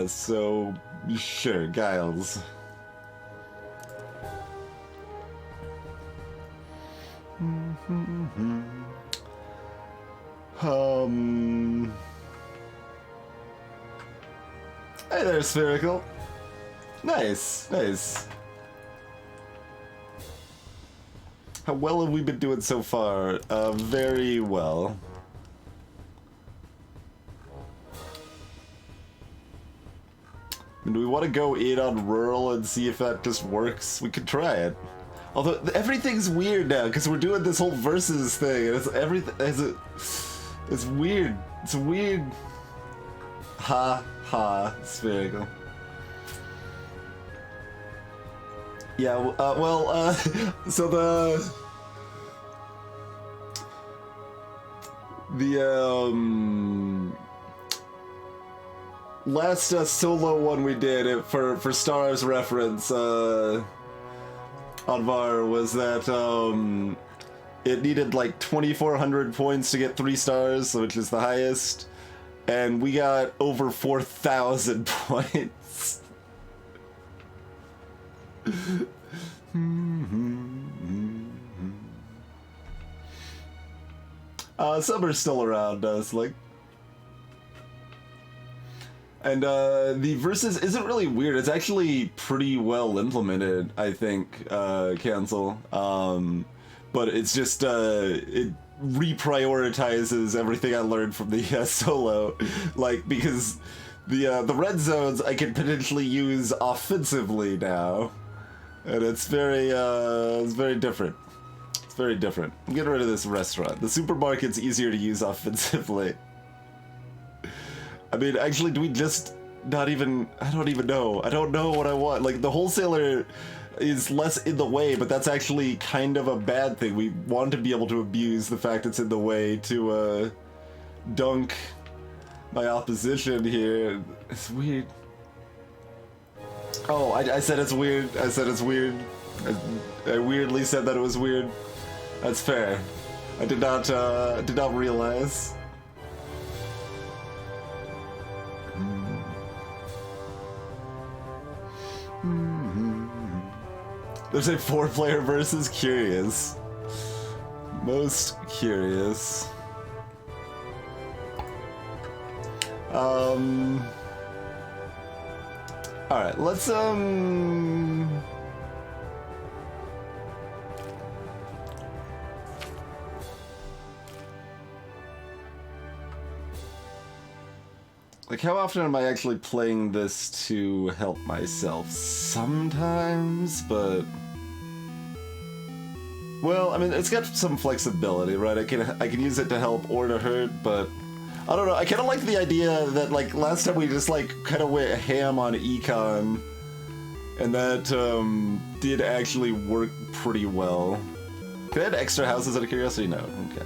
So sure, Giles. Hey there, Spherical. Nice, nice. How well have we been doing so far? Very well. Do we want to go in on rural and see if that just works? We could try it. Although everything's weird now because we're doing this whole versus thing, and it's everything. It's weird. It's weird. Ha ha, Spherical. Yeah. So the last solo one we did for Stars reference on VAR was that it needed like 2,400 points to get 3 stars, which is the highest, and we got over 4,000 points. Summer's still around us, like. And the versus isn't really weird. It's actually pretty well implemented, I think, Cancel. But it's just, it reprioritizes everything I learned from the solo. Like, because the red zones I can potentially use offensively now. And it's very different. It's very different. I'm getting rid of this restaurant. The supermarket's easier to use offensively. I mean, actually, do we just not even... I don't even know. I don't know what I want. Like, the wholesaler is less in the way, but that's actually kind of a bad thing. We want to be able to abuse the fact it's in the way to dunk my opposition here. It's weird. Oh, I said it's weird. I said it's weird. I weirdly said that it was weird. That's fair. I did not realize. There's a 4-player versus. Curious. Most curious. Alright, let's like, how often am I actually playing this to help myself? Sometimes, but... Well, I mean, it's got some flexibility, right? I can use it to help or to hurt, but... I don't know, I kind of like the idea that, like, last time we just, like, kind of went ham on Econ, and that, did actually work pretty well. Can I add extra houses out of curiosity? No, okay.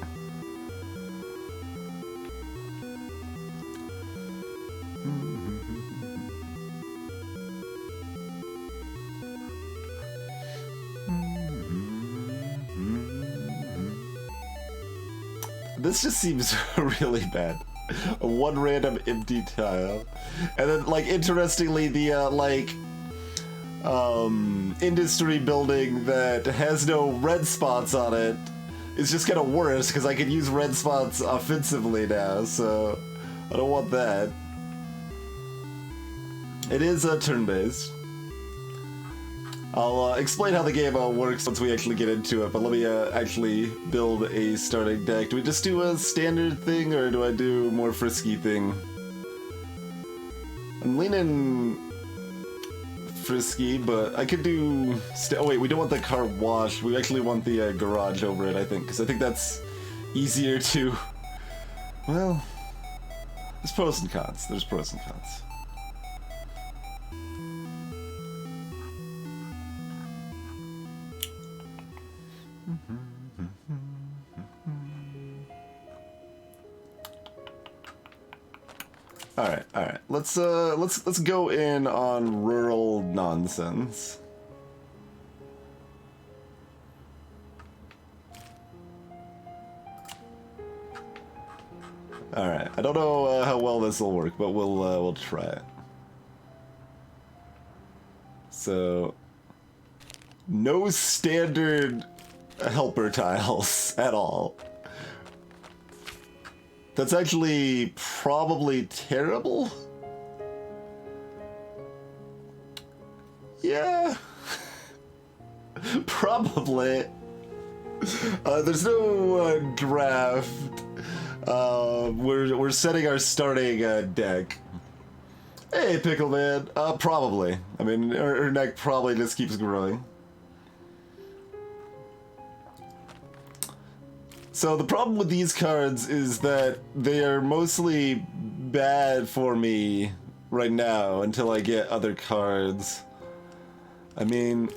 This just seems really bad. One random empty tile. And then, like, interestingly, the, industry building that has no red spots on it is just kind of worse, because I can use red spots offensively now, so I don't want that. It is turn-based. I'll explain how the game works once we actually get into it, but let me actually build a starting deck. Do we just do a standard thing, or do I do more frisky thing? I'm leaning frisky, but I could do... oh wait, we don't want the car wash. We actually want the garage over it, I think, because I think that's easier to... Well, there's pros and cons. There's pros and cons. All right. Let's go in on rural nonsense. All right. I don't know how well this will work, but we'll try it. So, no standard helper tiles at all. That's actually probably terrible. Yeah. Probably. There's no draft. We're setting our starting deck. Hey, Pickleman. Probably. I mean, her neck probably just keeps growing. So the problem with these cards is that they are mostly bad for me right now until I get other cards. I mean...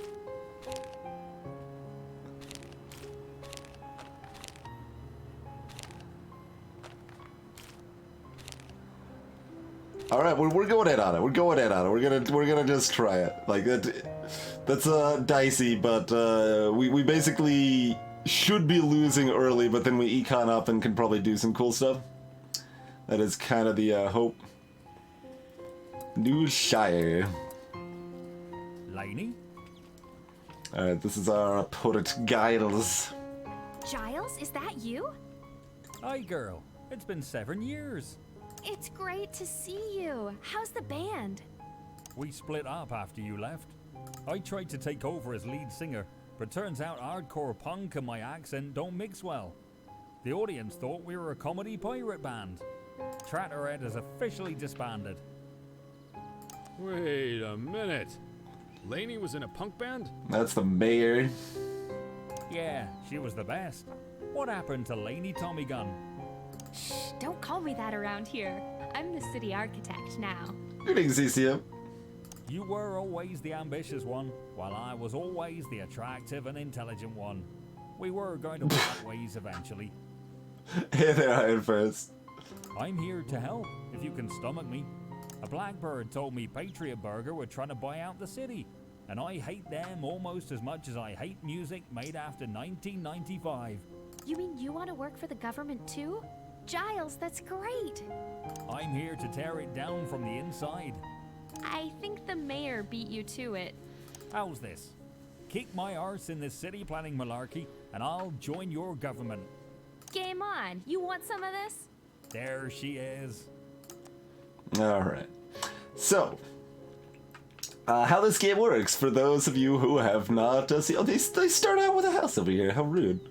All right, we're going in on it. We're going in on it. We're gonna just try it. Like that's dicey, but we basically should be losing early, but then we econ up and can probably do some cool stuff. That is kind of the hope. New Shire. Lainey? All right, this is our opponent, Giles. Giles, is that you? Hi, girl. It's been 7 years. It's great to see you. How's the band? We split up after you left. I tried to take over as lead singer, but turns out hardcore punk and my accent don't mix well. The audience thought we were a comedy pirate band. Tratterhead has officially disbanded. Wait a minute. Lainey was in a punk band? That's the mayor. Yeah, she was the best. What happened to Lainey Tommy Gun? Shh, don't call me that around here. I'm the city architect now. Greetings, CCM. You were always the ambitious one, while I was always the attractive and intelligent one. We were going to part ways eventually. Hey there, Iron First. I'm here to help, if you can stomach me. A blackbird told me Patriot Burger were trying to buy out the city, and I hate them almost as much as I hate music made after 1995. You mean you want to work for the government too? Giles, that's great. I'm here to tear it down from the inside. I think the mayor beat you to it. How's this? Kick my arse in this city planning malarkey, and I'll join your government. Game on. You want some of this? There she is. All right. So, how this game works, for those of you who have not seen... Oh, they start out with a house over here. How rude.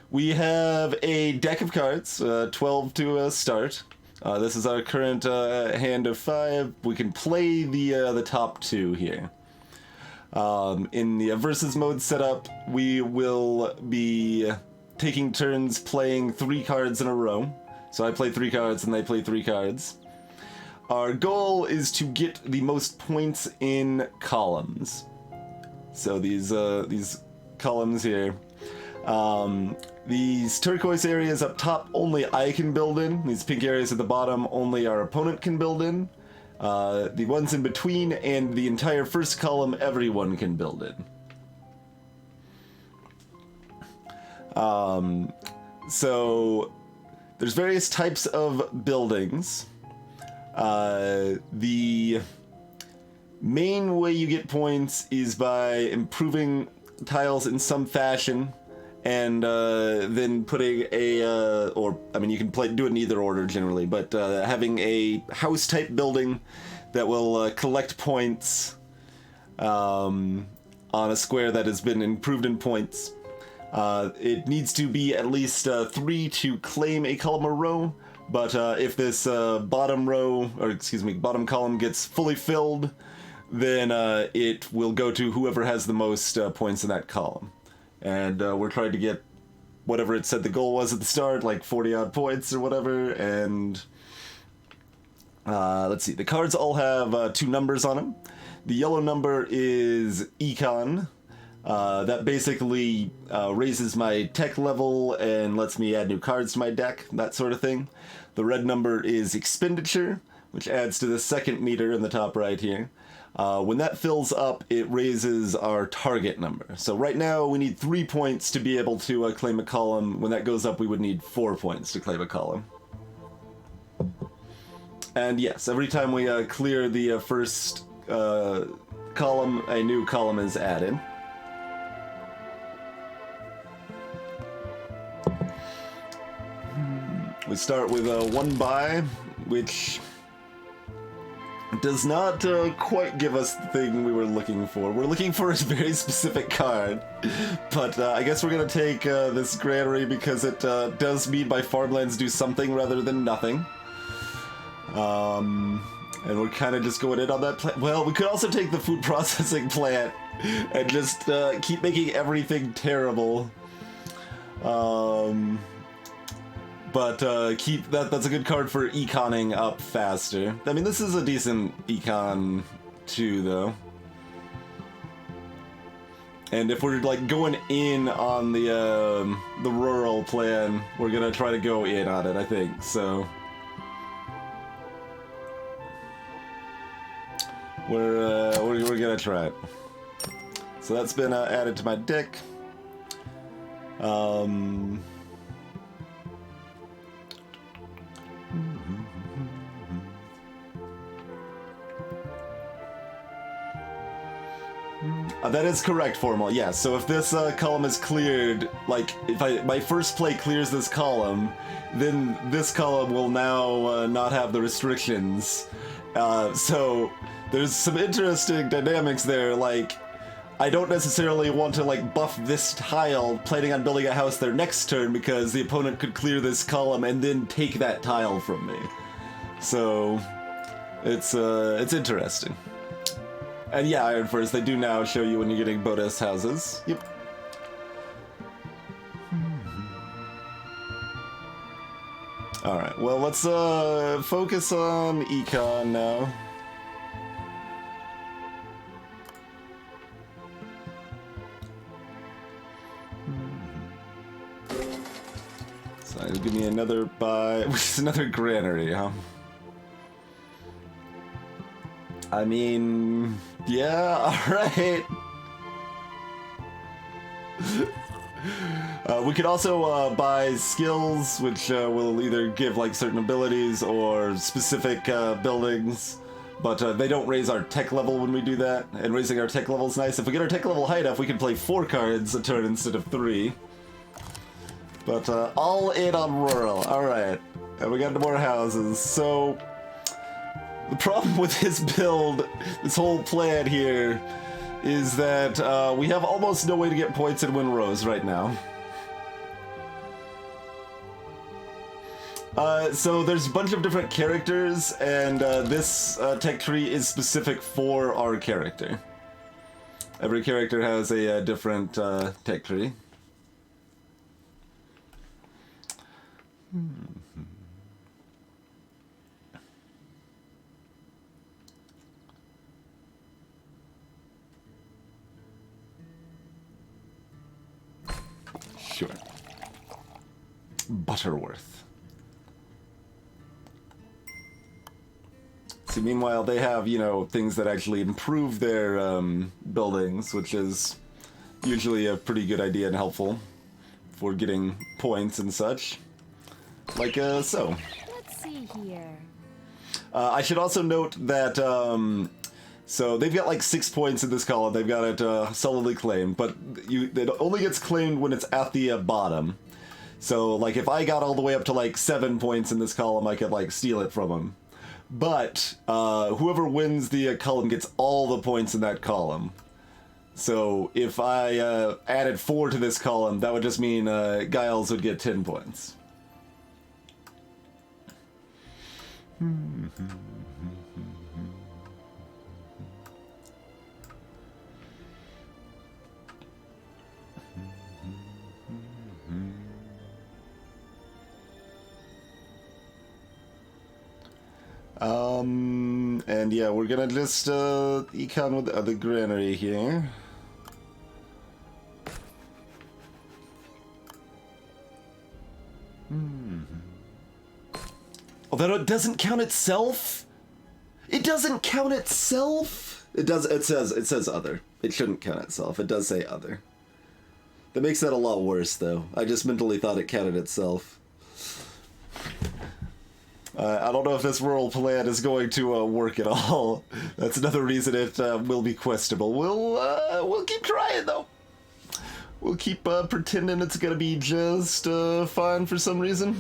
We have a deck of cards, 12 to start. This is our current hand of 5. We can play the top 2 here. In the versus mode setup, we will be taking turns playing 3 cards in a row. So I play 3 cards and they play 3 cards. Our goal is to get the most points in columns. So these columns here. These turquoise areas up top, only I can build in. These pink areas at the bottom, only our opponent can build in. The ones in between and the entire first column, everyone can build in. So there's various types of buildings. The main way you get points is by improving tiles in some fashion, and then putting a, you can do it in either order generally, but having a house type building that will collect points on a square that has been improved in points. It needs to be at least 3 to claim a column or row, but if this bottom column gets fully filled, then it will go to whoever has the most points in that column. And we're trying to get whatever it said the goal was at the start, like 40 odd points or whatever, and let's see, the cards all have 2 numbers on them. The yellow number is Econ. That basically raises my tech level and lets me add new cards to my deck, that sort of thing. The red number is Expenditure, which adds to the second meter in the top right here. When that fills up, it raises our target number. So right now we need 3 points to be able to claim a column. When that goes up, we would need 4 points to claim a column. And yes, every time we clear the first column, a new column is added. We start with a 1 buy, which does not quite give us the thing we were looking for. We're looking for a very specific card, but I guess we're gonna take this granary because it does mean my farmlands do something rather than nothing. And we're kind of just going in on that plant. Well, we could also take the food processing plant and just keep making everything terrible. But keep that's a good card for econing up faster. I mean, this is a decent econ too, though. And if we're like going in on the rural plan, we're gonna try to go in on it, I think. So we're gonna try it. So that's been added to my deck. That is correct, Formal. Yeah, so if this column is cleared, like, if my first play clears this column, then this column will now not have the restrictions. So there's some interesting dynamics there, like, I don't necessarily want to, like, buff this tile, planning on building a house their next turn, because the opponent could clear this column and then take that tile from me. So it's interesting. And yeah, Iron First, they do now show you when you're getting bonus houses. Yep. Alright, well, let's focus on econ now. So give me another buy, which is another granary, huh? I mean, yeah, alright. We could also buy skills, which will either give like certain abilities or specific buildings, but they don't raise our tech level when we do that, and raising our tech level is nice. If we get our tech level high enough, we can play 4 cards a turn instead of 3. But all in on rural, alright. And we got more houses, so the problem with his build, this whole plan here, is that we have almost no way to get points in win-rows right now. So there's a bunch of different characters, and this tech tree is specific for our character. Every character has a different tech tree. Sure. Butterworth. See, meanwhile, they have, you know, things that actually improve their buildings, which is usually a pretty good idea and helpful for getting points and such. Like, so. Let's see here. I should also note that, so they've got like 6 points in this column. They've got it solidly claimed, but it only gets claimed when it's at the bottom. So, like, if I got all the way up to like 7 points in this column, I could like steal it from them. But whoever wins the column gets all the points in that column. So if I added 4 to this column, that would just mean Giles would get 10 points. And yeah, we're gonna just econ with the granary here. Although it doesn't count itself? It doesn't count itself? It does, it says other. It shouldn't count itself. It does say other. That makes that a lot worse, though. I just mentally thought it counted itself. I don't know if this rural plan is going to work at all. That's another reason it will be questionable. We'll keep trying though. We'll keep pretending it's gonna be just fine for some reason.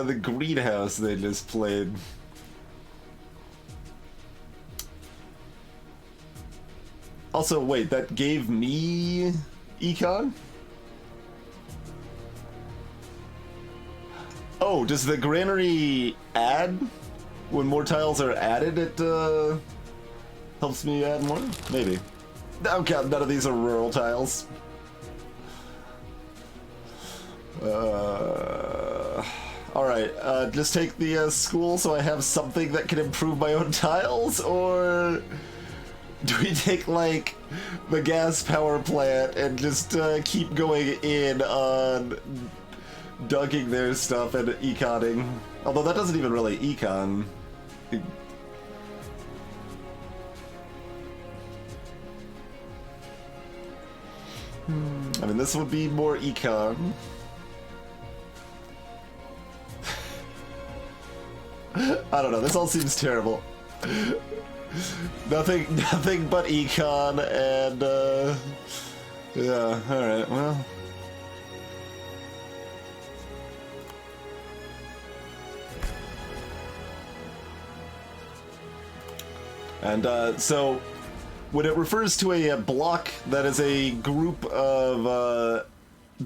The greenhouse they just played. Also, wait, that gave me econ? Oh, does the granary add? When more tiles are added, it helps me add more? Maybe. Okay, none of these are rural tiles. Alright, just take the school so I have something that can improve my own tiles, or do we take, like, the gas power plant and just keep going in on dunking their stuff and econing? Although that doesn't even really econ. I mean, this would be more econ. I don't know, this all seems terrible. Nothing but econ and, yeah, alright, well. And, so, when it refers to a block that is a group of,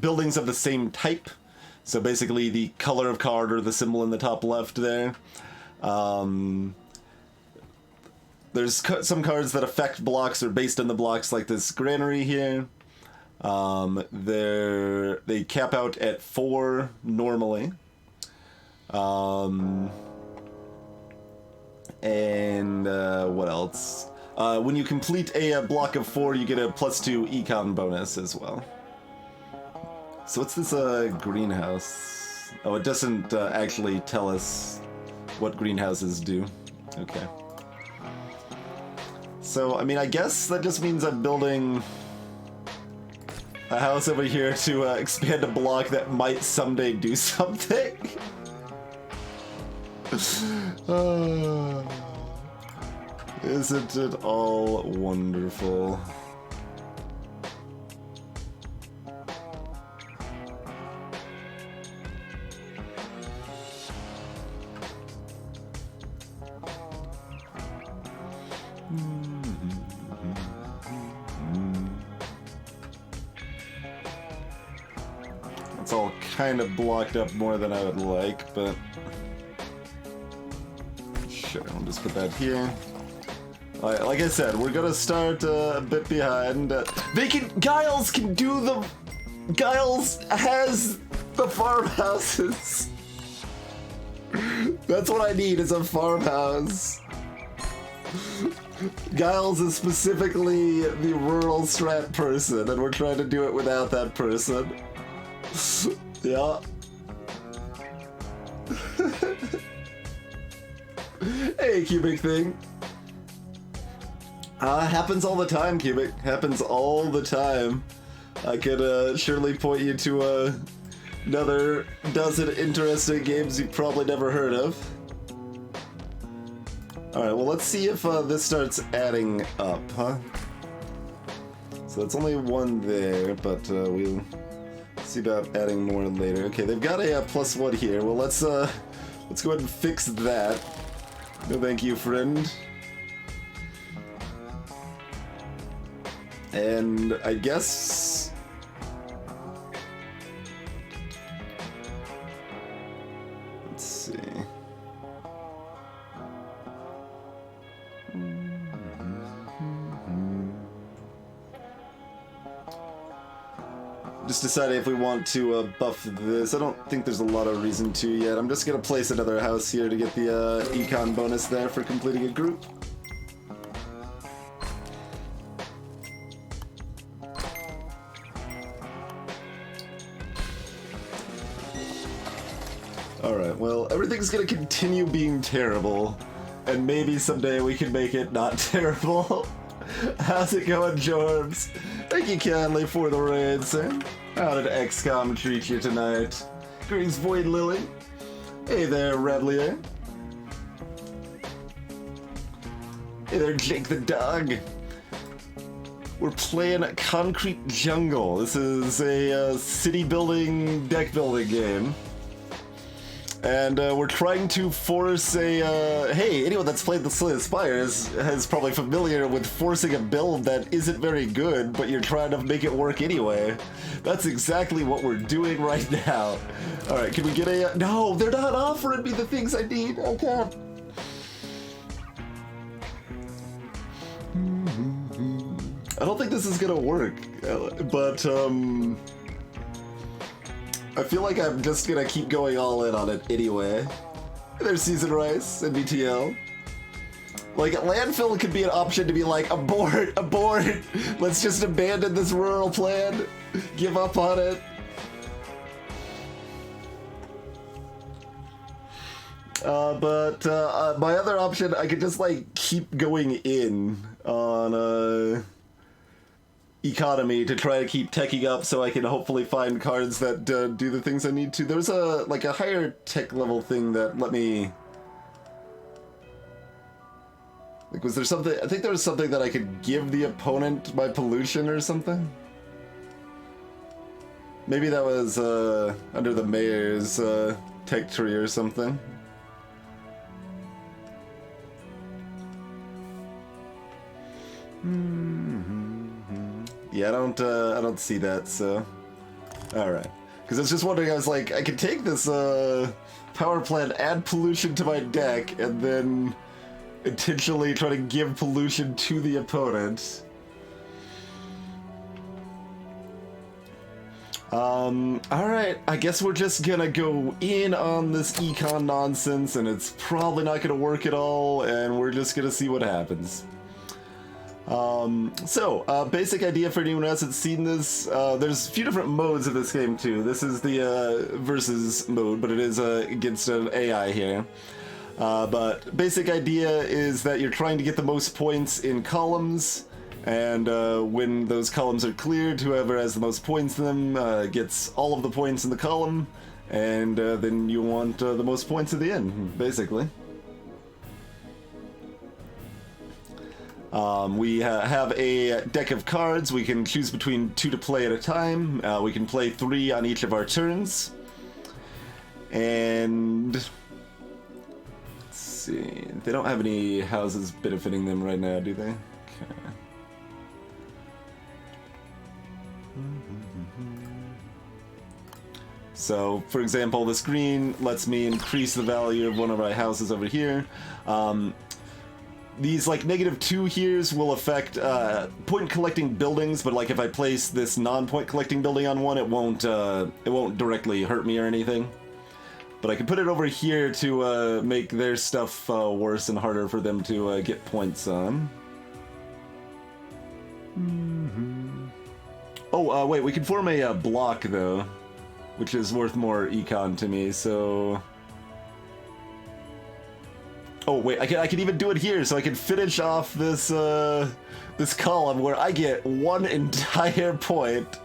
buildings of the same type, so basically the color of card or the symbol in the top left there, there's some cards that affect blocks or based on the blocks, like this granary here. They cap out at 4 normally. And what else? When you complete a block of 4, you get a +2 econ bonus as well. So what's this greenhouse? Oh, it doesn't actually tell us what greenhouses do. Okay. So, I mean, I guess that just means I'm building a house over here to expand a block that might someday do something. Isn't it all wonderful? It's all kind of blocked up more than I would like, but sure, I'll just put that here. Alright, like I said, we're gonna start a bit behind. Giles can do the... Giles has the farmhouses. That's what I need, is a farmhouse. Giles is specifically the rural strat person, and we're trying to do it without that person. Yeah. Hey, Cubic thing. Happens all the time, Cubic. Happens all the time. I could surely point you to another dozen interesting games you've probably never heard of. Alright, well, let's see if this starts adding up, huh? So that's only 1 there, but we'll see about adding more later. Okay, they've got a +1 here. Well, let's go ahead and fix that. No thank you, friend. And I guess... Let's see. Just deciding if we want to buff this. I don't think there's a lot of reason to yet. I'm just gonna place another house here to get the econ bonus there for completing a group. Alright. well, everything's gonna continue being terrible, and maybe someday we can make it not terrible. How's it going, Jorbs? Thank you kindly for the raid, sir. How did XCOM treat you tonight? Greetings, Void Lily. Hey there, Revlier. Hey there, Jake the dog. We're playing Concrete Jungle. This is a city building, deck building game. And we're trying to force a, hey, anyone that's played The Slay Spire is probably familiar with forcing a build that isn't very good, but you're trying to make it work anyway. That's exactly what we're doing right now. All right, can we get a, no, they're not offering me the things I need. Oh God. I don't think this is gonna work, but I feel like I'm just gonna keep going all in on it anyway. There's Season Rice and BTL. Like, landfill could be an option to be like, abort, abort, let's just abandon this rural plan, give up on it. But my other option, I could just like keep going in on economy to try to keep teching up so I can hopefully find cards that do the things I need to. There's a higher tech level thing that let me, like, was there something, I think there was something that I could give the opponent by pollution or something? Maybe that was under the mayor's tech tree or something. Yeah, I don't see that, so... Alright. Because I was just wondering, I was like, I could take this, power plant, add pollution to my deck, and then intentionally try to give pollution to the opponent. Alright, I guess we're just gonna go in on this econ nonsense, and it's probably not gonna work at all, and we're just gonna see what happens. Basic idea for anyone who hasn't seen this, there's a few different modes of this game too. This is the versus mode, but it is against an AI here. But basic idea is that you're trying to get the most points in columns, and when those columns are cleared, whoever has the most points in them gets all of the points in the column, and then you want the most points at the end, basically. We have a deck of cards. We can choose between 2 to play at a time. We can play 3 on each of our turns. And let's see, they don't have any houses benefiting them right now, do they? Okay. So, for example, this green lets me increase the value of one of my houses over here. These like -2 here's will affect point collecting buildings, but like if I place this non-point collecting building on one, it won't directly hurt me or anything. But I can put it over here to make their stuff worse and harder for them to get points on. Oh, wait, we can form a block though, which is worth more econ to me. So. Oh wait, I can even do it here, so I can finish off this this column where I get 1 entire point.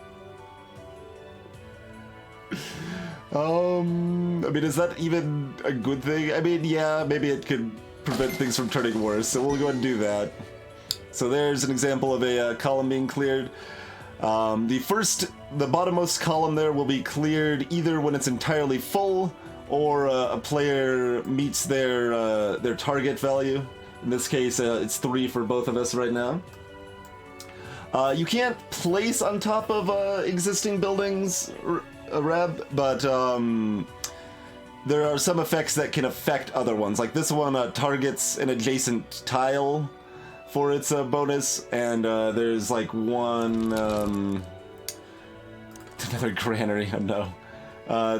I mean, is that even a good thing? I mean, yeah, maybe it could prevent things from turning worse, so we'll go ahead and do that. So there's an example of a column being cleared. The bottommost column there will be cleared either when it's entirely full, or a player meets their target value. In this case, it's 3 for both of us right now. You can't place on top of existing buildings, Reb, but there are some effects that can affect other ones. Like this one targets an adjacent tile for its bonus, and there's like one... another granary, oh no.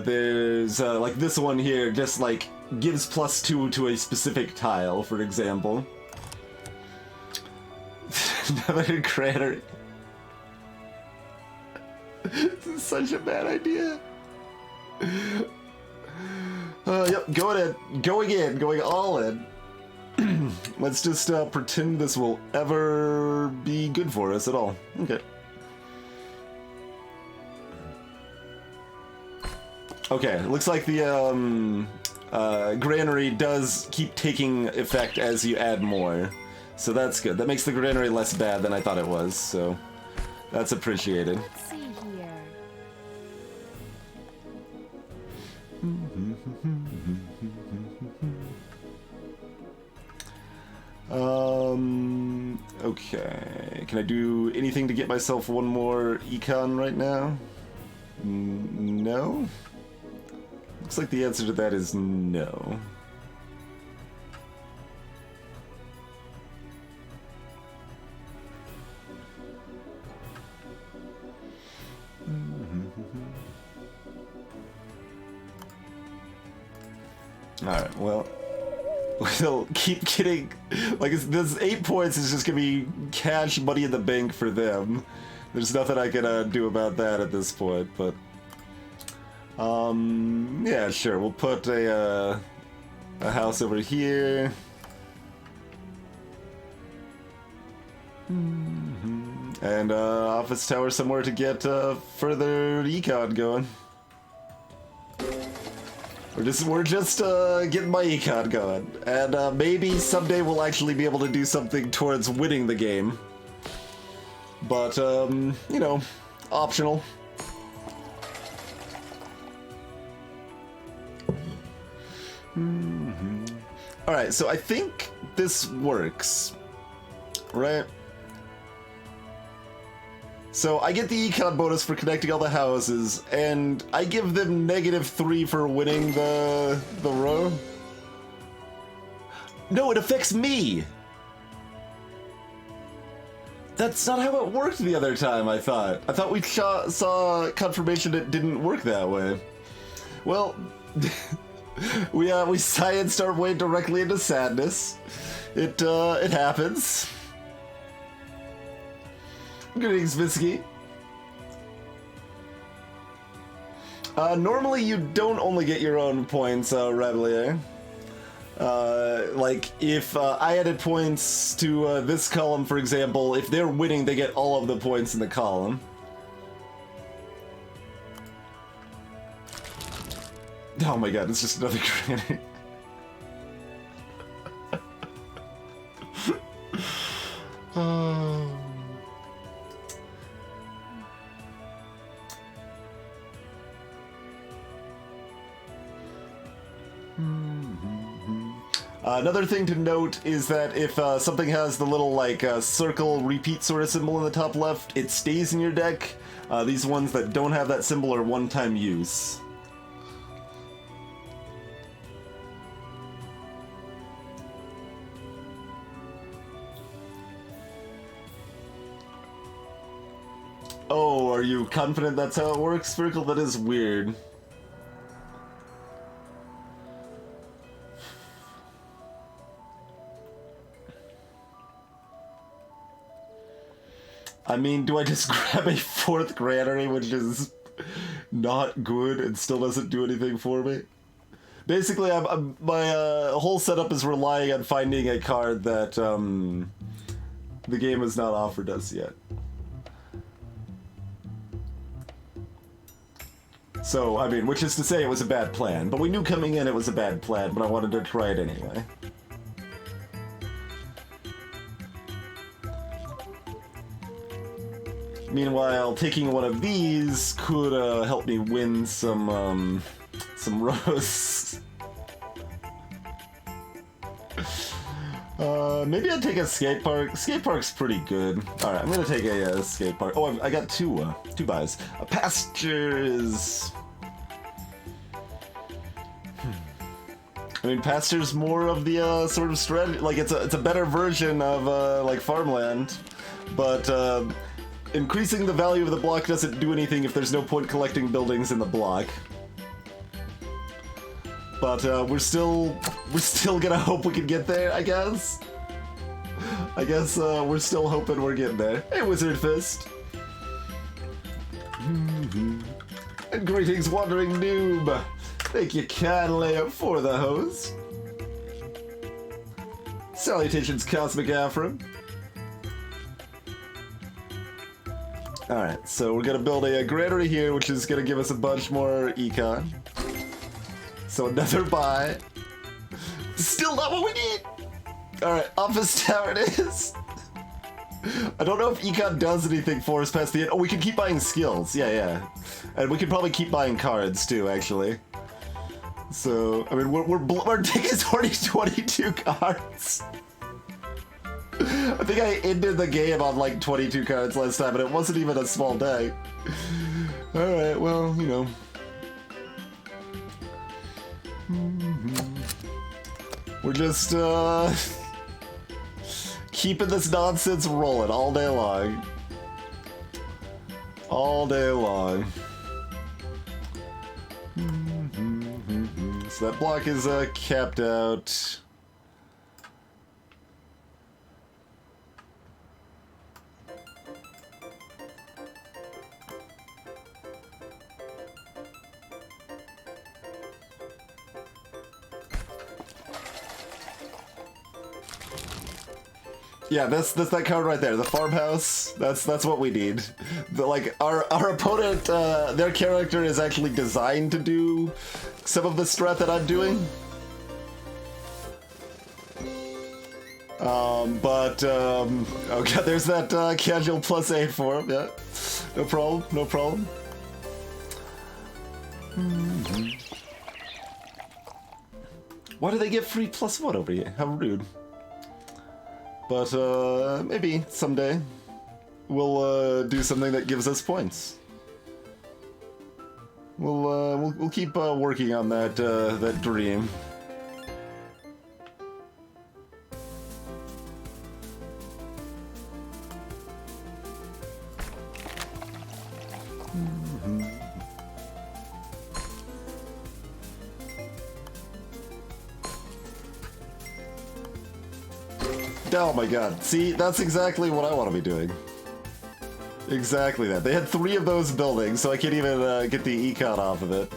There's like this one here just like gives +2 to a specific tile, for example. Another granary. This is such a bad idea. Yep, going all in. Let's just pretend this will ever be good for us at all. Okay. Okay, looks like the granary does keep taking effect as you add more. So that's good. That makes the granary less bad than I thought it was, so that's appreciated. Let's see here. Okay. Can I do anything to get myself one more econ right now? No? Looks like the answer to that is no. Alright, well, we'll keep getting, like, this 8 points is just gonna be cash money in the bank for them. There's nothing I can do about that at this point, but, yeah, sure, we'll put a house over here. And office tower somewhere to get further econ going. We're just getting my econ going, and maybe someday we'll actually be able to do something towards winning the game. But you know, optional. All right, so I think this works, right? So I get the econ bonus for connecting all the houses, and I give them -3 for winning the row. No, it affects me! That's not how it worked the other time, I thought. I thought we saw confirmation it didn't work that way. Well, we scienced our way directly into sadness. It happens. Greetings, Visky. Normally you don't only get your own points, Rebelier. Like, if I added points to this column, for example, if they're winning, they get all of the points in the column. Oh my god, it's just another granny. Oh. Another thing to note is that if something has the little, like, circle repeat sort of symbol in the top left, it stays in your deck. These ones that don't have that symbol are one-time use. Oh, are you confident that's how it works, Spherical? That is weird. I mean, do I just grab a 4th granary, which is not good and still doesn't do anything for me? Basically, my whole setup is relying on finding a card that the game has not offered us yet. So, I mean, which is to say it was a bad plan. But we knew coming in it was a bad plan, but I wanted to try it anyway. Meanwhile, taking one of these could help me win some rows. Maybe I'd take a skate park. Skate park's pretty good. All right, I'm gonna take a skate park. Oh, I got two buys. A pasture is. I mean, pasture's more of the sort of strategy. Like it's a better version of like farmland, but increasing the value of the block doesn't do anything if there's no point collecting buildings in the block. But we're still gonna hope we can get there, I guess. We're still hoping we're getting there. Hey, Wizard Fist. And greetings, wandering noob. Thank you kindly for the host. Salutations, Cosmic Afro. Alright, so we're gonna build a granary here, which is gonna give us a bunch more econ. So another buy. Still not what we need! Alright, office tower it is. I don't know if econ does anything for us past the end. Oh, we can keep buying skills. Yeah. And we can probably keep buying cards too, actually. So, I mean, our deck is already 22 cards. I think I ended the game on like 22 cards last time, and it wasn't even a small deck. Alright, well, you know. We're just, keeping this nonsense rolling all day long. All day long. So that block is, capped out. Yeah, that's that card right there. The farmhouse. That's what we need. Like our opponent, their character is actually designed to do some of the strat that I'm doing. Oh god, there's that casual +8 for him. Yeah, no problem, no problem. Why do they get free +1 over here? How rude. But maybe someday we'll do something that gives us points. We'll keep working on that that dream. Oh my god. See, that's exactly what I want to be doing. Exactly that. They had 3 of those buildings, so I can't even get the econ off of it.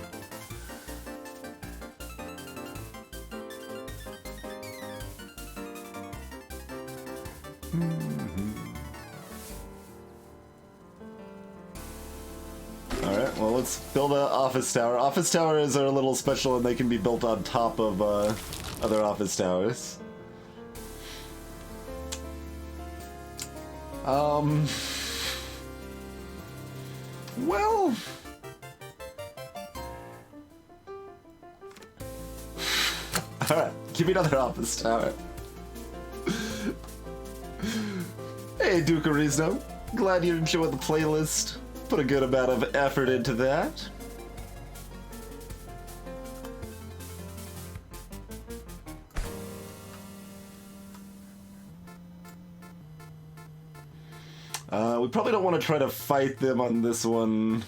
Alright, well let's build an office tower. Office towers are a little special and they can be built on top of other office towers. Well... Alright, give me another office tower. Hey, Duke Arizno. Glad you enjoyed the playlist. Put a good amount of effort into that. We probably don't want to try to fight them on this one.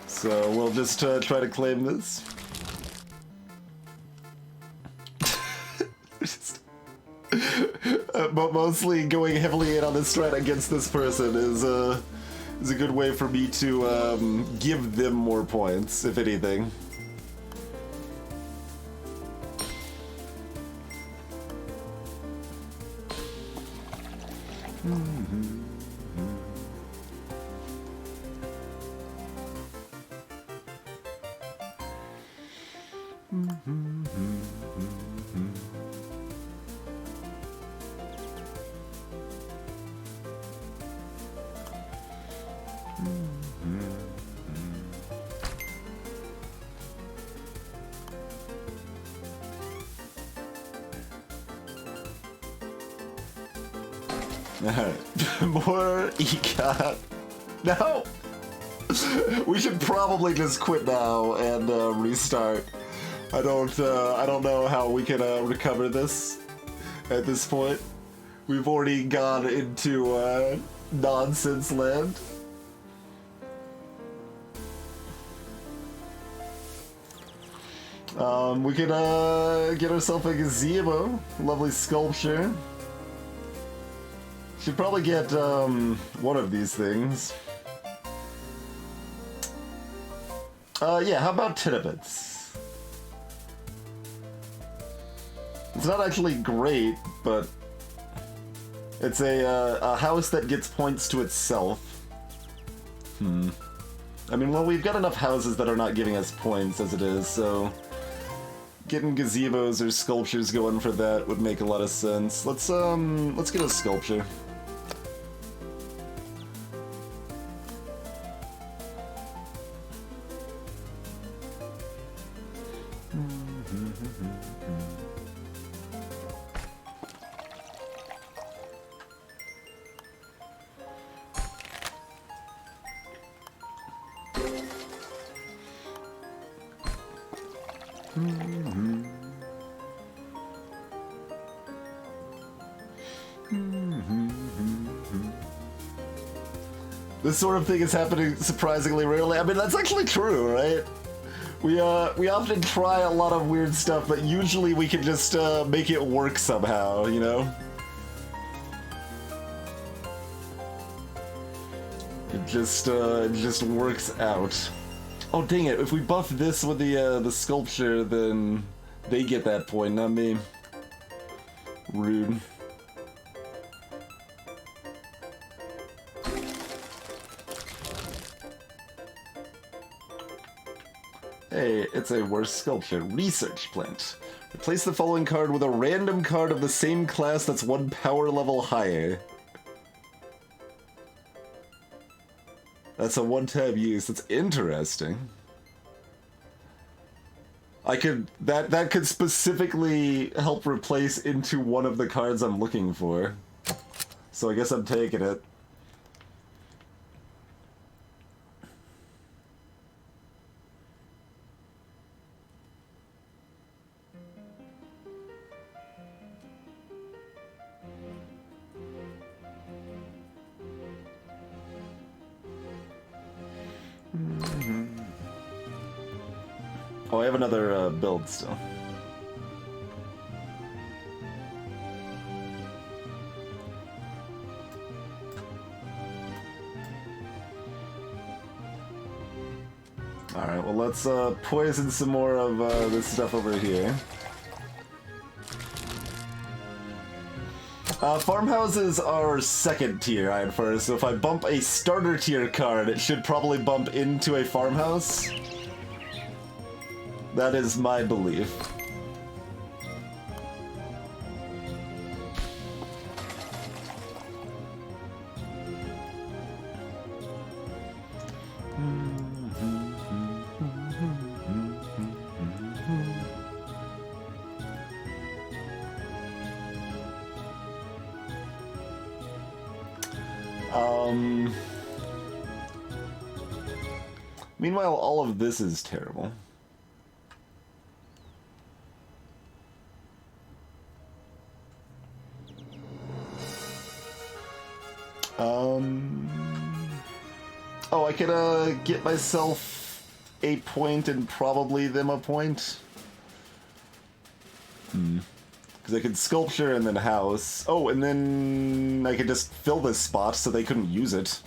So we'll just try to claim this. But mostly going heavily in on this strat against this person is a good way for me to give them more points, if anything. Alright, more econ. No! We should probably just quit now and restart. I don't know how we can recover this at this point. We've already gone into nonsense land. We can get ourselves a gazebo, lovely sculpture. Should probably get one of these things. Yeah, how about Tiddabits? It's not actually great, but it's a house that gets points to itself. I mean, well, we've got enough houses that are not giving us points as it is, so getting gazebos or sculptures going for that would make a lot of sense. Let's get a sculpture. This sort of thing is happening surprisingly rarely. I mean, that's actually true, right? We often try a lot of weird stuff, but usually we can just make it work somehow, you know? It just works out. Oh dang it! If we buff this with the sculpture, then they get that point, not me. Rude. Hey, it's a worse sculpture. Research plant. Replace the following card with a random card of the same class that's one power level higher. That's a one-tab use. That's interesting. That could specifically help replace into one of the cards I'm looking for. So I guess I'm taking it. Oh, I have another build still. Alright, well let's poison some more of this stuff over here. Farmhouses are second tier, I infer, so if I bump a starter tier card, it should probably bump into a farmhouse. That is my belief. Meanwhile, all of this is terrible. Oh, I could get myself a point and probably them a point. Because I could sculpture and then house. Oh, and then I could just fill this spot so they couldn't use it.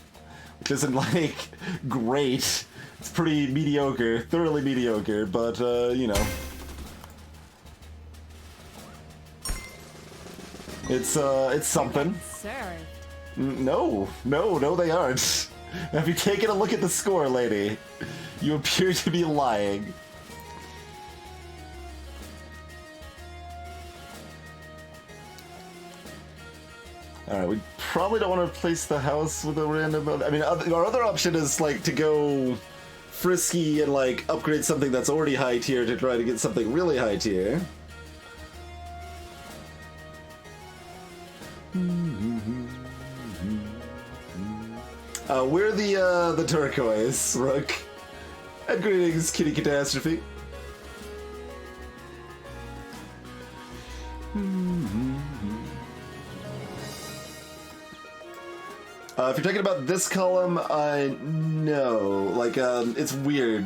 Which isn't, like, great. It's pretty mediocre, thoroughly mediocre, but, you know. It's something. Served. No, they aren't. Have you taken a look at the score, lady? You appear to be lying. Alright, we probably don't want to replace the house with a random... I mean, our other option is, like, to go frisky and, like, upgrade something that's already high tier to try to get something really high tier. We're the turquoise, Rook. And greetings, Kitty Catastrophe. If you're talking about this column, no. Like, it's weird.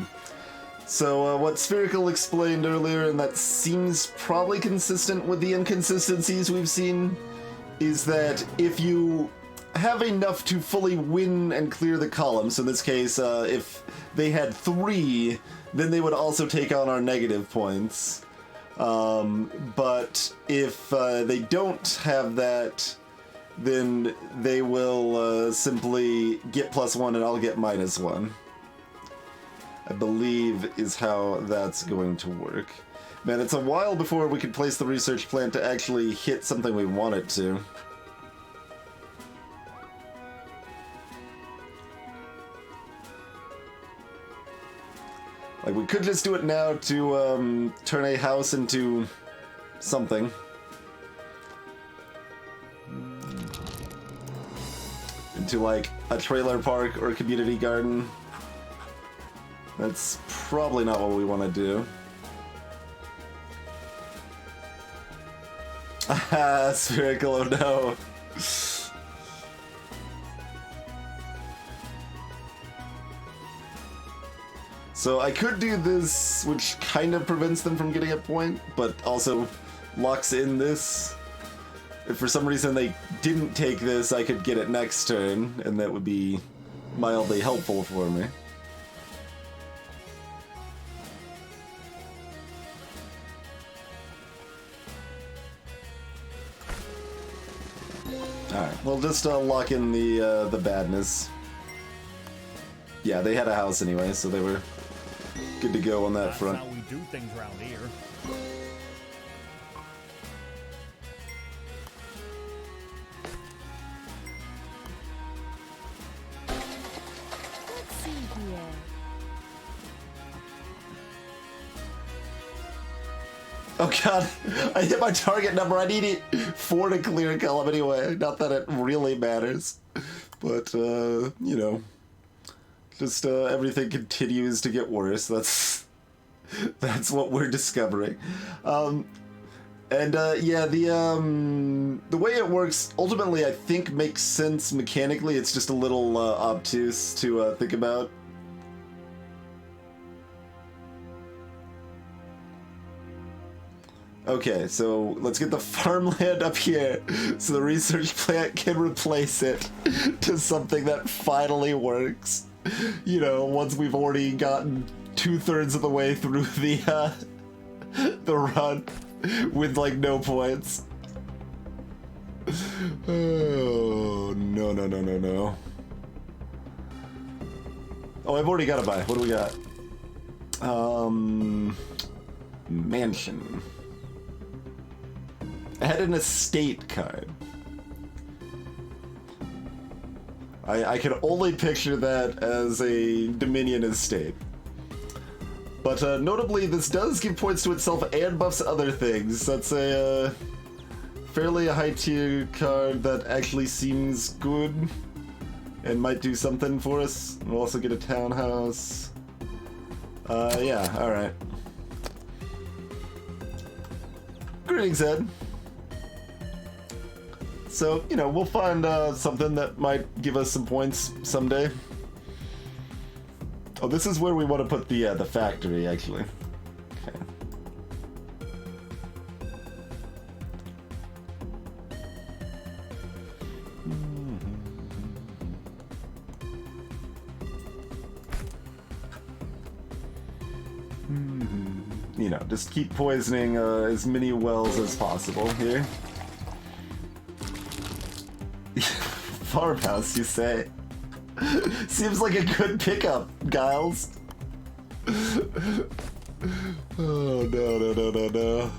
So, what Spherical explained earlier, and that seems probably consistent with the inconsistencies we've seen, is that if you have enough to fully win and clear the column. So in this case, if they had 3, then they would also take on our negative points. But if they don't have that, then they will simply get +1 and I'll get -1. I believe is how that's going to work. Man, it's a while before we could place the research plant to actually hit something we want it to. Like, we could just do it now to turn a house into something. Into, like, a trailer park or a community garden. That's probably not what we want to do. Ah, spherical, oh no. So I could do this, which kind of prevents them from getting a point, but also locks in this. If for some reason they didn't take this, I could get it next turn, and that would be mildly helpful for me. Alright, we'll just lock in the badness. Yeah, they had a house anyway, so they were good to go on that That's front. how we do things around here. Let's see here. Oh god, I hit my target number. I need 4 to clear a column anyway. Not that it really matters. But, you know, just everything continues to get worse. That's what we're discovering. Yeah, the way it works ultimately I think makes sense mechanically. It's just a little obtuse to think about. Okay, so let's get the farmland up here so the research plant can replace it to something that finally works. You know, once we've already gotten 2/3 of the way through the run with like no points. Oh, no. Oh, I've already got to buy. What do we got? Mansion. I had an estate card. I can only picture that as a Dominion estate. But notably, this does give points to itself and buffs other things. That's a fairly high tier card that actually seems good and might do something for us. We'll also get a townhouse. Yeah, alright. Greetings, Ed. So, you know, we'll find something that might give us some points someday. Oh, this is where we want to put the factory, actually. Okay. You know, just keep poisoning as many wells as possible here. Farmhouse, you say? Seems like a good pickup, Giles. Oh, no.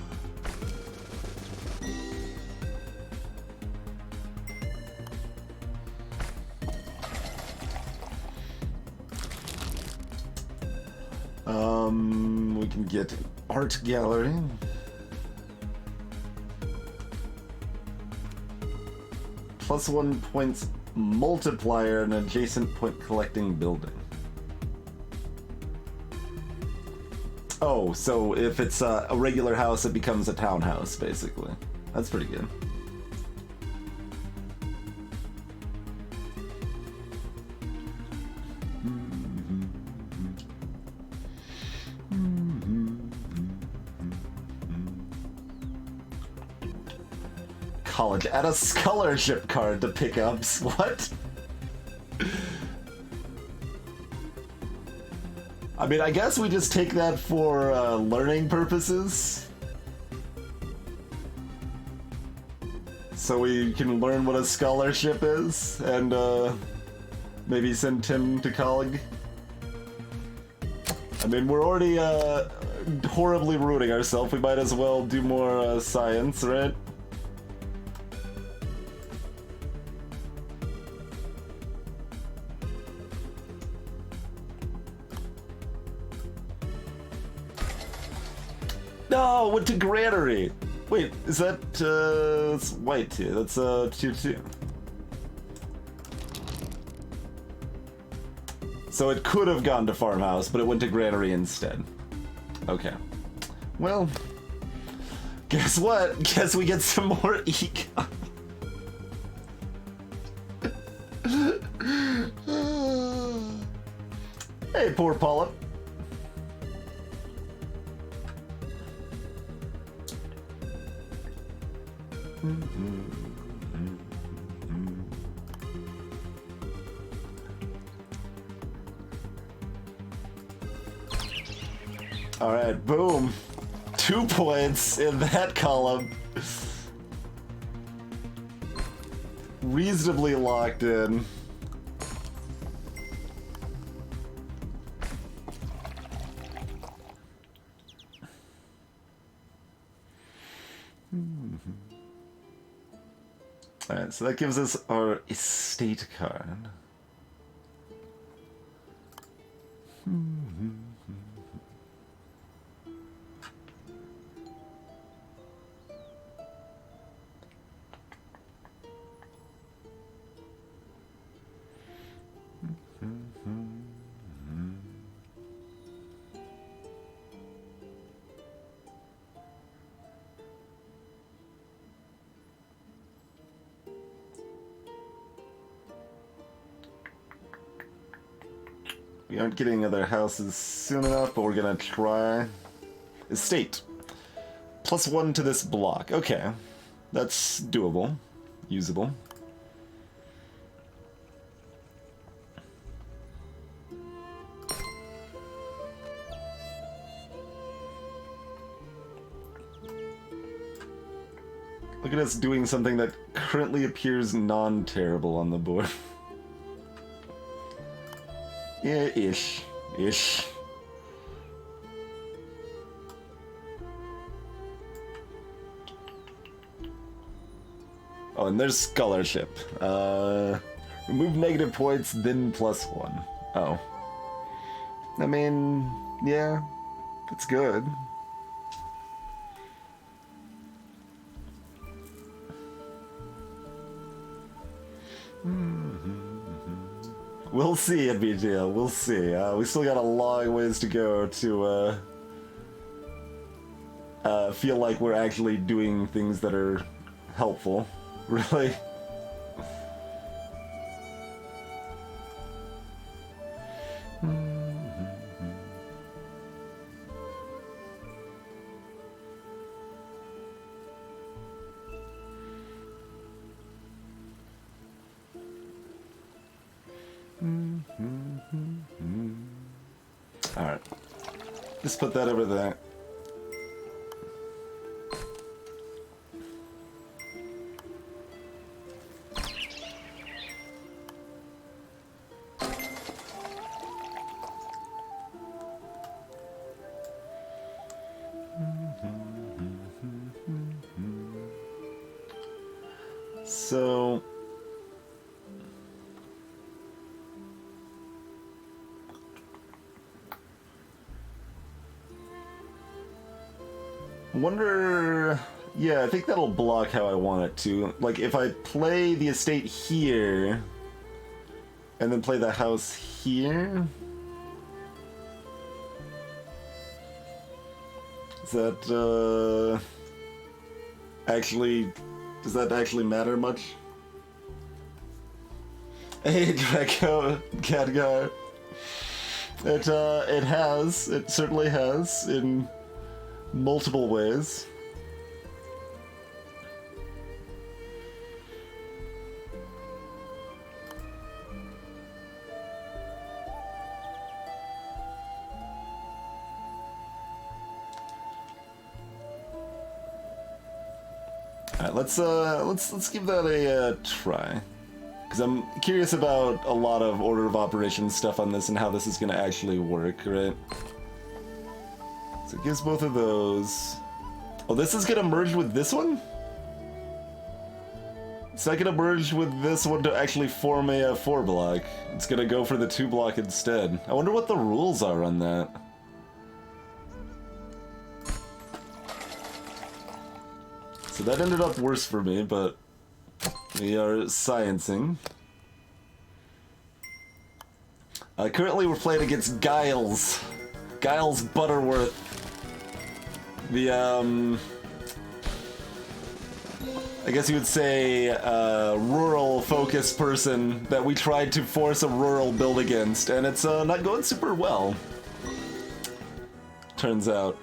We can get an art gallery. +1 points multiplier in an adjacent point collecting building. Oh, so if it's a regular house, it becomes a townhouse, basically. That's pretty good. college. Add a scholarship card to pickups. What? I mean, I guess we just take that for learning purposes. So we can learn what a scholarship is and maybe send Tim to college. I mean, we're already horribly ruining ourselves. We might as well do more science, right? No, went to Granary. Wait, is that it's white too? That's 2-2. So it could have gone to Farmhouse, but it went to Granary instead. Okay. Well, guess what? Guess we get some more econ. Hey, poor Paula. Alright, boom. 2 points in that column. Reasonably locked in. Alright, so that gives us our estate card. We aren't getting other houses soon enough, but we're gonna try. Estate. +1 to this block. Okay. That's doable. Usable. Look at us doing something that currently appears non-terrible on the board. Yeah, ish. Ish. Oh, and there's scholarship. Remove negative points, then +1. Oh. I mean, yeah, it's good. We'll see, NBGL, we'll see. We still got a long ways to go to feel like we're actually doing things that are helpful, really. Alright. Just put that over there. So wonder, yeah, I think that'll block how I want it to. Like, if I play the estate here, and then play the house here, is that, actually, does that actually matter much? Hey, Draco, Khadgar. It certainly has, in multiple ways. All right, let's give that a try, because I'm curious about a lot of order of operations stuff on this and how this is going to actually work, right? So it gives both of those. Oh, this is going to merge with this one? It's not going to merge with this one to actually form a 4 block. It's going to go for the 2 block instead. I wonder what the rules are on that. So that ended up worse for me, but we are sciencing. Currently we're playing against Giles. Giles Butterworth. The, I guess you would say, rural-focused person that we tried to force a rural build against, and it's not going super well. Turns out.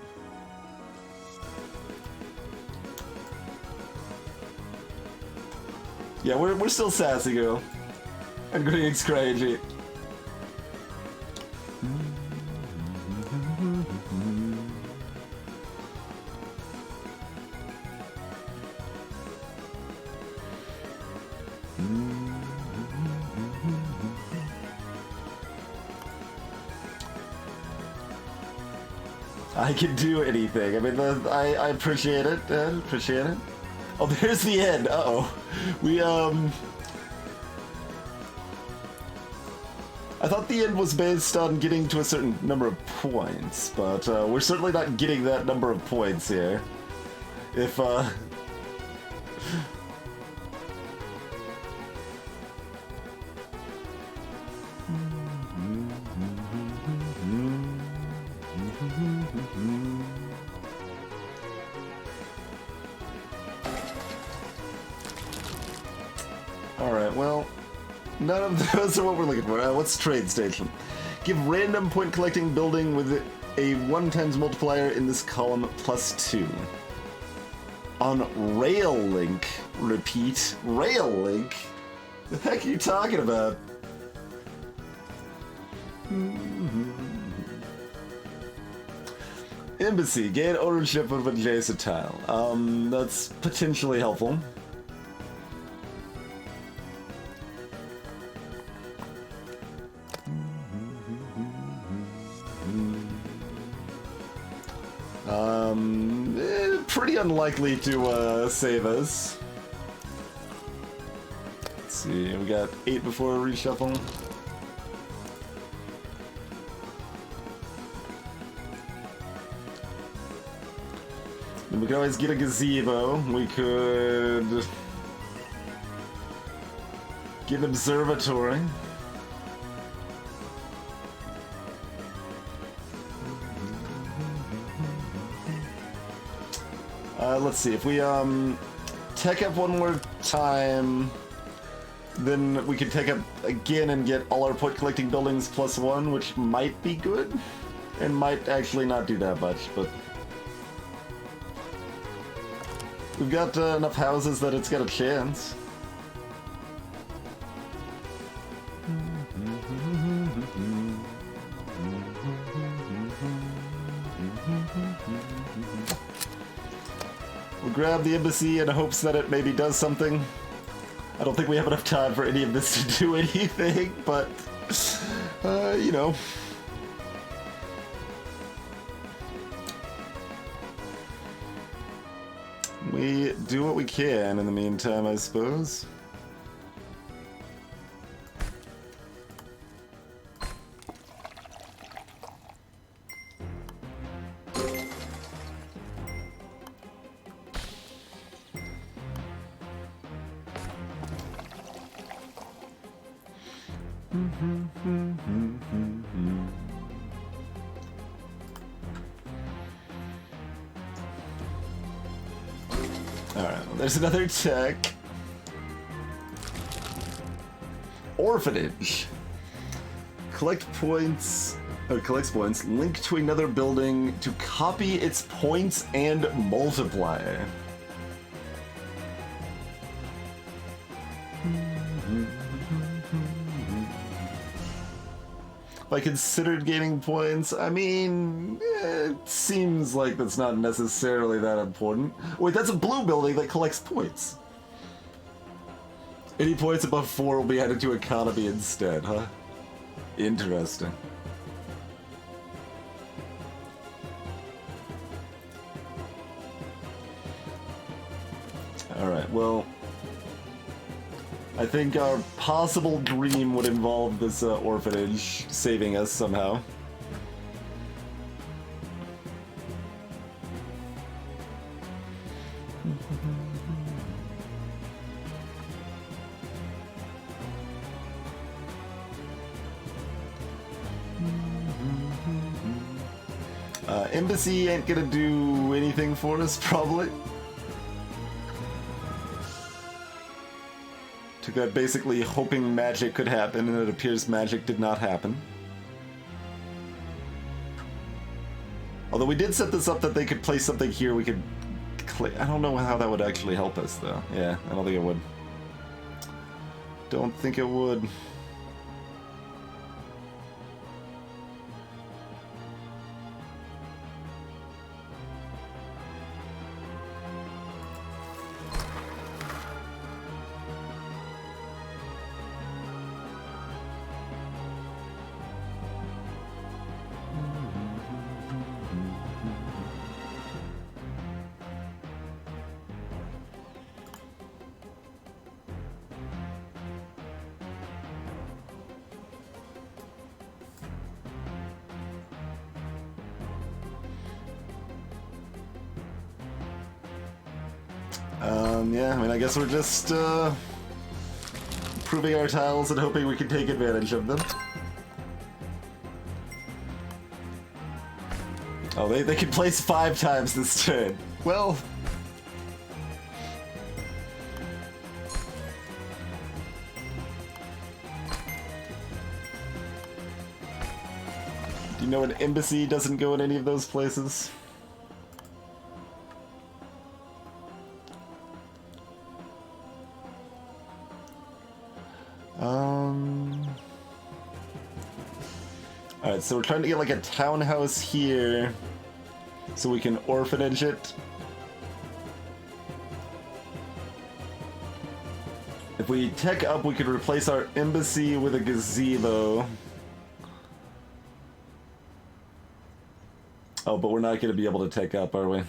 Yeah, we're still sassy, girl. And greetings, crazy. I can do anything. I mean, I appreciate it. Appreciate it. Oh, there's the end. Uh-oh. We, I thought the end was based on getting to a certain number of points, but we're certainly not getting that number of points here. If, Alright, well, none of those are what we're looking for. What's trade station? Give random point collecting building with a 1 times multiplier in this column +2. On rail link, repeat, rail link? The heck are you talking about? Embassy, gain ownership of adjacent tile. That's potentially helpful. Pretty unlikely to save us. Let's see, we got 8 before a reshuffle. We could always get a gazebo. We could get an observatory. Let's see, if we tech up one more time, then we could tech up again and get all our point collecting buildings +1, which might be good, and might actually not do that much, but we've got enough houses that it's got a chance. We'll grab the embassy in hopes that it maybe does something. I don't think we have enough time for any of this to do anything, but, you know. We do what we can in the meantime, I suppose. Alright, well, there's another tech. Orphanage. Collect points, collects points, link to another building to copy its points and multiplier. If I considered gaining points, I mean, it seems like that's not necessarily that important. Wait, that's a blue building that collects points. Any points above 4 will be added to economy instead, huh? Interesting. Alright, well, I think our possible dream would involve this orphanage saving us somehow. Embassy ain't gonna do anything for us, probably. Took that basically hoping magic could happen, and it appears magic did not happen. Although we did set this up that they could place something here, we could... I don't know how that would actually help us, though. Yeah, I don't think it would. Don't think it would. Yeah, I mean, I guess we're just, improving our tiles and hoping we can take advantage of them. Oh, they can place 5 times this turn. Well... Do you know an embassy doesn't go in any of those places? Alright, so we're trying to get like a townhouse here so we can orphanage it. If we tech up, we could replace our embassy with a gazebo. Oh, but we're not going to be able to tech up, are we?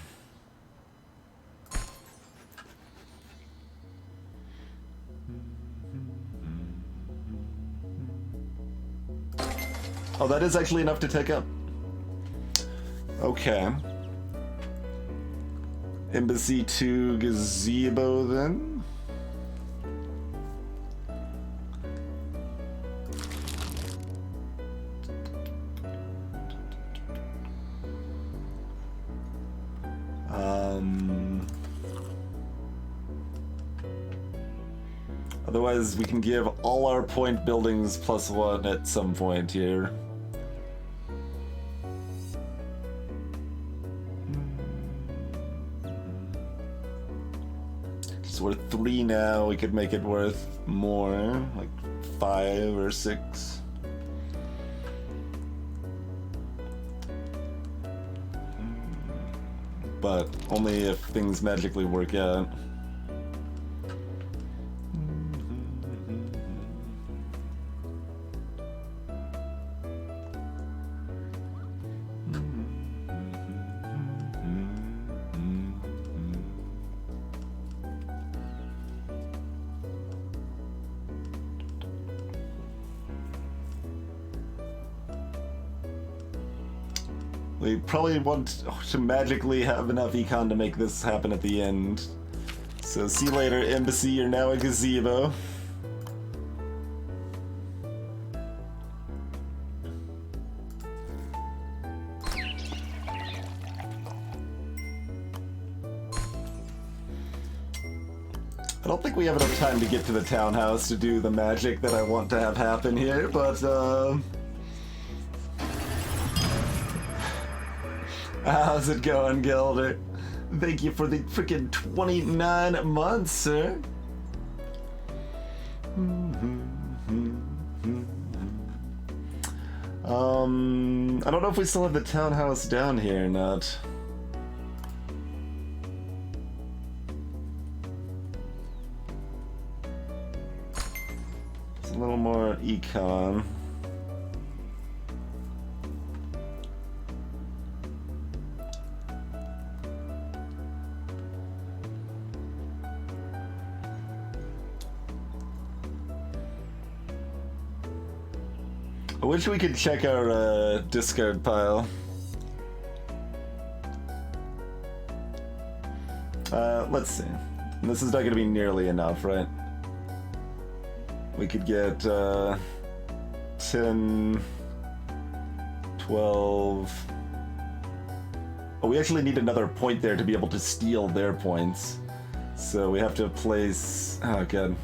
Oh, that is actually enough to take up. Okay. Embassy to gazebo then. Otherwise, we can give all our point buildings +1 at some point here. So we're 3 now, we could make it worth more, like 5 or 6. But only if things magically work out. We probably want to magically have enough econ to make this happen at the end. So see you later, embassy, you're now a gazebo. I don't think we have enough time to get to the townhouse to do the magic that I want to have happen here, but how's it going, Gilder? Thank you for the freaking 29 months, sir. I don't know if we still have the townhouse down here or not. It's a little more econ. I wish we could check our discard pile. Let's see. This is not going to be nearly enough, right? We could get 10, 12. Oh, we actually need another point there to be able to steal their points. So we have to place. Oh, good.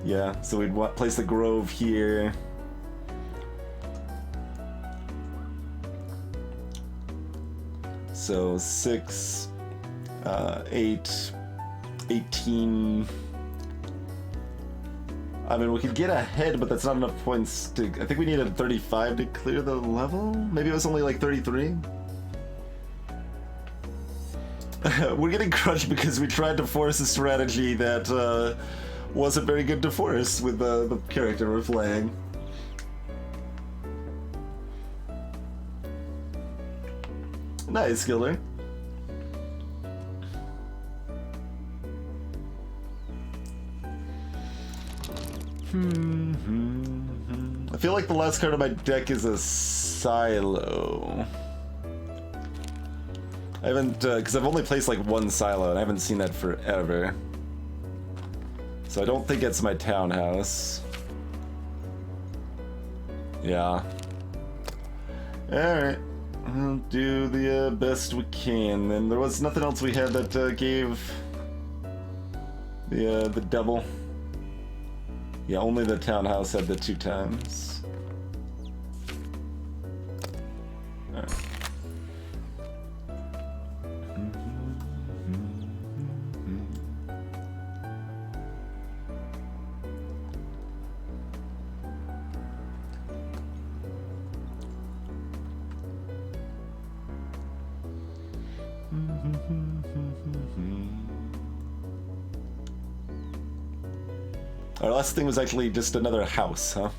Yeah, so we'd place the Grove here. So 6, 8, 18. I mean, we could get ahead, but that's not enough points to. I think we needed 35 to clear the level. Maybe it was only like 33. We're getting crushed because we tried to force a strategy that wasn't very good to force with the character we're playing. Nice, Gilder. I feel like the last card on my deck is a Silo. I haven't, because I've only placed like one Silo and I haven't seen that forever. So I don't think it's my townhouse. Yeah. Alright. We'll do the best we can. And there was nothing else we had that gave the double. Yeah, only the townhouse had the 2 times. Alright. Our last thing was actually just another house, huh?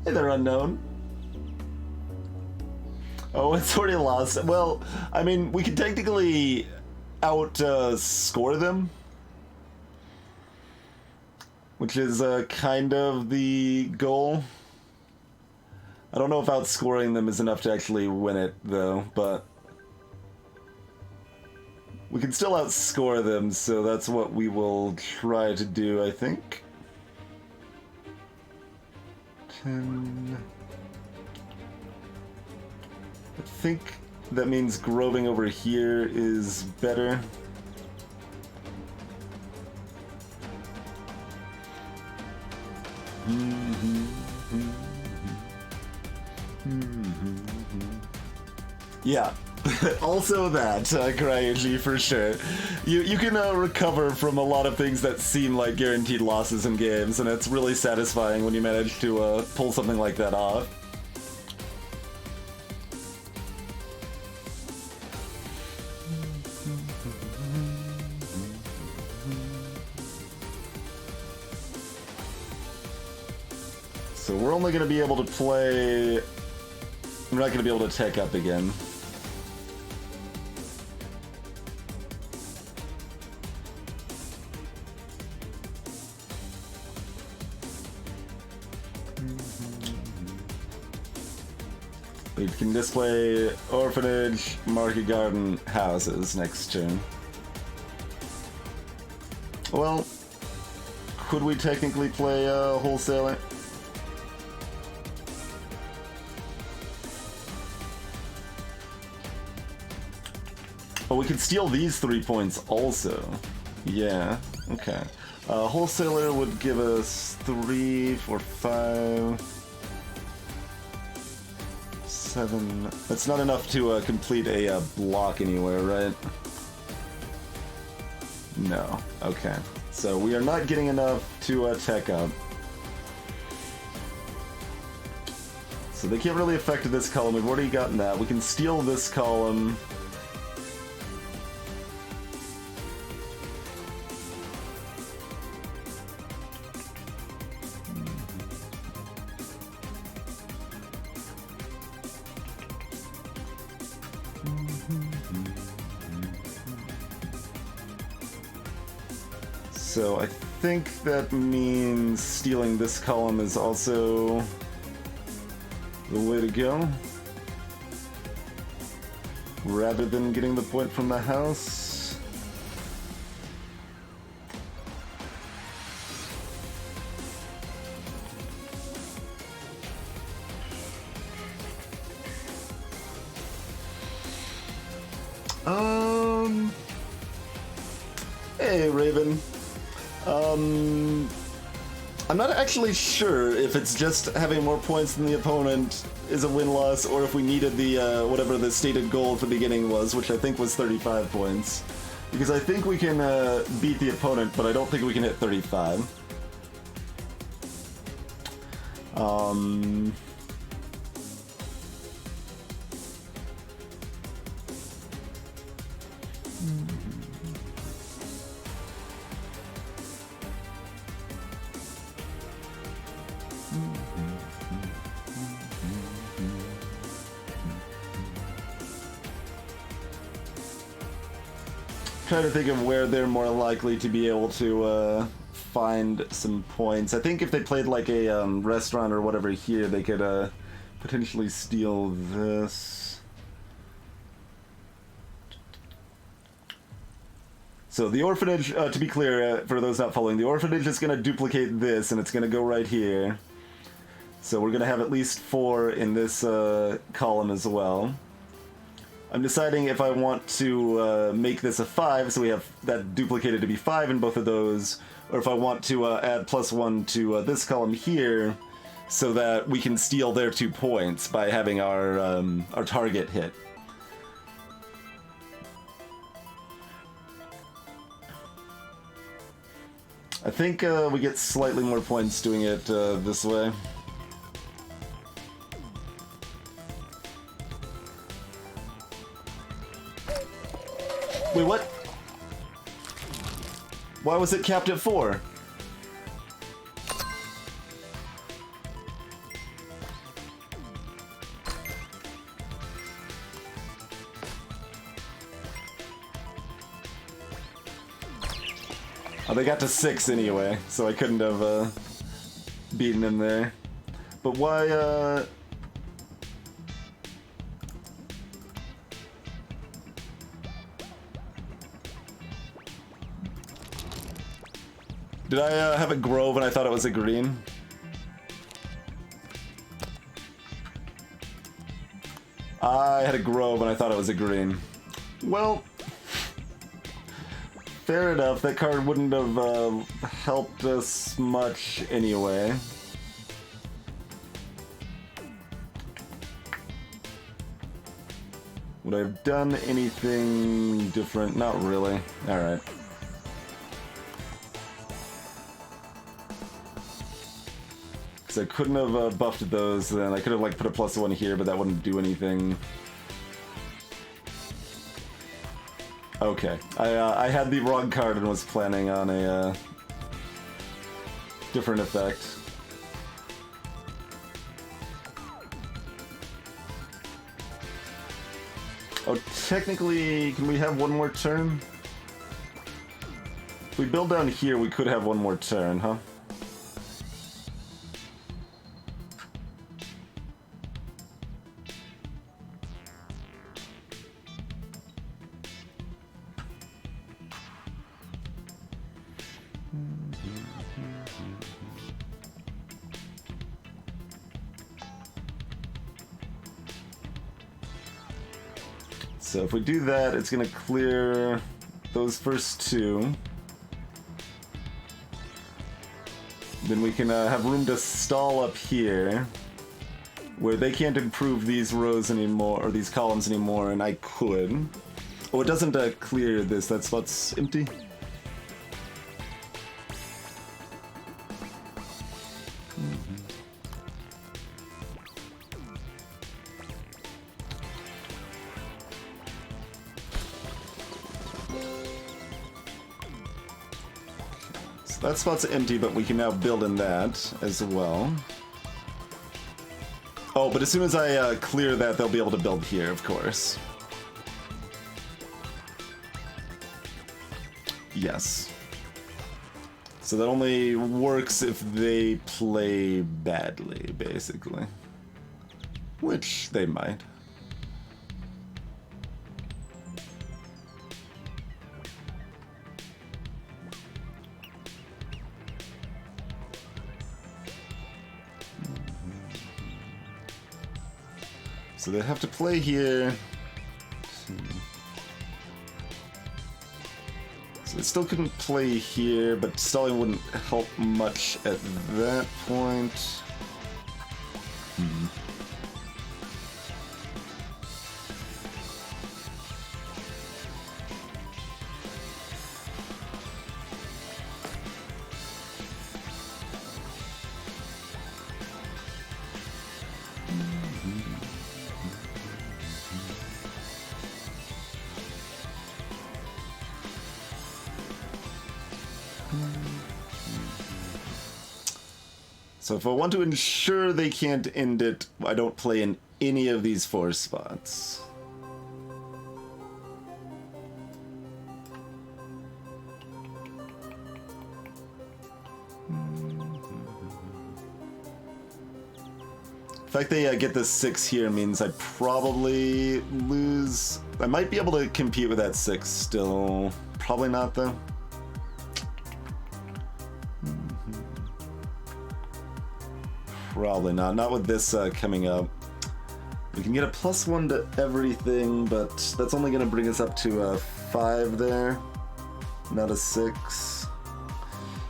Hey there, unknown. Oh, it's already lost. Well, I mean, we can technically score them, which is kind of the goal. I don't know if outscoring them is enough to actually win it, though, but we can still outscore them, so that's what we will try to do, I think. 10. I think that means groving over here is better. Yeah, also that, Cryuji, for sure. You can recover from a lot of things that seem like guaranteed losses in games, and it's really satisfying when you manage to pull something like that off. So we're only going to be able to play... We're not going to be able to tech up again. We can display orphanage, market garden, houses next turn. Well, could we technically play wholesaler? Oh, we could steal these 3 points also. Yeah, okay. Wholesaler would give us 3, 4, 5, 7. That's not enough to complete a block anywhere, right? No. Okay. So we are not getting enough to tech up. So they can't really affect this column. We've already gotten that. We can steal this column. So I think that means stealing this column is also the way to go, rather than getting the point from the house. Hey, Raven. I'm not actually sure if it's just having more points than the opponent is a win-loss, or if we needed the, whatever the stated goal at the beginning was, which I think was 35 points. Because I think we can, beat the opponent, but I don't think we can hit 35. Trying to think of where they're more likely to be able to find some points. I think if they played like a restaurant or whatever here, they could potentially steal this. So the orphanage, to be clear, for those not following, the orphanage is going to duplicate this, and it's going to go right here. So we're going to have at least 4 in this column as well. I'm deciding if I want to make this a 5, so we have that duplicated to be 5 in both of those, or if I want to add +1 to this column here, so that we can steal their 2 points by having our target hit. I think we get slightly more points doing it this way. Wait, what? Why was it capped at 4? Oh, they got to 6 anyway, so I couldn't have beaten him there. But why, Did I have a grove and I thought it was a green? I had a grove and I thought it was a green. Well, fair enough. That card wouldn't have helped us much anyway. Would I have done anything different? Not really. Alright. Because I couldn't have buffed those then. I could have like put a +1 here, but that wouldn't do anything. Okay. I had the wrong card and was planning on a different effect. Oh, technically, can we have one more turn? If we build down here, we could have one more turn, huh? So if we do that, it's going to clear those first 2. Then we can have room to stall up here, where they can't improve these rows anymore, or these columns anymore, and I could. Oh, it doesn't clear this. That spot's empty? So that spot's empty, but we can now build in that as well. Oh, but as soon as I clear that, they'll be able to build here, of course. Yes. So that only works if they play badly, basically. Which they might. So they have to play here. So they still couldn't play here, but stalling wouldn't help much at that point. So if I want to ensure they can't end it, I don't play in any of these 4 spots. The fact they get this 6 here means I probably lose. I might be able to compete with that 6 still. Probably not, though. Probably not. Not with this coming up. We can get a +1 to everything, but that's only going to bring us up to 5 there. Not a 6.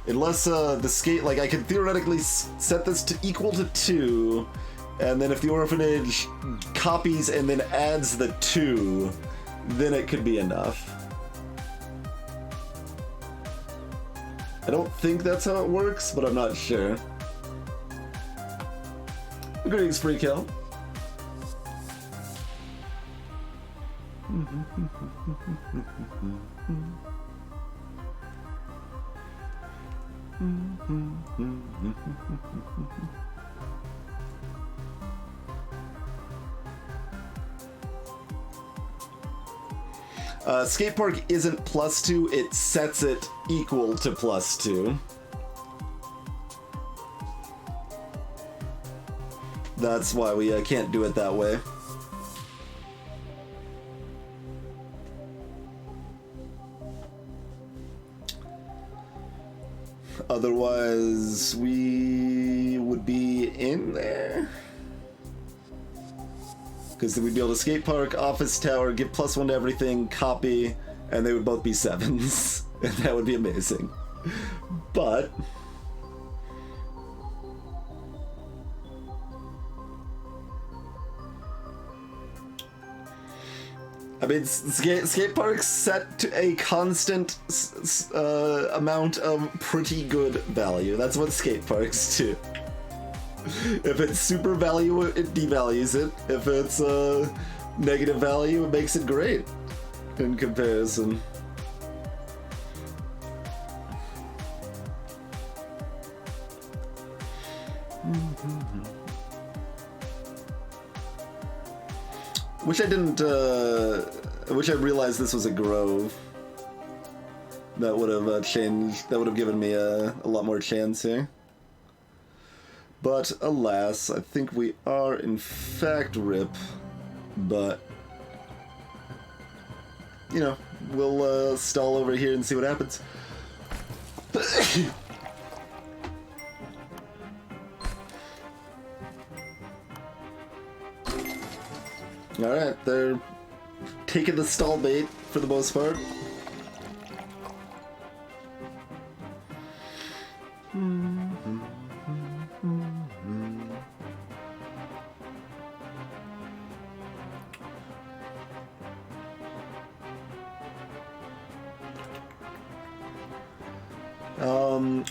Unless the skate, like, I could theoretically set this to equal to 2, and then if the orphanage copies and then adds the 2, then it could be enough. I don't think that's how it works, but I'm not sure. Greetings, Free Kill. Skate Park isn't +2, it sets it equal to +2. That's why we can't do it that way. Otherwise, we would be in there. Because then we'd be able to skate park, office tower, get +1 to everything, copy, and they would both be 7s. And that would be amazing. But I mean, skate park's set to a constant amount of pretty good value. That's what skate parks do. If it's super value, it devalues it. If it's negative value, it makes it great in comparison. Wish I didn't, I wish I realized this was a grove. That would have changed, that would have given me a lot more chance here. But alas, I think we are in fact RIP, but, you know, we'll stall over here and see what happens. Alright, they're taking the stall bait for the most part.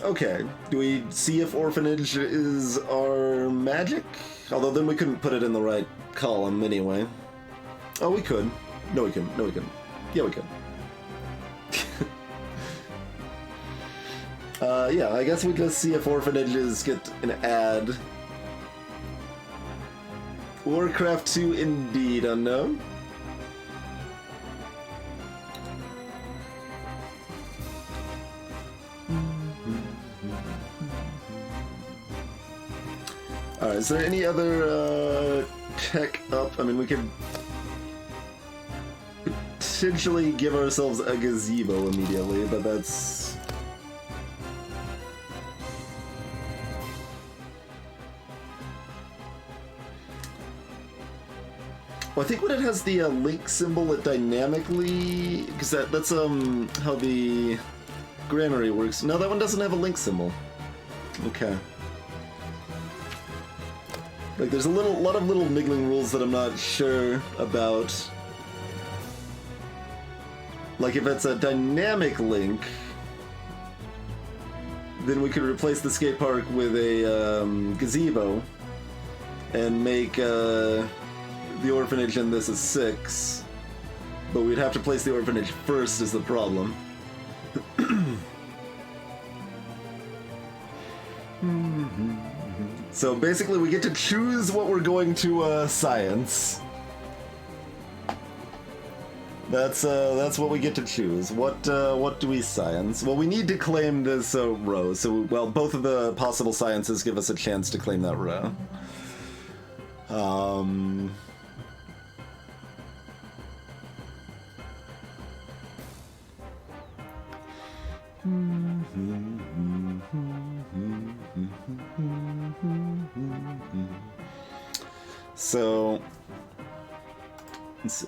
Okay. Do we see if orphanage is our magic? Although then we couldn't put it in the right column anyway. Oh, we could. No, we couldn't. No, we couldn't. Yeah, we could. Yeah, I guess we just see if orphanages get an ad. Warcraft 2 indeed, unknown. Alright, is there any other tech up? I mean, we could potentially give ourselves a gazebo immediately, but that's... Well, I think when it has the link symbol, it dynamically... Because that's how the granary works. No, that one doesn't have a link symbol. Okay. Like, there's a lot of little niggling rules that I'm not sure about. Like, if it's a dynamic link, then we could replace the skate park with a gazebo and make the orphanage in this as 6. But we'd have to place the orphanage first is the problem. So basically we get to choose what we're going to science. That's what we get to choose. What do we science? Well, we need to claim this row. So, well, both of the possible sciences give us a chance to claim that row. So, let's see.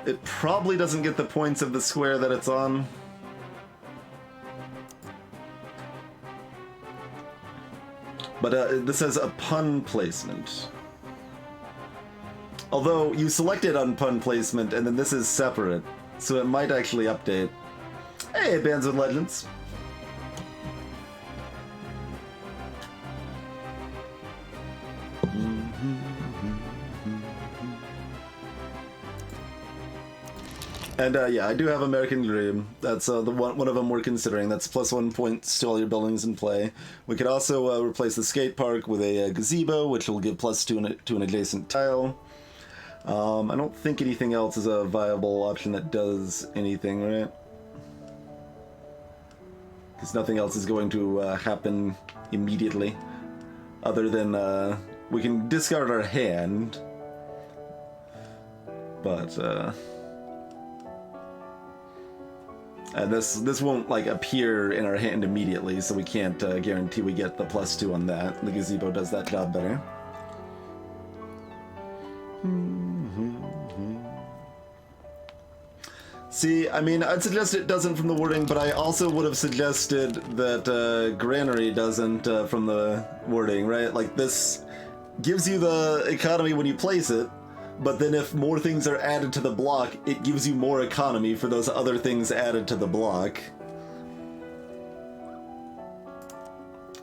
It probably doesn't get the points of the square that it's on. But this says a pun placement. Although you selected on pun placement and then this is separate, so it might actually update. Hey, Bands with Legends. And yeah, I do have American Dream. That's the one of them we're considering. That's +1 points to all your buildings in play. We could also replace the skate park with a gazebo, which will give +2 to an adjacent tile. I don't think anything else is a viable option that does anything, right? Because nothing else is going to happen immediately, other than we can discard our hand, but and this won't like appear in our hand immediately, so we can't guarantee we get the +2 on that. The gazebo does that job better. See, I mean, I'd suggest it doesn't from the wording, but I also would have suggested that granary doesn't from the wording, right? Like, this gives you the economy when you place it, but then if more things are added to the block, it gives you more economy for those other things added to the block.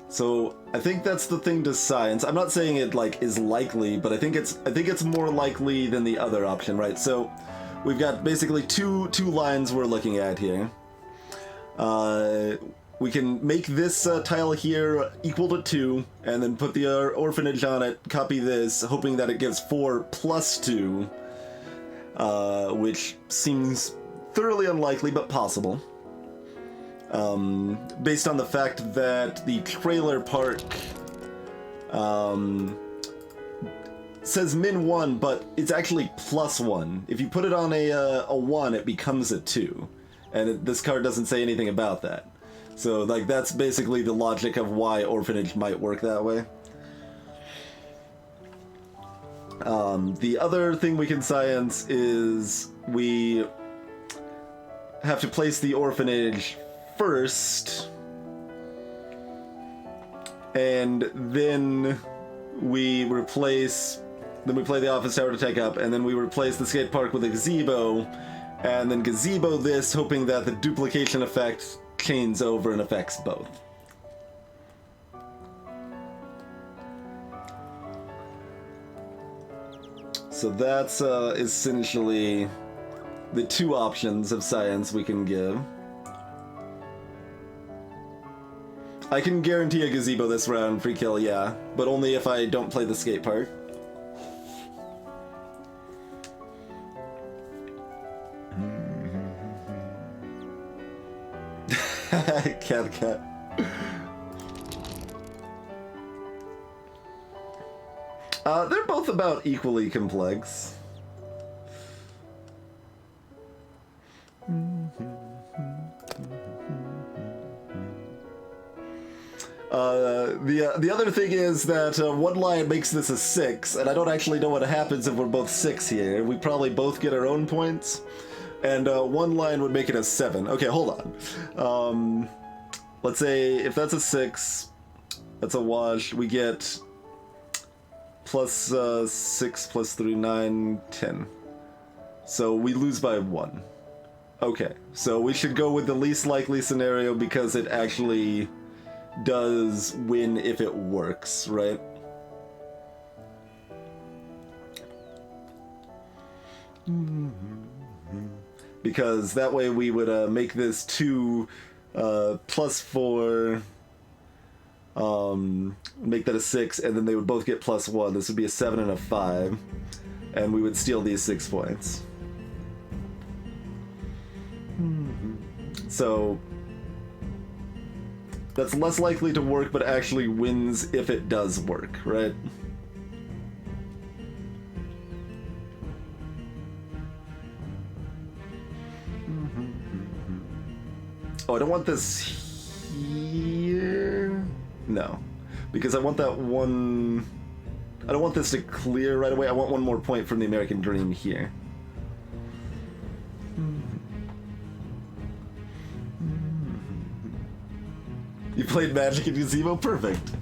So I think that's the thing to science. I'm not saying it like is likely, but I think it's more likely than the other option, right? So we've got basically two lines we're looking at here. We can make this tile here equal to 2, and then put the orphanage on it, copy this, hoping that it gives 4 + 2, which seems thoroughly unlikely, but possible. Based on the fact that the trailer park says -1, but it's actually +1. If you put it on a 1, it becomes a 2, and this card doesn't say anything about that. So, like, that's basically the logic of why orphanage might work that way. The other thing we can science is we have to place the orphanage first, and then we play the office tower to take up, and then we replace the skate park with a gazebo, and then gazebo this, hoping that the duplication effect chains over and affects both. So that's essentially the two options of science we can give. I can guarantee a gazebo this round, free kill, yeah, but only if I don't play the skate park. Cat. They're both about equally complex. The other thing is that one line makes this a 6, and I don't actually know what happens if we're both 6 here. We probably both get our own points, and one line would make it a 7. Okay, hold on. Let's say if that's a 6, that's a wash. We get plus 6 plus 3, 9, 10. So we lose by 1. Okay, so we should go with the least likely scenario because it actually does win if it works, right? Because that way we would make this 2 plus 4, make that a 6, and then they would both get plus 1. This would be a 7 and a 5, and we would steal these 6 points. So that's less likely to work, but actually wins if it does work, right? Oh, I don't want this here. No, because I want that one. I don't want this to clear right away. I want one more point from the American Dream here. You played Magic in Gazebo? Perfect.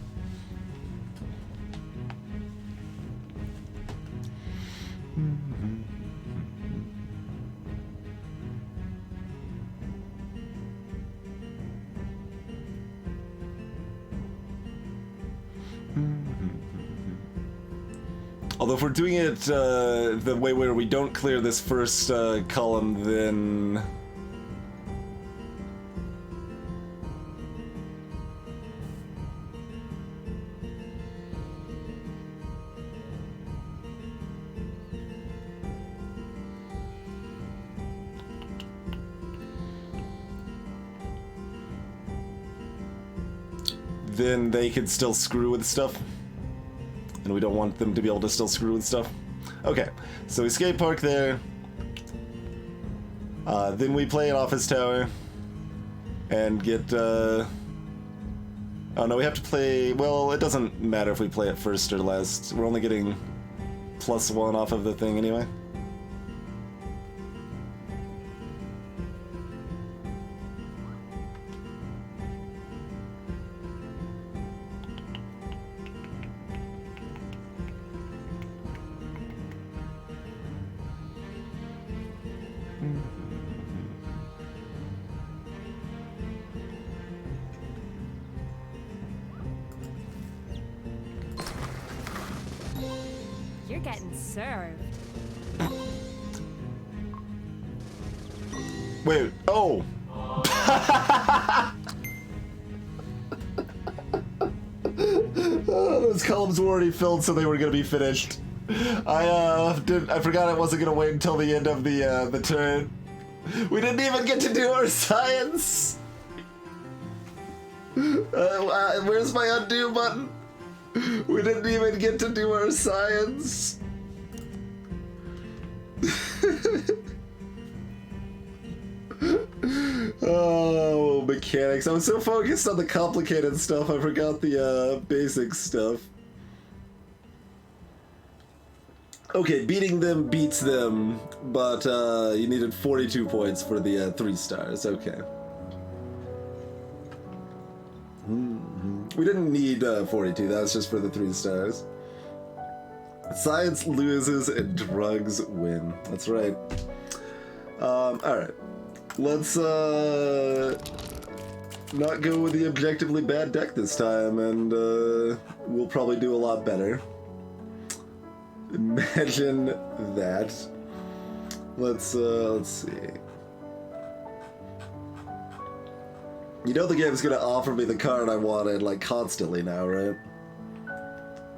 Although if we're doing it the way where we don't clear this first column, then... then they could still screw with stuff. And we don't want them to be able to still screw with stuff. Okay, so we skate park there. Then we play an office tower. And get, oh no, we have to play, well, it doesn't matter if we play it first or last. We're only getting +1 off of the thing anyway. You're getting served. Wait, oh! Those columns were already filled, so they were gonna be finished. I forgot I wasn't gonna wait until the end of the turn. We didn't even get to do our science! Where's my undo button? We didn't even get to do our science. Oh, mechanics. I was so focused on the complicated stuff, I forgot the basic stuff. Okay, beating them beats them, but you needed 42 points for the 3 stars. Okay. We didn't need 42, that was just for the 3 stars. Science loses and drugs win. That's right. Alright. Let's not go with the objectively bad deck this time, and we'll probably do a lot better. Imagine that. Let's see. You know the game's gonna offer me the card I wanted, like, constantly now, right?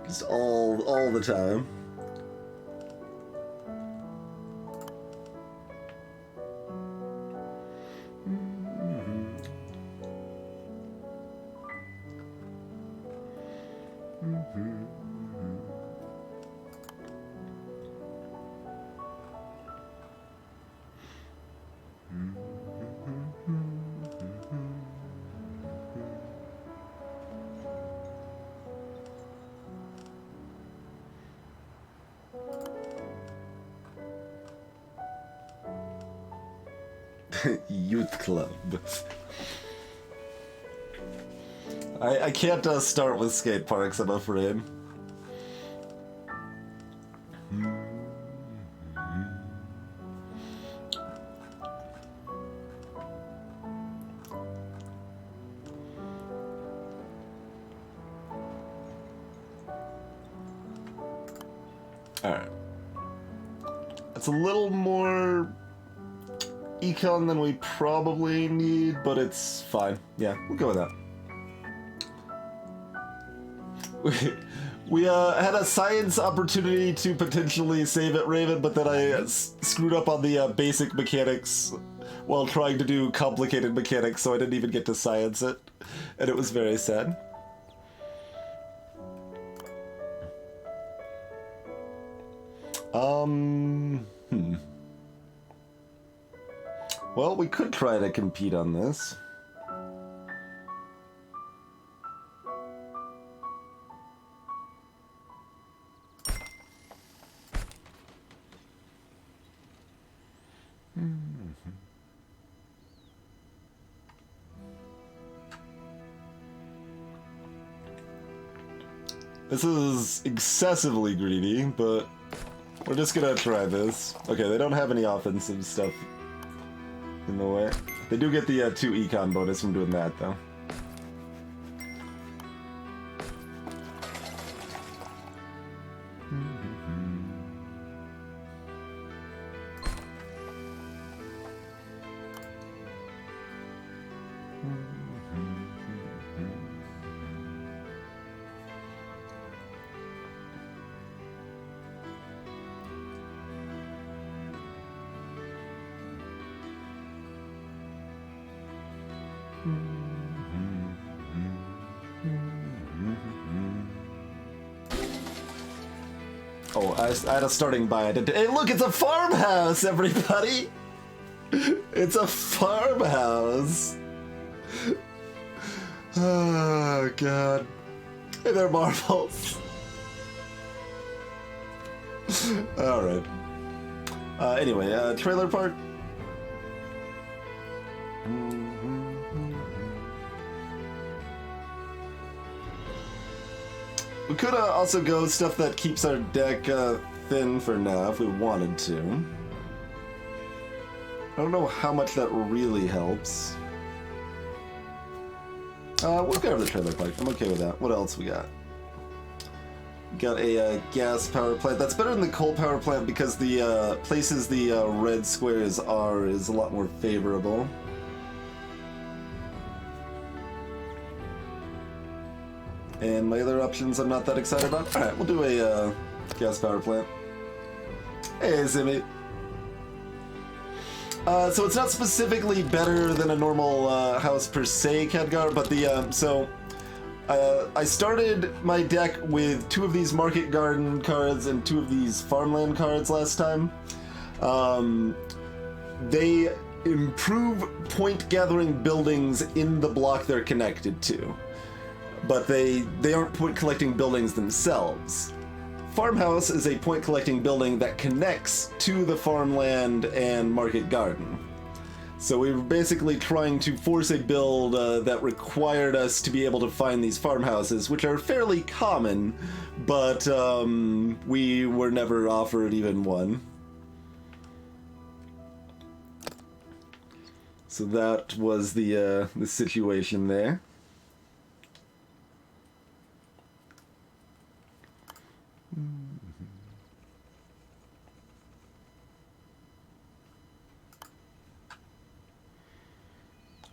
Just all the time. Youth club. I can't start with skate parks, I'm afraid. Alright. It's a little more econ than we probably need, but it's fine. Yeah, we'll go with that. We had a science opportunity to potentially save it, Raven, but then I screwed up on the basic mechanics while trying to do complicated mechanics, so I didn't even get to science it, and it was very sad. Well, we could try to compete on this. This is excessively greedy, but we're just gonna try this. Okay, they don't have any offensive stuff in the way. They do get the 2 econ bonus from doing that, though. Oh, I had a starting buy. Hey, look, it's a farmhouse, everybody! It's a farmhouse! Oh, God. Hey, they're marbles. Alright. Anyway, trailer park. We could also go stuff that keeps our deck thin for now if we wanted to. I don't know how much that really helps. We'll go over the trailer park. I'm okay with that. What else we got? Got a gas power plant. That's better than the coal power plant because the places the red squares are is a lot more favorable. And my other options I'm not that excited about. Alright, we'll do a gas power plant. Hey, Zimmy. So it's not specifically better than a normal house per se, Khadgar, but the, I started my deck with 2 of these Market Garden cards and 2 of these Farmland cards last time. They improve point gathering buildings in the block they're connected to. But they aren't point collecting buildings themselves. Farmhouse is a point collecting building that connects to the farmland and market garden. So we were basically trying to force a build that required us to be able to find these farmhouses, which are fairly common, but we were never offered even one. So that was the situation there.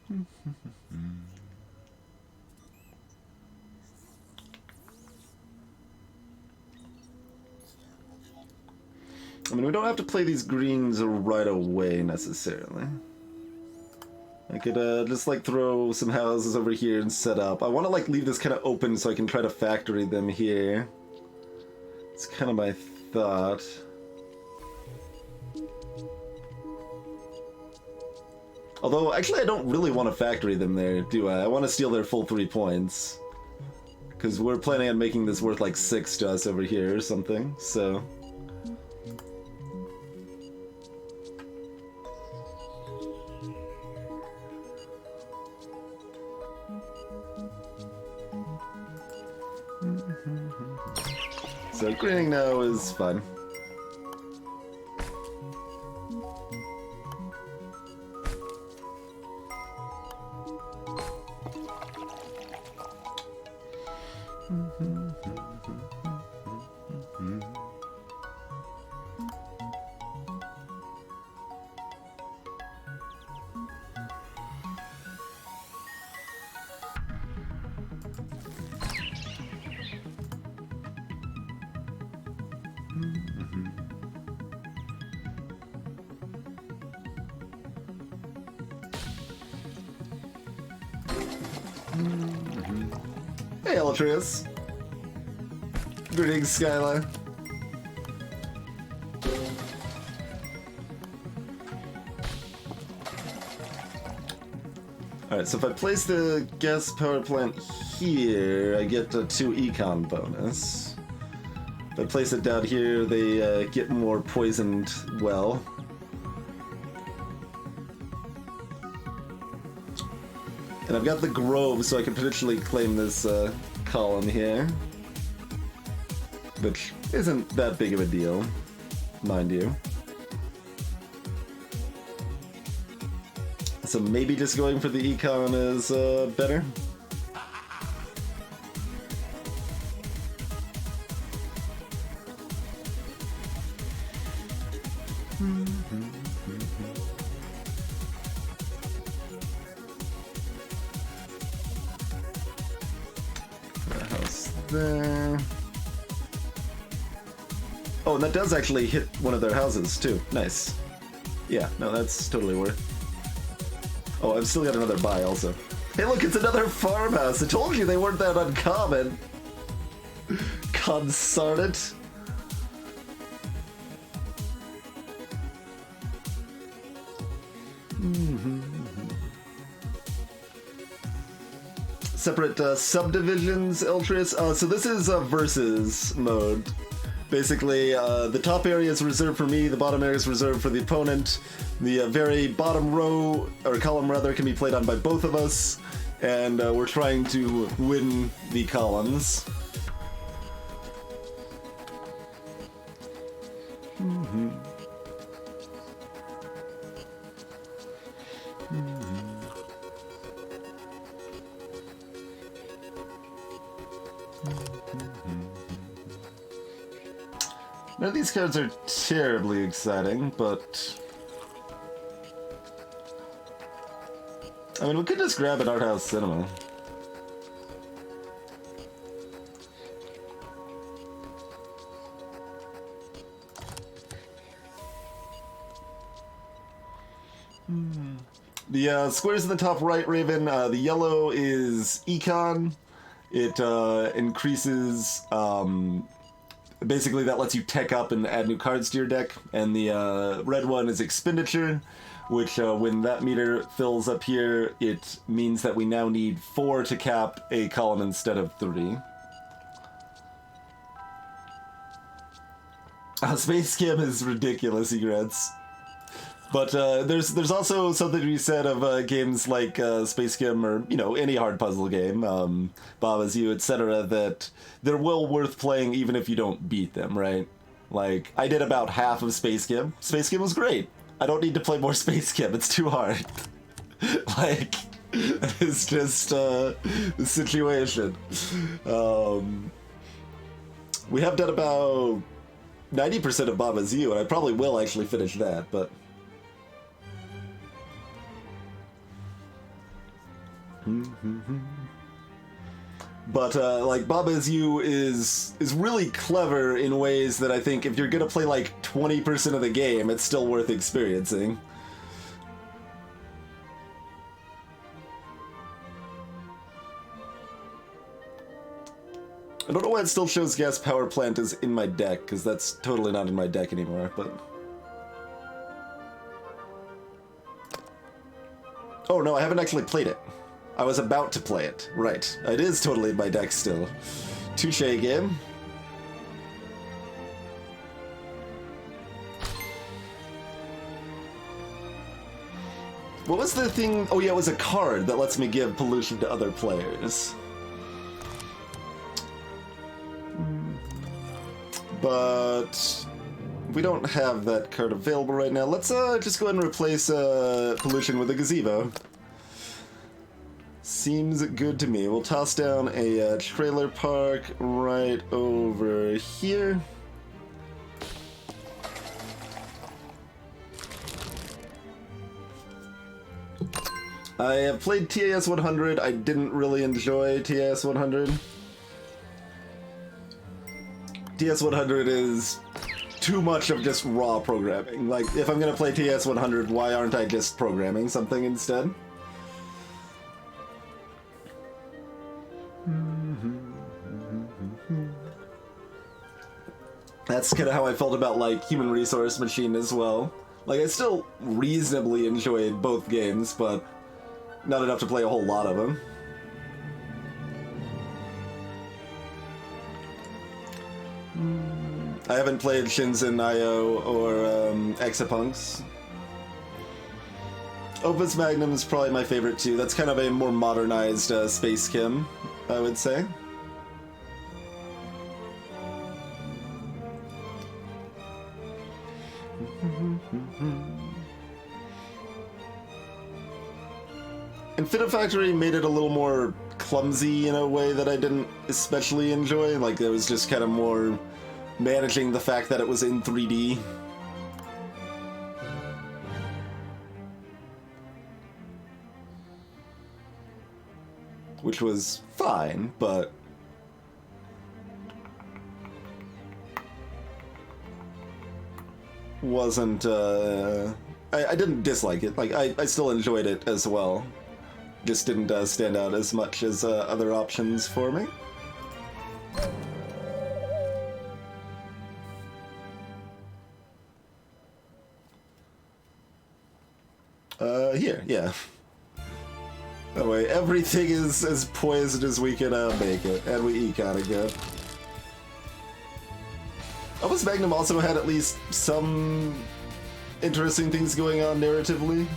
I mean, we don't have to play these greens right away, necessarily. I could, just, like, throw some houses over here and set up. I want to, like, leave this kind of open so I can try to factory them here. It's kind of my thought. Although, actually, I don't really want to factory them there, do I? I want to steal their full 3 points. Because we're planning on making this worth, like, 6 to us over here or something, so... So greening now is fun. Hey, Eltrius. Greetings, Skyla. Alright, so if I place the gas power plant here, I get a 2 econ bonus. If I place it down here, they get more poisoned well. And I've got the Grove, so I can potentially claim this column here. Which isn't that big of a deal, mind you. So maybe just going for the econ is better. House there. Oh, and that does actually hit one of their houses too. Nice. Yeah, no, that's totally worth. Oh, I've still got another buy also. Hey, look, it's another farmhouse. I told you they weren't that uncommon. Consort it. Separate subdivisions, Eltrius. So this is a versus mode. Basically, the top area is reserved for me, the bottom area is reserved for the opponent. The very bottom row, or column rather, can be played on by both of us, and we're trying to win the columns. None of these cards are terribly exciting, but... I mean, we could just grab an Art House Cinema. The squares in the top right, Raven, the yellow is Econ. It increases... basically, that lets you tech up and add new cards to your deck. And the red one is Expenditure, which when that meter fills up here, it means that we now need 4 to cap a column instead of 3. Space Cam is ridiculous, egrets. But there's also something to be said of games like Space Cam or, you know, any hard puzzle game, Baba's You, etc., that they're well worth playing even if you don't beat them, right? Like, I did about half of Space Cam. Space Cam was great. I don't need to play more Space Cam, it's too hard. Like, it's just the situation. We have done about 90% of Baba's You, and I probably will actually finish that, but... But like Baba Is You is really clever in ways that I think if you're gonna play like 20% of the game, it's still worth experiencing. I don't know why it still shows Gas Power Plant is in my deck, because that's totally not in my deck anymore, but... Oh no, I haven't actually played it. I was about to play it. Right. It is totally in my deck still. Touche game. What was the thing? Oh yeah, it was a card that lets me give pollution to other players. But we don't have that card available right now. Let's just go ahead and replace pollution with a gazebo. Seems good to me. We'll toss down a trailer park right over here. I have played TAS 100. I didn't really enjoy TAS 100. TAS 100 is too much of just raw programming. Like, if I'm gonna play TAS 100, why aren't I just programming something instead? That's kind of how I felt about, like, Human Resource Machine as well. Like, I still reasonably enjoyed both games, but not enough to play a whole lot of them. I haven't played Shinzen IO or Exapunks. Opus Magnum is probably my favorite too. That's kind of a more modernized Space Kim, I would say. Infinifactory made it a little more clumsy in a way that I didn't especially enjoy. Like, it was just kind of more managing the fact that it was in 3D. Which was fine, but... wasn't, I didn't dislike it. Like, I still enjoyed it as well. Just didn't stand out as much as other options for me. Here, yeah. That way, everything is as poised as we can make it, and we eat kinda good. Opus Magnum also had at least some interesting things going on narratively.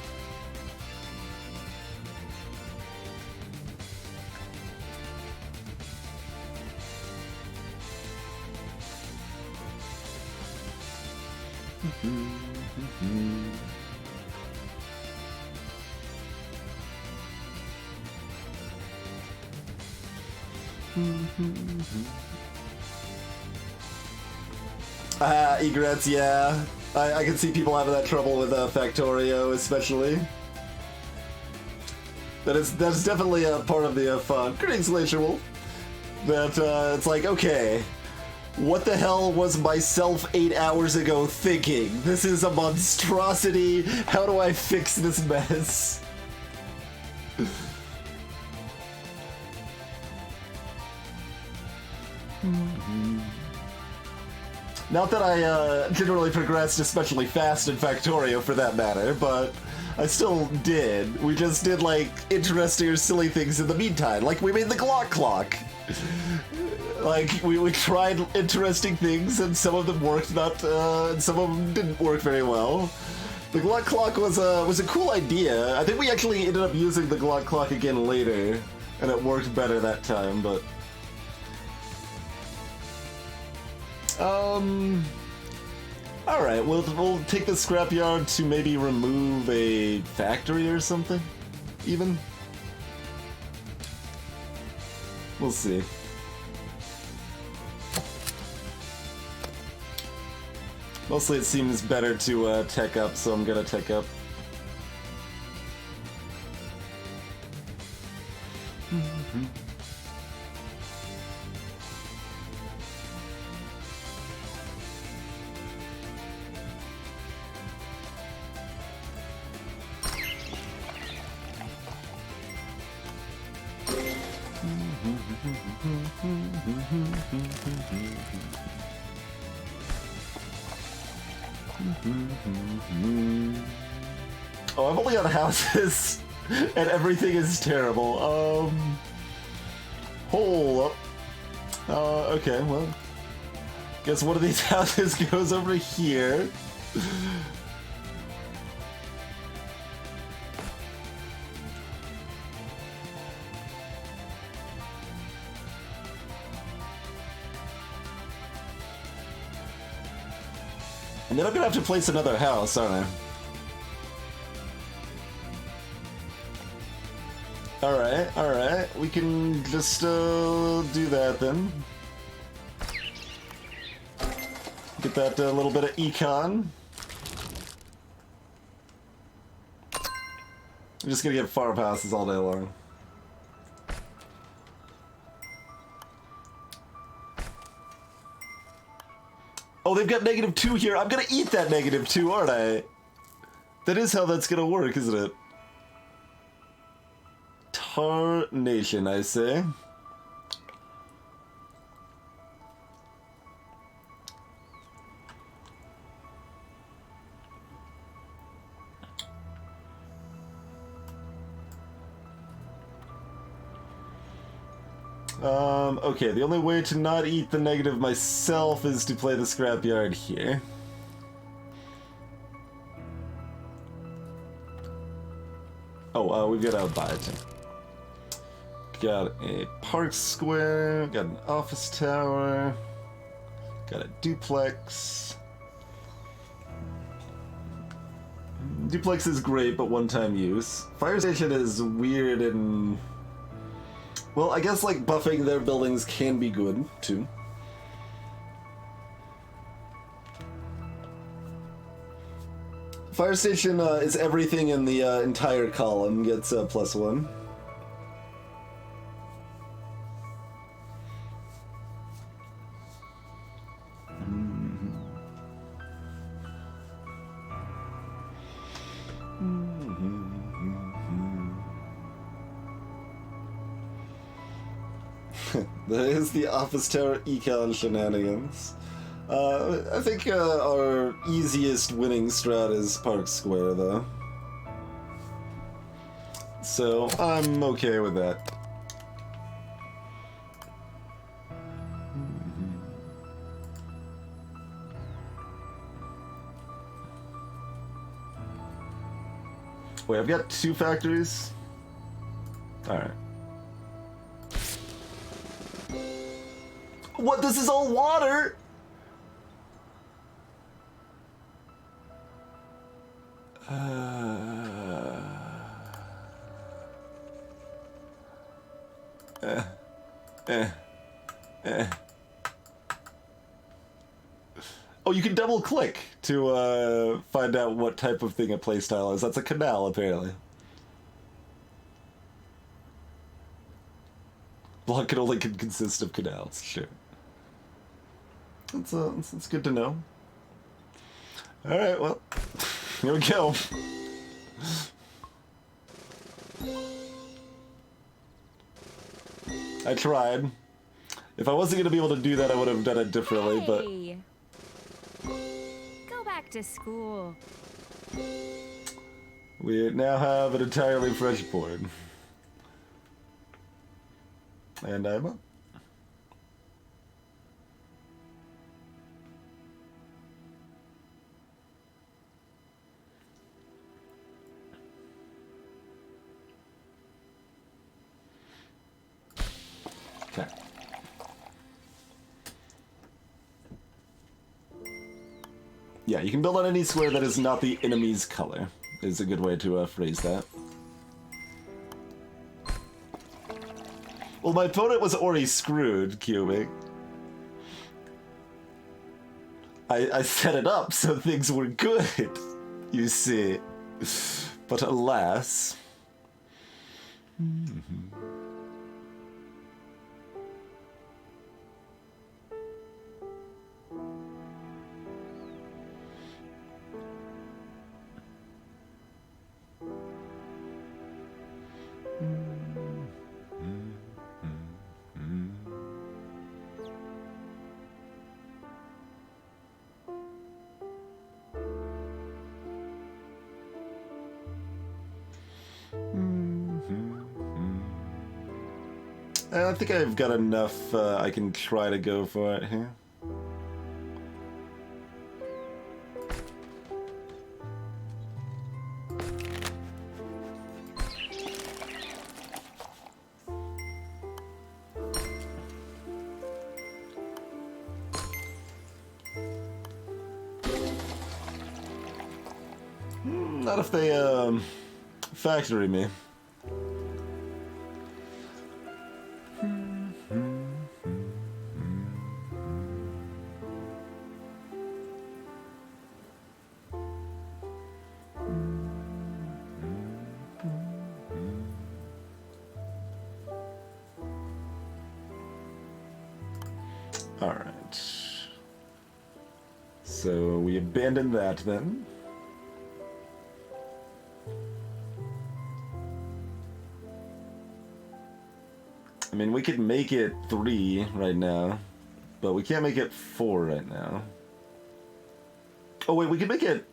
Egrets, yeah. I can see people having that trouble with Factorio, especially. That's definitely a part of the fun. Greetings, Glacier Wolf. That it's like, okay, what the hell was myself 8 hours ago thinking? This is a monstrosity. How do I fix this mess? Not that I generally progressed especially fast in Factorio for that matter, but I still did. We just did like interesting or silly things in the meantime. Like we made the Glock Clock. Like we tried interesting things and some of them worked and some of them didn't work very well. The Glock Clock was a cool idea. I think we actually ended up using the Glock Clock again later, and it worked better that time, but... Alright, we'll take the scrapyard to maybe remove a factory or something, even? We'll see. Mostly it seems better to tech up, so I'm gonna tech up. Oh, I've only got houses, and everything is terrible. Hold up. Okay, well, guess one of these houses goes over here. And then I'm gonna have to place another house, aren't I? Alright, we can just do that then. Get that little bit of econ. I'm just gonna get farmhouses all day long. Oh, they've got -2 here. I'm gonna eat that -2, aren't I? That is how that's gonna work, isn't it? Tarnation, I say. Okay, the only way to not eat the negative myself is to play the scrapyard here. Oh, we've got to buy it. Got a park square, got an office tower, got a duplex. Duplex is great, but one-time use. Fire station is weird and... well, I guess like buffing their buildings can be good, too. Fire station is everything in the entire column, gets +1. That is the office tower econ shenanigans. I think our easiest winning strat is Park Square, though. So I'm okay with that. Wait, I've got 2 factories? Alright. What? This is all water? Oh, you can double click to find out what type of thing a playstyle is. That's a canal, apparently. Block can only consist of canals, sure. That's good to know. Alright, well, here we go. I tried. If I wasn't gonna be able to do that, I would have done it differently, but... Hey. Go back to school. we now have an entirely fresh board. And I'm up. Okay. Yeah, you can build on any square that is not the enemy's color, is a good way to phrase that. Well, my opponent was already screwed, Cubic. I set it up so things were good, you see. But alas... I think I've got enough I can try to go for it here. Not if they factory me. All right. So we abandon that then. I mean, we could make it 3 right now, but we can't make it 4 right now. Oh wait, we can make it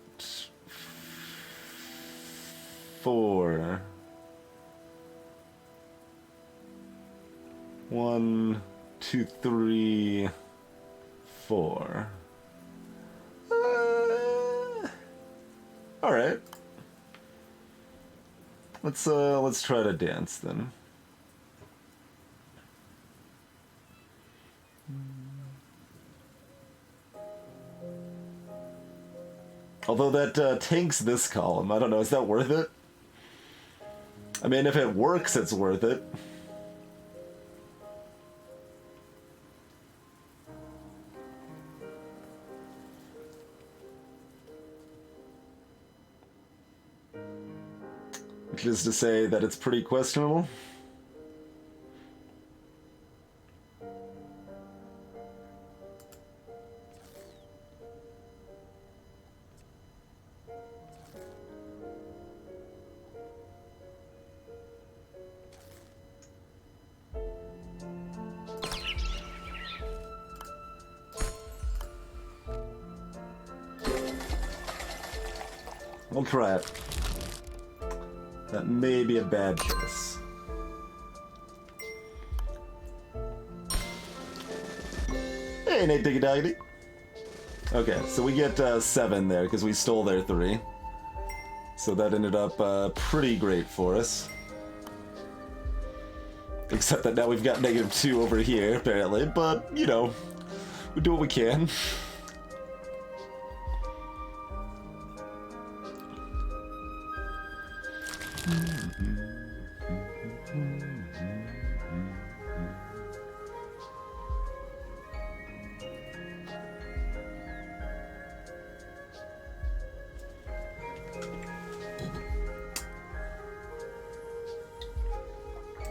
4. 1, 2, 3, 4. All right. Let's try to dance then. Although that tanks this column. I don't know, is that worth it? I mean, if it works, it's worth it. Which is to say that it's pretty questionable. We'll try it. That may be a bad choice. Hey, Nate Diggy Doggity. Okay, so we get 7 there because we stole their 3. So that ended up pretty great for us. Except that now we've got -2 over here, apparently. But, you know, we do what we can.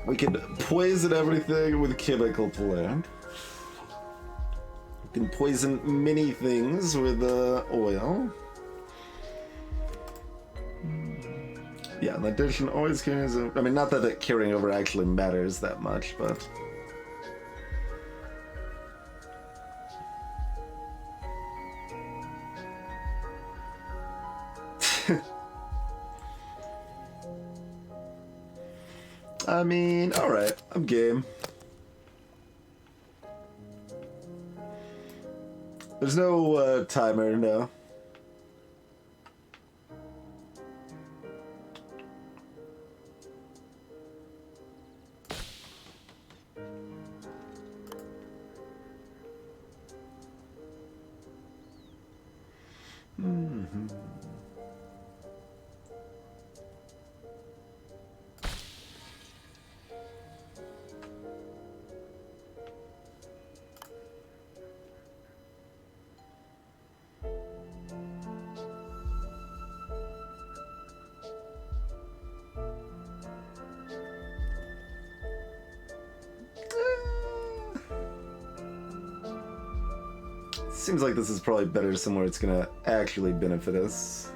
We can poison everything with chemical plant. We can poison many things with oil. Yeah, in addition, always carries. I mean, not that it carrying over actually matters that much, but. I mean, alright, I'm game. There's no timer, no. Seems like this is probably better somewhere it's gonna actually benefit us.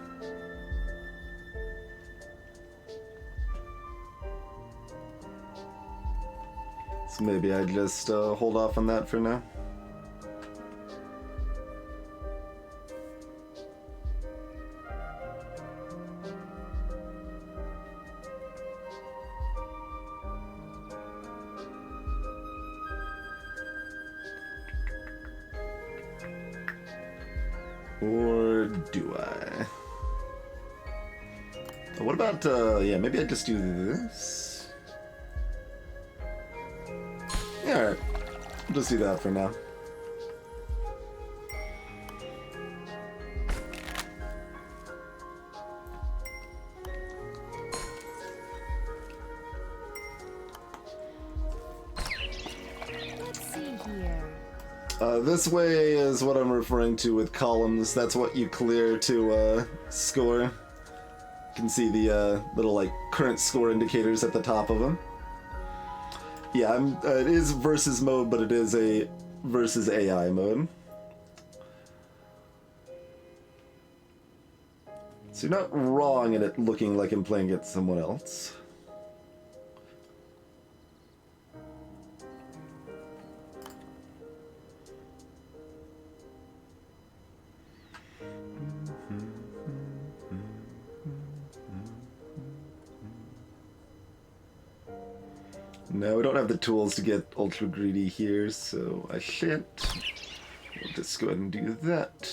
So maybe I just hold off on that for now. Or do I? What about, yeah, maybe I just do this? Yeah, alright. I'll just do that for now. Let's see here. This way is what I'm referring to with columns. That's what you clear to score. You can see the little like current score indicators at the top of them. Yeah, it is versus mode, but it is a versus AI mode. So you're not wrong in it looking like I'm playing against someone else. No, we don't have the tools to get ultra greedy here, so I shan't. We'll just go ahead and do that.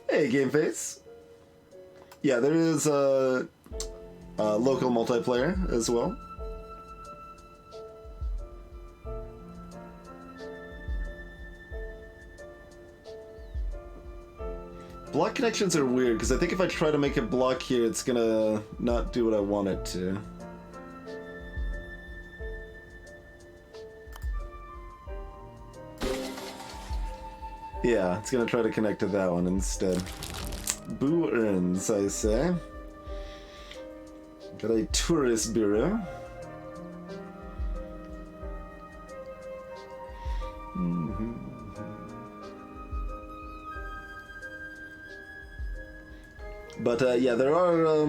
Hey, Game Face. Yeah, there is a local multiplayer as well. Block connections are weird, because I think if I try to make it block here, it's gonna not do what I want it to. Yeah, it's gonna try to connect to that one instead. Boo earns, I say. Got a tourist bureau. But yeah, there are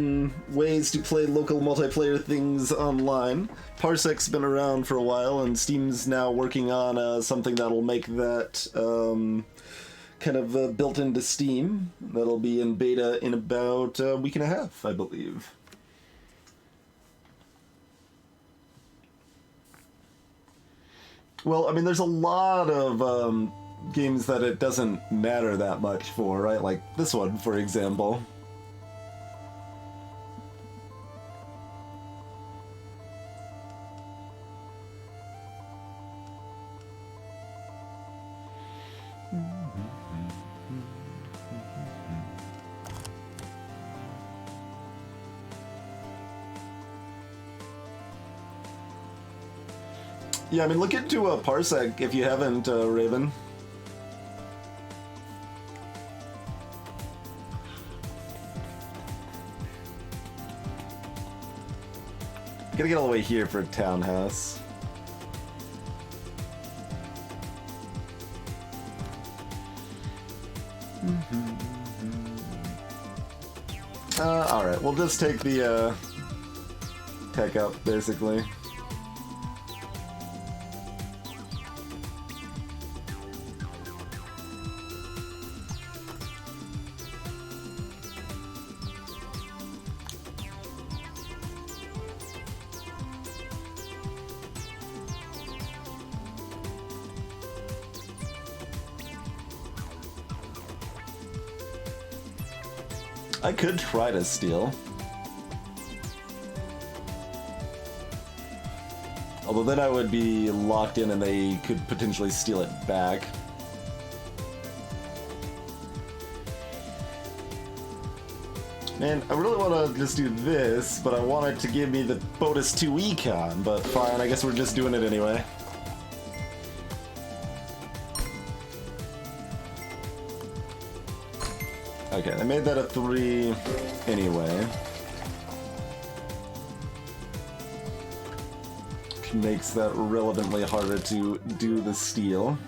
ways to play local multiplayer things online. Parsec's been around for a while, and Steam's now working on something that'll make that kind of built into Steam. That'll be in beta in about a week and a half, I believe. Well, I mean, there's a lot of games that it doesn't matter that much for, right? Like this one, for example. Yeah, I mean, look into Parsec if you haven't, Raven. Gotta get all the way here for a townhouse. Alright, we'll just take the tech up, basically. I could try to steal. Although then I would be locked in and they could potentially steal it back. Man, I really want to just do this, but I want it to give me the bonus 2 econ, but fine, I guess we're just doing it anyway. Okay, I made that a 3 anyway. Which makes that relevantly harder to do the steal.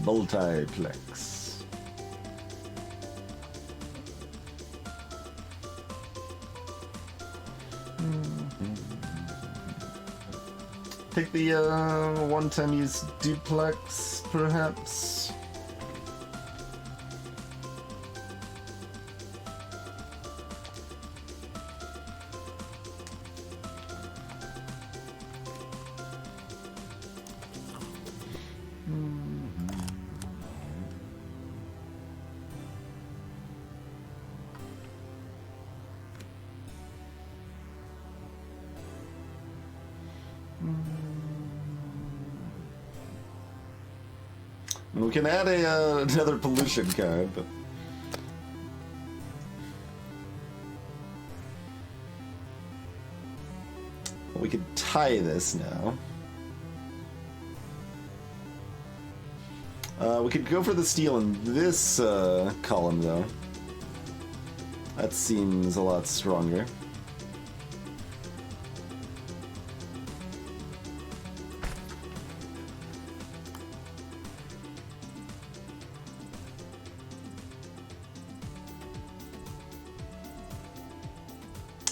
Multiplex. Take the one-time use duplex, perhaps. We can add another pollution card, but... We could tie this now. We could go for the steel in this column, though. That seems a lot stronger.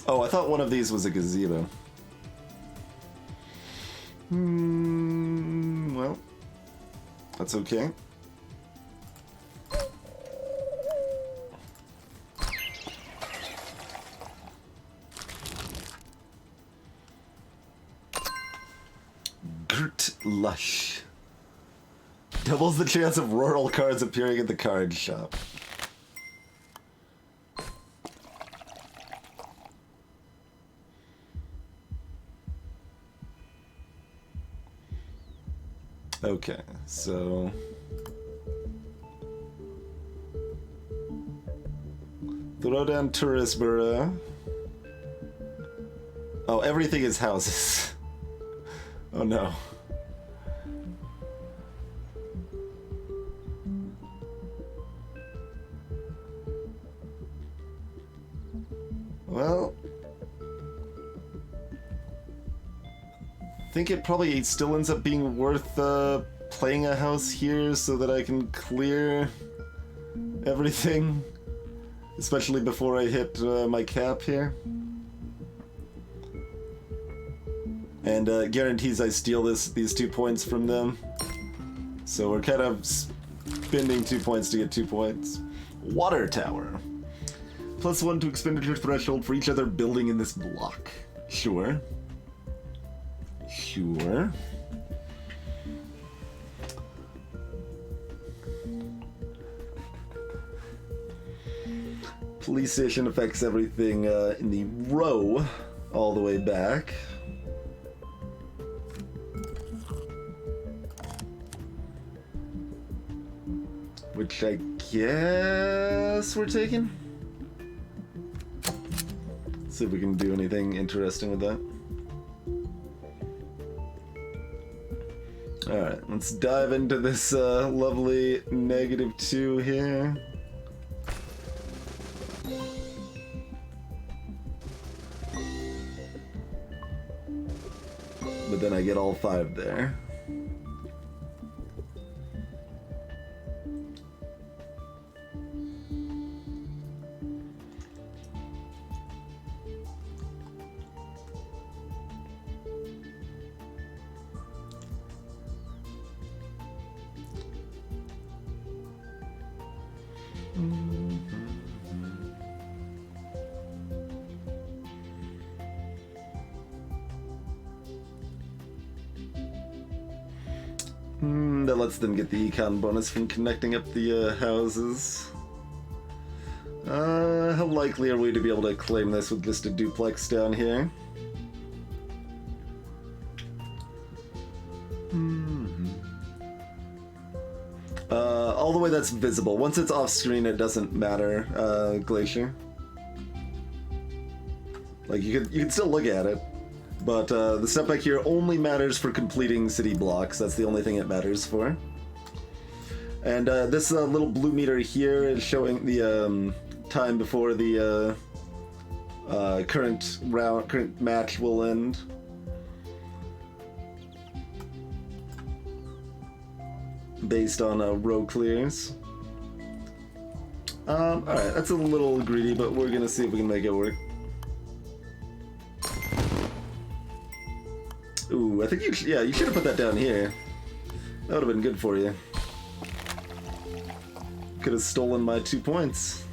Oh, I thought one of these was a gazebo. Well, that's okay. Gert Lush. Doubles the chance of rural cards appearing at the card shop. Okay, so... Throw down Turisborough. Oh, everything is houses. Oh no. Well... I think it probably still ends up being worth playing a house here so that I can clear everything, especially before I hit my cap here. And guarantees I steal these 2 points from them. So we're kind of spending 2 points to get 2 points. Water tower. +1 to expenditure threshold for each other building in this block. Sure. Sure. Police station affects everything in the row all the way back. Which I guess we're taking. See if we can do anything interesting with that. Alright, let's dive into this lovely -2 here. But then I get all 5 there. That lets them get the econ bonus from connecting up the houses. How likely are we to be able to claim this with just a duplex down here? All the way that's visible. Once it's off screen, it doesn't matter, Glacier. Like, you can still look at it. But the step back here only matters for completing city blocks. That's the only thing it matters for. And this little blue meter here is showing the time before the current match will end. Based on row clears. Alright, that's a little greedy, but we're gonna see if we can make it work. Ooh, I think you should have put that down here. That would have been good for you. Could have stolen my 2 points.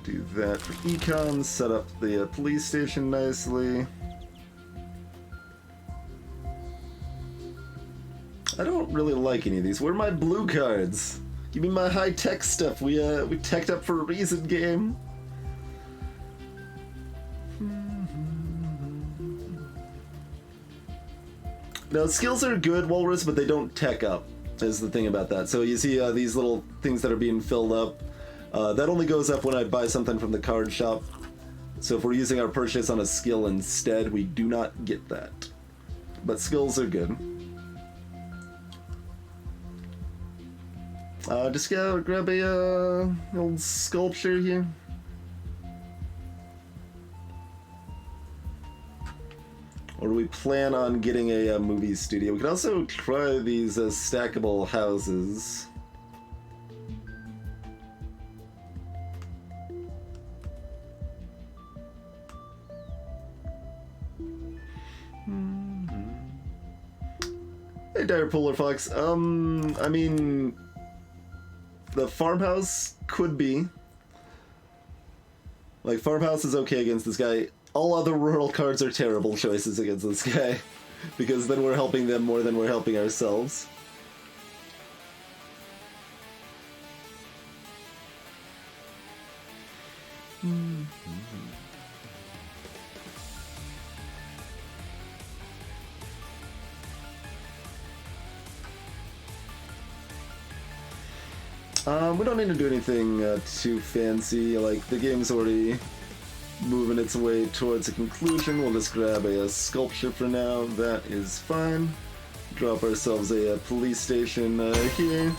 Do that for econ, set up the police station nicely. I don't really like any of these. Where are my blue cards? Give me my high-tech stuff. We teched up for a reason, game. Now, skills are good, Walrus, but they don't tech up, is the thing about that. So you see these little things that are being filled up. That only goes up when I buy something from the card shop. So if we're using our purchase on a skill instead, we do not get that. But skills are good. Just grab a old sculpture here. Or do we plan on getting a movie studio? We can also try these stackable houses. Hey, Dire Polar Fox. I mean, the farmhouse could be. Like, farmhouse is okay against this guy. All other rural cards are terrible choices against this guy. Because then we're helping them more than we're helping ourselves. We don't need to do anything too fancy. Like, the game's already moving its way towards a conclusion. We'll just grab a sculpture for now. That is fine. Drop ourselves a police station here.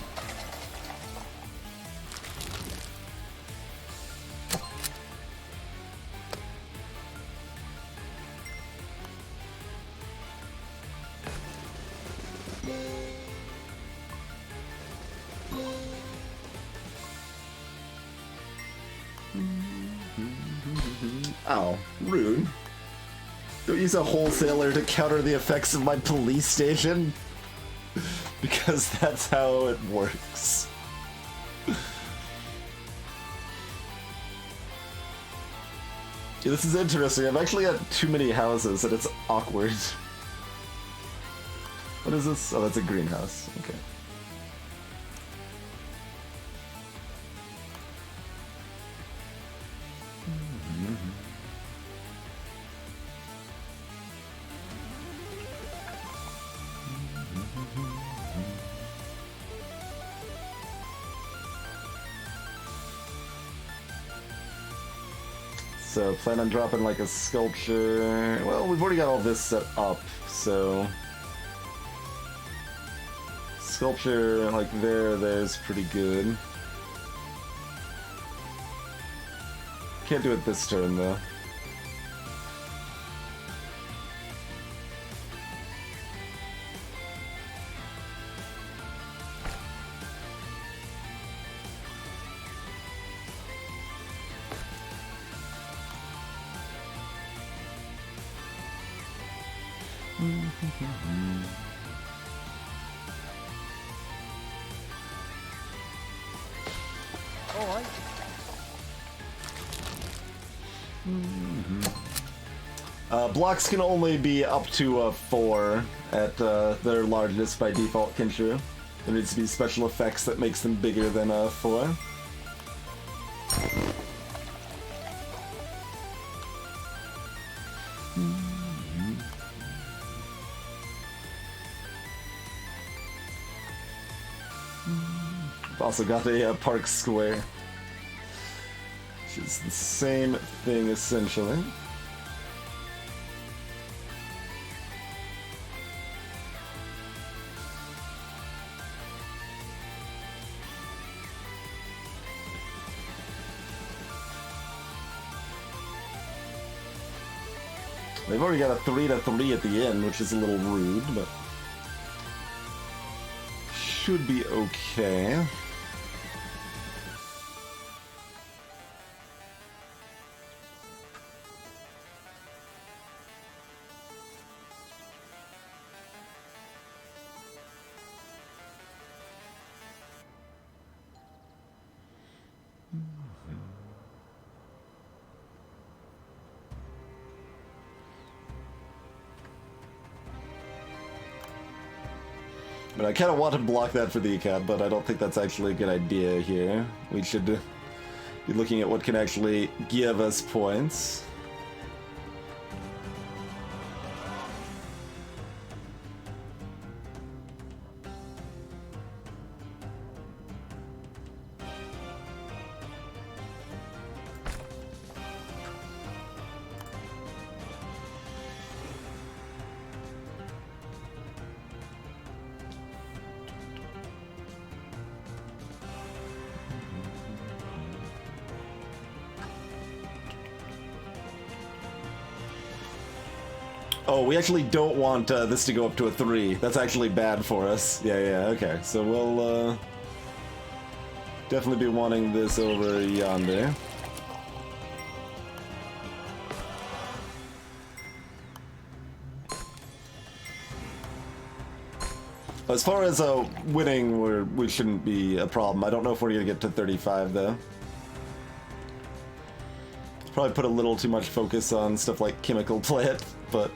Ow, rude. Don't use a wholesaler to counter the effects of my police station. Because that's how it works. Yeah, this is interesting. I've actually got too many houses and it's awkward. What is this? Oh, that's a greenhouse. Okay. So, plan on dropping like a sculpture. Well, we've already got all this set up, so... Sculpture, like there's pretty good. Can't do it this turn, though. Alright. Blocks can only be up to 4 at their largest by default, Kinshiro. There needs to be special effects that makes them bigger than 4. Also got a Park Square, which is the same thing essentially. They've already got a 3-3 at the end, which is a little rude, but should be okay. But I kind of want to block that for the account, but I don't think that's actually a good idea here. We should be looking at what can actually give us points. Oh, we actually don't want this to go up to a 3. That's actually bad for us. Yeah, okay. So we'll definitely be wanting this over yonder. As far as winning, we shouldn't be a problem. I don't know if we're going to get to 35, though. Probably put a little too much focus on stuff like chemical plant, but...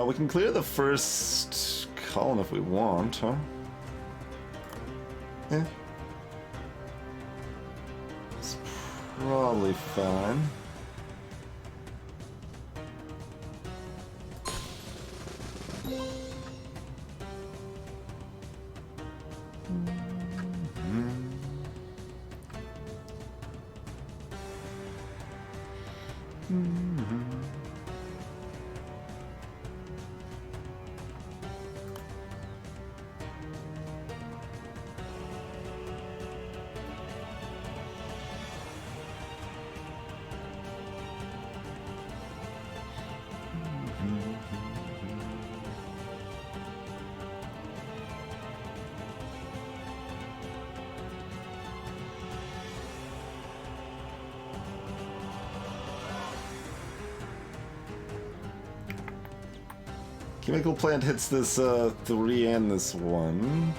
we can clear the first column if we want, huh? Yeah. It's probably fine. Chemical plant hits this 3 and this 1.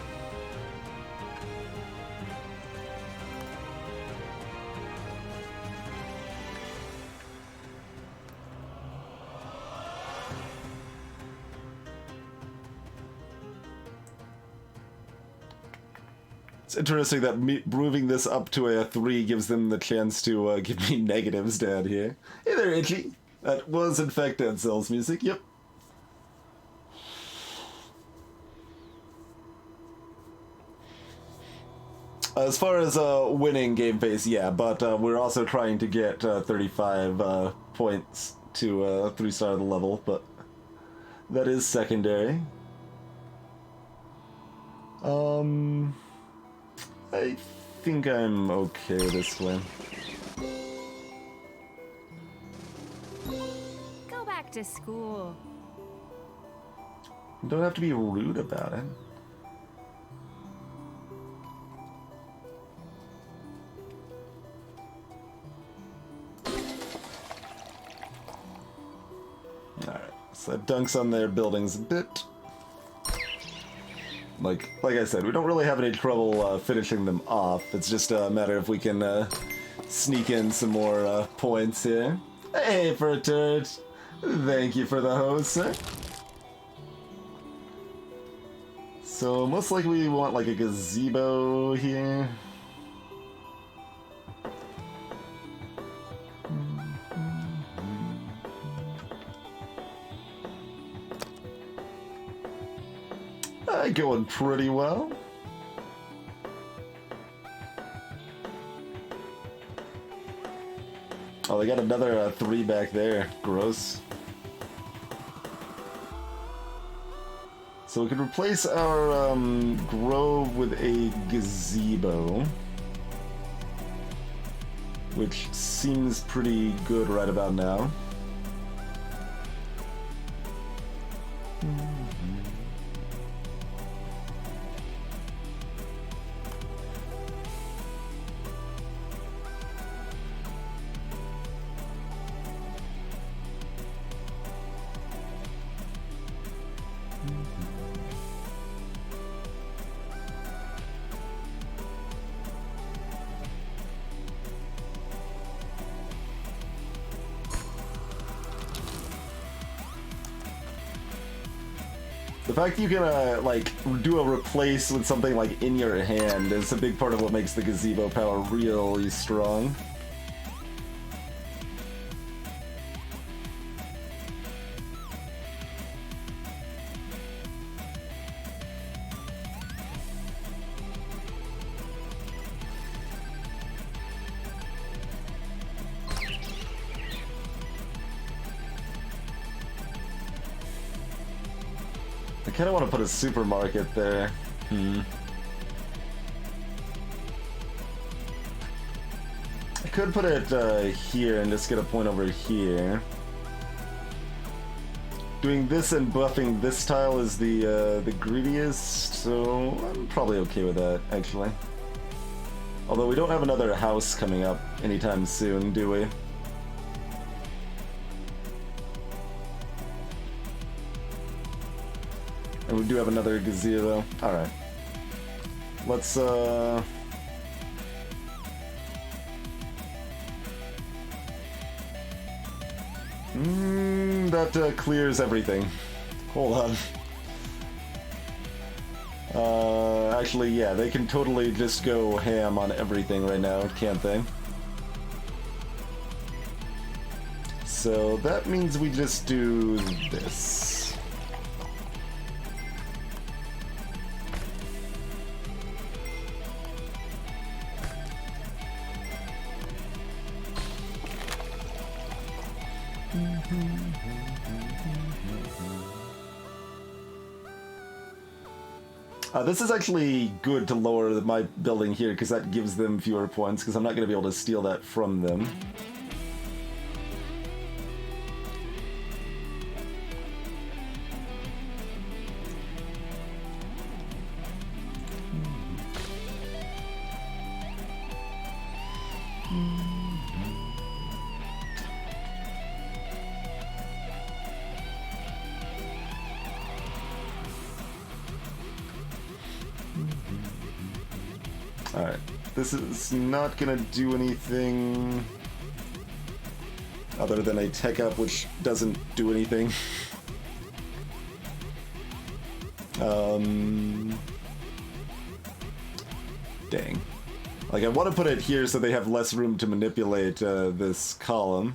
It's interesting that moving this up to a 3 gives them the chance to give me negatives down here. Hey there, Itchy. That was in fact Dead Cells music, yep. As far as winning game phase, yeah, but we're also trying to get 35 points to 3-star the level, but that is secondary. I think I'm okay this way. Go back to school. You don't have to be rude about it. Alright, so that dunks on their buildings a bit. Like I said, we don't really have any trouble finishing them off. It's just a matter if we can sneak in some more points here. Hey, for a turret. Thank you for the host, sir. So, most likely we want like a gazebo here. Going pretty well. Oh, they got another 3 back there. Gross. So we could replace our grove with a gazebo, which seems pretty good right about now. The fact you can, like, do a replace with something, like, in your hand is a big part of what makes the gazebo power really strong. I kind of want to put a supermarket there. I could put it here and just get a point over here. Doing this and buffing this tile is the greediest, so I'm probably okay with that, actually. Although we don't have another house coming up anytime soon, do we? And we do have another gazebo. Alright. Let's, that clears everything. Hold on. Actually, yeah, they can totally just go ham on everything right now, can't they? So that means we just do this. This is actually good to lower my building here, because that gives them fewer points, because I'm not going to be able to steal that from them. Alright, this is not gonna do anything other than a tech up, which doesn't do anything. Dang. Like, I want to put it here so they have less room to manipulate this column.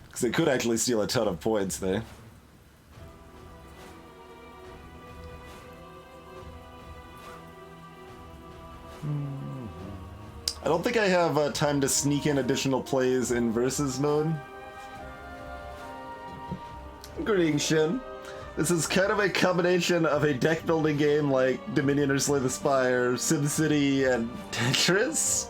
Because they could actually steal a ton of points there. I don't think I have time to sneak in additional plays in versus mode. Greetings, Shin. This is kind of a combination of a deck building game like Dominion or Slay the Spire, SimCity, and Tetris.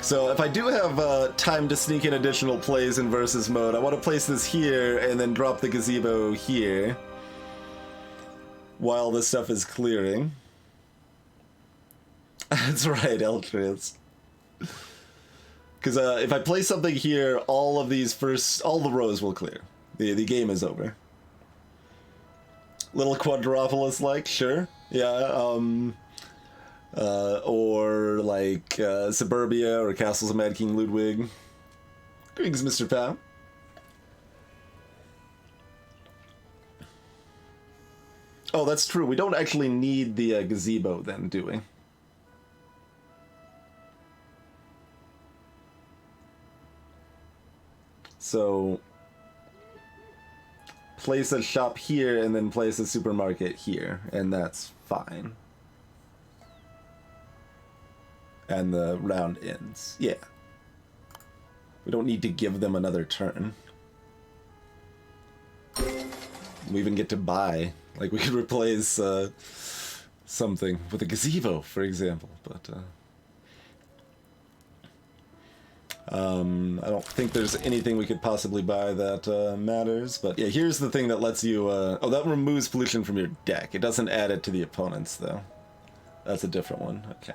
So if I do have time to sneak in additional plays in versus mode, I want to place this here and then drop the gazebo here while this stuff is clearing. That's right, Eltrius. Because if I place something here, all the rows will clear. The game is over. Little Quadropolis-like, sure. Yeah, or like Suburbia or Castles of Mad King Ludwig. Greetings, Mr. Pow. Oh, that's true. We don't actually need the gazebo then, do we? So, place a shop here and then place a supermarket here, and that's fine. And the round ends. Yeah. We don't need to give them another turn. We even get to buy. Like, we could replace something with a gazebo, for example. But I don't think there's anything we could possibly buy that matters. But yeah, here's the thing that lets you... oh, that removes pollution from your deck. It doesn't add it to the opponents, though. That's a different one. Okay.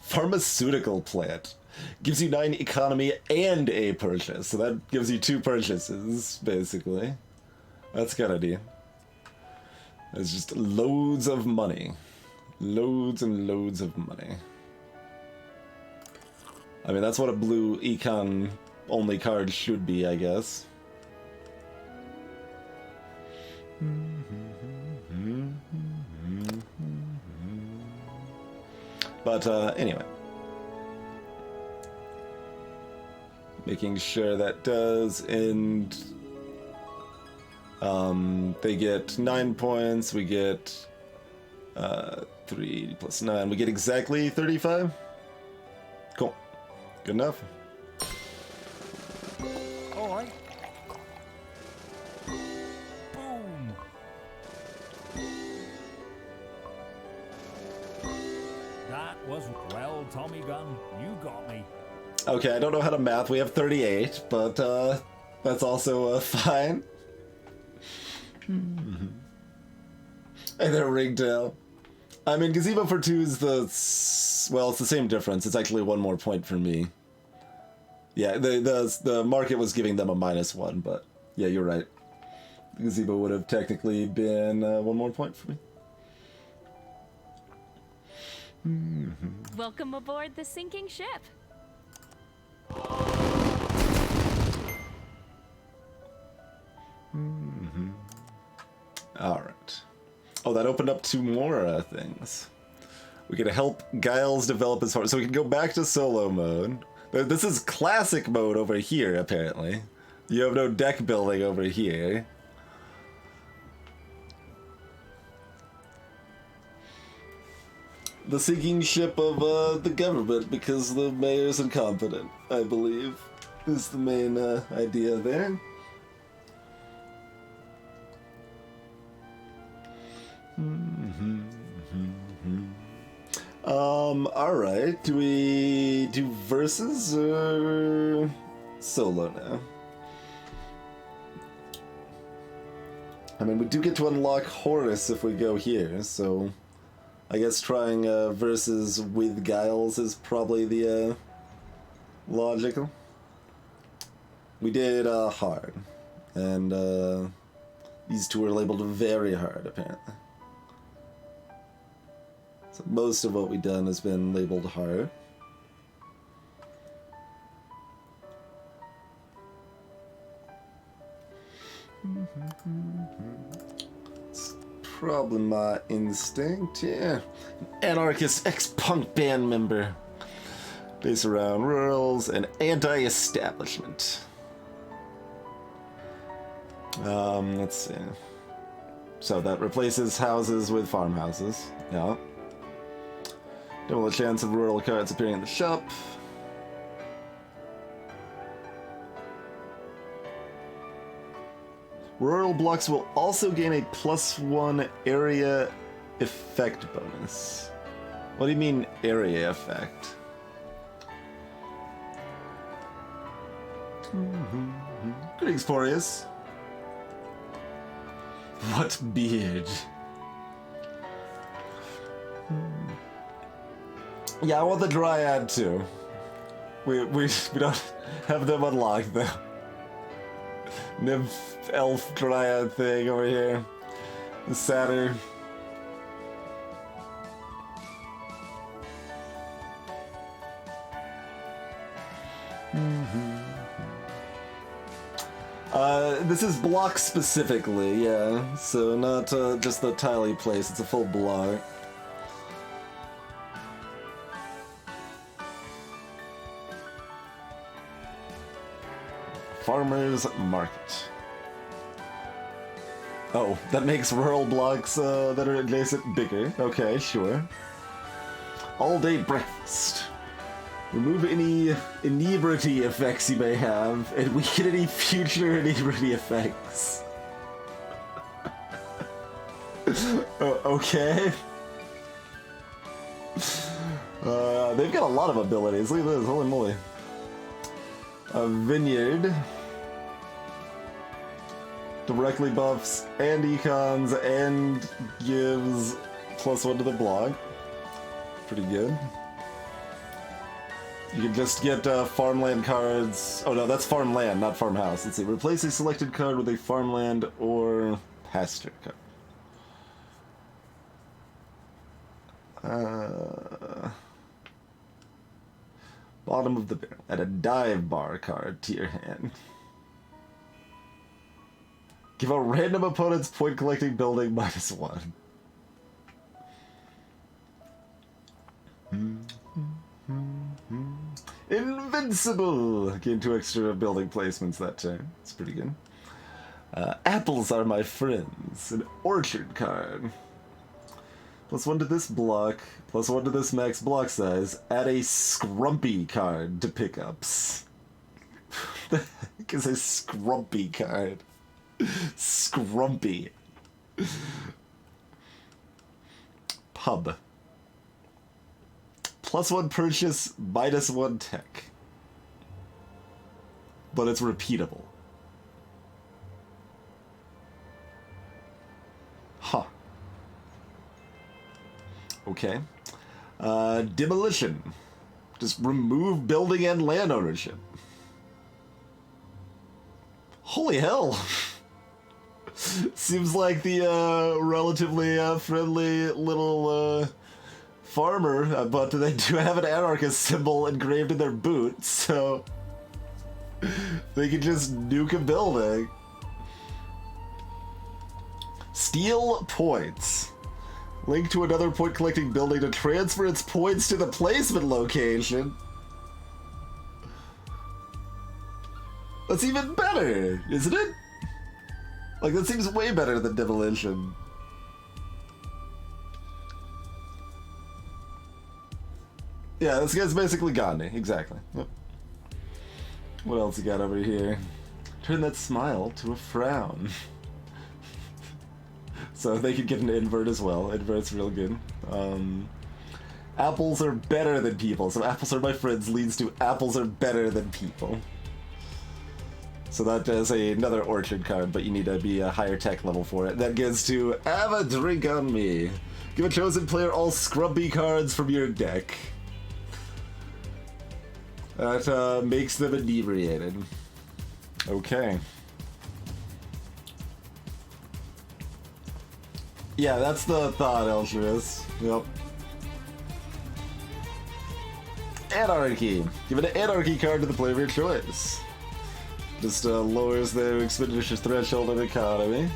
Pharmaceutical plant. Gives you 9 economy and a purchase. So that gives you 2 purchases, basically. That's kind of neat. There's just loads of money. Loads and loads of money. I mean, that's what a blue econ only card should be, I guess. But anyway, making sure that does, and they get 9 points, we get 3 plus 9, we get exactly 35. Cool. Good enough. Alright. Boom. That was well, Tommy Gun. You got me. Okay, I don't know how to math. We have 38, but that's also fine. And then Ringtail. I mean, Gazebo for 2 is well, it's the same difference. It's actually 1 more point for me. Yeah, the market was giving them a -1, but yeah, you're right. Gazebo would have technically been 1 more point for me. Welcome aboard the sinking ship. Alright. Oh, that opened up 2 more things. We can help Giles develop his farm. So we can go back to solo mode. This is classic mode over here, apparently. You have no deck building over here. The sinking ship of the government because the mayor's incompetent, I believe, is the main idea there. Alright, do we do versus or solo now? I mean, we do get to unlock Horus if we go here, so I guess trying versus with Giles is probably the logical. We did hard, and these 2 are labeled very hard, apparently. So most of what we've done has been labeled hard. It's probably my instinct, yeah. Anarchist ex-punk band member. Based around rurals and anti-establishment. Let's see. So that replaces houses with farmhouses. Yeah. Double the chance of rural cards appearing in the shop. Rural blocks will also gain a +1 area effect bonus. What do you mean area effect? Greetings, Porius. What beard? Yeah, I want the Dryad too. We don't have them unlocked though. Nymph, elf, Dryad thing over here. The Satyr. This is block specifically, yeah. So not just the tile you place, it's a full block. Farmer's Market. Oh, that makes rural blocks that are adjacent bigger. Okay, sure. All-day breakfast. Remove any inebriety effects you may have, and weaken any future inebriety effects. Okay. They've got a lot of abilities. Look at this, holy moly. A vineyard. Directly buffs and econs and gives +1 to the block. Pretty good. You can just get farmland cards. Oh no, that's farmland, not farmhouse. Let's see. Replace a selected card with a farmland or pasture card. Bottom of the barrel. Add a dive bar card to your hand. Give a random opponent's point collecting building -1. Invincible! Gain 2 extra building placements that turn. It's pretty good. Apples are my friends. An orchard card. +1 to this block. +1 to this max block size. Add a Scrumpy card to pickups. The heck is a Scrumpy card? Scrumpy. Pub. +1 purchase, -1 tech. But it's repeatable. Huh. Okay. Demolition. Just remove building and land ownership. Holy hell! Seems like the relatively friendly little farmer, but they do have an anarchist symbol engraved in their boot, so they can just nuke a building. Steal points. Link to another point collecting building to transfer its points to the placement location. That's even better, isn't it? Like, that seems way better than demolition. Yeah, this guy's basically Gandhi. Exactly. Yep. What else you got over here? Turn that smile to a frown. So they could get an invert as well. Invert's real good. Apples are better than people. So apples are my friends leads to apples are better than people. So that is another orchard card, but you need to be a higher tech level for it. That gets to have a drink on me. Give a chosen player all scrubby cards from your deck. That makes them inebriated. Okay. Yeah, that's the thought, Elshris. Yep. Anarchy. Give an anarchy card to the player of your choice. Just lowers their expenditure threshold of economy.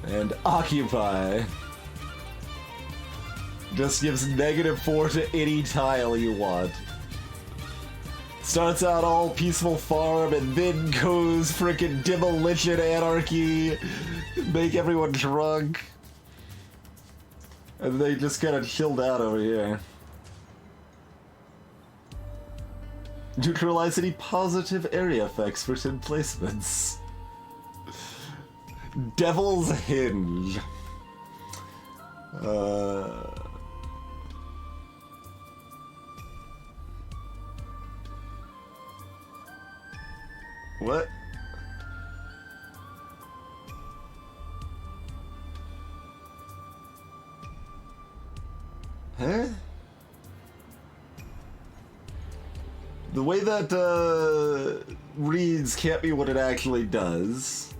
And Occupy. Just gives -4 to any tile you want. Starts out all peaceful farm and then goes frickin' demolition anarchy. Make everyone drunk. And they just kind of chilled out over here. Neutralize any positive area effects for 10 placements. Devil's Hinge. What? Huh? The way that reads can't be what it actually does.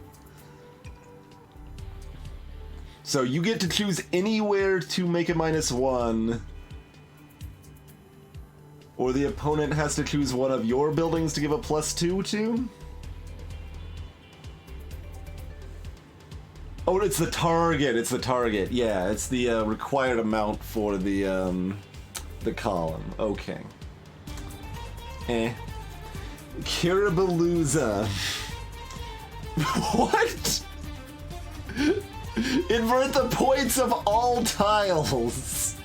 So you get to choose anywhere to make a -1, or the opponent has to choose one of your buildings to give a +2 to? Oh, it's the target. It's the target. Yeah, it's the required amount for the column. Okay. Kirabalooza. What? Invert the points of all tiles.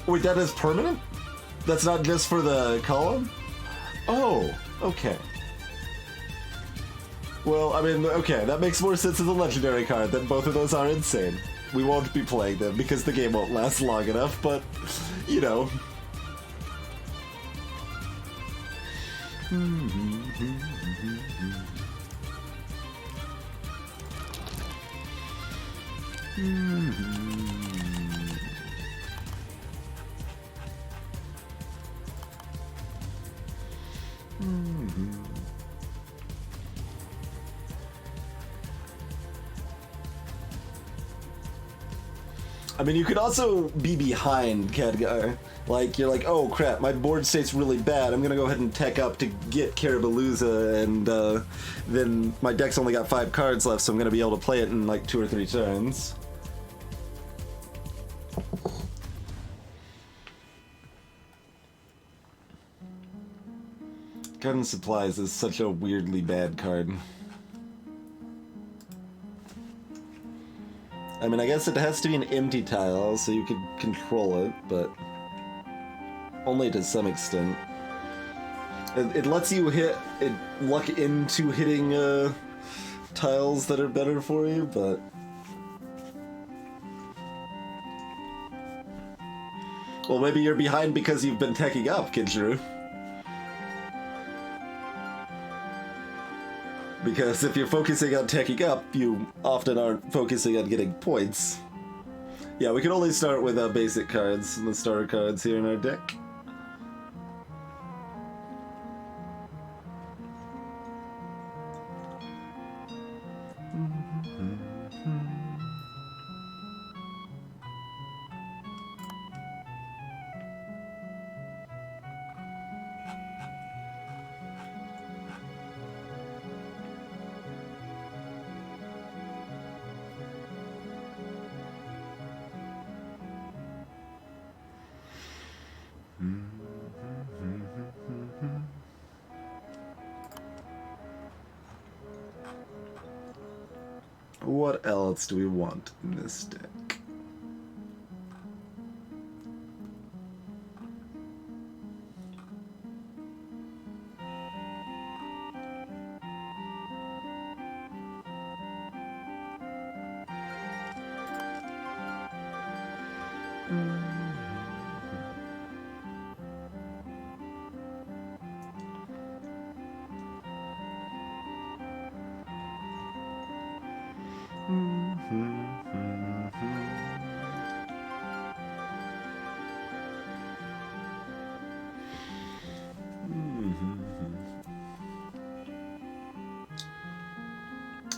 Wait, that is permanent? That's not just for the column? Oh, okay. Well, I mean, okay, that makes more sense as a legendary card, then both of those are insane. We won't be playing them because the game won't last long enough, but, you know. I mean, you could also be behind Khadgar. Like, you're like, oh crap, my board state's really bad. I'm gonna go ahead and tech up to get Karabalooza, and then my deck's only got 5 cards left, so I'm gonna be able to play it in like 2 or 3 turns. Garden Supplies is such a weirdly bad card. I mean, I guess it has to be an empty tile, so you could control it, but only to some extent. It lets you luck into hitting tiles that are better for you, but... Well, maybe you're behind because you've been teching up, Kinshuru. Because if you're focusing on teching up, you often aren't focusing on getting points. Yeah, we can only start with basic cards, the starter cards here in our deck. What else do we want in this deck?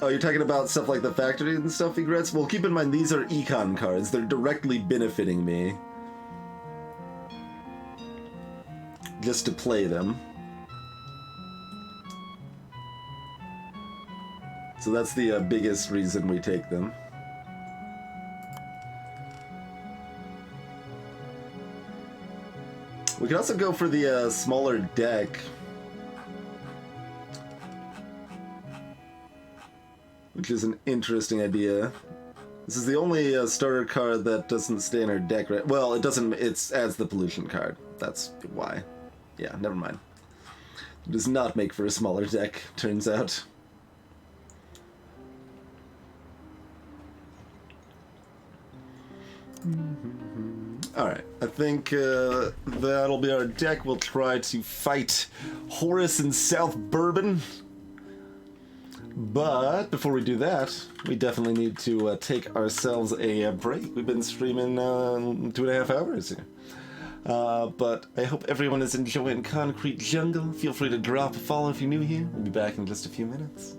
Oh, you're talking about stuff like the factory and stuff, Egrets? Well, keep in mind, these are econ cards. They're directly benefiting me. Just to play them. So that's the biggest reason we take them. We could also go for the smaller deck. Which is an interesting idea. This is the only starter card that doesn't stay in our deck, right? Well, it doesn't, it adds the pollution card. That's why. Yeah, never mind. It does not make for a smaller deck, turns out. Alright, I think that'll be our deck. We'll try to fight Horus in South Bourbon. But before we do that, we definitely need to take ourselves a break. We've been streaming 2.5 hours here. But I hope everyone is enjoying Concrete Jungle. Feel free to drop a follow if you're new here. We'll be back in just a few minutes.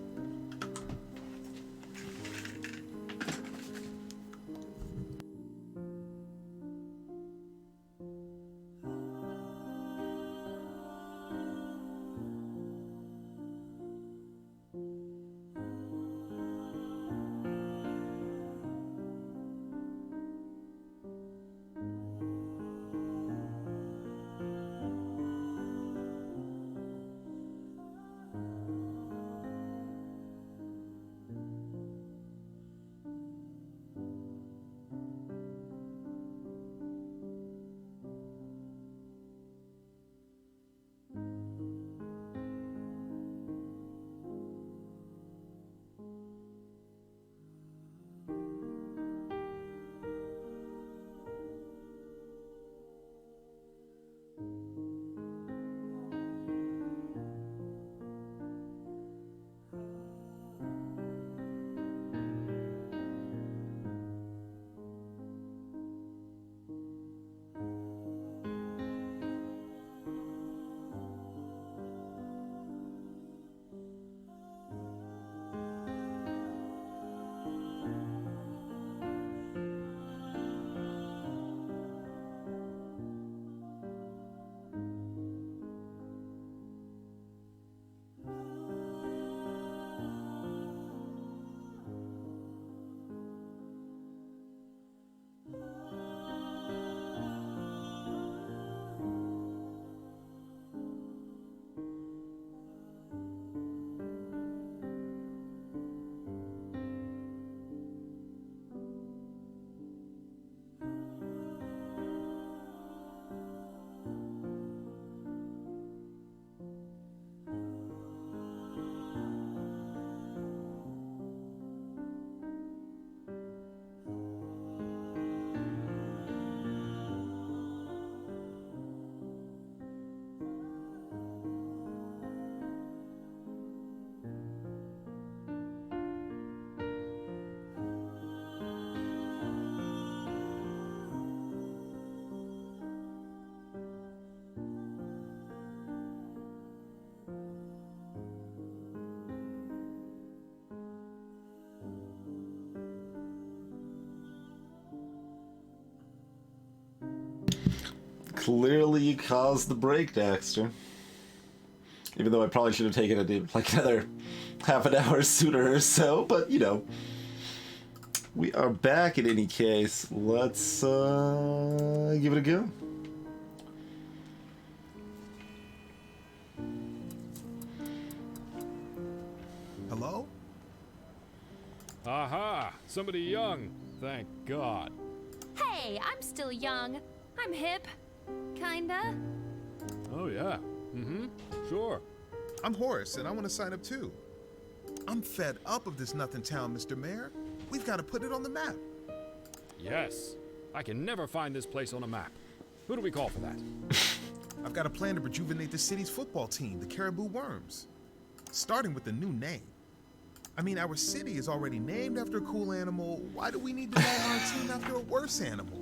Clearly you caused the break, Daxter. Even though I probably should have taken it like another half an hour sooner or so, but you know. We are back in any case. Let's give it a go. Hello? Aha! Somebody young. Thank God. Hey, I'm still young. I'm hip. Kinda. Oh, yeah. Mm-hmm. Sure. I'm Horace, and I want to sign up too. I'm fed up of this nothing town, Mr. Mayor. We've got to put it on the map. Yes. I can never find this place on a map. Who do we call for that? I've got a plan to rejuvenate the city's football team, the Caribou Worms. Starting with a new name. I mean, our city is already named after a cool animal. Why do we need to name our team after a worse animal?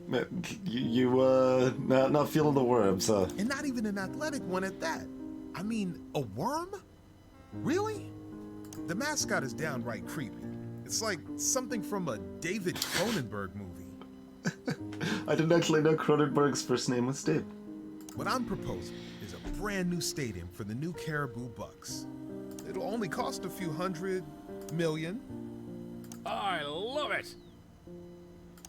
Not feeling the worms, huh? And not even an athletic one at that. I mean, a worm? Really? The mascot is downright creepy. It's like something from a David Cronenberg movie. I didn't actually know Cronenberg's first name was Dave. What I'm proposing is a brand new stadium for the new Caribou Bucks. It'll only cost a few $100 million. I love it!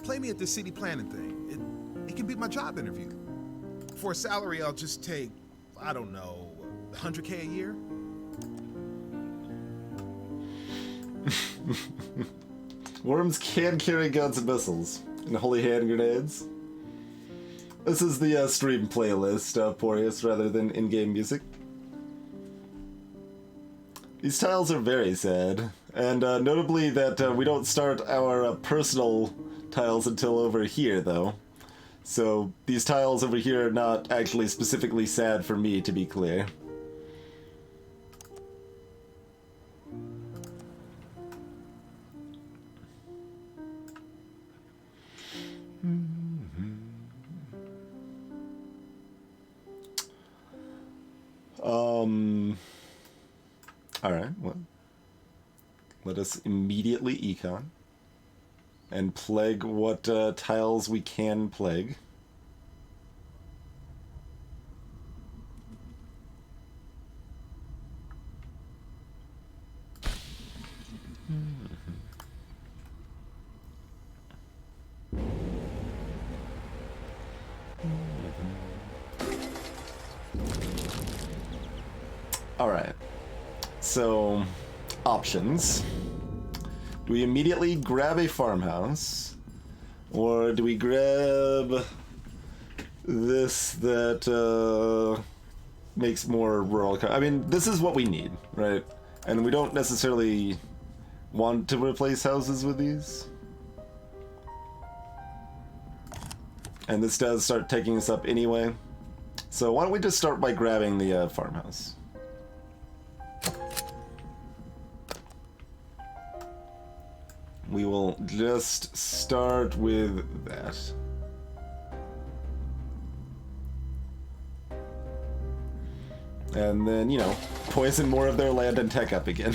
Play me at the city planning thing. It can be my job interview. For a salary, I'll just take, I don't know, $100K a year? Worms can carry guns and missiles, and holy hand grenades. This is the stream playlist, Porius, rather than in-game music. These tiles are very sad, and notably that we don't start our personal tiles until over here, though. So these tiles over here are not actually specifically sad for me, to be clear. Alright, well, let us immediately econ and plague what tiles we can plague. Alright, so options. Do we immediately grab a farmhouse? Or do we grab this that makes more rural... I mean, this is what we need, right? And we don't necessarily want to replace houses with these. And this does start taking us up anyway. So why don't we just start by grabbing the farmhouse? We will just start with that. And then, you know, poison more of their land and tech up again.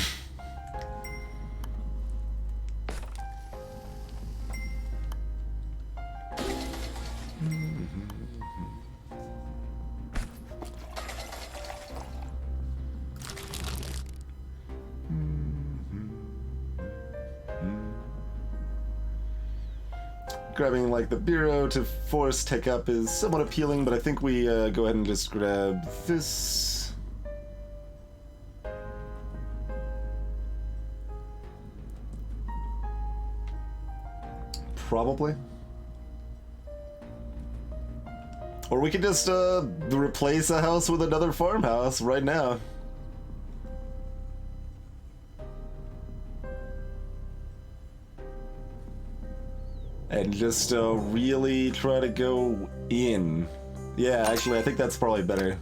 Grabbing like the bureau to force tech up is somewhat appealing, but I think we go ahead and just grab this. Probably. Or we could just replace a house with another farmhouse right now. And just really try to go in. Yeah, actually, I think that's probably better.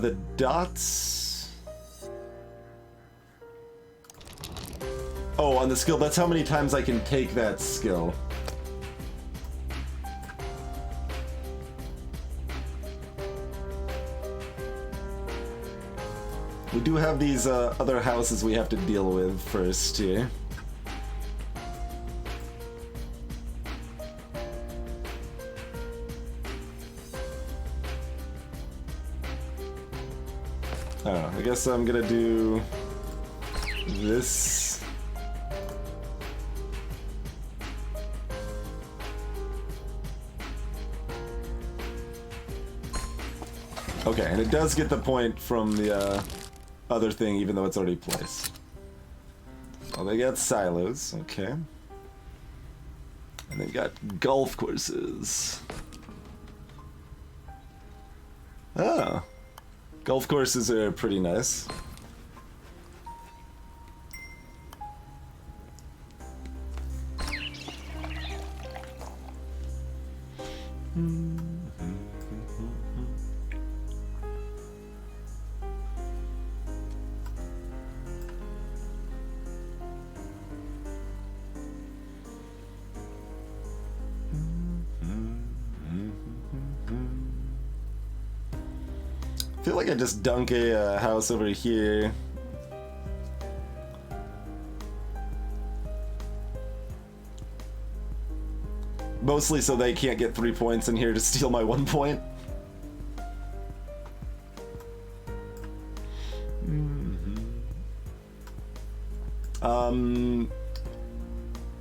The dots... Oh, on the skill, that's how many times I can take that skill. We do have these other houses we have to deal with first here. I don't know, I guess I'm gonna do this. Okay, and it does get the point from the other thing, even though it's already placed. Well, they got silos, okay. And they got golf courses. Oh. Golf courses are pretty nice. I feel like I just dunk a house over here. Mostly so they can't get 3 points in here to steal my 1 point.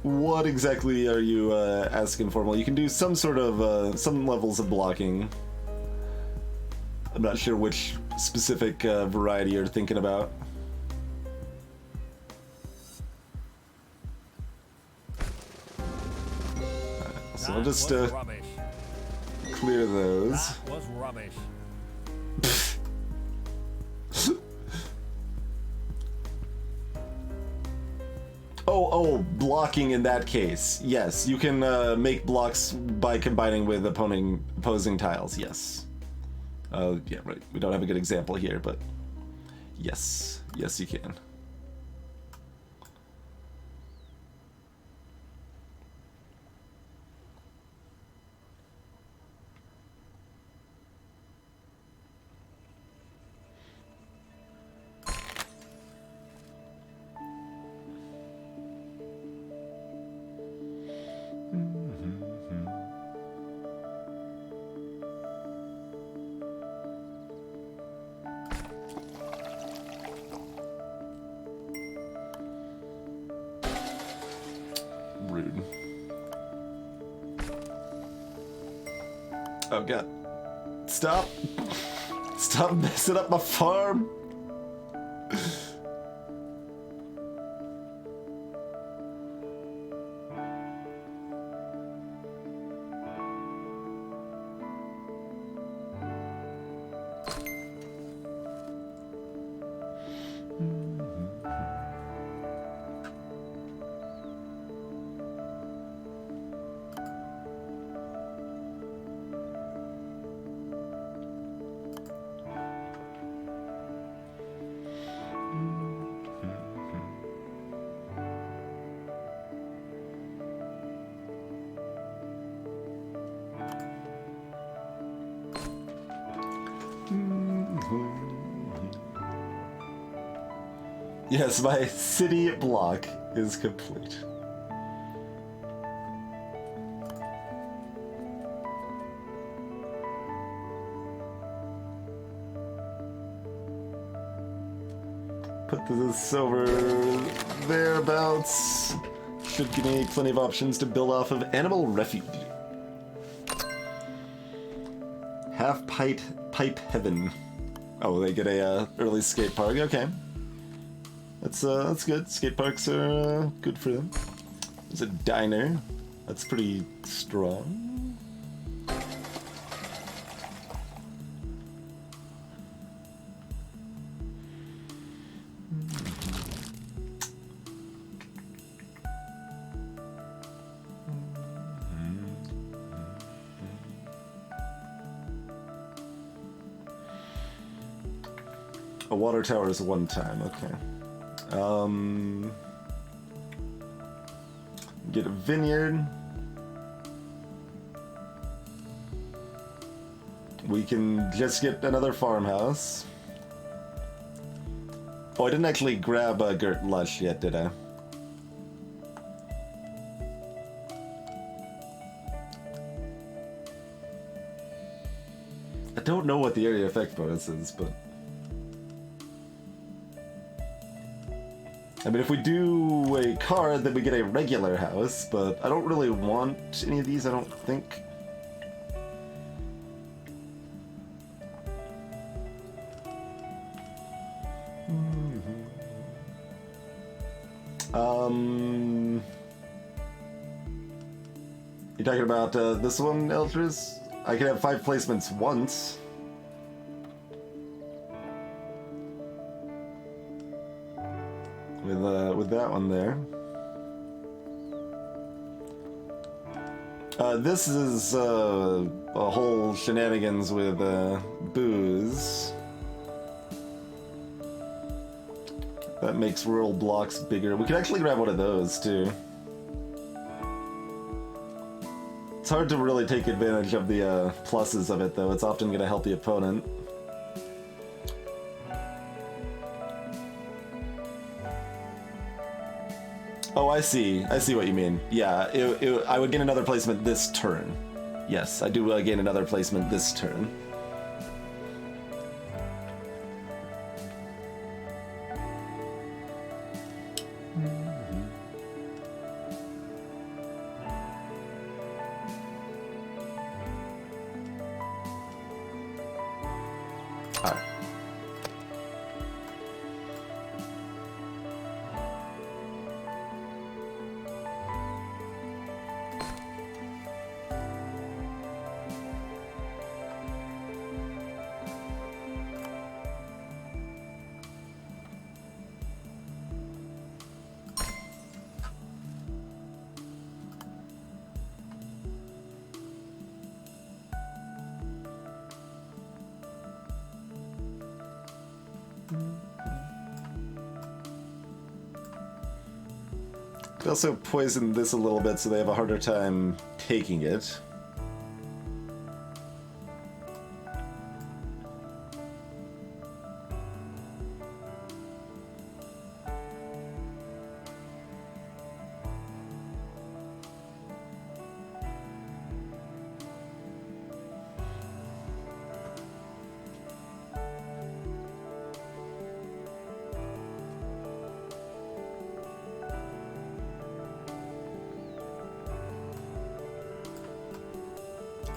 What exactly are you asking for? Well, you can do some sort of, some levels of blocking. I'm not sure which specific variety you're thinking about. So I'll just rubbish. clear those. That was rubbish. Oh, blocking in that case. Yes, you can make blocks by combining with opposing tiles, yes. Yeah, right. We don't have a good example here, but yes. Yes, you can. Rude. Oh god. Stop! Stop messing up my farm! Yes, my city block is complete. Put this over thereabouts. Should give me plenty of options to build off of Animal Refuge. Half pipe heaven. Oh, they get a early skate park. Okay. That's good. Skate parks are good for them. There's a diner. That's pretty strong. A water tower is one time. Okay. Get a vineyard. We can just get another farmhouse. Oh, I didn't actually grab Gert Lush yet, did I? I don't know what the area effect bonus is, but... I mean, if we do a card, then we get a regular house, but I don't really want any of these, I don't think. You talking about this one, Eltris? I can have 5 placements once. With that one there. This is a whole shenanigans with booze. That makes rural blocks bigger. We could actually grab one of those too. It's hard to really take advantage of the pluses of it though. It's often going to help the opponent. Oh, I see. I see what you mean. Yeah, I would get another placement this turn. Yes, I do gain another placement this turn. Could also poison this a little bit so they have a harder time taking it.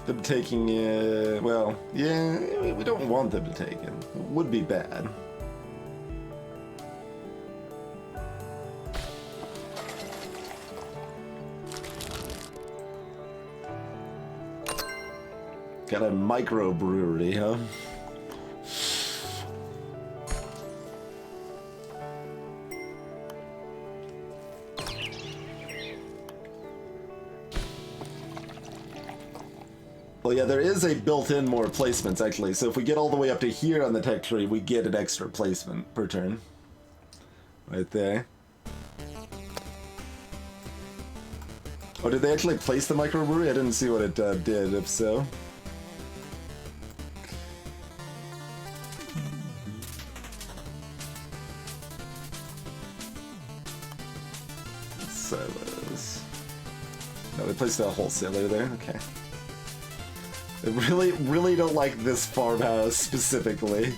Them taking, well, yeah, we don't want them to take it. It would be bad. Got a microbrewery, huh? Well, yeah, there is a built-in more placements, actually. So if we get all the way up to here on the tech tree, we get an extra placement per turn. Right there. Oh, did they actually place the microbrewery? I didn't see what it did, if so. Silos. No, they placed a wholesaler there, okay. I really don't like this farmhouse specifically.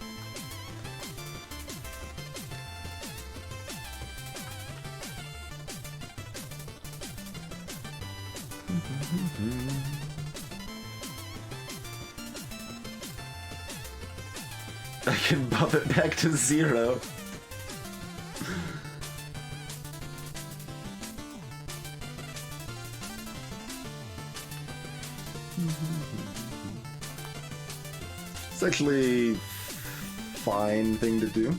I can bump it back to 0. It's actually fine thing to do.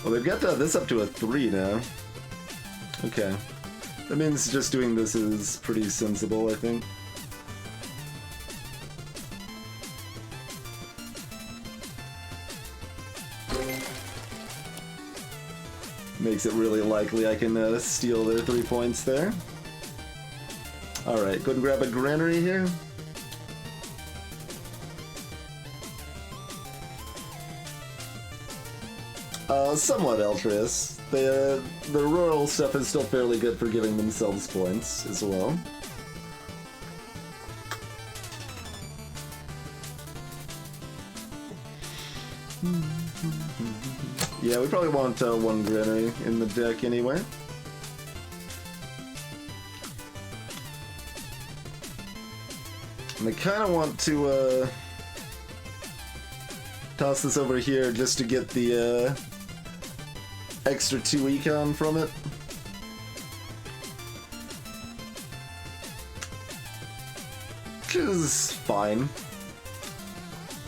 Well, they've got this up to a 3 now. Okay. That means just doing this is pretty sensible, I think. Makes it really likely I can steal their 3 points there. Alright, go ahead and grab a granary here. Somewhat Eltrius. The rural stuff is still fairly good for giving themselves points as well. Yeah, we probably want one granary in the deck anyway. And I kind of want to toss this over here just to get the extra 2 econ from it. Which is fine.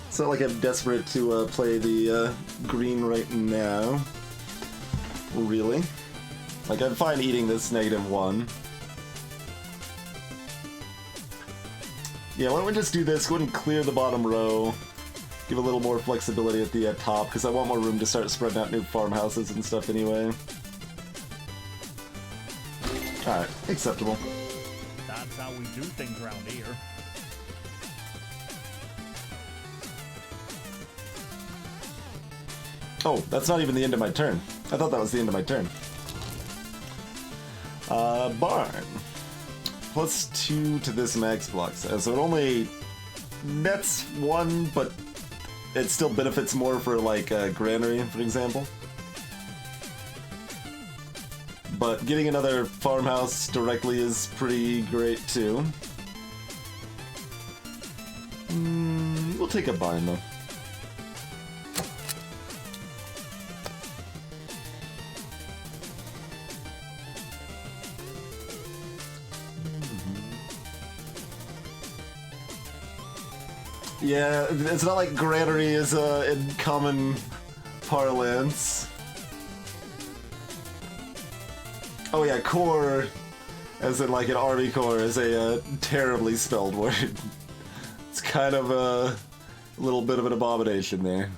It's not like I'm desperate to play the green right now. Really. Like, I'm fine eating this -1. Yeah, why don't we just do this? Go ahead and clear the bottom row. Give a little more flexibility at the top, because I want more room to start spreading out new farmhouses and stuff anyway. Alright, acceptable. That's how we do things around here. Oh, that's not even the end of my turn. I thought that was the end of my turn. Barn. +2 to this max block size. So it only nets 1, but it still benefits more for, like, granary, for example. But getting another farmhouse directly is pretty great, too. We'll take a barn, though. Yeah, it's not like granary is in common parlance. Oh yeah, core, as in like an army core, is a terribly spelled word. It's kind of a little bit of an abomination there.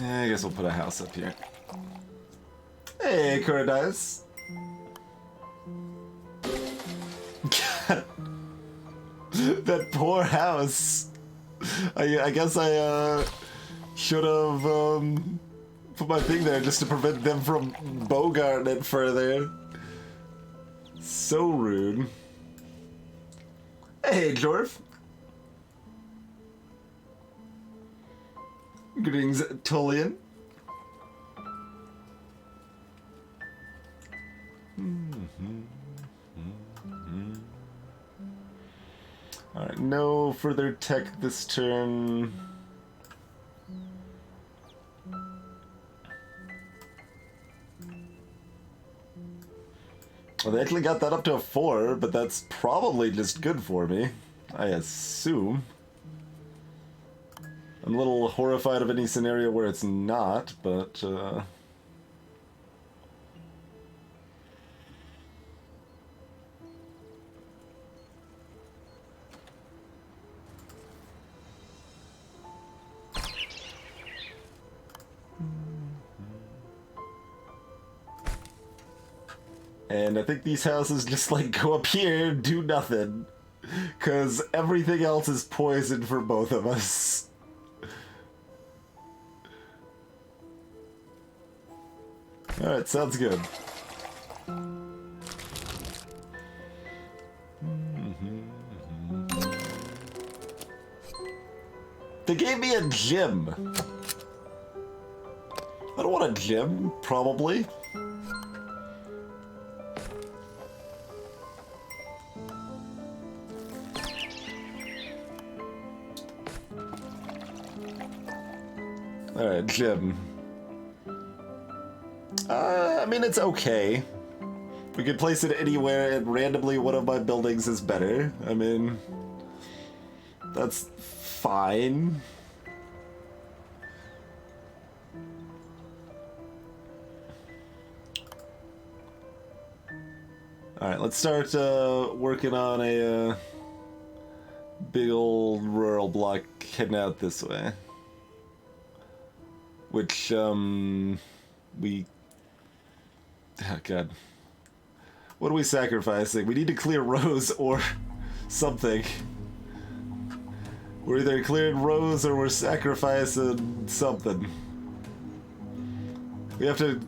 I guess we'll put a house up here. Hey, Kuradice. That poor house. I guess I should have put my thing there just to prevent them from bogarting it further. So rude. Hey, Dwarf. Greetings, Tullian. Alright, no further tech this turn. Well, they actually got that up to a 4, but that's probably just good for me, I assume. I'm a little horrified of any scenario where it's not, but, And I think these houses just, like, go up here and do nothing. Because everything else is poisoned for both of us. Alright, sounds good. They gave me a gym. I don't want a gym, probably. Alright, gym. I mean, it's okay. We could place it anywhere, and randomly one of my buildings is better. I mean, that's fine. Alright, let's start working on a big old rural block heading out this way. Which, we... Oh, God. What are we sacrificing? We need to clear rows or something. We're either clearing rows or we're sacrificing something. We have to...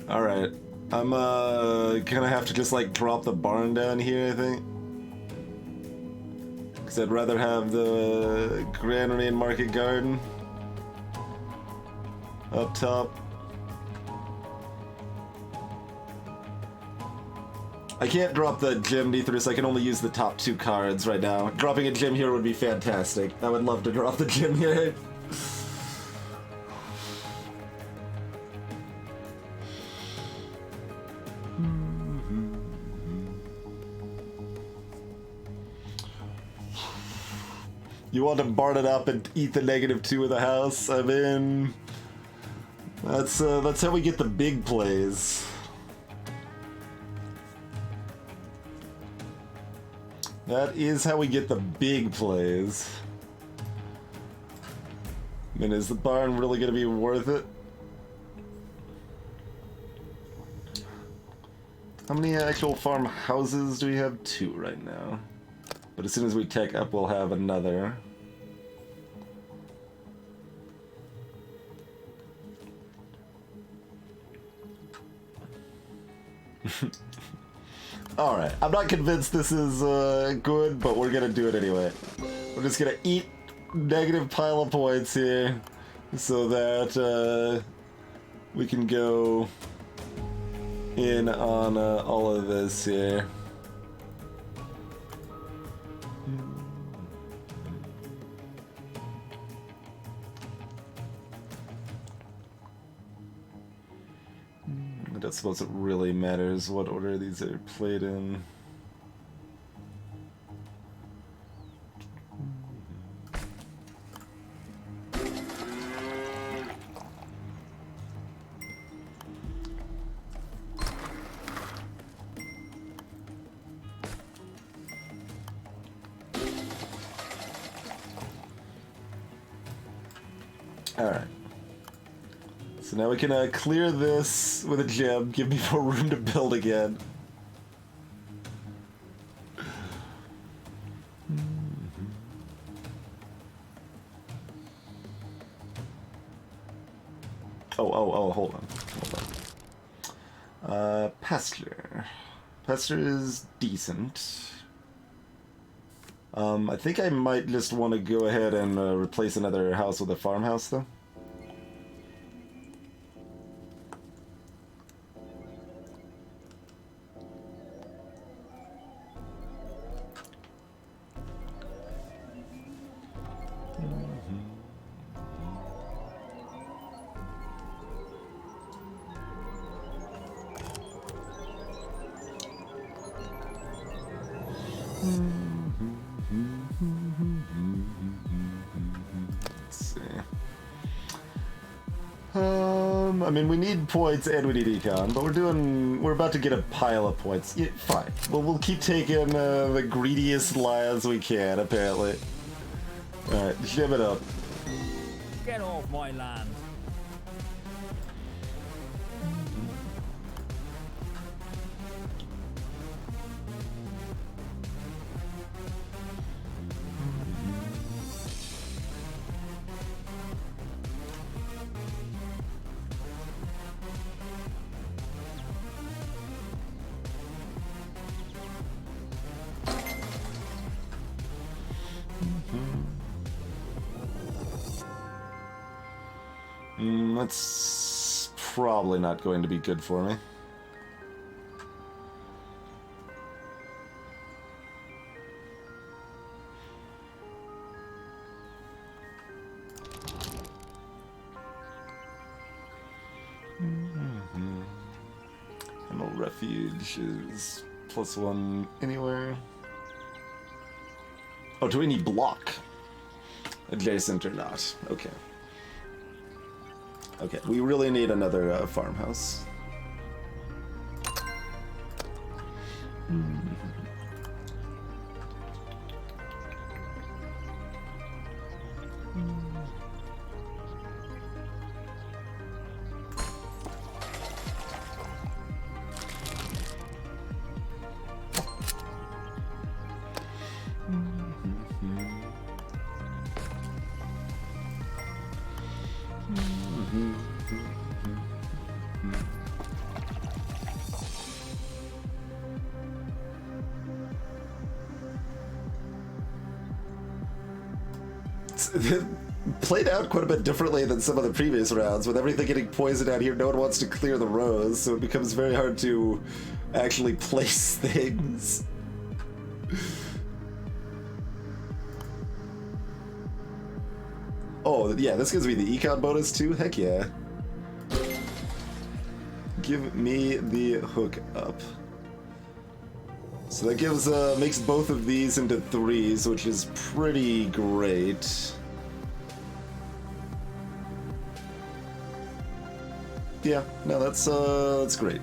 Alright. I'm gonna have to just like drop the barn down here, I think. Because I'd rather have the granary and market garden up top. I can't drop the gem neither, so I can only use the top 2 cards right now. Dropping a gem here would be fantastic. I would love to drop the gem here. You want to barn it up and eat the -2 of the house? I mean, that's how we get the big plays. That is how we get the big plays. I mean, is the barn really going to be worth it? How many actual farm houses do we have? 2 right now. But as soon as we tech up, we'll have another. Alright, I'm not convinced this is good, but we're gonna do it anyway. We're just gonna eat negative pile of points here so that we can go in on all of this here. I don't suppose it really matters what order these are played in. Alright. So now we can clear this with a gem, give me more room to build again. Oh, hold on. Pasture. Pasture is decent. I think I might just want to go ahead and replace another house with a farmhouse, though. I mean, we need points and we need econ, but we're about to get a pile of points. Yeah, fine. Well, we'll keep taking the greediest lands we can, apparently. Alright, gem it up. Get off my land. That's probably not going to be good for me. Animal refuge is +1 anywhere. Oh, do we need block? Adjacent or not? Okay. Okay, we really need another farmhouse. It played out quite a bit differently than some of the previous rounds. With everything getting poisoned out here, no one wants to clear the rows, so it becomes very hard to actually place things. Oh, yeah, this gives me the econ bonus too? Heck yeah. Give me the hook up. So that gives, makes both of these into 3s, which is pretty great. Yeah, no, that's great.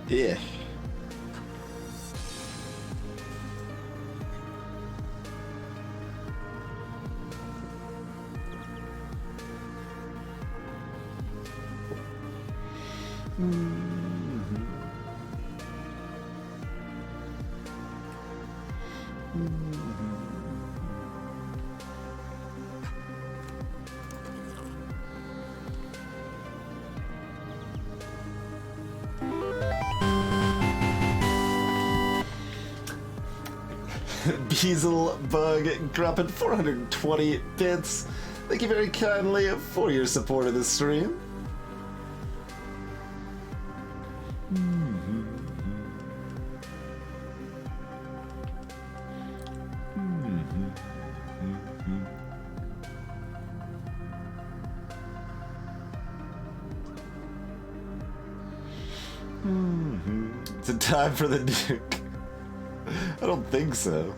Yeah. Beelzebug dropping 420 bits. Thank you very kindly for your support of the stream. It's a time for the Duke. I don't think so.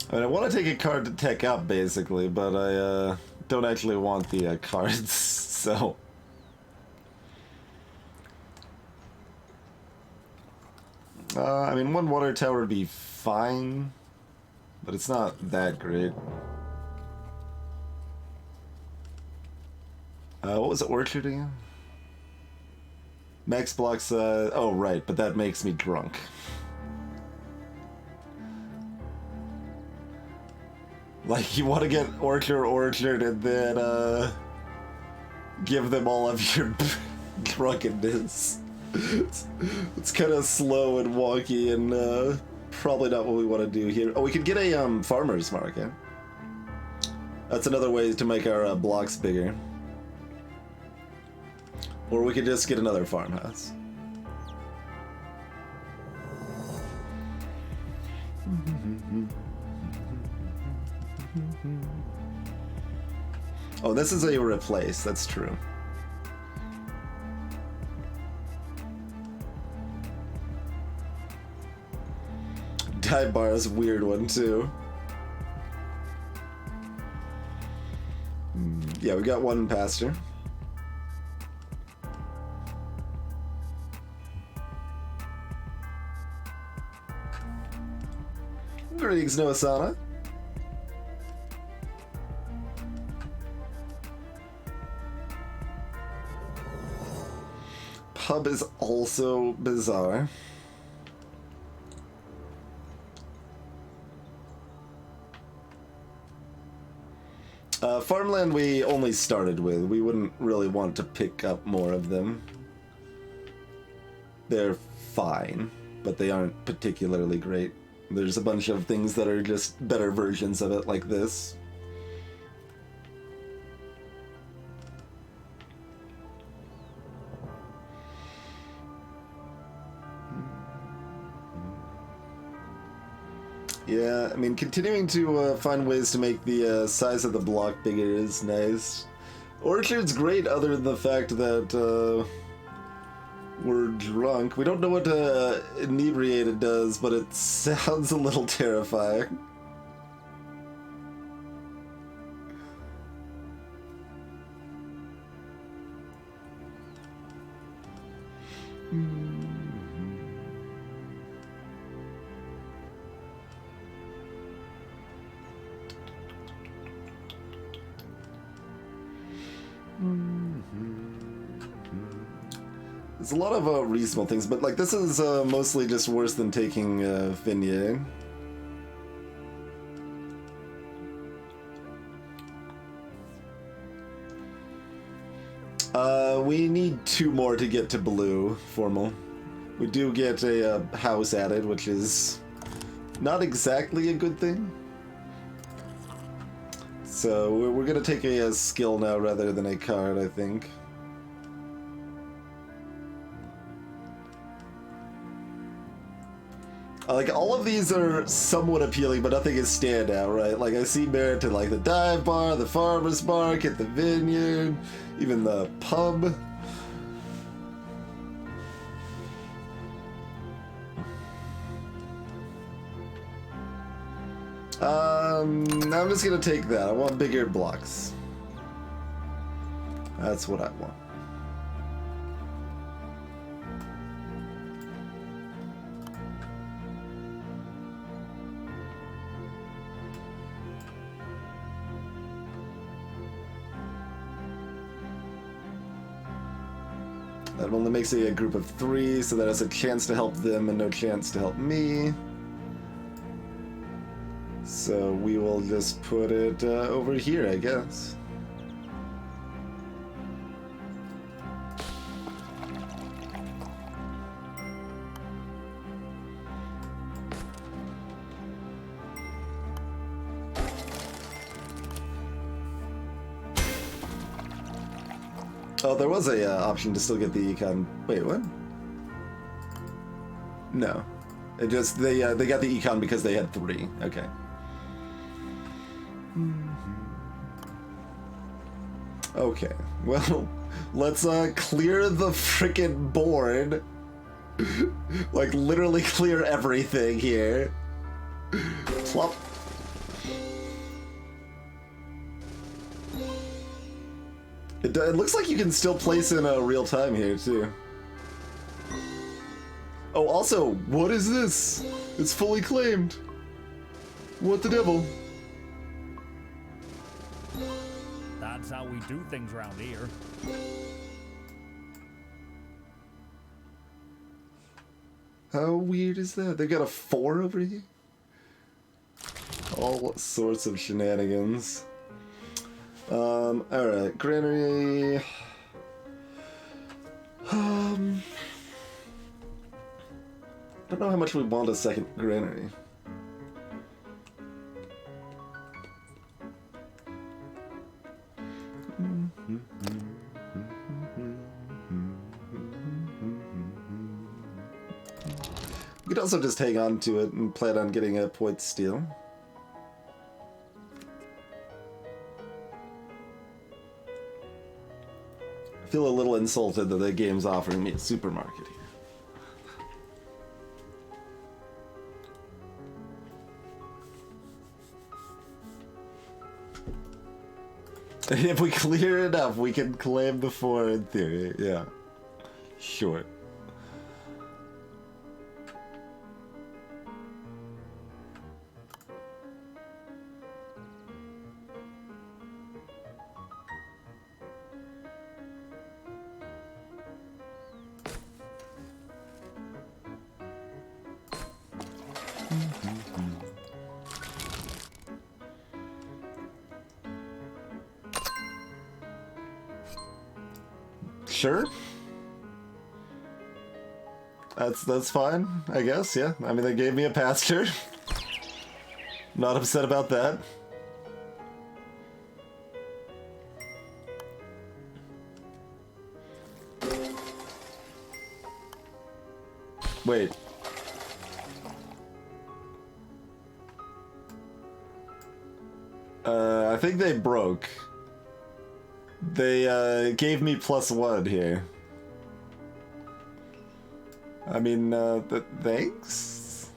I mean, I want to take a card to tech up, basically, but I don't actually want the cards, so... I mean, one water tower would be fine, but it's not that great. What was it, Orchard again? Max blocks, oh right, but that makes me drunk. Like, you want to get Orchard and then, give them all of your drunkenness. It's kind of slow and wonky and, probably not what we want to do here. Oh, we could get a, farmer's market. That's another way to make our, blocks bigger. Or we could just get another farmhouse. Oh, this is a replace, that's true. Dive bar is a weird one, too. Yeah, we got one pasture. Greetings, Noasana. Pub is also bizarre. Farmland we only started with. We wouldn't really want to pick up more of them. they're fine, but they aren't particularly great. There's a bunch of things that are just better versions of it, like this. Yeah, I mean, continuing to find ways to make the size of the block bigger is nice. Orchard's great other than the fact that we're drunk. We don't know what inebriated does, but it sounds a little terrifying. There's a lot of reasonable things, but like this is mostly just worse than taking Vignette. We need 2 more to get to blue, formal. We do get a house added, which is not exactly a good thing. So we're gonna take a skill now rather than a card, I think. Like, all of these are somewhat appealing, but nothing is standout, right? Like, I see merit in, like, the dive bar, the farmer's market, the vineyard, even the pub. I'm just gonna take that. I want bigger blocks. That's what I want. That only makes it a group of 3, so that has a chance to help them and no chance to help me. So we will just put it over here, I guess. Oh, there was a option to still get the econ. Wait, what? No, it just they got the econ because they had 3. Okay. Okay. Well, let's clear the frickin' board. Like literally clear everything here. Plop. It looks like you can still place in real time here, too. Oh, also, what is this? It's fully claimed. What the devil? That's how we do things around here. How weird is that? They got a 4 over here? All sorts of shenanigans. Alright, granary. I don't know how much we want a second granary. We could also just hang on to it and plan on getting a point steal. I feel a little insulted that the game's offering me a supermarket here. If we clear enough, we can claim the 4 in theory, yeah. Sure. Sure. That's fine, I guess, yeah. I mean, they gave me a pasture. Not upset about that. Wait. I think they broke. They gave me +1 here. I mean, thanks?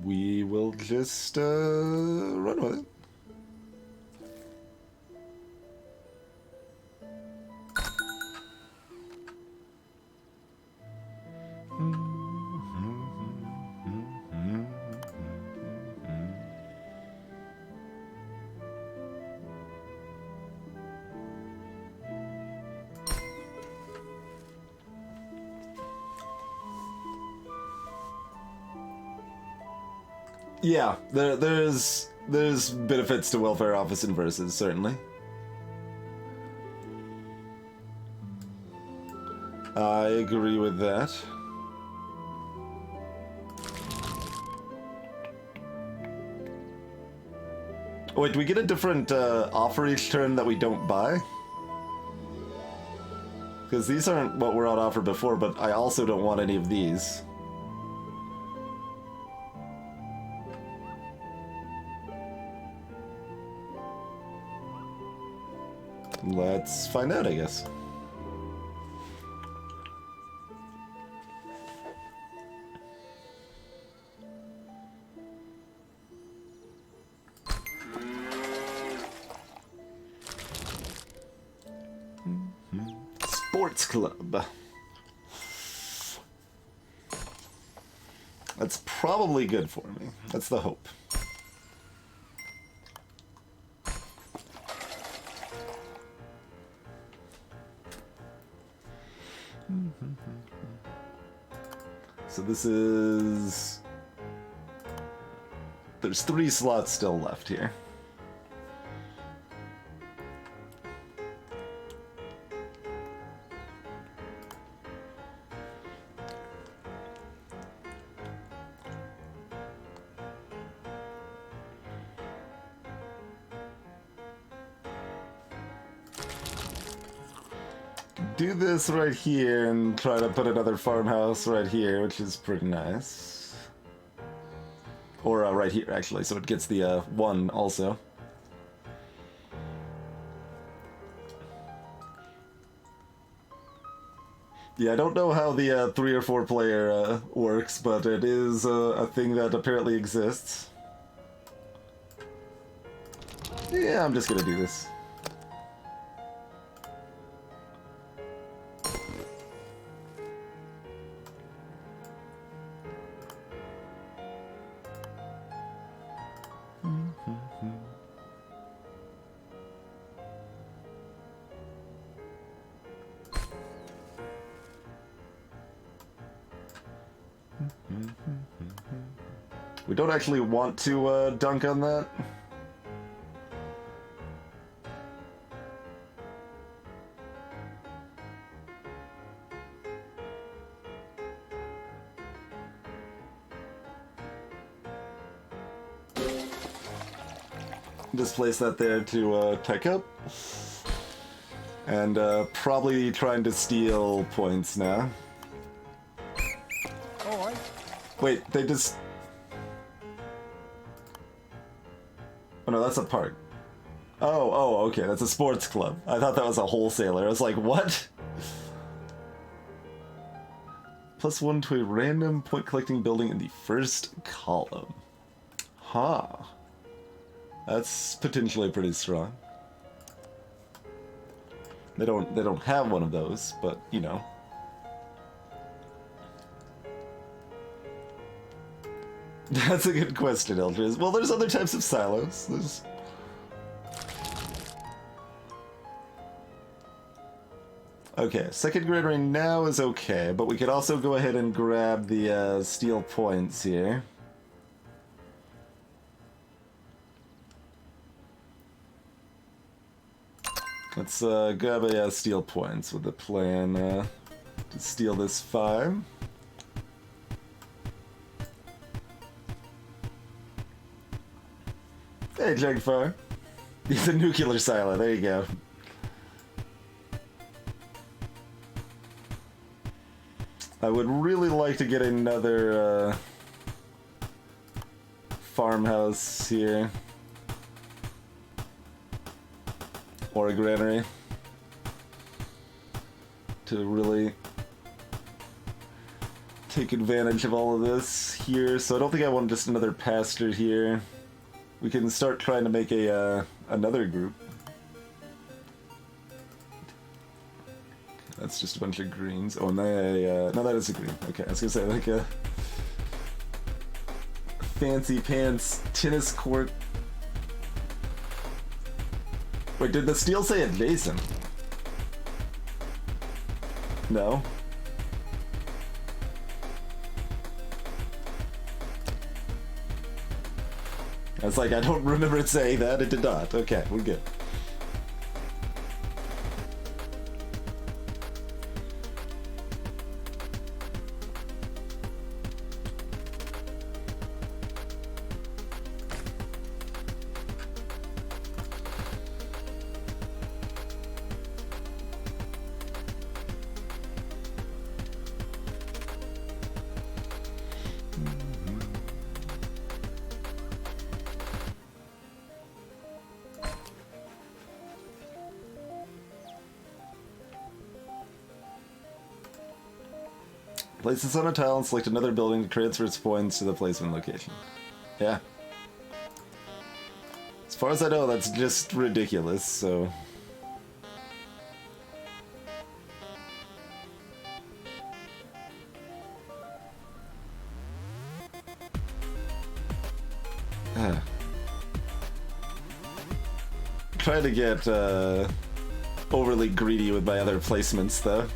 We will just run with it. Yeah, there's benefits to welfare office and versus, certainly. I agree with that. Wait, do we get a different offer each turn that we don't buy? Because these aren't what were on offer before, but I also don't want any of these. Let's find out, I guess. Sports club. That's probably good for me. That's the hope. So this is... There's 3 slots still left here. Do this right here and try to put another farmhouse right here, which is pretty nice. Or right here, actually, so it gets the 1 also. Yeah, I don't know how the 3 or 4 player works, but it is a thing that apparently exists. Yeah, I'm just gonna do this. We don't actually want to dunk on that. Just place that there to tech up. And probably trying to steal points now. Alright. Wait, they just... Oh no, that's a park. Oh, okay, that's a sports club. I thought that was a wholesaler. I was like, what? +1 to a random point collecting building in the first column. Huh. That's potentially pretty strong. They don't have one of those, but you know. That's a good question, Eldris. Well, there's other types of silos. Okay, second granary now is okay, but we could also go ahead and grab the steel points here. Let's grab a steel points with the plan to steal this farm. Hey, Jugfar. He's a nuclear silo, there you go. I would really like to get another farmhouse here. Or a granary. To really take advantage of all of this here. So I don't think I want just another pasture here. We can start trying to make a another group. That's just a bunch of greens. Oh, no, no, that is a green. Okay, I was gonna say like a fancy pants tennis court. Wait, did the steel say adjacent? No. I was like, I don't remember it saying that. It did not. Okay, we're good. Place this on a tile and select another building to transfer its points to the placement location. Yeah. As far as I know, that's just ridiculous, so... Try to get overly greedy with my other placements, though.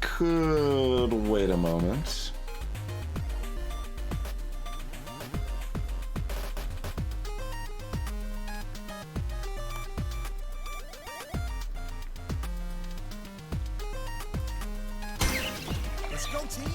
Could wait a moment. Let's go, team.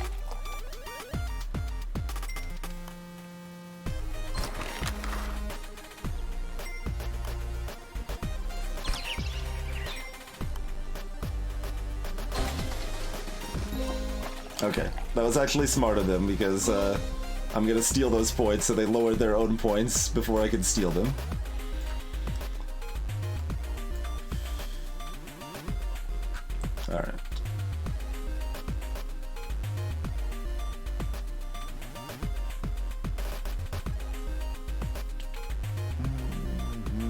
Okay, that was actually smart of them because I'm gonna steal those points, so they lowered their own points before I could steal them. Alright.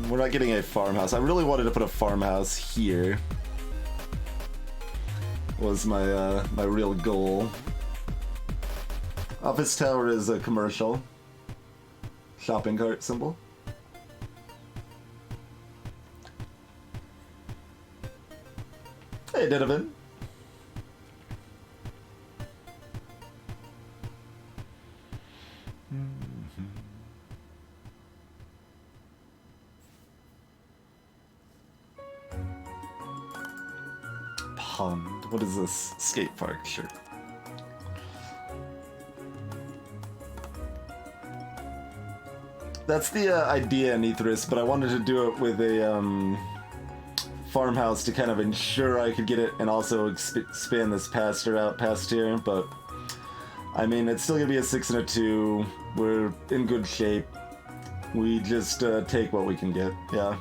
We're not getting a farmhouse. I really wanted to put a farmhouse here. Was my my real goal. Office tower is a commercial. Shopping cart symbol. Hey, Donovan. Pond. What is this? Skate park, sure. That's the idea in Ethris, but I wanted to do it with a farmhouse to kind of ensure I could get it and also expand this pasture out past here, but I mean, it's still gonna be a 6 and a 2. We're in good shape. We just take what we can get, yeah.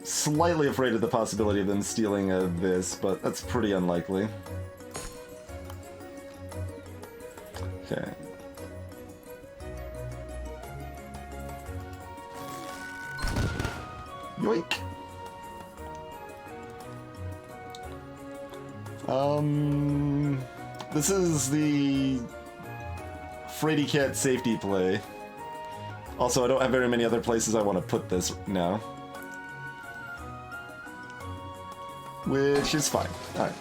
Slightly afraid of the possibility of them stealing this, but that's pretty unlikely. Okay. Yoink! This is the Frady Cat safety play. Also, I don't have very many other places I want to put this now. Which is fine. Alright.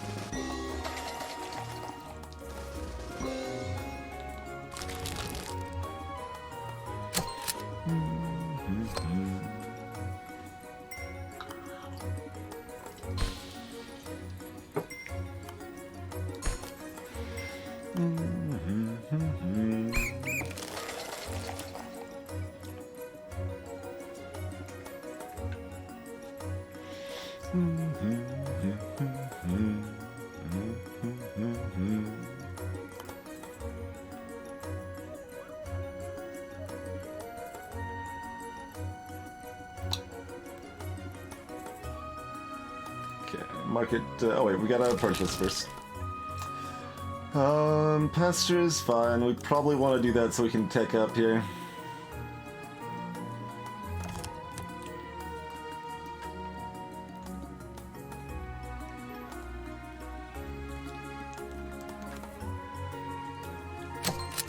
Market. Oh wait, we gotta purchase first. Pasture is fine. We probably want to do that so we can tech up here.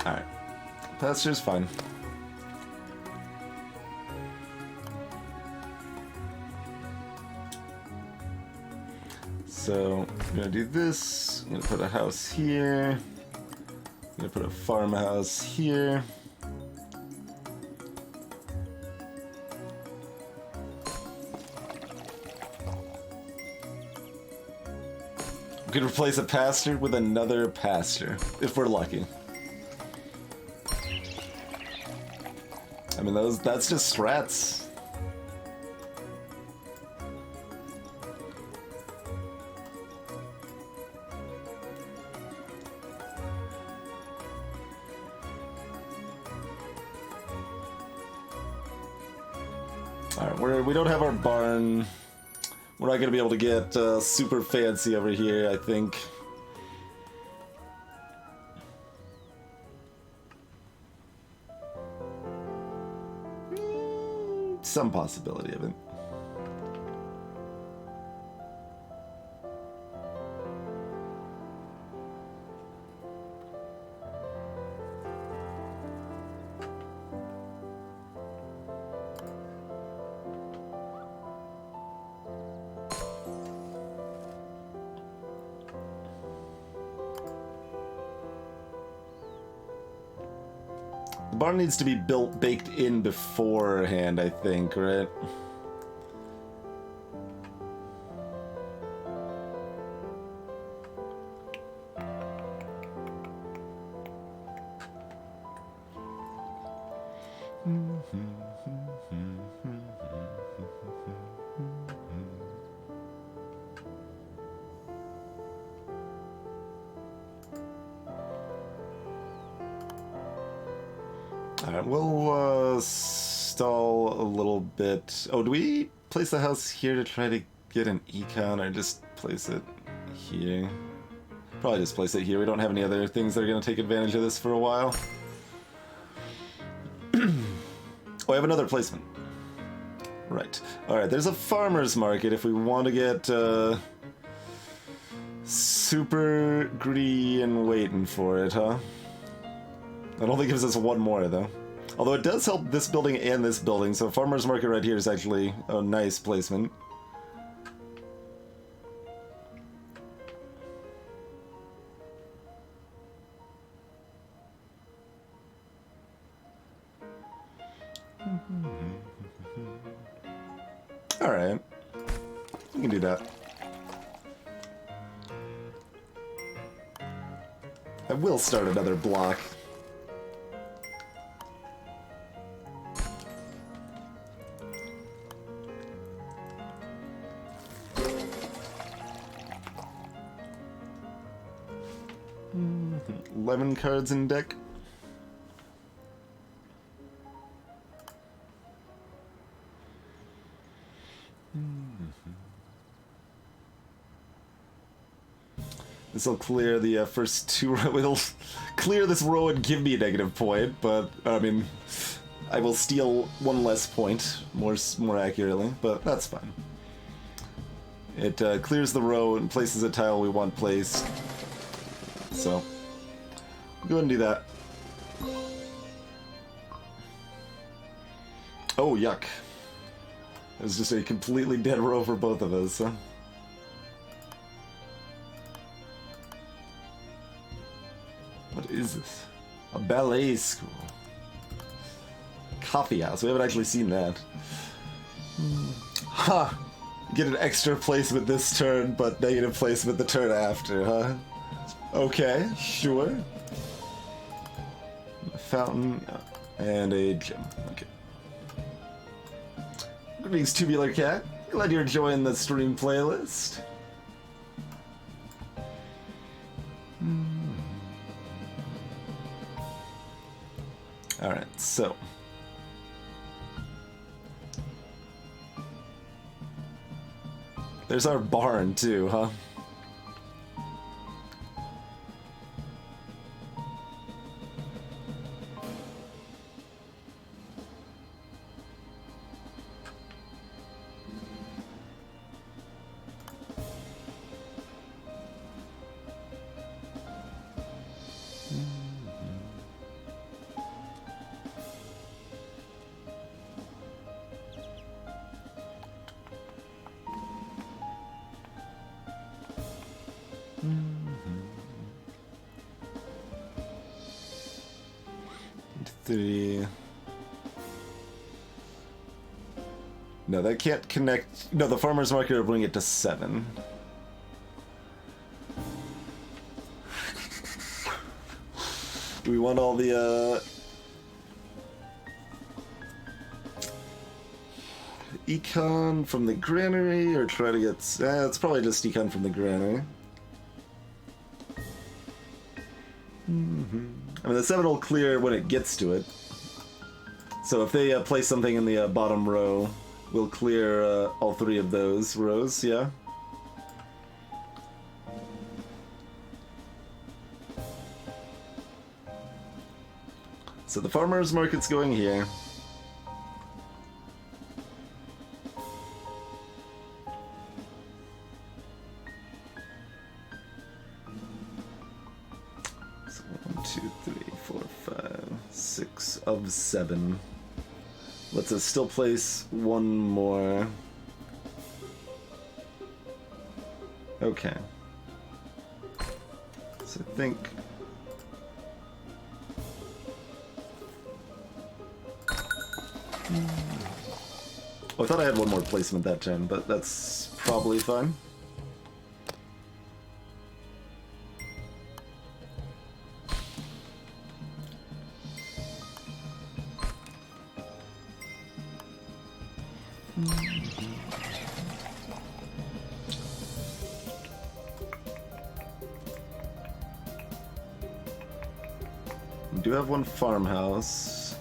Alright. Pasture's fine. So, I'm gonna do this. I'm gonna put a house here. I'm gonna put a farmhouse here. We could replace a pasture with another pasture, if we're lucky. I mean, that's just strats. Alright, we don't have our barn. We're not going to be able to get super fancy over here, I think. Some possibility of it. The barn needs to be baked in beforehand, I think, right? Alright, we'll stall a little bit. Oh, do we place the house here to try to get an econ, or just place it here? Probably just place it here. We don't have any other things that are going to take advantage of this for a while. Oh, I have another placement. Right. Alright, there's a farmer's market if we want to get super greedy and waiting for it, huh? I don't think it gives us one more, though. Although it does help this building and this building, so farmer's market right here is actually a nice placement. Alright. We can do that. I will start another block. Lemon cards in deck. This will clear the first two. It'll clear this row and give me a negative point, but I mean, I will steal one less point, more accurately, but that's fine. It clears the row and places a tile we want placed. So, we'll go ahead and do that. Oh, yuck. It was just a completely dead row for both of us, huh? What is this? A ballet school. Coffee house. We haven't actually seen that. Huh. Get an extra placement this turn, but negative placement the turn after, huh? Okay, sure. A fountain and a gym. Okay. Greetings, Tubular Cat. Glad you're enjoying the stream playlist. Alright, so. There's our barn, too, huh? Three. No, that can't connect. No, the farmer's market will bring it to 7. We want all the econ from the granary, or try to get. It's probably just econ from the granary. I mean, the 7 will clear when it gets to it. So if they place something in the bottom row, we'll clear all 3 of those rows, yeah? So the farmer's market's going here. So 1, 2, 3, 4, 5, 6 of 7. Let's still place 1 more. Okay. So I think... Oh, I thought I had 1 more placement that turn, but that's probably fine. We do have 1 farmhouse.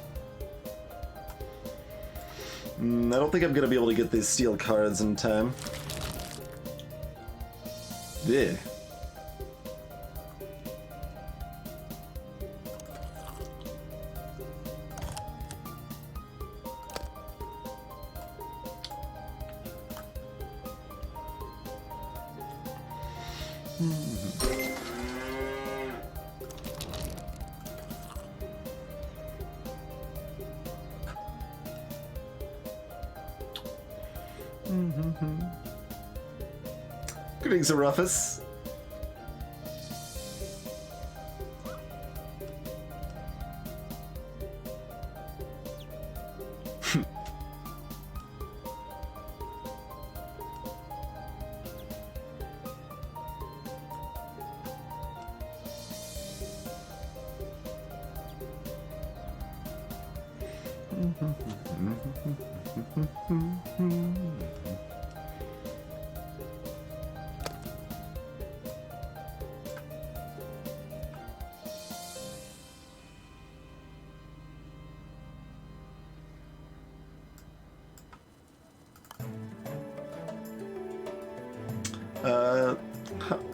I don't think I'm gonna be able to get these steel cards in time. Yeah. Greetings, Arufus.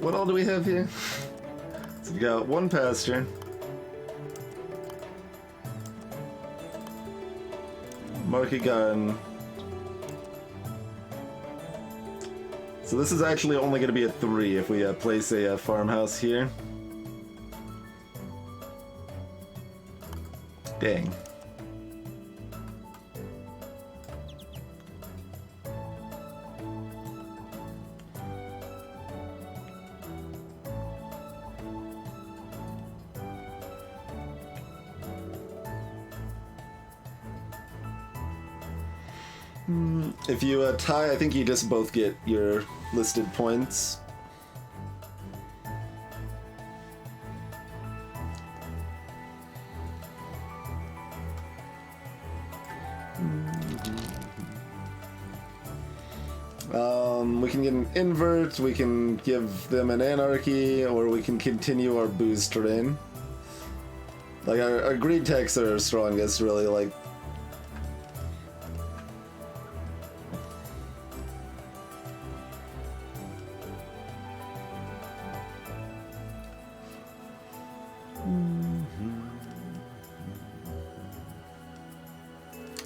What all do we have here? So we got 1 pasture. Market garden. So this is actually only going to be a 3 if we place a farmhouse here. Dang. If you tie, I think you just both get your listed points. We can get an invert, we can give them an anarchy, or we can continue our booze terrain. Like, our greed techs are our strongest, really, like...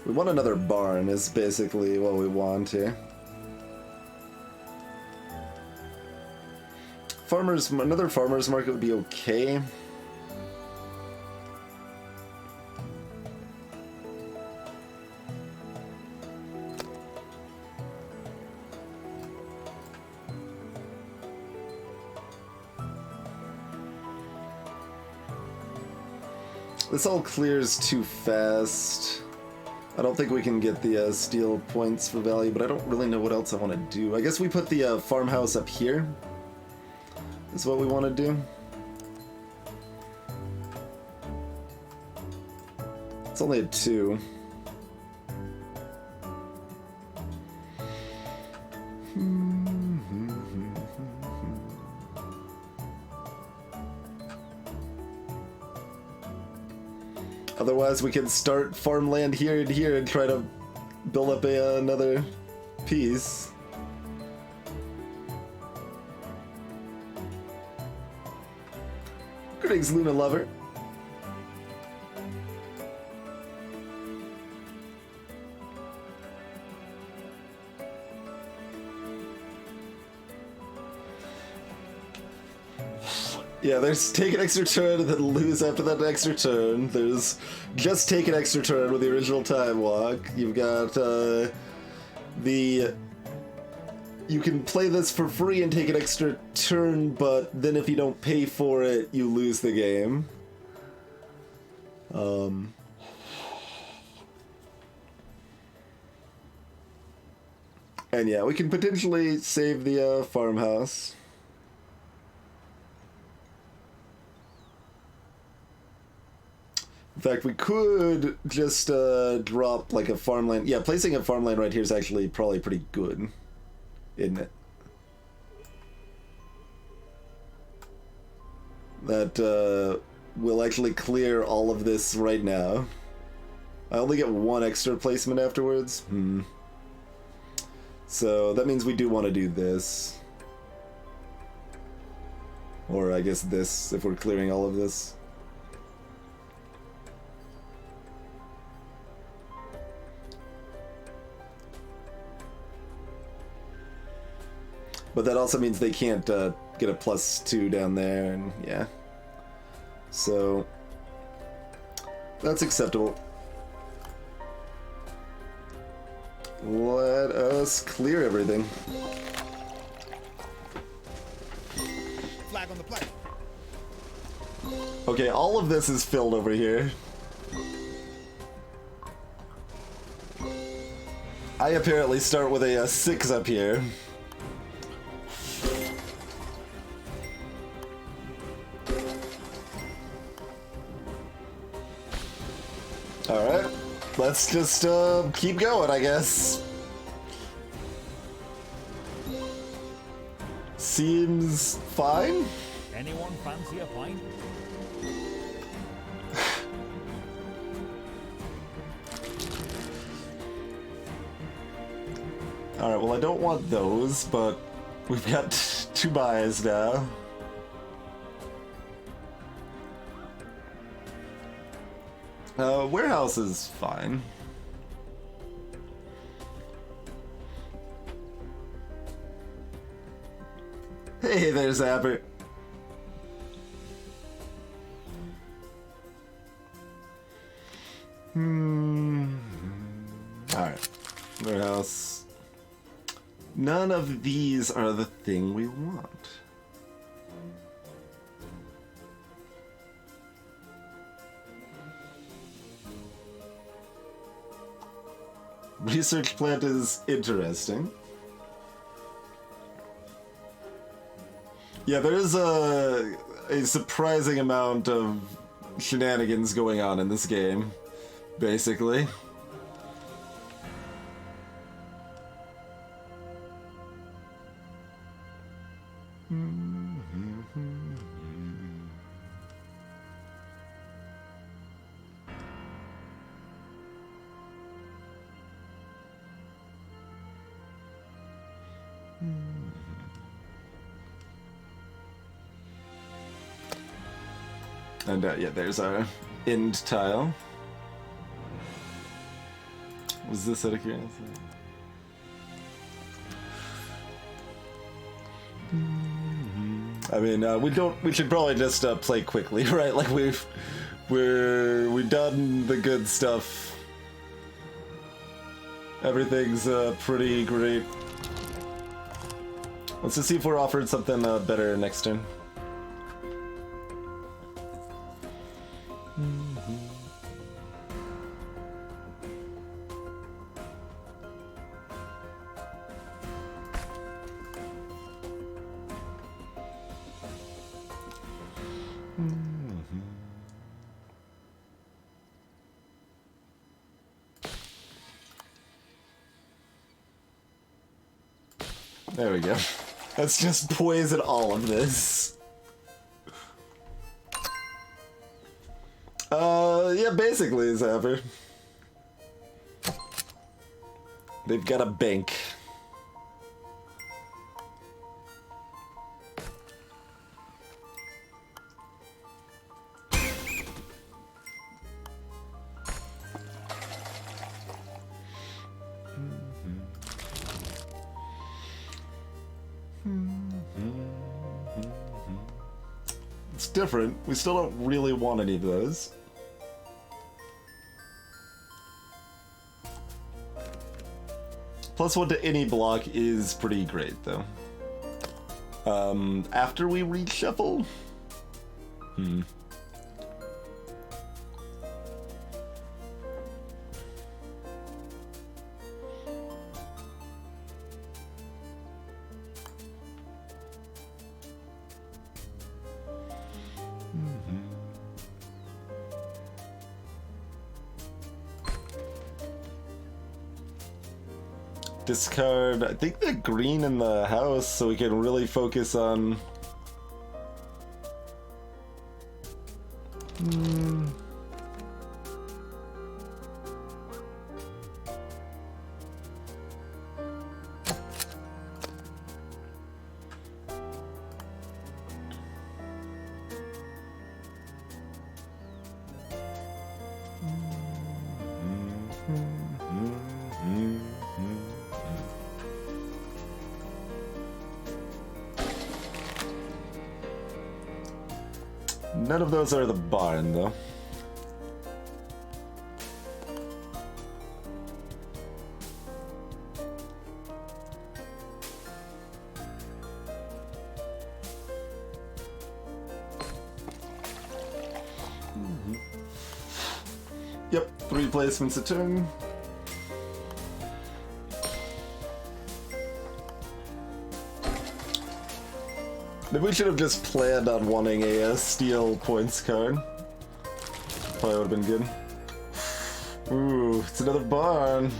We want another barn, is basically what we want here. Another farmer's market would be okay. This all clears too fast. I don't think we can get the steel points for value, but I don't really know what else I want to do. I guess we put the farmhouse up here. Is what we want to do. It's only a 2. Otherwise, we can start farmland here and here and try to build up another piece. Greetings, Luna Lover. Yeah, there's take an extra turn and then lose after that extra turn. There's just take an extra turn with the original time walk. You've got you can play this for free and take an extra turn, but then if you don't pay for it, you lose the game. And yeah, we can potentially save the farmhouse. In fact, we could just drop like a farmland. Yeah, placing a farmland right here is actually probably pretty good, isn't it? That will actually clear all of this right now. I only get 1 extra placement afterwards. So that means we do want to do this. Or I guess this, if we're clearing all of this. But that also means they can't get a +2 down there, and yeah. So, that's acceptable. Let us clear everything. Flag on the play. Okay, all of this is filled over here. I apparently start with a 6 up here. Alright, let's just keep going, I guess. Seems fine. Anyone fancy a pint? Alright, well I don't want those, but we've got 2 buys now. Warehouse is fine. Hey there, Zapper. Alright. Warehouse. None of these are the thing we want. Research plant is interesting. Yeah, there is a surprising amount of shenanigans going on in this game, basically. And yeah, there's our end tile. Was this out of curiosity? I mean, we should probably just play quickly, right? Like we've done the good stuff. Everything's pretty great. Let's just see if we're offered something better next turn. There we go. Let's just poison all of this. Yeah, basically, Zapper. They've got a bank. It's different. We still don't really want any of those. +1 to any block is pretty great, though. After we reshuffle? Discard, I think, the green in the house so we can really focus on... None of those are the barn, though. Yep, 3 placements a turn. Maybe we should have just planned on wanting a steel points card. Probably would have been good. Ooh, it's another barn.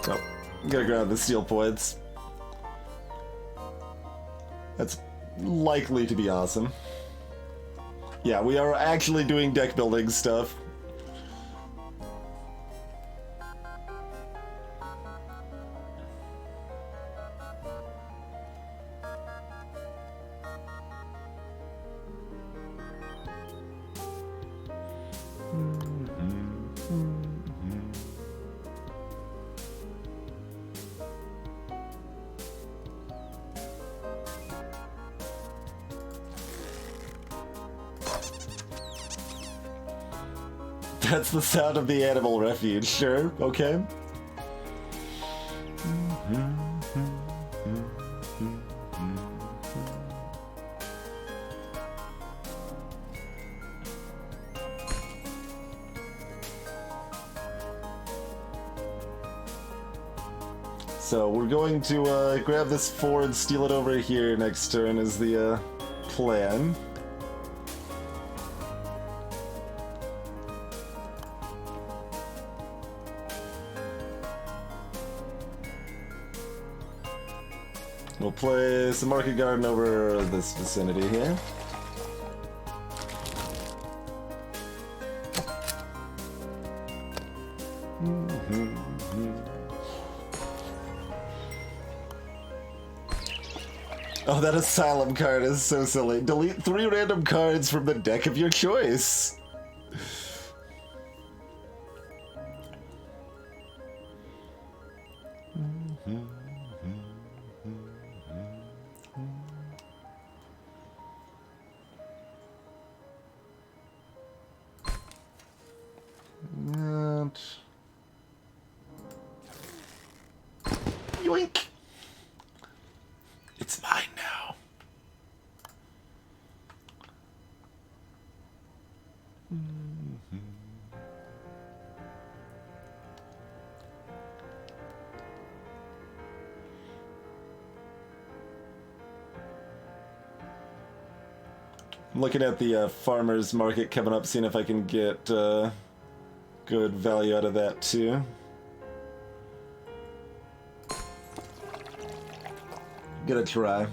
Oh, I'm gonna grab the steel points. That's likely to be awesome. Yeah, we are actually doing deck building stuff. That's the sound of the animal refuge, sure, okay. So we're going to grab this Ford, steal it over here next turn is the plan. We'll place a market garden over this vicinity here. Oh, that asylum card is so silly. Delete 3 random cards from the deck of your choice. And... yoink! It's mine now. I'm looking at the farmer's market coming up, seeing if I can get good value out of that too. Gonna try.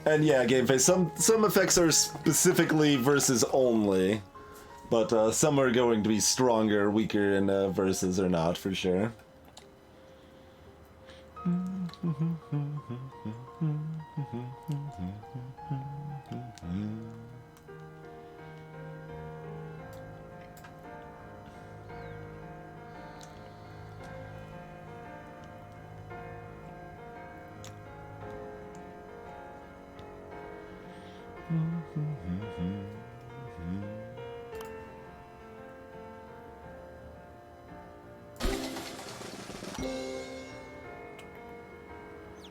And yeah, game face. Some effects are specifically versus only, but some are going to be stronger, weaker, and versus or not for sure.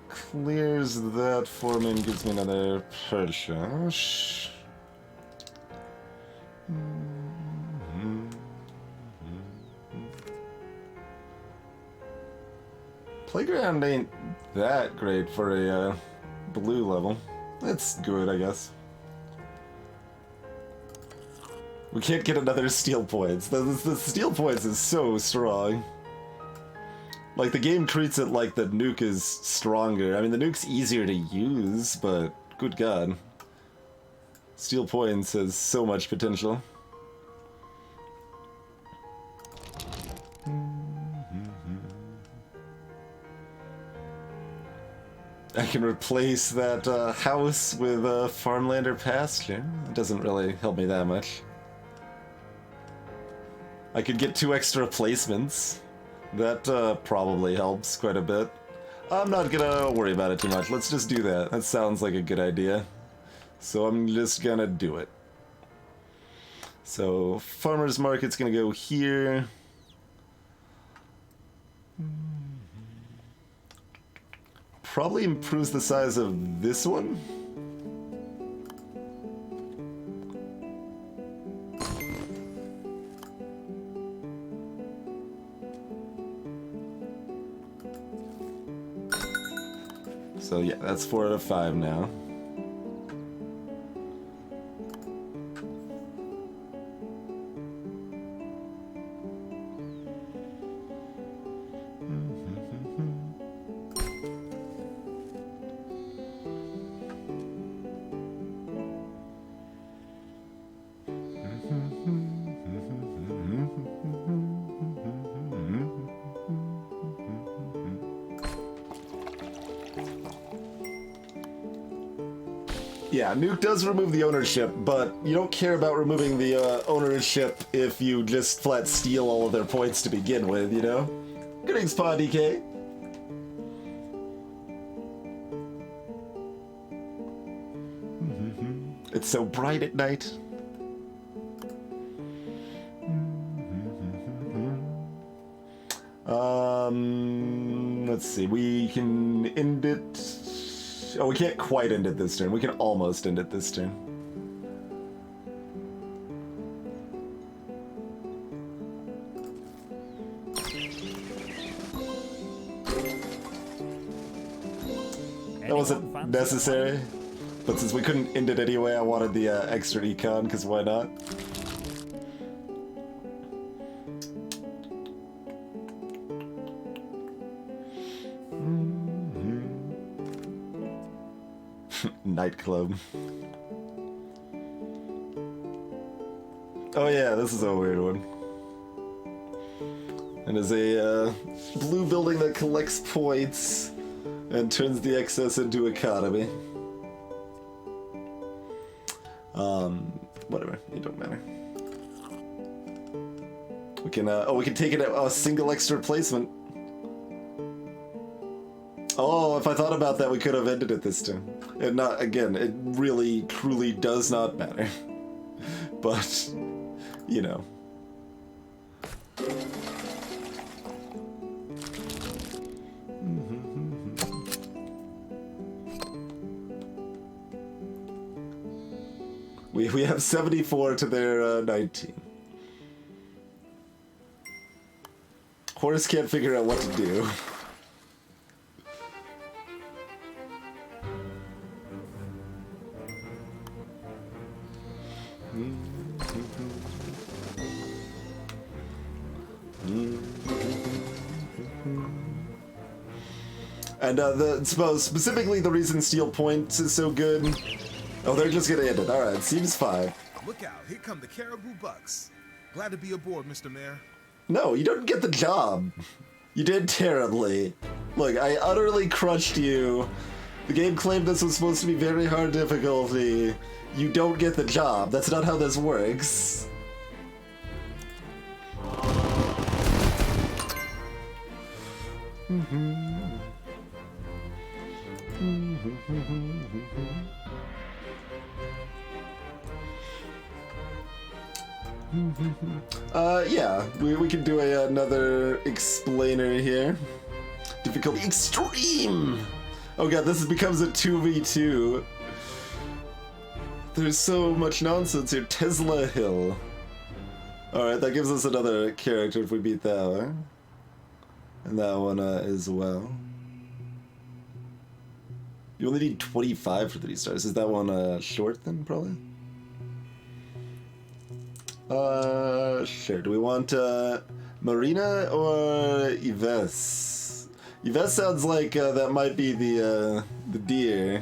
Clears that for me and gives me another purchase. Playground ain't that great for a blue level. It's good, I guess. We can't get another steel points. The steel points is so strong. Like, the game treats it like the nuke is stronger. I mean, the nuke's easier to use, but good god. Steel points has so much potential. I can replace that house with farmland or pasture. It doesn't really help me that much. I could get 2 extra placements. That probably helps quite a bit. I'm not gonna worry about it too much. Let's just do that. That sounds like a good idea. So I'm just gonna do it. So farmer's market's gonna go here. Probably improves the size of this one. So yeah, that's 4 out of 5 now. Yeah, nuke does remove the ownership, but you don't care about removing the ownership if you just flat steal all of their points to begin with, you know? Greetings, Pa DK. It's so bright at night. Let's see. We can end it. Oh, we can't quite end it this turn. We can almost end it this turn. That wasn't necessary, but since we couldn't end it anyway, I wanted the extra econ, because why not? Nightclub. Oh yeah, this is a weird one. It is a blue building that collects points and turns the excess into economy. Whatever, it don't matter. We can, we can take it at a single extra placement. Oh, if I thought about that, we could have ended it this turn. And not, again, it really, truly does not matter. But, you know. We have 74 to their 19. Horace can't figure out what to do. And specifically the reason Steel Point is so good. Oh, they're just gonna end it. All right, seems fine. Look out! Here come the Caribou Bucks. Glad to be aboard, Mr. Mayor. No, you don't get the job. You did terribly. Look, I utterly crushed you. The game claimed this was supposed to be very hard difficulty. You don't get the job. That's not how this works. Yeah, we can do another explainer here. Difficulty extreme! Oh god, this becomes a 2v2. There's so much nonsense here. Tesla Hill. Alright, that gives us another character if we beat that one. And that one as well. You only need 25 for 3 stars. Is that one short then, probably? Sure. Do we want Marina or Yves? Yves sounds like that might be the deer.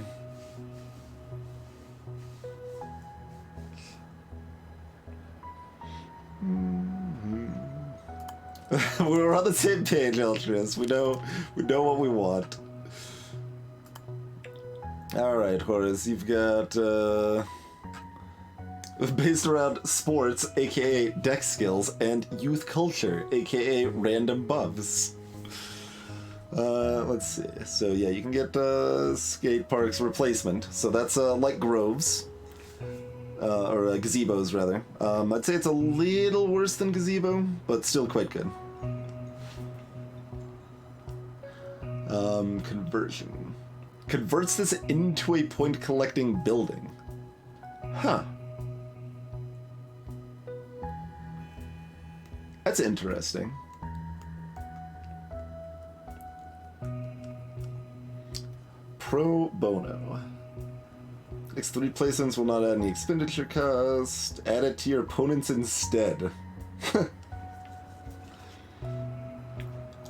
We're on the same page, Eltris. We know what we want. All right, Horace, you've got based around sports, aka deck skills, and youth culture, aka random buffs. Let's see. So yeah, you can get skate parks replacement. So that's like groves. Or gazebos, rather. I'd say it's a little worse than gazebo, but still quite good. Conversion. Converts this into a point collecting building. Huh. That's interesting. Pro bono. Next 3 placements will not add any expenditure cost. Add it to your opponents instead.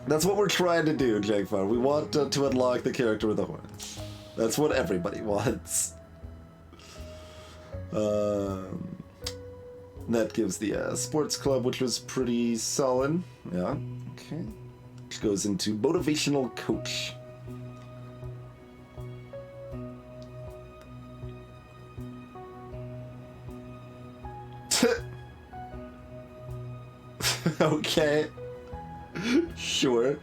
That's what we're trying to do, Jagfar. We want to unlock the character with the horns. That's what everybody wants. That gives the sports club, which was pretty solid. Yeah, okay. Which goes into motivational coach. Okay. Sure.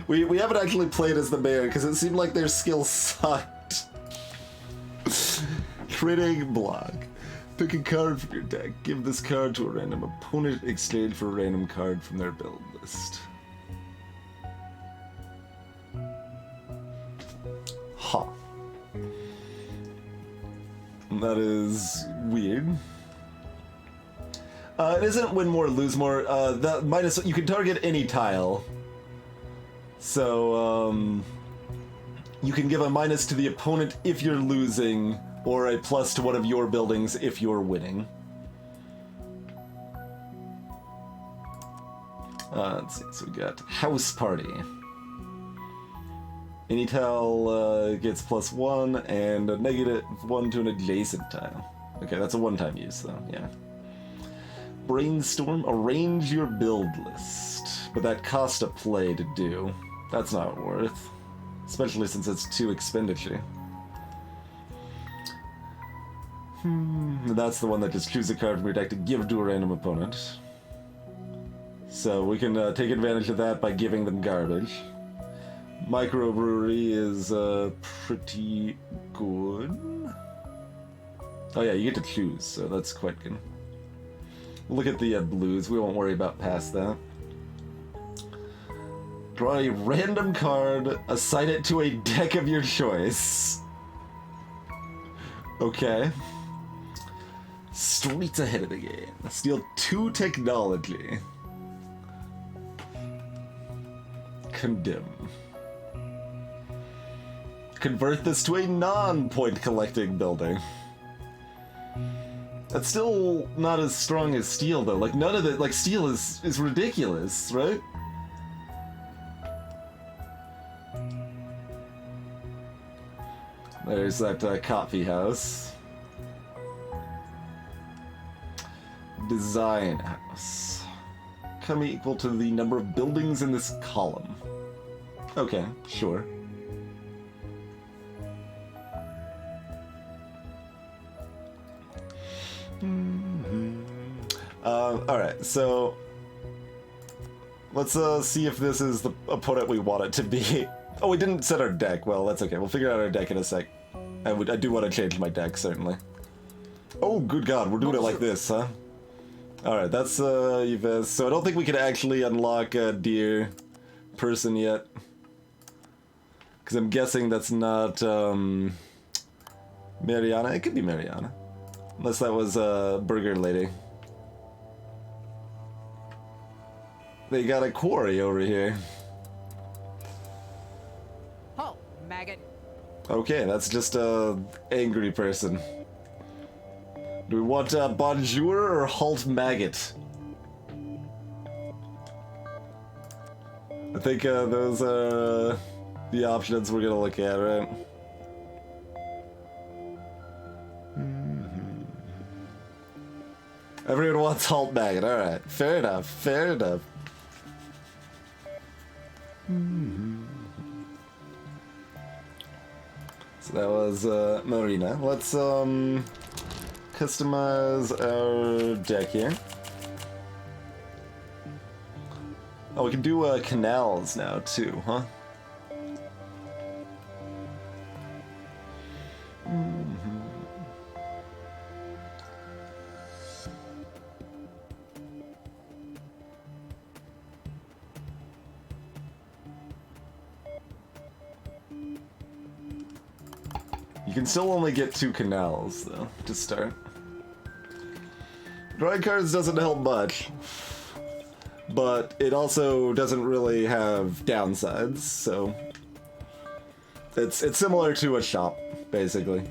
We haven't actually played as the mayor because it seemed like their skills sucked. Trading block. Pick a card from your deck. Give this card to a random opponent in exchange for a random card from their build list. Huh. That is weird. It isn't win more, lose more. That minus, you can target any tile. So, you can give a minus to the opponent if you're losing, or a plus to one of your buildings if you're winning. Let's see, so we got House Party. Any tile gets +1 and a -1 to an adjacent tile. Okay, that's a one-time use though, yeah. Brainstorm, arrange your build list. But that costs a play to do. That's not worth. Especially since it's 2 expenditure. That's the one that just choose a card from your deck to give to a random opponent. So we can take advantage of that by giving them garbage. Microbrewery is pretty good. Oh yeah, you get to choose, so that's quite good. Look at the blues, we won't worry about past that. Draw a random card, assign it to a deck of your choice. Okay. Streets ahead of the game. Steal 2 technology. Condemn. Convert this to a non-point collecting building. That's still not as strong as steel though. Like none of it, like steel is ridiculous, right? There's that coffee house. Design house. Come equal to the number of buildings in this column. Okay, sure. Alright, so let's see if this is the opponent we want it to be. Oh, we didn't set our deck. Well, that's okay. We'll figure out our deck in a sec. I do want to change my deck, certainly. Oh, good God, we're doing it like this, huh? Alright, that's Yves. So I don't think we can actually unlock a deer person yet. Because I'm guessing that's not Mariana. It could be Mariana. Unless that was Burger Lady. They got a quarry over here. Oh, maggot. Okay, that's just a angry person. Do we want Bonjour or Halt Maggot? I think those are the options we're gonna look at, right? Everyone wants Halt Maggot, alright. Fair enough, fair enough. So that was Marina. Let's customize our deck here. Oh, we can do canals now too, huh? You can still only get 2 canals, though, to start. Drawing cards doesn't help much, but it also doesn't really have downsides, so... It's similar to a shop, basically.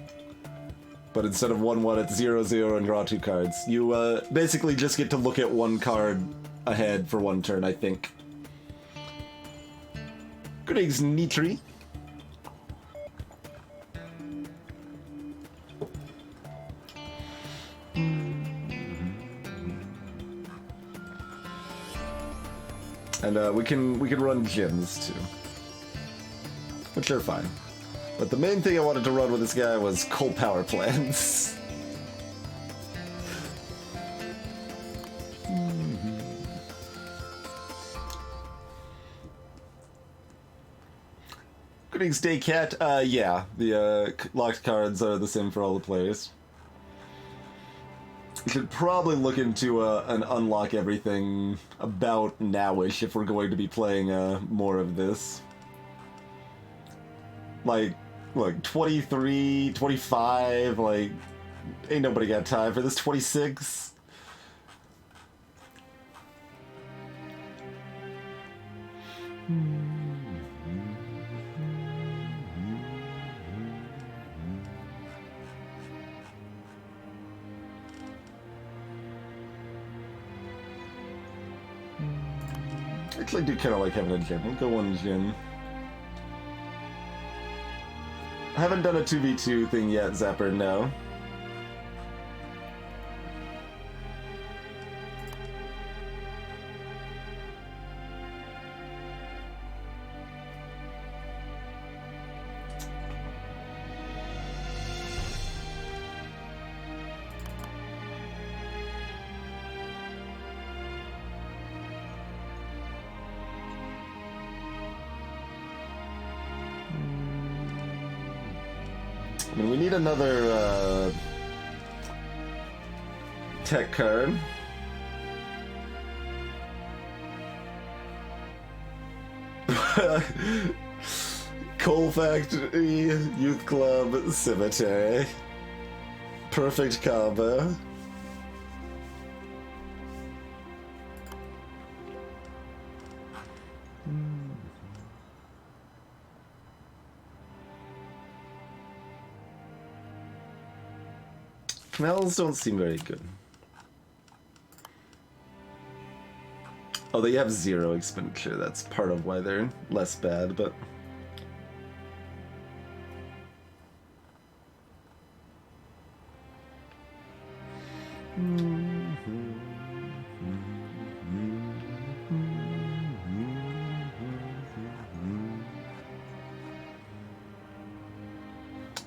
But instead of 1/1, it's 0/0 and draw 2 cards. You basically just get to look at 1 card ahead for 1 turn, I think. Greetings, Nitri. And we can run gyms too, which are fine. But the main thing I wanted to run with this guy was coal power plants. Greetings, Day Cat. Yeah, the locked cards are the same for all the players. We should probably look into an unlock everything about nowish if we're going to be playing more of this. Like, look, 23, 25, like, ain't nobody got time for this. 26. Actually, I do kind of like having a gym. We'll go one gym. I haven't done a 2v2 thing yet, Zapper, no. I mean, we need another tech card. Coal Factory, Youth Club, Cemetery. Perfect combo. Canals don't seem very good. Oh, they have 0 expenditure. That's part of why they're less bad, but...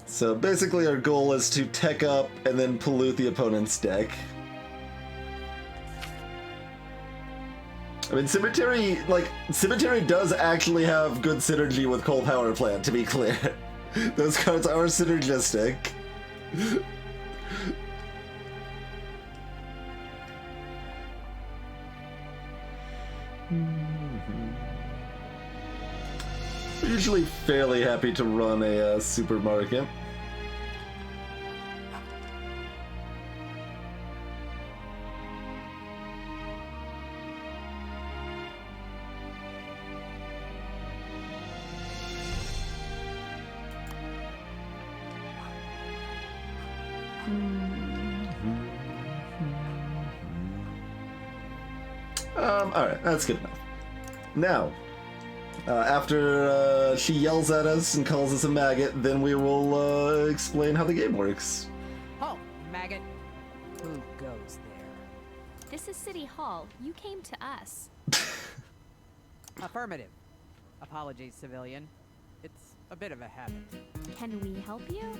So basically our goal is to tech up and then pollute the opponent's deck. I mean, Cemetery does actually have good synergy with Coal Power Plant, to be clear. Those cards are synergistic. Usually fairly happy to run a supermarket. Alright, that's good enough. Now, after she yells at us and calls us a maggot, then we will explain how the game works. Halt, maggot. Who goes there? This is City Hall. You came to us. Affirmative. Apologies, civilian. It's a bit of a habit. Can we help you?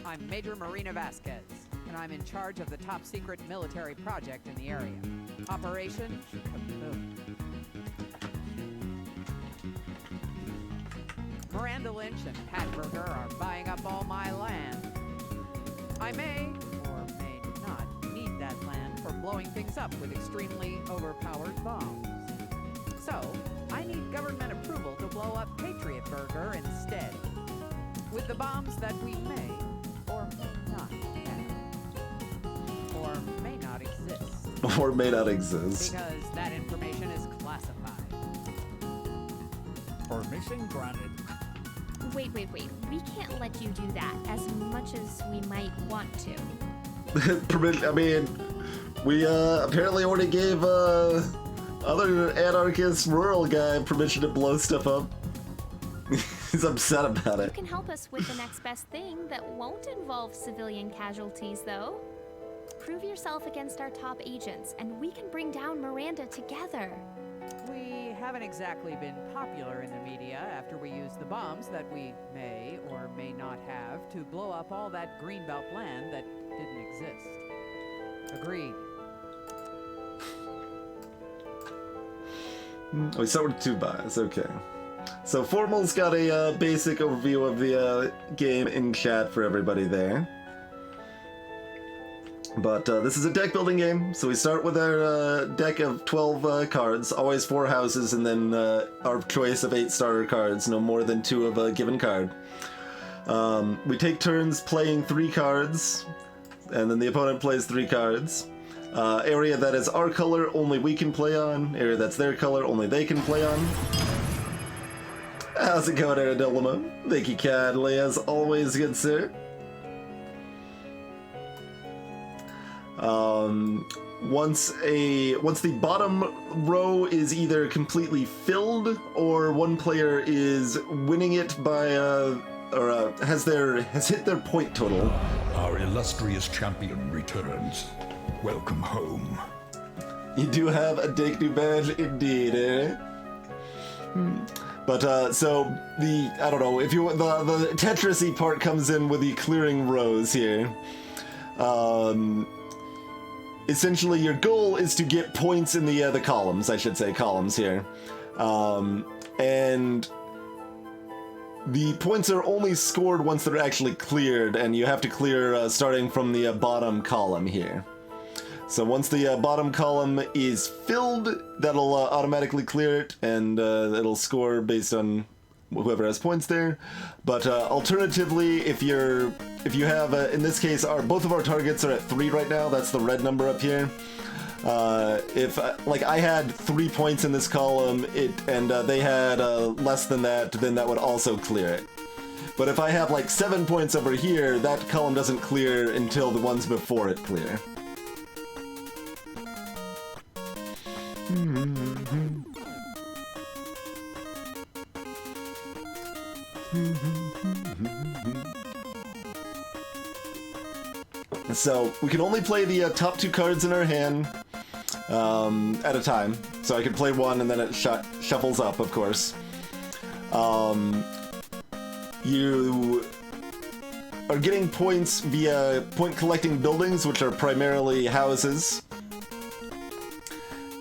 I'm Major Marina Vasquez, and I'm in charge of the top secret military project in the area. Operation Kaboom. Miranda Lynch and Pat Berger are buying up all my land. I may, or may not, need that land for blowing things up with extremely overpowered bombs. So, I need government approval to blow up Patriot Burger instead. With the bombs that we may, or may not have. Or may not exist. Or may not exist. Because that information is classified. Permission granted. Wait. We can't let you do that as much as we might want to. I mean, we apparently already gave other anarchist rural guy permission to blow stuff up. He's upset about You it. can help us with the next best thing that won't involve civilian casualties, though. Prove yourself against our top agents, and we can bring down Miranda together. We haven't exactly been popular in the media after we used the bombs that we may or may not have to blow up all that Greenbelt land that didn't exist. Agreed. We start with 2 buys, okay. So Formal's got a basic overview of the game in chat for everybody there. But this is a deck building game, so we start with our deck of 12 cards, always 4 houses, and then our choice of 8 starter cards, no more than 2 of a given card. We take turns playing 3 cards, and then the opponent plays 3 cards. Area that is our color, only we can play on. Area that's their color, only they can play on. How's it going, Aradilima? Thank you kindly, as always, good sir. Once the bottom row is either completely filled or one player is winning it by has hit their point total. Our illustrious champion returns. Welcome home. You do have a Dake New badge indeed, eh? But so I don't know if you the Tetris-y part comes in with the clearing rows here. Essentially, your goal is to get points in the columns, I should say, columns here. And the points are only scored once they're actually cleared, and you have to clear starting from the bottom column here. So once the bottom column is filled, that'll automatically clear it, and it'll score based on whoever has points there. But alternatively, if you have in this case both of our targets are at 3 right now, that's the red number up here. If like I had 3 points in this column and they had less than that, then that would also clear it. But if I have like 7 points over here, that column doesn't clear until the ones before it clear. So we can only play the top 2 cards in our hand at a time. So I can play one and then it shuffles up, of course. You are getting points via point collecting buildings, which are primarily houses.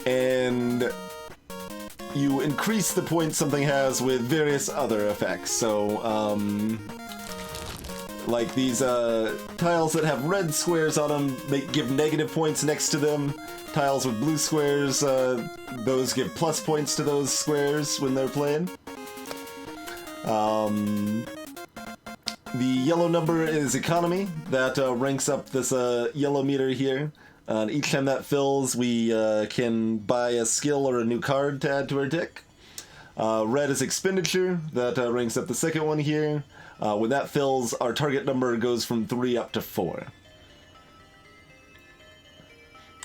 And you increase the points something has with various other effects. So, like these tiles that have red squares on them give negative points next to them. Tiles with blue squares, those give plus points to those squares when they're playing. The yellow number is economy. That ranks up this yellow meter here. Each time that fills, we can buy a skill or a new card to add to our deck. Red is expenditure. That ranks up the second one here. When that fills, our target number goes from 3 up to 4.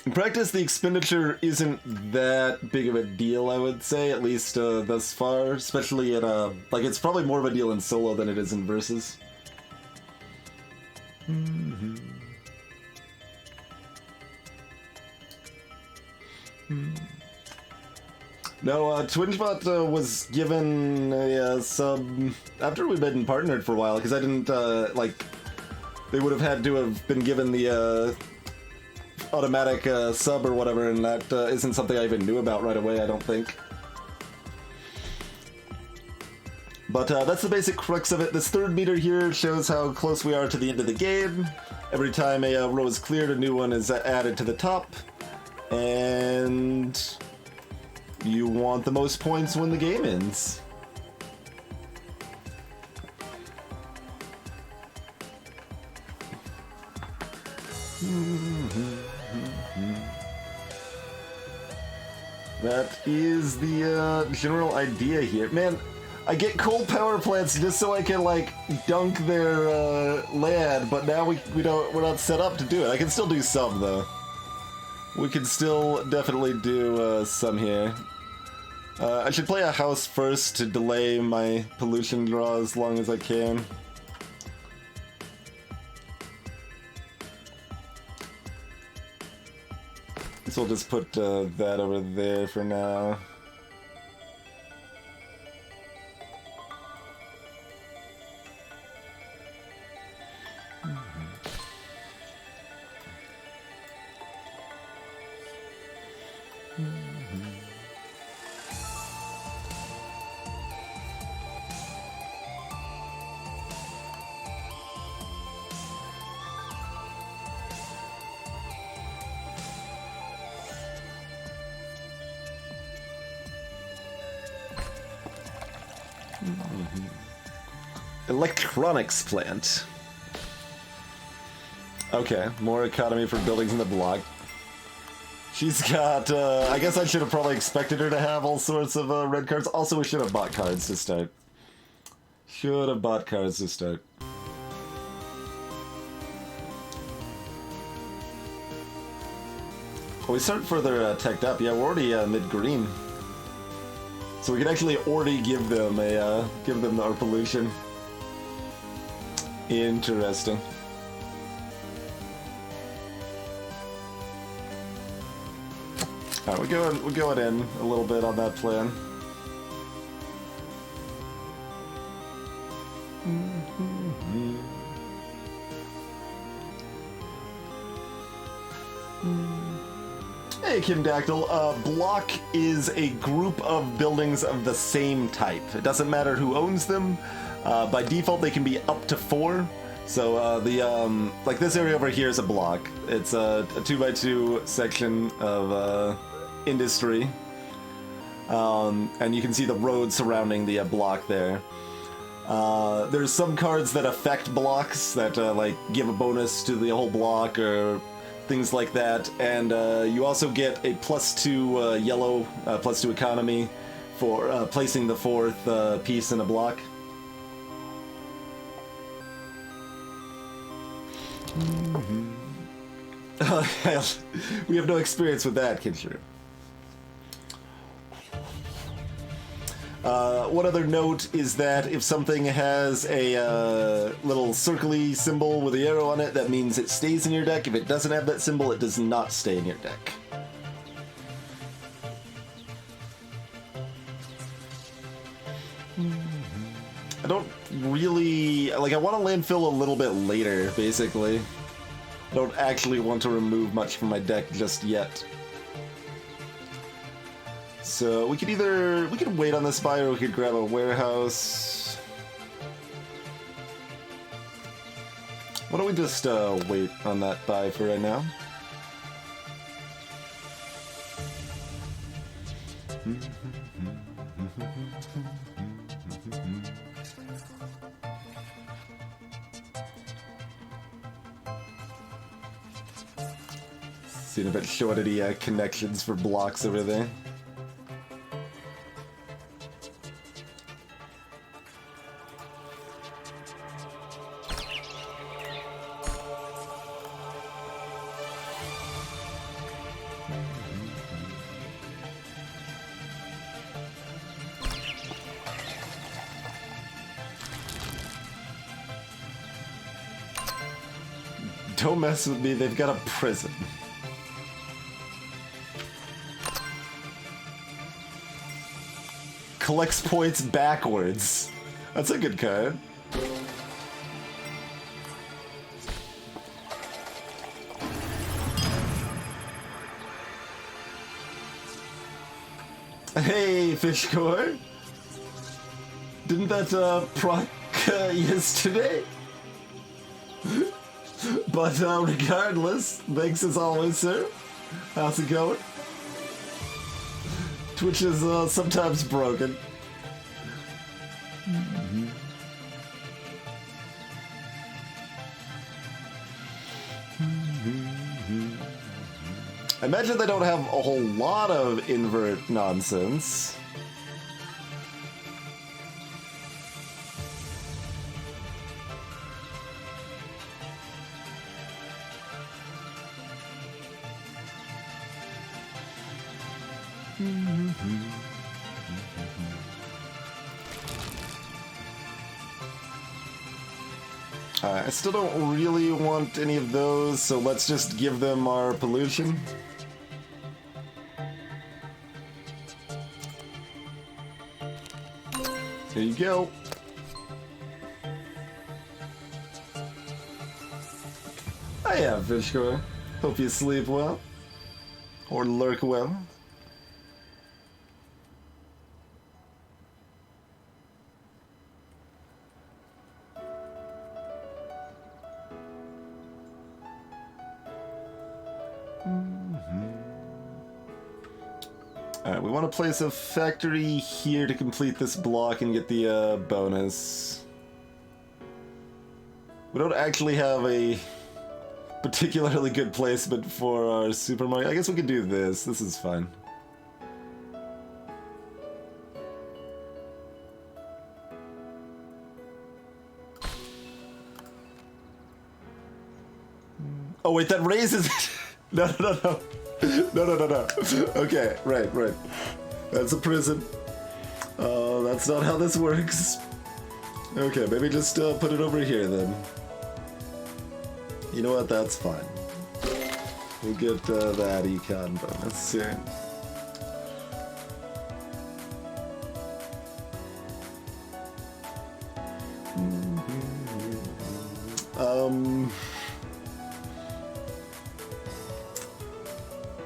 In practice, the expenditure isn't that big of a deal, I would say, at least thus far. Especially at, like, it's probably more of a deal in solo than it is in versus. No, TwingeBot was given a sub after we'd been partnered for a while, because I didn't, like, they would have had to have been given the automatic sub or whatever, and that isn't something I even knew about right away, I don't think. But that's the basic crux of it. This third meter here shows how close we are to the end of the game. Every time a row is cleared, a new one is added to the top. And you want the most points when the game ends. That is the general idea here. Man, I get coal power plants just so I can, like, dunk their land, but now we're not set up to do it. I can still do some, though. We can still definitely do some here. I should play a house first to delay my pollution draw as long as I can. Guess we'll just put that over there for now. Electronics plant. Okay, more economy for buildings in the block. She's got, I guess I should have probably expected her to have all sorts of red cards. Also, we should have bought cards to start. Should have bought cards to start. Well, we start further teched up. Yeah, we're already mid-green. So we can actually already give them our pollution. Interesting. Alright, we're going in a little bit on that plan. Hey, Kimdactyl. Block is a group of buildings of the same type. It doesn't matter who owns them. By default, they can be up to 4. So like this area over here is a block. It's a 2x2 section of industry, and you can see the road surrounding the block there. There's some cards that affect blocks that like give a bonus to the whole block or things like that, and you also get a +2 yellow, +2 economy for placing the 4th piece in a block. We have no experience with that, Kinshiro. One other note is that if something has a little circly symbol with the arrow on it, that means it stays in your deck. If it doesn't have that symbol, it does not stay in your deck. I don't really... like, I want to landfill a little bit later, basically. I don't actually want to remove much from my deck just yet. So we could wait on this buy, or we could grab a warehouse. Why don't we just wait on that buy for right now? Seeing if it's showing any connections for blocks over there. Don't mess with me, they've got a prison. Collects points backwards. That's a good card. Hey, Fishcore. Didn't that proc yesterday? But regardless, thanks as always, sir. How's it going? Twitch is sometimes broken. I imagine they don't have a whole lot of invert nonsense. I still don't really want any of those, so let's just give them our pollution. Here you go. Hiya, Fishcore. Hope you sleep well. Or lurk well. Alright, we want to place a factory here to complete this block and get the bonus. We don't actually have a particularly good placement for our supermarket. I guess we could do this. This is fine. Oh wait, that raises it. No. Okay, right. That's a prison. That's not how this works. Okay, maybe just put it over here then. You know what? That's fine. We'll get that econ bonus here.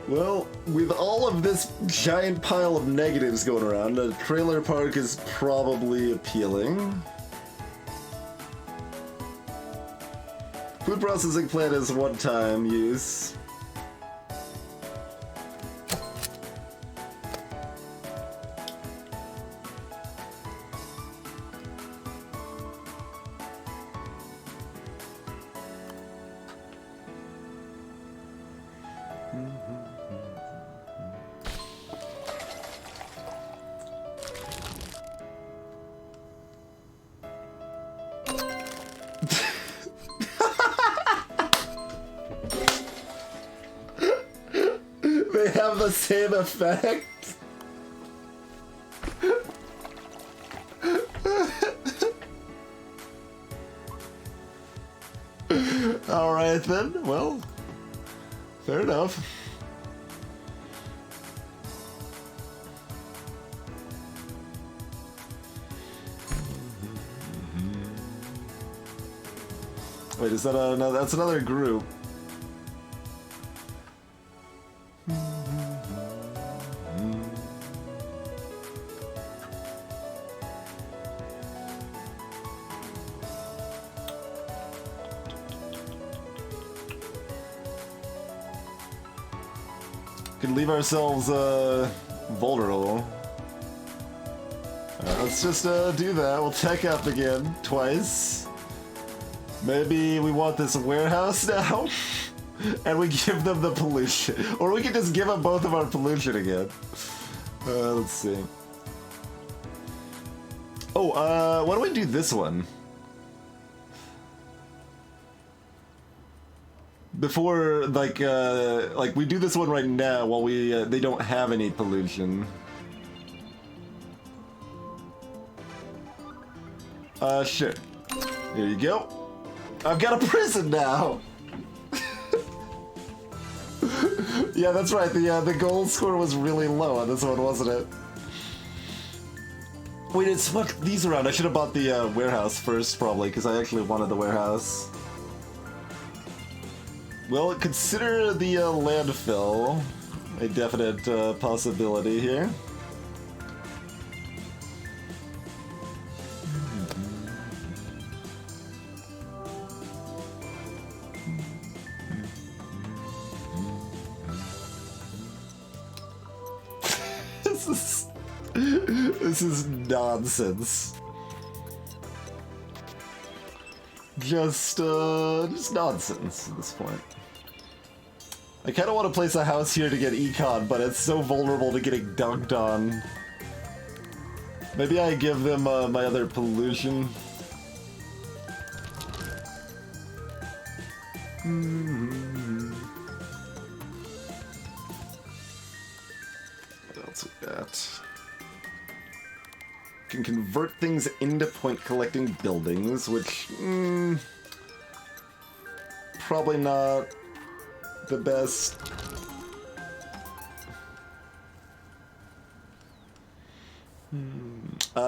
Well, with all of this giant pile of negatives going around, a trailer park is probably appealing. Food processing plant is one-time use. They have the same effect. Alright then, well, fair enough. Wait, is that another? That's another group. Could leave ourselves vulnerable. Let's just do that. We'll tech up again twice. Maybe we want this warehouse now, and we give them the pollution, or we can just give them both of our pollution again. Let's see. Oh, why don't we do this one? Before, like we do this one right now while we, they don't have any pollution. Sure. Here you go. I've got a prison now! Yeah, that's right, the gold score was really low on this one, wasn't it? Wait, it's smuck these around. I should have bought the warehouse first, probably, because I actually wanted the warehouse. Well, consider the landfill a definite possibility here. This is nonsense. Just nonsense at this point. I kind of want to place a house here to get econ, but it's so vulnerable to getting dunked on. Maybe I give them my other pollution. What else we got? Can convert things into point collecting buildings, which probably not the best.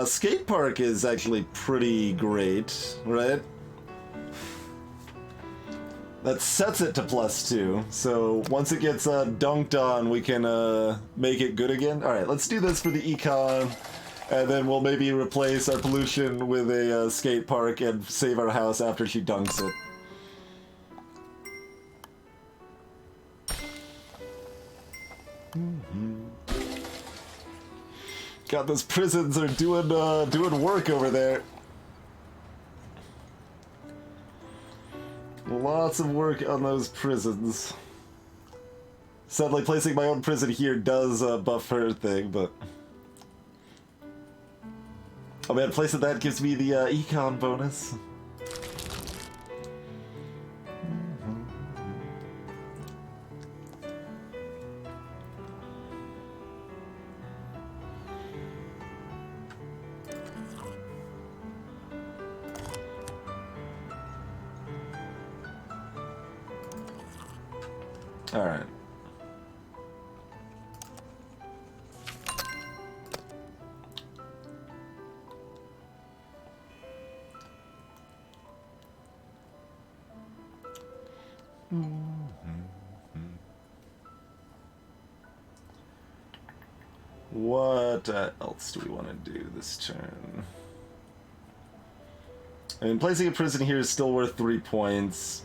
Skate park is actually pretty great, right? That sets it to +2, so once it gets dunked on, we can make it good again. Alright, let's do this for the econ, and then we'll maybe replace our pollution with a skate park and save our house after she dunks it. God, those prisons are doing work over there. Lots of work on those prisons. Sadly, placing my own prison here does buff her thing, but... Oh man, placing that gives me the econ bonus. Alright. What else do we want to do this turn? I mean, placing a prison here is still worth 3 points.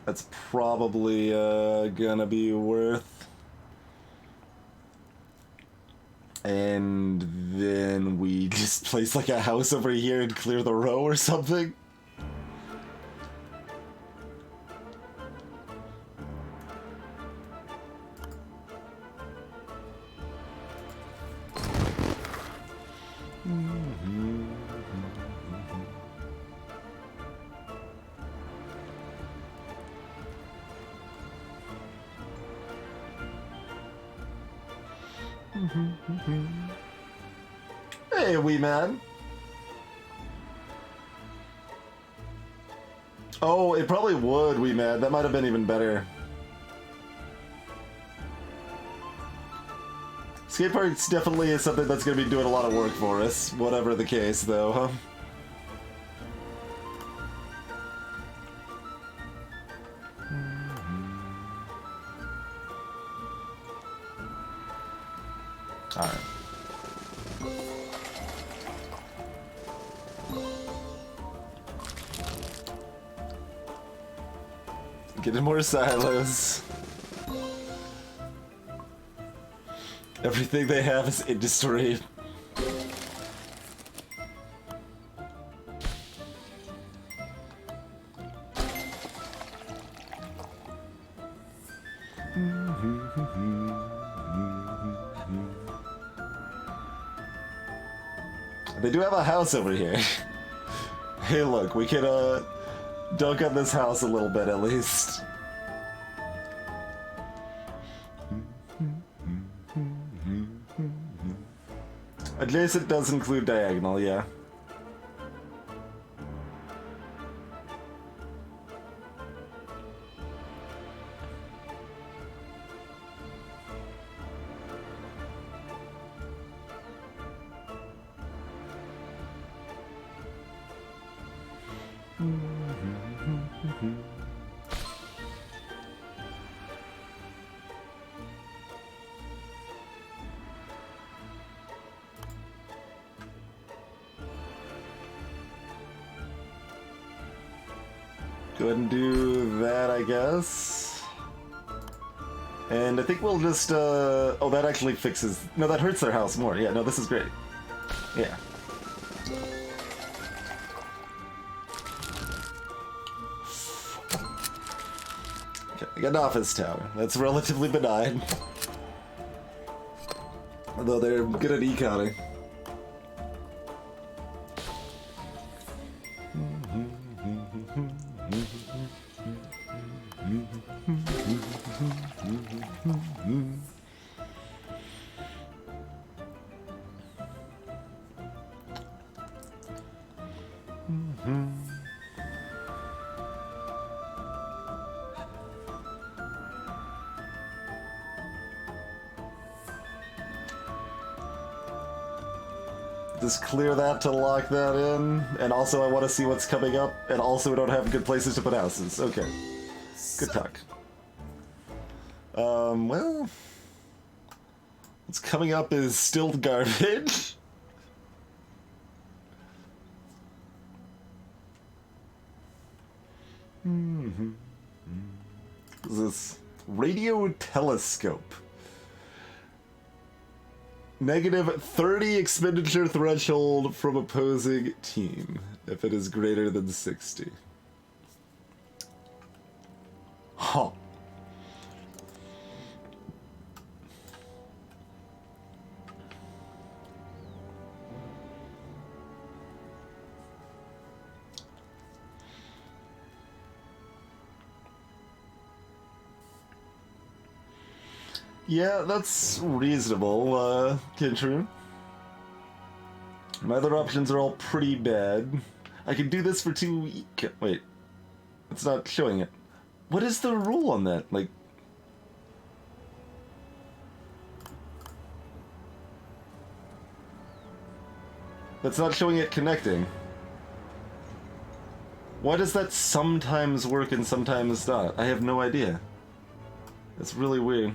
That's probably gonna be worth. And then we just place like a house over here and clear the row or something. Hey, wee man. Oh, it probably would, wee man. That might have been even better. Skate parks definitely is something that's going to be doing a lot of work for us, whatever the case, though, huh? Alright. Getting more silos. Everything they have is industry. They do have a house over here. Hey look, we can dunk on this house a little bit at least. Adjacent does include diagonal, yeah. Go ahead and do that, I guess. And I think we'll just, oh, that actually fixes... No, that hurts their house more. Yeah, no, this is great. Yeah. Okay, I got an office tower. That's relatively benign. Although they're good at econing. Just clear that to lock that in, and also I want to see what's coming up, and also we don't have good places to put houses. Okay. Good talk. Well... What's coming up is still garbage. This radio telescope. Negative 30 expenditure threshold from opposing team if it is greater than 60. Huh. Yeah, that's reasonable, Kintru. My other options are all pretty bad. I can do this for 2 wait. It's not showing it. What is the rule on that? Like... That's not showing it connecting. Why does that sometimes work and sometimes not? I have no idea. It's really weird.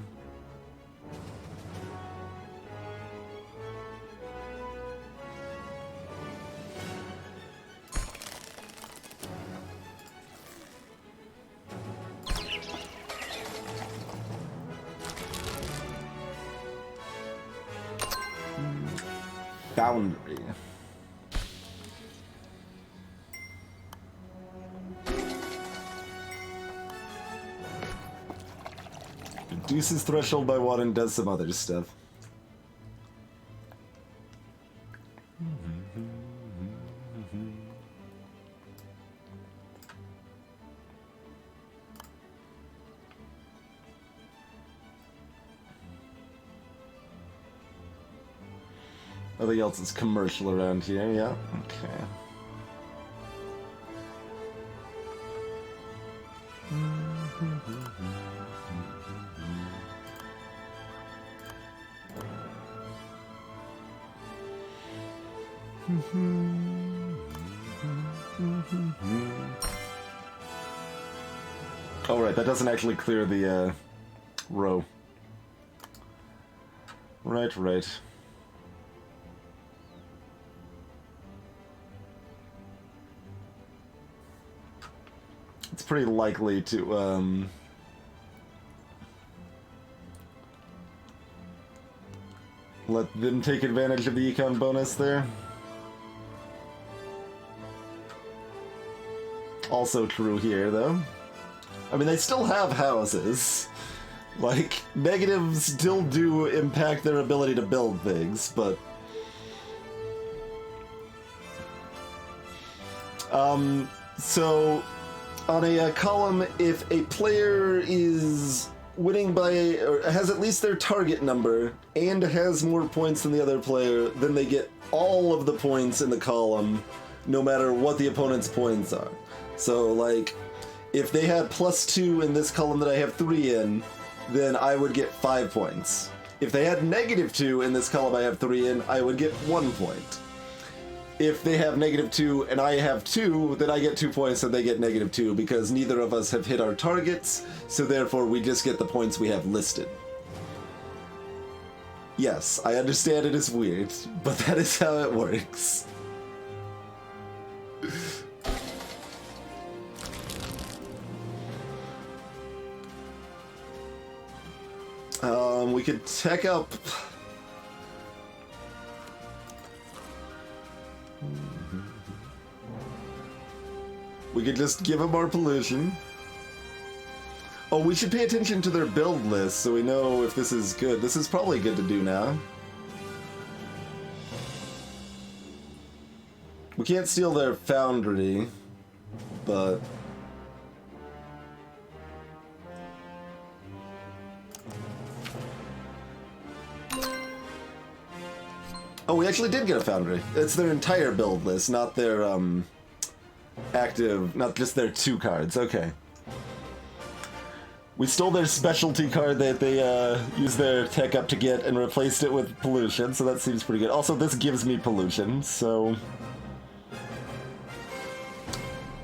Boundary. Reduces threshold by 1 and does some other stuff. Nothing else is commercial around here, yeah? Okay. Oh, right, that doesn't actually clear the, row. Right. It's pretty likely to, let them take advantage of the econ bonus there. Also true here, though. I mean, they still have houses. Like, negatives still do impact their ability to build things, but... So, on a column, if a player is winning by, or has at least their target number, and has more points than the other player, then they get all of the points in the column, no matter what the opponent's points are. So, like, if they had +2 in this column that I have 3 in, then I would get 5 points. If they had -2 in this column I have 3 in, I would get 1 point. If they have -2 and I have 2, then I get 2 points and they get -2, because neither of us have hit our targets, so therefore we just get the points we have listed. Yes, I understand it is weird, but that is how it works. We could tech up... We could just give them our pollution. Oh, we should pay attention to their build list so we know if this is good. This is probably good to do now. We can't steal their foundry, but... Oh, we actually did get a foundry. It's their entire build list, not their, active, not just their 2 cards. Okay. We stole their specialty card that they, used their tech up to get and replaced it with pollution, so that seems pretty good. Also, this gives me pollution, so...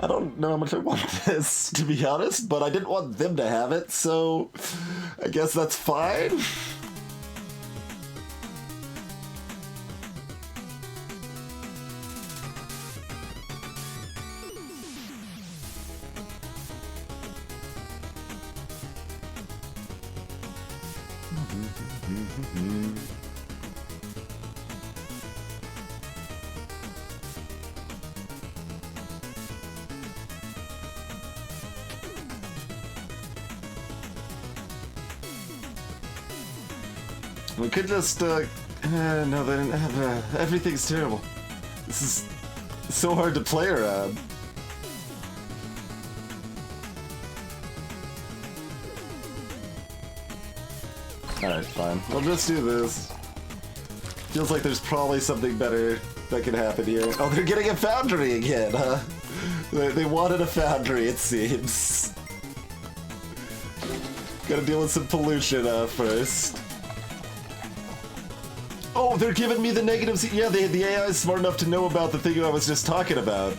I don't know how much I want this, to be honest, but I didn't want them to have it, so... I guess that's fine. We could just, no, they didn't have, everything's terrible. This is so hard to play around. Alright, fine. We'll just do this. Feels like there's probably something better that could happen here. Oh, they're getting a foundry again, huh? They wanted a foundry, it seems. Gotta deal with some pollution first. Oh, they're giving me the negatives. Yeah, the AI is smart enough to know about the thing I was just talking about.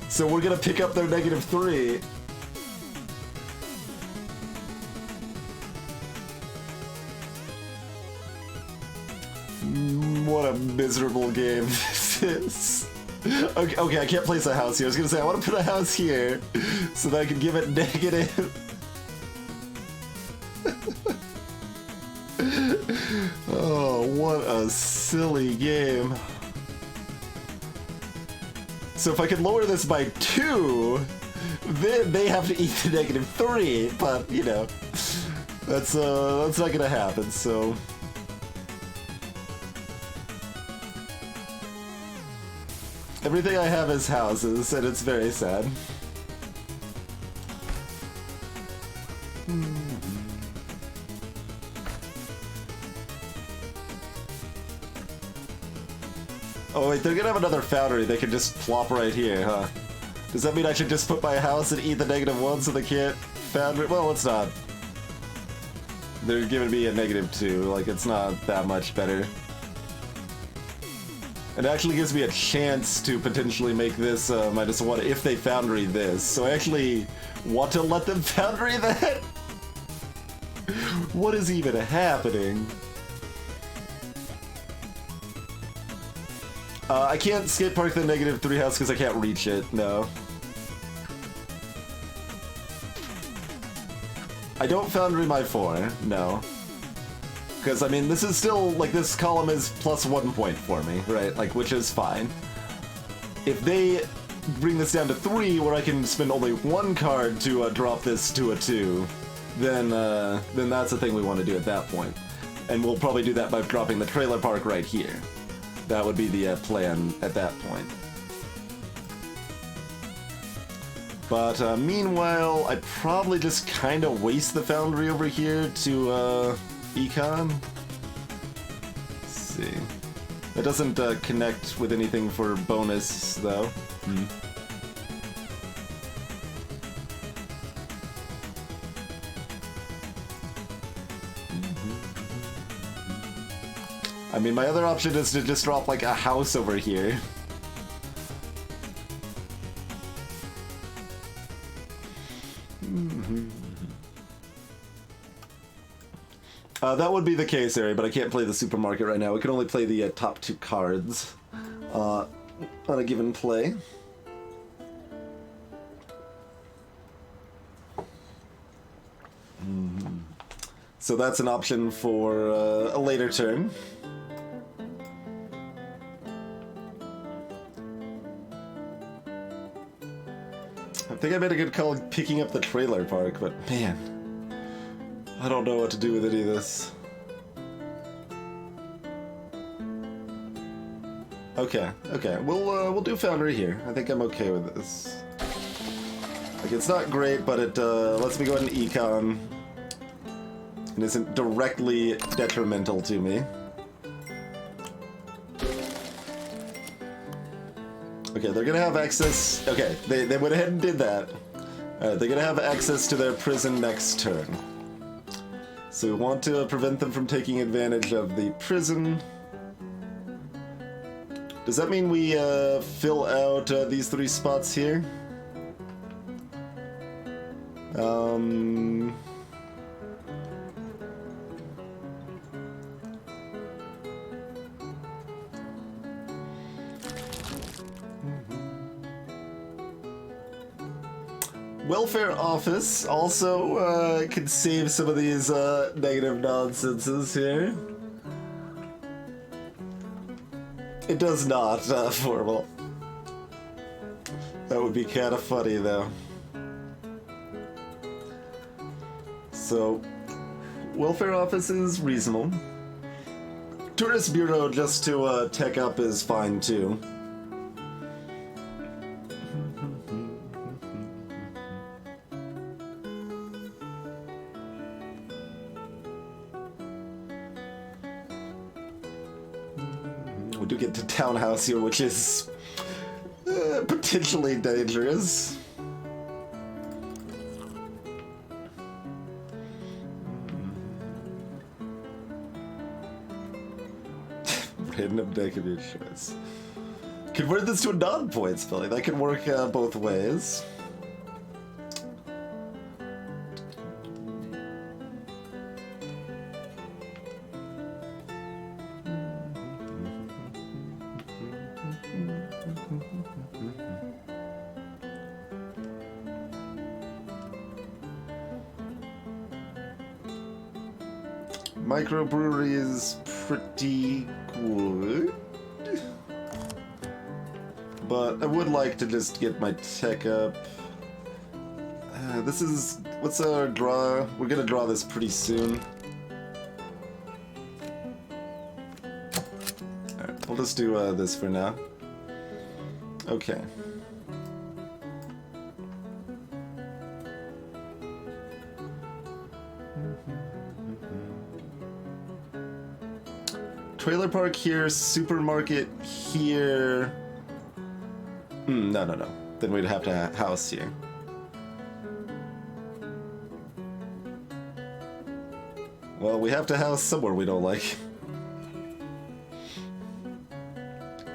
So we're gonna pick up their -3. What a miserable game this is. Okay, I can't place a house here. I was gonna say, I want to put a house here so that I can give it negative. Oh, what a silly game. So if I can lower this by 2, then they have to eat the -3, but, you know, that's not gonna happen, so... Everything I have is houses, and it's very sad. Oh wait, they're gonna have another foundry. They can just plop right here, huh? Does that mean I should just put my house and eat the -1 so they can't foundry? Well, it's not. They're giving me a -2. Like, it's not that much better. It actually gives me a chance to potentially make this -1 if they foundry this. So I actually want to let them foundry that? What is even happening? I can't skate park the -3 house because I can't reach it, no. I don't foundry my 4, no. Because, I mean, this is still, like, this column is +1 point for me, right? Like, which is fine. If they bring this down to 3, where I can spend only 1 card to drop this to a 2, then that's the thing we want to do at that point. And we'll probably do that by dropping the trailer park right here. That would be the plan at that point. But meanwhile, I'd probably just kind of waste the foundry over here to econ. Let's see. That doesn't connect with anything for bonus, though. I mean, my other option is to just drop, like, a house over here. That would be the case, Ari, but I can't play the supermarket right now. We can only play the top 2 cards on a given play. So that's an option for a later turn. I think I made a good call picking up the trailer park, but man, I don't know what to do with any of this. Okay, we'll do Foundry here. I think I'm okay with this. Like, it's not great, but it lets me go ahead and econ, and isn't directly detrimental to me. Okay, they're gonna have access. Okay, they went ahead and did that. Alright, they're gonna have access to their prison next turn. So we want to prevent them from taking advantage of the prison. Does that mean we fill out these 3 spots here? Welfare office also could save some of these negative nonsenses here. It does not, formal. That would be kind of funny, though. So, welfare office is reasonable. Tourist bureau just to tech up is fine too. We do get to townhouse here, which is potentially dangerous. Random deck of your choice. Convert this to a non-point spelling. That can work both ways. Microbrewery is pretty good, but I would like to just get my tech up. This is, what's our draw? We're gonna draw this pretty soon. Alright, we'll just do this for now. Okay. Trailer park here, supermarket here. No. Then we'd have to house here. Well, we have to house somewhere we don't like.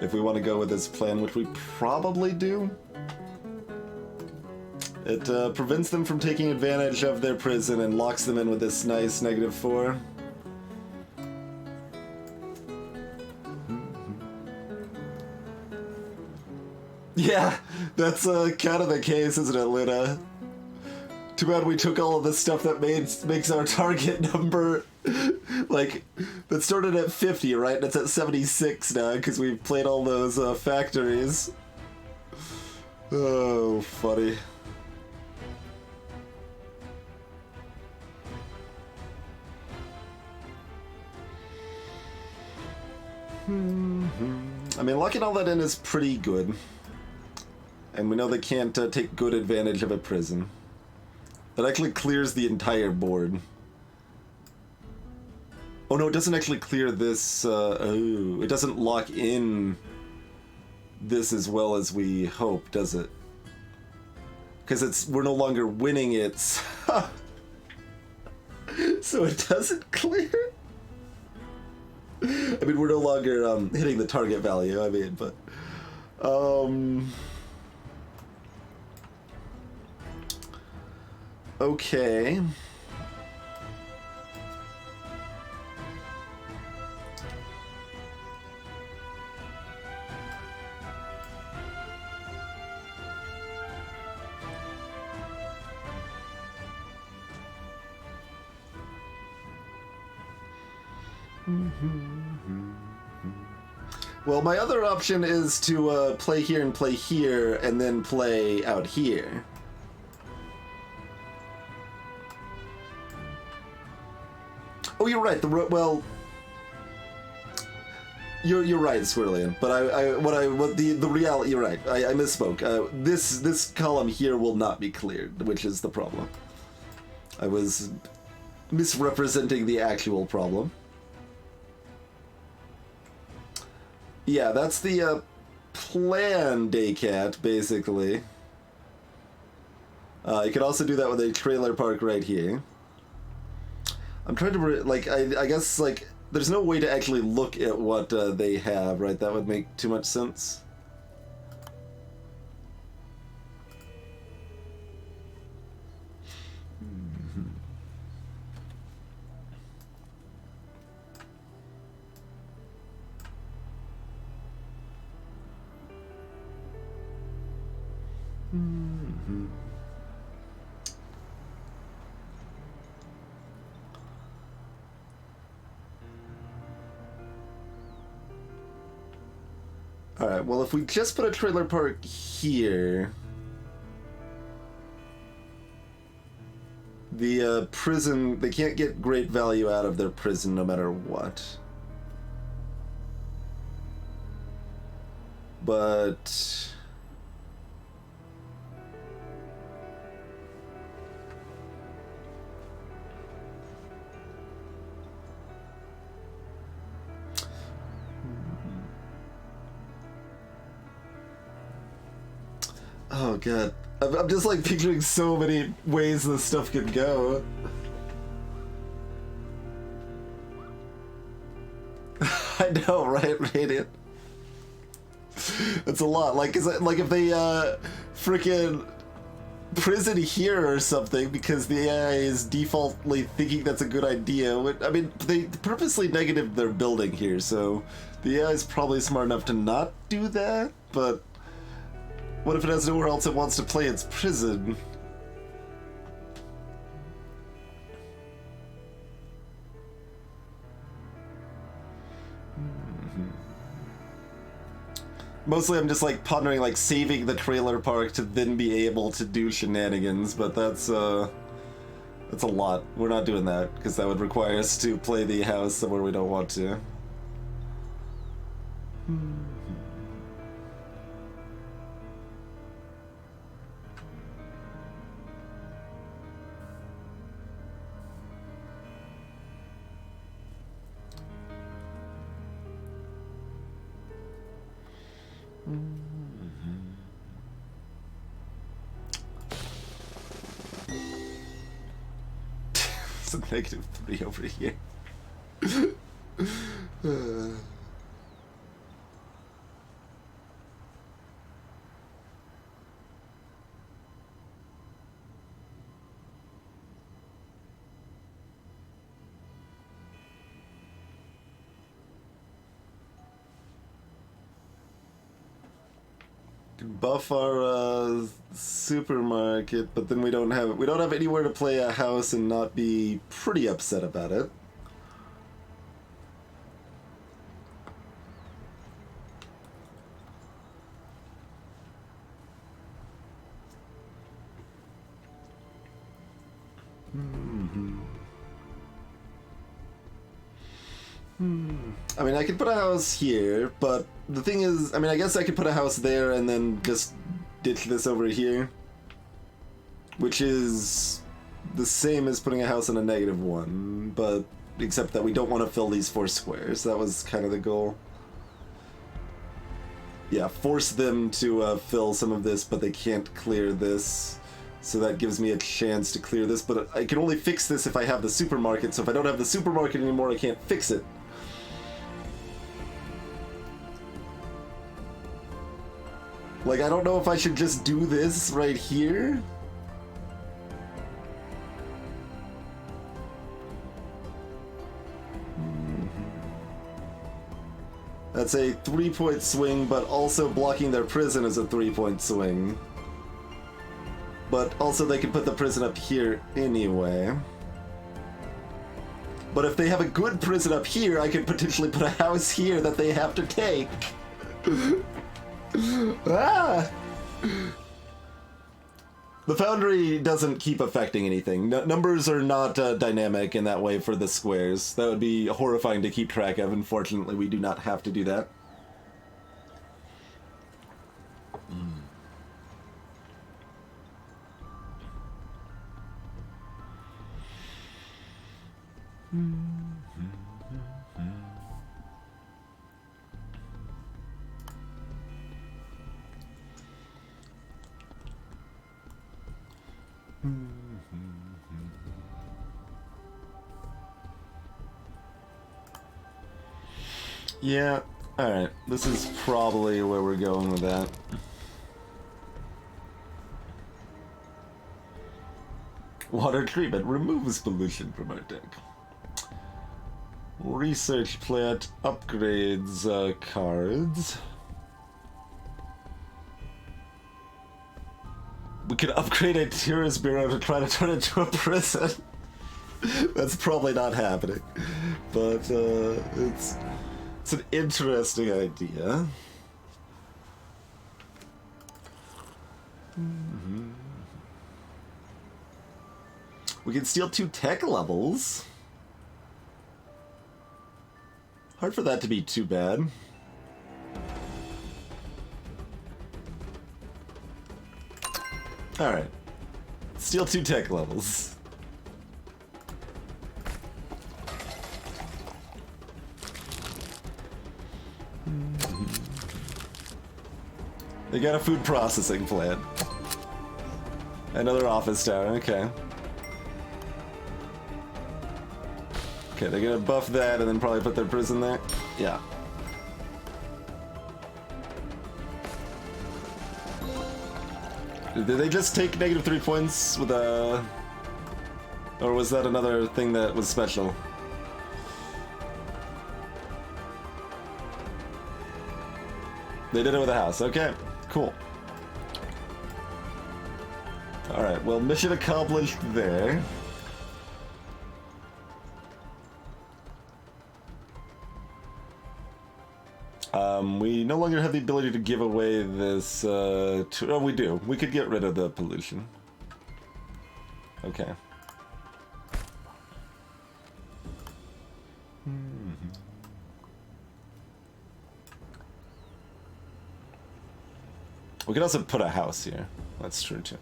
If we want to go with this plan, which we probably do. It prevents them from taking advantage of their prison and locks them in with this nice -4. Yeah, that's kind of the case, isn't it, Luna? Too bad we took all of the stuff that makes our target number, like, that started at 50, right? And it's at 76 now, because we've played all those factories. Oh, funny. I mean, locking all that in is pretty good. And we know they can't take good advantage of a prison. That actually clears the entire board. Oh no, it doesn't actually clear this, oh, it doesn't lock in this as well as we hope, does it? Because we're no longer winning it. So it doesn't clear? I mean, we're no longer hitting the target value, I mean, but... Okay. Well, my other option is to play here and play here, and then play out here. Oh, you're right. Well, you're right, Swirlian. But the reality. You're right. I misspoke. This column here will not be cleared, which is the problem. I was misrepresenting the actual problem. Yeah, that's the plan, Daycat, basically. You could also do that with a trailer park right here. I'm trying to, like, I guess, like, there's no way to actually look at what they have, right? That would make too much sense. Alright, well, if we just put a trailer park here, The prison, they can't get great value out of their prison no matter what. But... oh god. I'm just like picturing so many ways this stuff could go. I know, right, Radiant? It's a lot. Like, is it like if they freaking prison here or something because the AI is defaultly thinking that's a good idea? I mean, they purposely negative their building here, so the AI is probably smart enough to not do that. But what if it has nowhere else it wants to play its prison? Mostly I'm just like pondering like saving the trailer park to then be able to do shenanigans, but that's a lot. We're not doing that because that would require us to play the house somewhere we don't want to. It's a -3 over here. Buff our supermarket, but then we don't have anywhere to play a house and not be pretty upset about it. I mean, I could put a house here, but the thing is, I mean, I guess I could put a house there and then just ditch this over here, which is the same as putting a house in a -1, but except that we don't want to fill these 4 squares. That was kind of the goal. Yeah, force them to fill some of this, but they can't clear this. So that gives me a chance to clear this, but I can only fix this if I have the supermarket, so if I don't have the supermarket anymore, I can't fix it. Like, I don't know if I should just do this right here. That's a 3-point swing, but also blocking their prison is a 3-point swing. But also they can put the prison up here anyway. But if they have a good prison up here, I could potentially put a house here that they have to take. Ah! The Foundry doesn't keep affecting anything. Numbers are not dynamic in that way for the squares. That would be horrifying to keep track of. Unfortunately, we do not have to do that. Yeah, alright. This is probably where we're going with that. Water treatment removes pollution from our deck. Research plant upgrades cards. We could upgrade a tourist bureau to try to turn it into a prison. That's probably not happening. But it's an interesting idea. We can steal 2 tech levels. Hard for that to be too bad. Alright. Steal 2 tech levels. They got a food processing plant. Another office tower, okay. Okay, they're gonna buff that and then probably put their prison there? Yeah. Did they just take -3 points with a... Or was that another thing that was special? They did it with a house, okay, cool. Alright, well, mission accomplished there. We no longer have the ability to give away this, oh, we do. We could get rid of the pollution. Okay. We could also put a house here. That's true, too.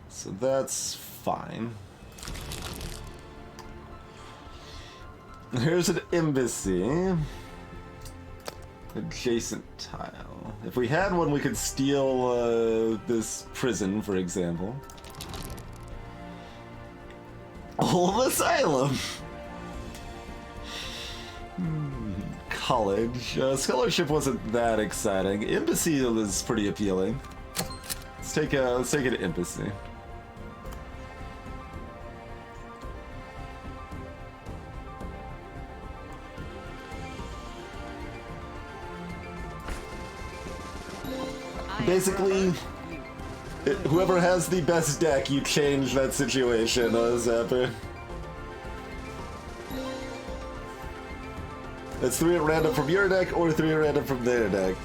So that's fine. Here's an embassy. Adjacent tile. If we had one, we could steal this prison, for example. Old asylum. College. Scholarship wasn't that exciting. Embassy is pretty appealing. Let's take an embassy. Basically, whoever has the best deck, you change that situation, Zapper. That's 3 at random from your deck, or 3 at random from their deck.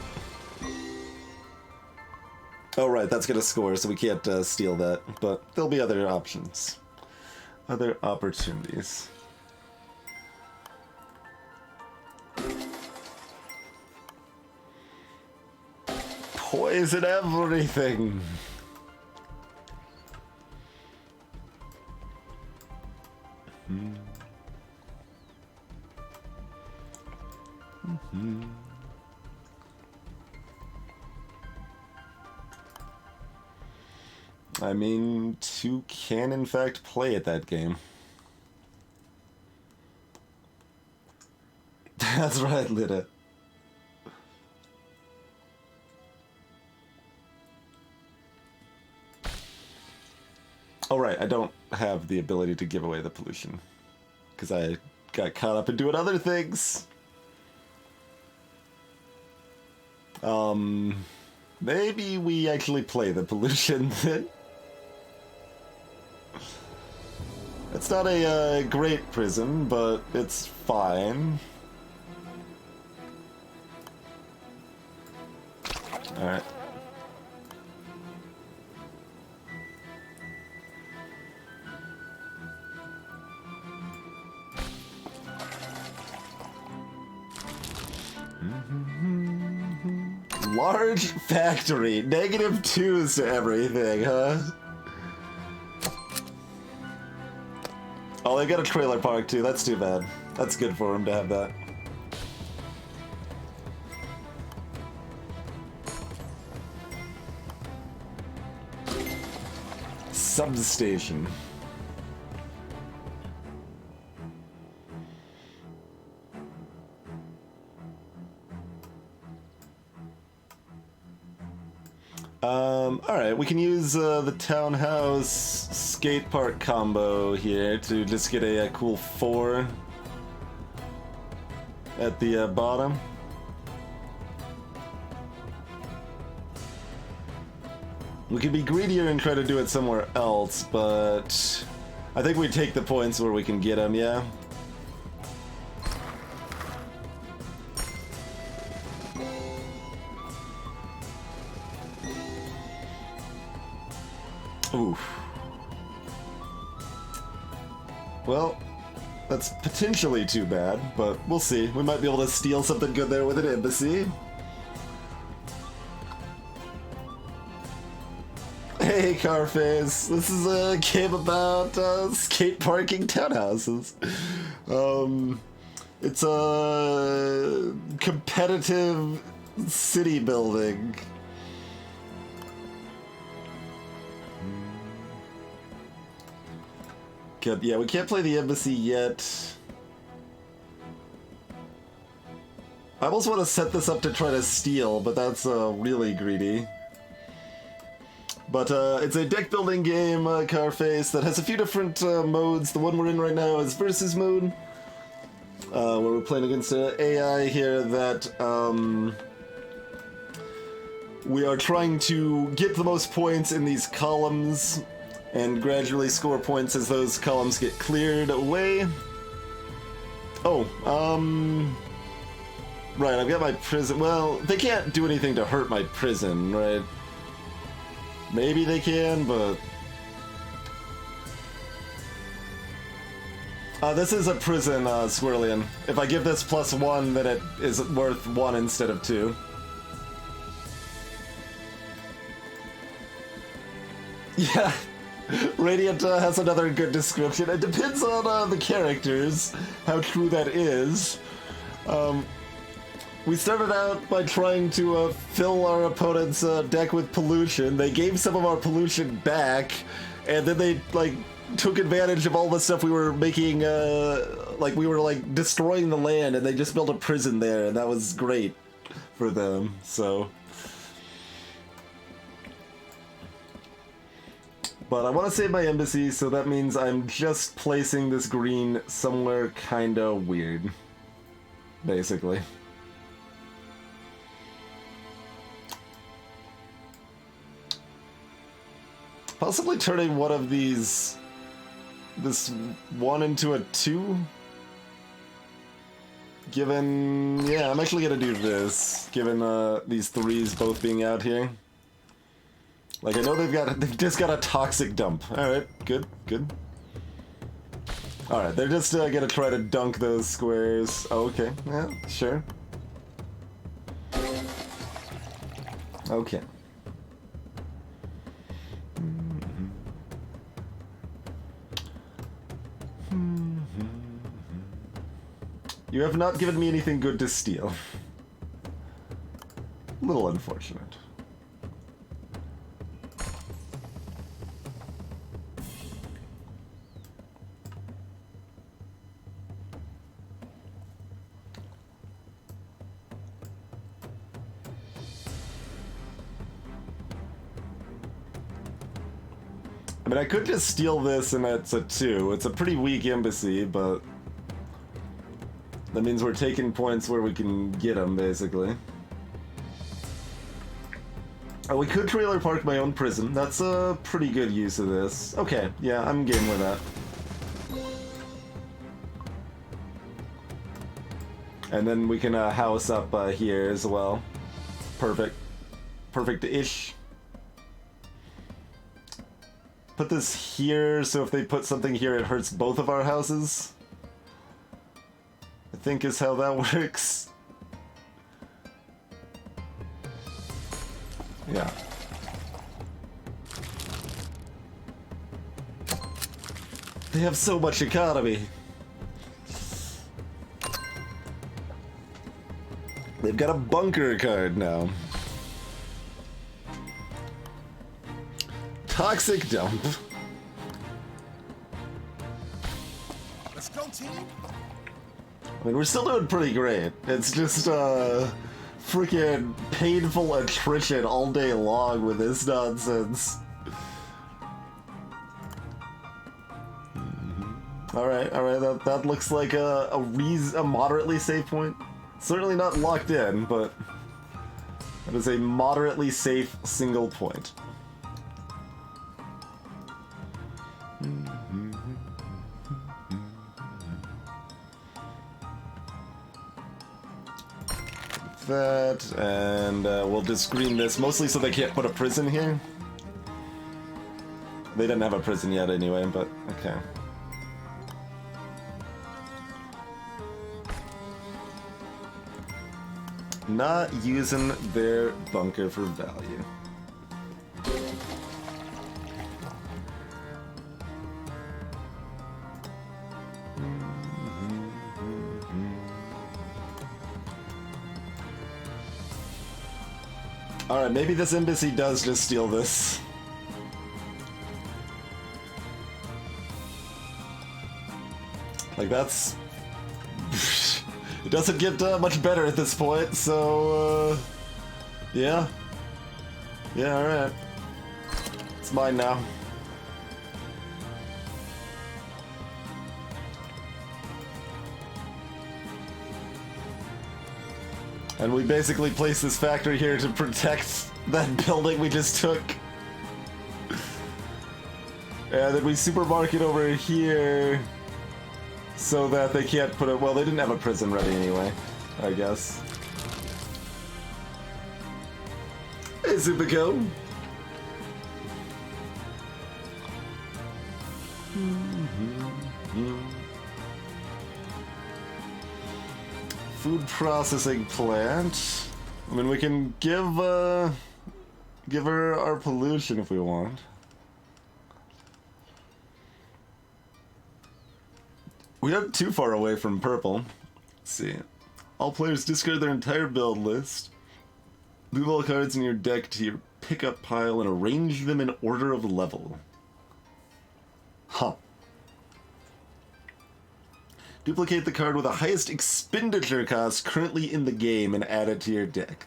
Oh right, that's gonna score, so we can't steal that, but there'll be other options. Other opportunities. Poison everything! I mean, 2 can in fact play at that game. That's right, Lita. Oh right, I don't have the ability to give away the pollution. Because I got caught up in doing other things. Maybe we actually play the pollution then. It's not a great prison, but it's fine. Alright. Large factory. -2s to everything, huh? Oh, they got a trailer park too. That's too bad. That's good for them to have that. Substation. Alright, we can use the townhouse skate park combo here to just get a cool 4 at the bottom. We could be greedier and try to do it somewhere else, but I think we take the points where we can get them, yeah? Oof. Well, that's potentially too bad, but we'll see. We might be able to steal something good there with an embassy. Hey, Carface. This is a game about skate parking townhouses. It's a competitive city building. Yeah, we can't play the embassy yet. I almost want to set this up to try to steal, but that's really greedy. But it's a deck building game, Carface, that has a few different modes. The one we're in right now is versus mode, where we're playing against an AI here that we are trying to get the most points in these columns and gradually score points as those columns get cleared away. Oh, right, I've got my prison. Well, they can't do anything to hurt my prison, right? Maybe they can, but... this is a prison, Squirrelian. If I give this +1, then it is worth 1 instead of 2. Yeah, Radiant has another good description. It depends on the characters, how true that is. We started out by trying to fill our opponent's deck with pollution. They gave some of our pollution back, and then they like took advantage of all the stuff we were making. Like we were like destroying the land, and they just built a prison there, and that was great for them. So, but I want to save my embassy, so that means I'm just placing this green somewhere kind of weird, basically. Possibly turning one of these, this 1 into a 2? Given, yeah, I'm actually gonna do this, given these 3s both being out here. Like, I know they've just got a toxic dump. Alright, good, good. Alright, they're just gonna try to dunk those squares. Oh, okay, yeah, sure. Okay. You have not given me anything good to steal. A little unfortunate. I mean, I could just steal this and it's a 2. It's a pretty weak embassy, but that means we're taking points where we can get them, basically. Oh, we could trailer park my own prison. That's a pretty good use of this. Okay, yeah, I'm game with that. And then we can house up here as well. Perfect. Perfect-ish. Put this here, so if they put something here, it hurts both of our houses. I think is how that works. Yeah. They have so much economy. They've got a bunker card now. Toxic dump. Let's go, team. I mean, we're still doing pretty great. It's just, freaking painful attrition all day long with this nonsense. Alright, that looks like a moderately safe point. Certainly not locked in, but it is a moderately safe single point. That, and we'll just screen this, mostly so they can't put a prison here. They didn't have a prison yet anyway, but okay. Not using their bunker for value. Alright, maybe this embassy does just steal this. Like, that's... It doesn't get much better at this point, so, yeah. Yeah, alright. It's mine now. And we basically placed this factory here to protect that building we just took. And then we supermarket over here so that they can't put it. Well, they didn't have a prison ready anyway, I guess. Hey, Superco. Food processing plant. I mean, we can give her our pollution if we want. We aren't too far away from purple. Let's see. All players discard their entire build list. Move all cards in your deck to your pickup pile and arrange them in order of level. Huh. Duplicate the card with the highest expenditure cost currently in the game and add it to your deck.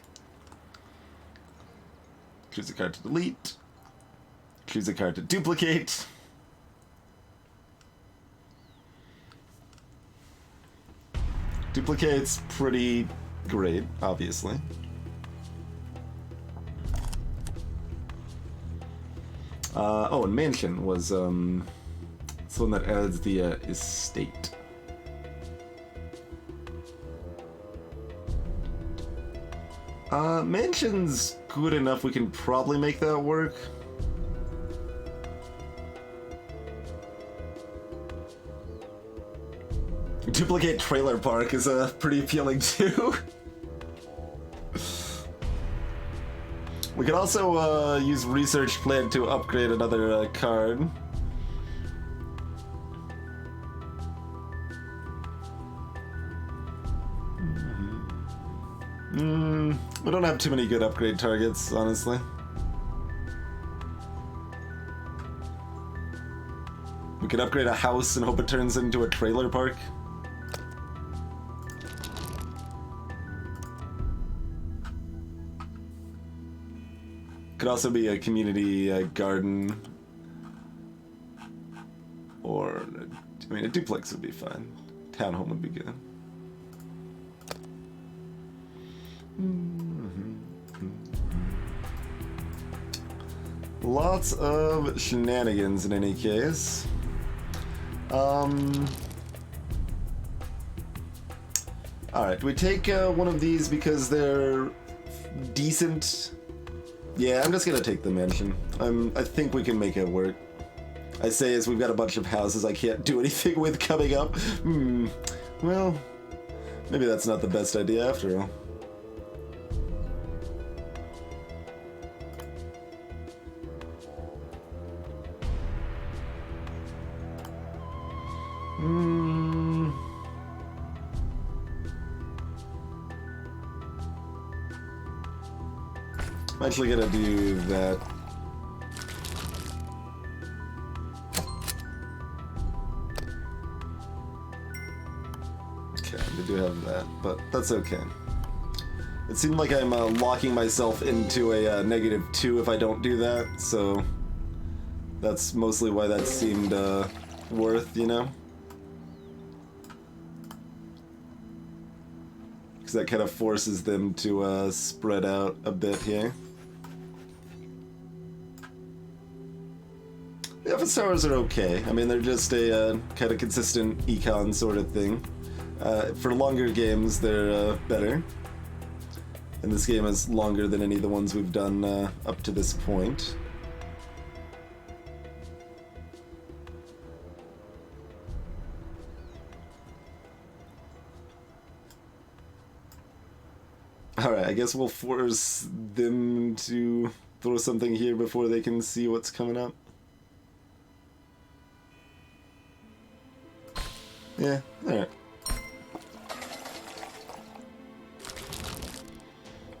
Choose a card to delete. Choose a card to duplicate. Duplicate's pretty great, obviously. Oh, and Mansion was it's the one that adds the estate. Mansion's good enough, we can probably make that work. Duplicate Trailer Park is pretty appealing too. We could also use Research Plan to upgrade another card. We don't have too many good upgrade targets, honestly. We could upgrade a house and hope it turns into a trailer park. Could also be a community garden. Or, I mean, a duplex would be fine. Townhome would be good. Lots of shenanigans in any case. Alright, do we take one of these because they're decent? Yeah, I'm just gonna take the mansion. I think we can make it work. I say as we've got a bunch of houses I can't do anything with coming up. Well, maybe that's not the best idea after all. I'm actually gonna do that. Okay, we do have that, but that's okay. It seemed like I'm locking myself into a -2 if I don't do that, so that's mostly why that seemed worth, you know? Because that kind of forces them to spread out a bit here. The office towers are okay. I mean, they're just a kind of consistent econ sort of thing. For longer games, they're better. And this game is longer than any of the ones we've done up to this point. Alright, I guess we'll force them to throw something here before they can see what's coming up. Yeah, alright.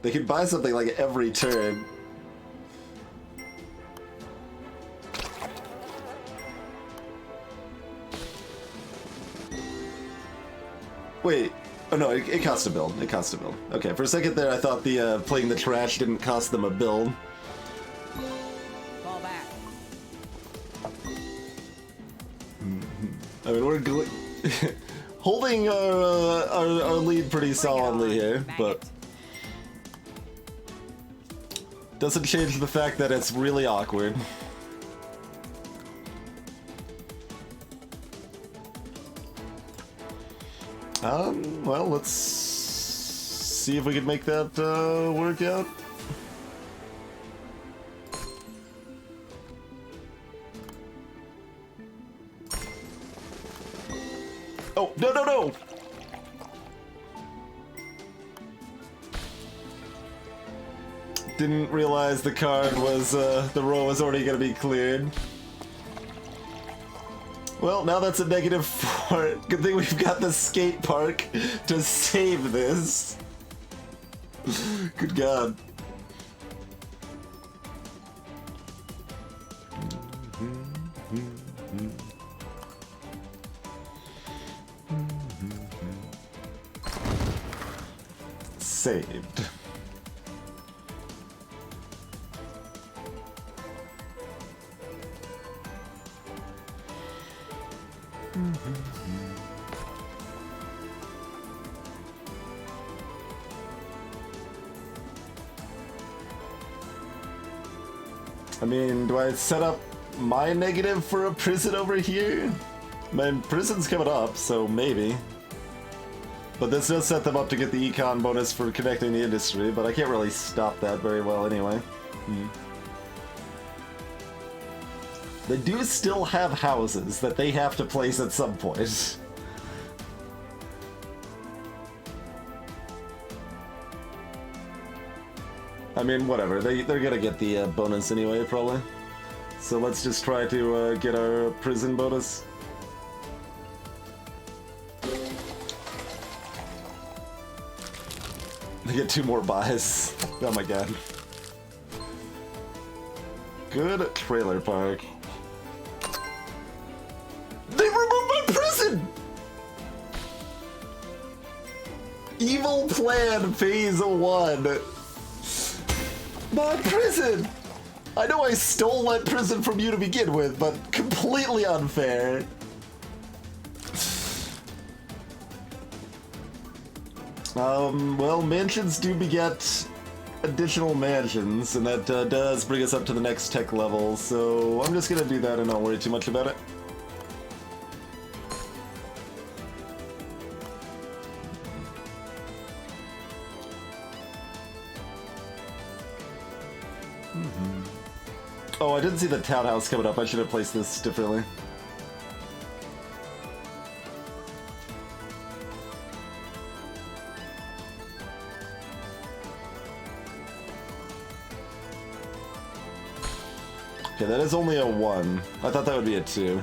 They could buy something like every turn. Wait. Oh no, it costs a build. It costs a build. Okay, for a second there I thought the playing the trash didn't cost them a build. Fall back. I mean, we're holding our lead pretty solidly here, but doesn't change the fact that it's really awkward. Well, let's see if we can make that work out. Oh, no, no, no! Didn't realize the card was, the row was already gonna be cleared. Well, now that's a -4. Good thing we've got the skate park to save this. Good God. Saved. I mean, do I set up my negative for a prison over here? My prison's coming up, so maybe. But this does set them up to get the econ bonus for connecting the industry, but I can't really stop that very well anyway. They do still have houses that they have to place at some point. I mean, whatever. They're gonna get the bonus anyway, probably. So let's just try to get our prison bonus. They get 2 more buys. Oh my god. Good trailer park. They removed my prison! Evil Plan Phase 1. My prison! I know I stole that prison from you to begin with, but completely unfair. Well, mansions do beget additional mansions, and that does bring us up to the next tech level, so I'm just gonna do that and not worry too much about it. Oh, I didn't see the townhouse coming up. I should have placed this differently. Okay, that is only a 1. I thought that would be a 2.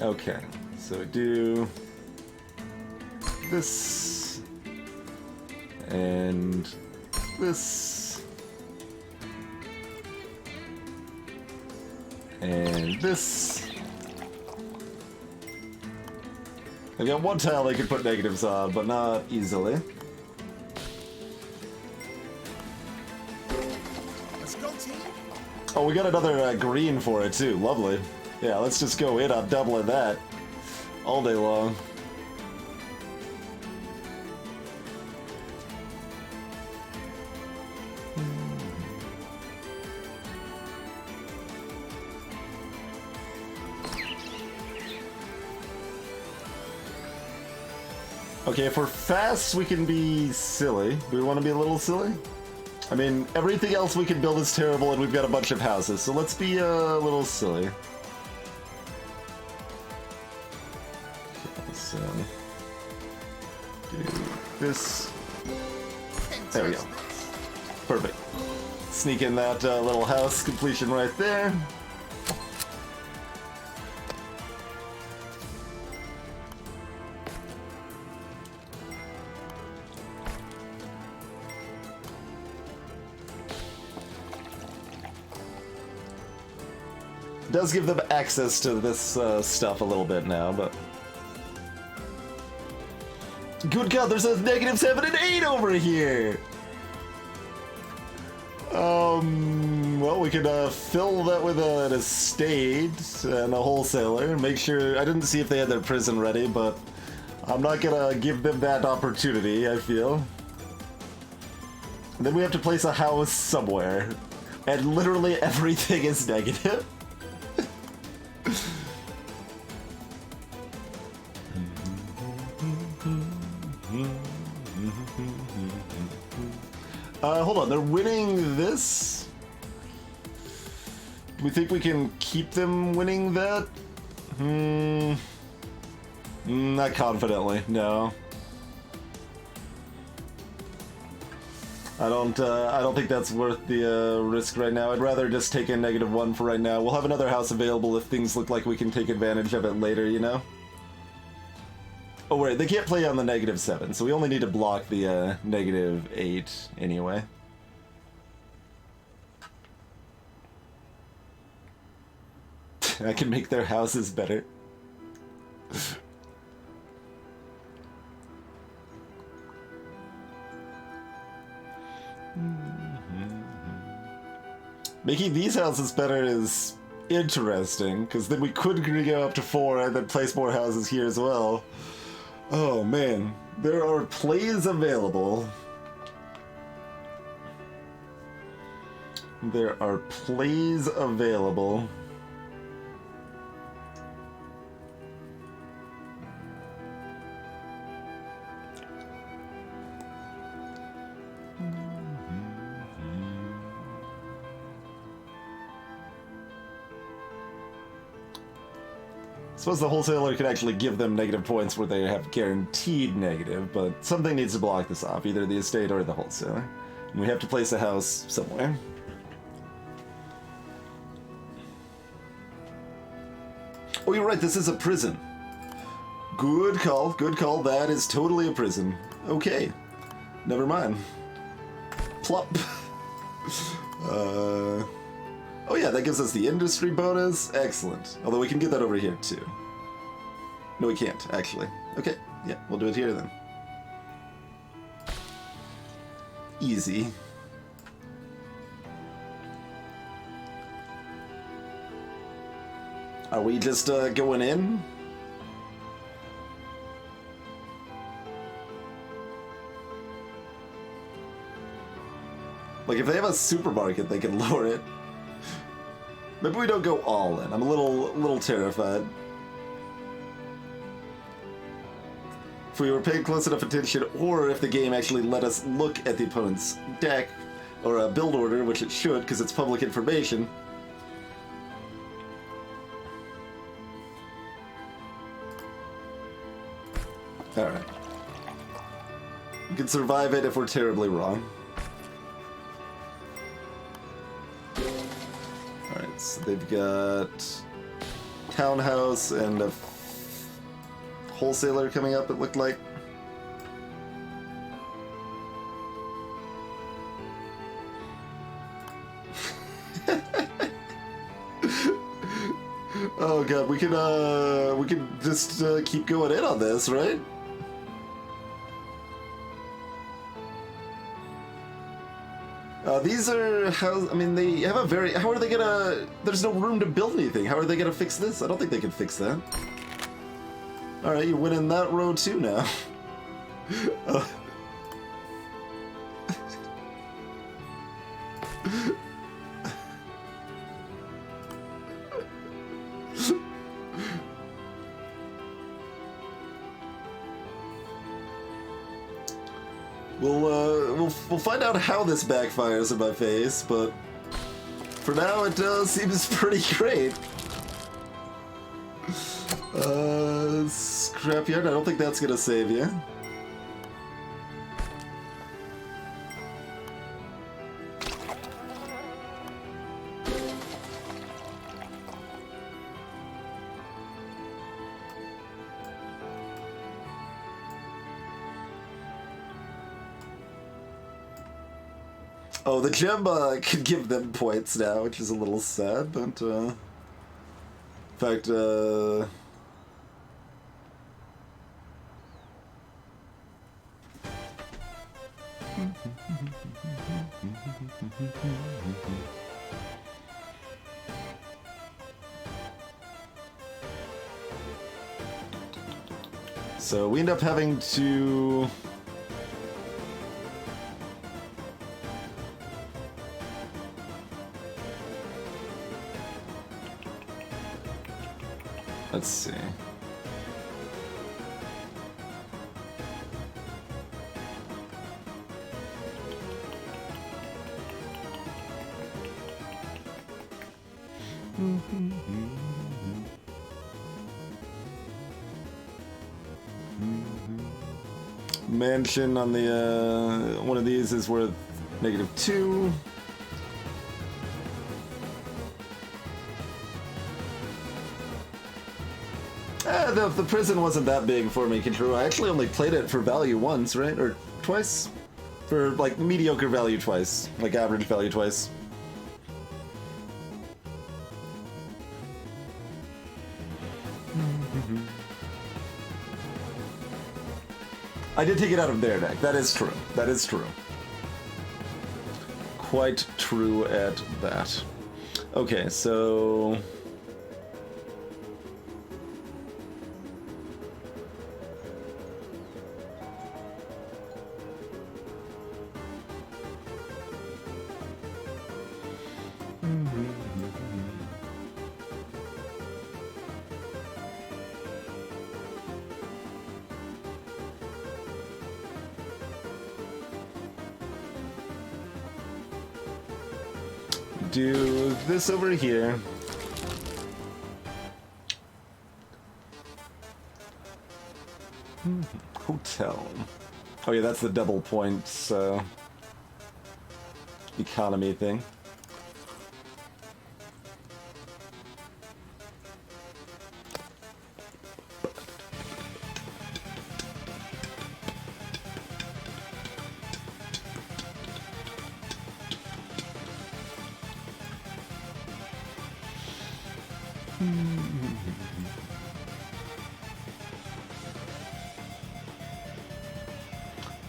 Okay, so do this and this and this. I've got 1 tile they could put negatives on, but not easily. Let's go, team. Oh, we got another green for it too. Lovely. Yeah, let's just go in on doubling that all day long. Okay, if we're fast, we can be silly. Do we want to be a little silly? I mean, everything else we can build is terrible, and we've got a bunch of houses, so let's be a little silly. Okay, so do this. There we go. Perfect. Sneak in that little house completion right there. Does give them access to this stuff a little bit now, but... Good God, there's a -7 and 8 over here! Well, we could fill that with an estate and a wholesaler. Make sure... I didn't see if they had their prison ready, but I'm not gonna give them that opportunity, I feel. And then we have to place a house somewhere. And literally everything is negative. Hold on, they're winning this? Do we think we can keep them winning that? Not confidently, no. I don't think that's worth the risk right now. I'd rather just take a -1 for right now. We'll have another house available if things look like we can take advantage of it later, you know? Oh wait, they can't play on the -7, so we only need to block the -8 anyway. I can make their houses better. Making these houses better is interesting, because then we could go up to 4 and then place more houses here as well. Oh man, there are plays available. There are plays available. I suppose the wholesaler could actually give them negative points where they have guaranteed negative, but something needs to block this off, either the estate or the wholesaler. And we have to place a house somewhere. Oh, you're right, this is a prison. Good call, good call. That is totally a prison. Okay, never mind. Plop. Oh yeah, that gives us the industry bonus. Excellent. Although we can get that over here too. No, we can't, actually. Okay, yeah, we'll do it here then. Easy. Are we just going in? Like, if they have a supermarket, they can lower it. Maybe we don't go all in. I'm a little terrified. If we were paying close enough attention, or if the game actually let us look at the opponent's deck, or a build order, which it should, because it's public information. Alright. We can survive it if we're terribly wrong. Alright, so they've got townhouse and a wholesaler coming up, it looked like. Oh god, we can just keep going in on this, right? These are I mean, they have a very... How are they gonna... There's no room to build anything. How are they gonna fix this? I don't think they can fix that. Alright, you're winning that row too now. We'll find out how this backfires in my face, but for now it seems pretty great. Scrapyard, I don't think that's gonna save you. Oh, the gem can give them points now, which is a little sad, but in fact, so we end up having to let's see. Mansion on the one of these is worth -2. The prison wasn't that big for me, Control. I actually only played it for value once, right? Or twice? For, like, mediocre value twice. Like, average value twice. I did take it out of their deck. That is true. That is true. Quite true at that. Okay, so... do this over here. Hotel. Oh yeah, that's the double points economy thing.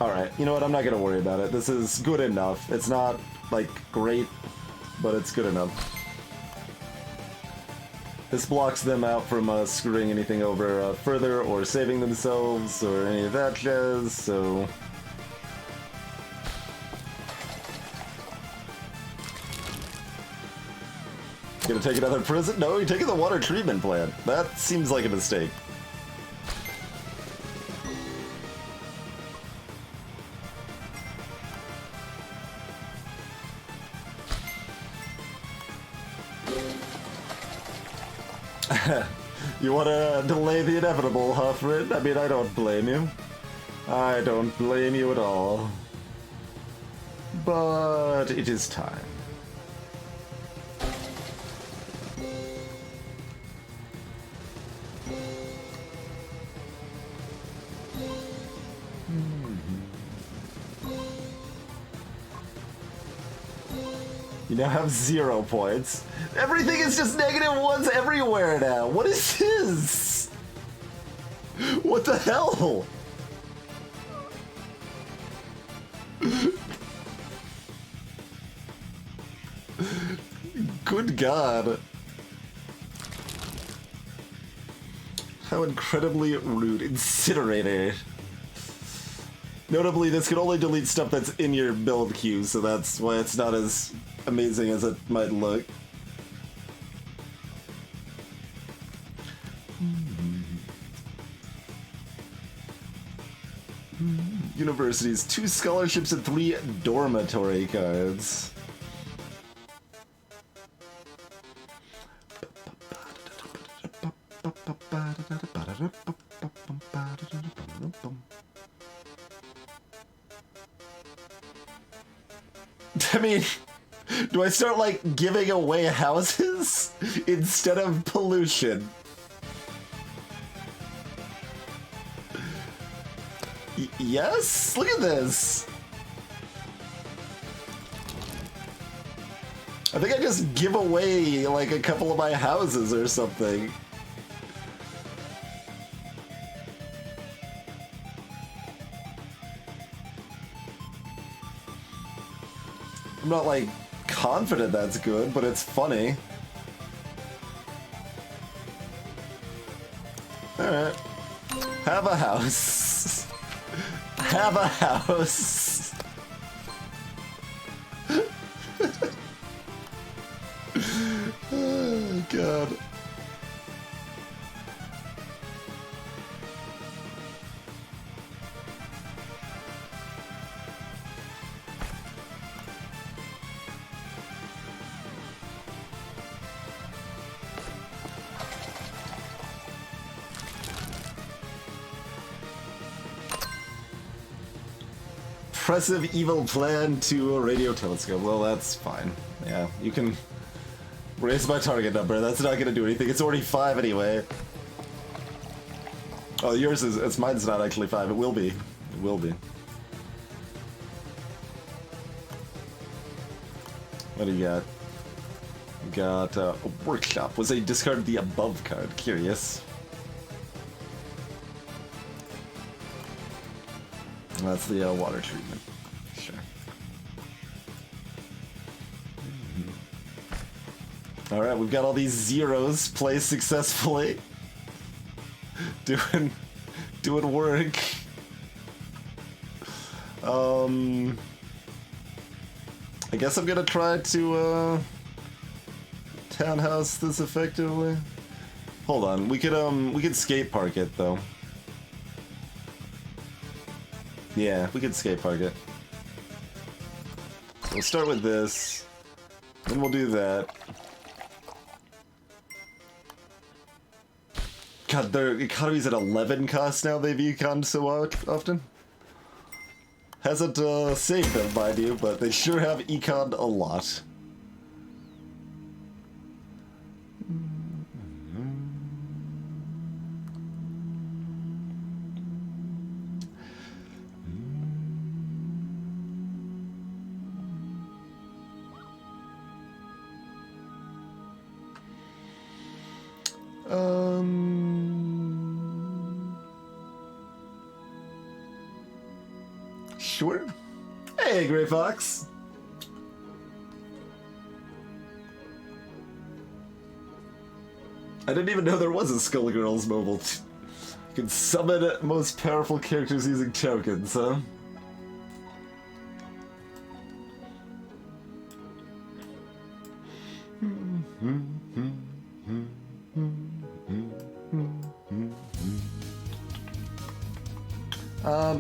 Alright, you know what, I'm not gonna worry about it. This is good enough. It's not, like, great, but it's good enough. This blocks them out from screwing anything over further, or saving themselves, or any of that jazz, so... Gonna take another prison? No, you're taking the water treatment plant. That seems like a mistake. You want to delay the inevitable, huh, friend? I mean, I don't blame you. I don't blame you at all. But it is time. You now have 0 points. Everything is just -1s everywhere now. What is this? What the hell? Good God. How incredibly rude. Incinerator. Notably, this can only delete stuff that's in your build queue, so that's why it's not as amazing as it might look. Universities, 2 scholarships and 3 dormitory cards. I mean, do I start like giving away houses instead of pollution? Yes? Look at this. I think I just give away like a couple of my houses or something. I'm not like confident that's good, but it's funny. Alright. Have a house. Have a house. Oh, God. Impressive evil plan to a radio telescope. Well, that's fine. Yeah, you can raise my target number. That's not gonna do anything. It's already 5 anyway. Oh, yours is. It's mine's not actually 5. It will be. It will be. What do you got? You got a workshop. Was a discard the above card? Curious. That's the water treatment. Sure. Alright, we've got all these zeros placed successfully. Doing work. I guess I'm gonna try to townhouse this effectively. Hold on, we could skate park it though. Yeah, we could skate park it. We'll start with this, then we'll do that. God, their economy's at 11 cost now. They've econned so often. Hasn't saved them, mind you, but they sure have econned a lot. Sure. Hey, Gray Fox. I didn't even know there was a Skullgirls mobile. You can summon most powerful characters using tokens, huh?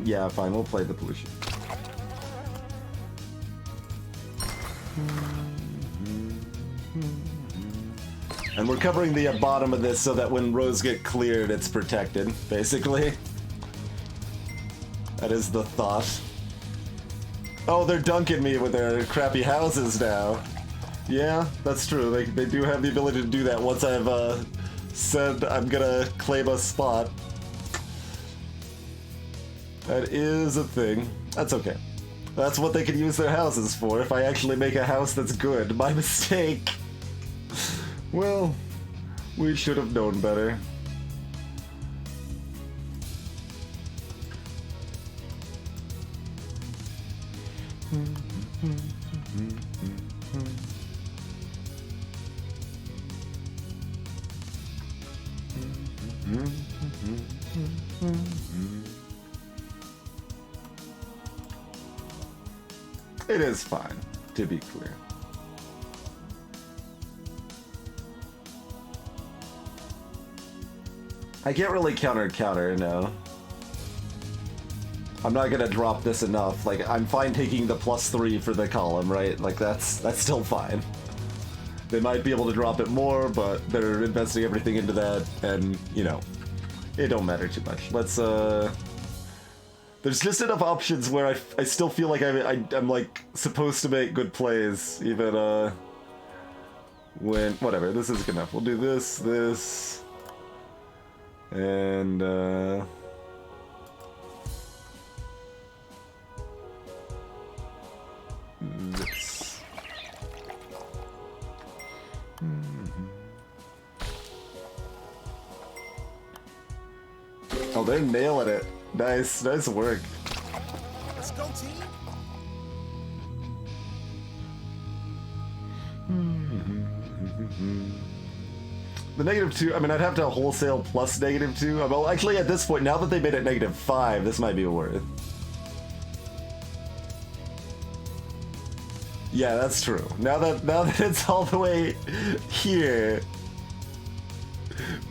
Yeah, fine, we'll play the pollution. And we're covering the bottom of this so that when rows get cleared, it's protected, basically. That is the thought. Oh, they're dunking me with their crappy houses now. Yeah, that's true. They do have the ability to do that once I've said I'm gonna claim a spot. That is a thing. That's okay. That's what they can use their houses for if I actually make a house that's good. My mistake. Well, we should have known better. It is fine, to be clear. I can't really counter, no. I'm not gonna drop this enough. Like, I'm fine taking the +3 for the column, right? Like, that's still fine. They might be able to drop it more, but they're investing everything into that, and, you know, it don't matter too much. Let's, there's just enough options where I still feel like I'm like, supposed to make good plays, even, when... Whatever, this is good enough. We'll do this, and, this. Oh, they're nailing it. Nice work. Let's go, team. The -2, I mean, I'd have to wholesale plus -2. Well, actually, at this point, now that they made it -5, this might be worth. Yeah, that's true. Now that it's all the way here,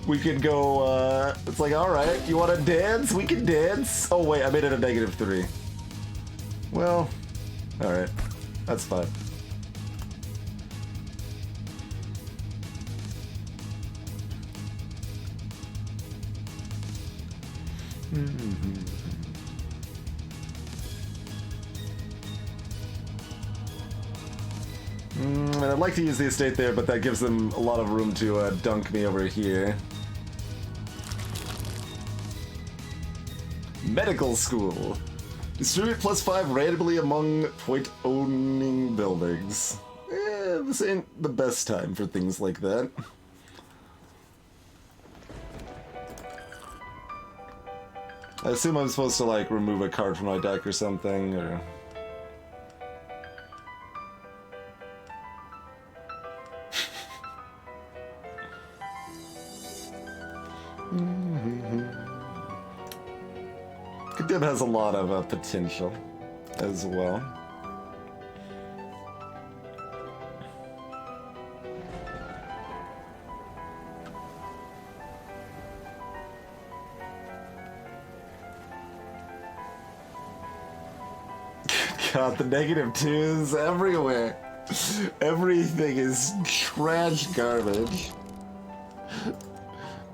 we can go, it's like, alright, you wanna dance? We can dance! Oh wait, I made it a -3. Well, alright. That's fine. And I'd like to use the estate there, but that gives them a lot of room to dunk me over here. Medical school. Distribute +5 randomly among point-owning buildings. This ain't the best time for things like that. I assume I'm supposed to, like, remove a card from my deck or something, or... Kadib has a lot of potential as well. God, the -2s everywhere. Everything is trash garbage.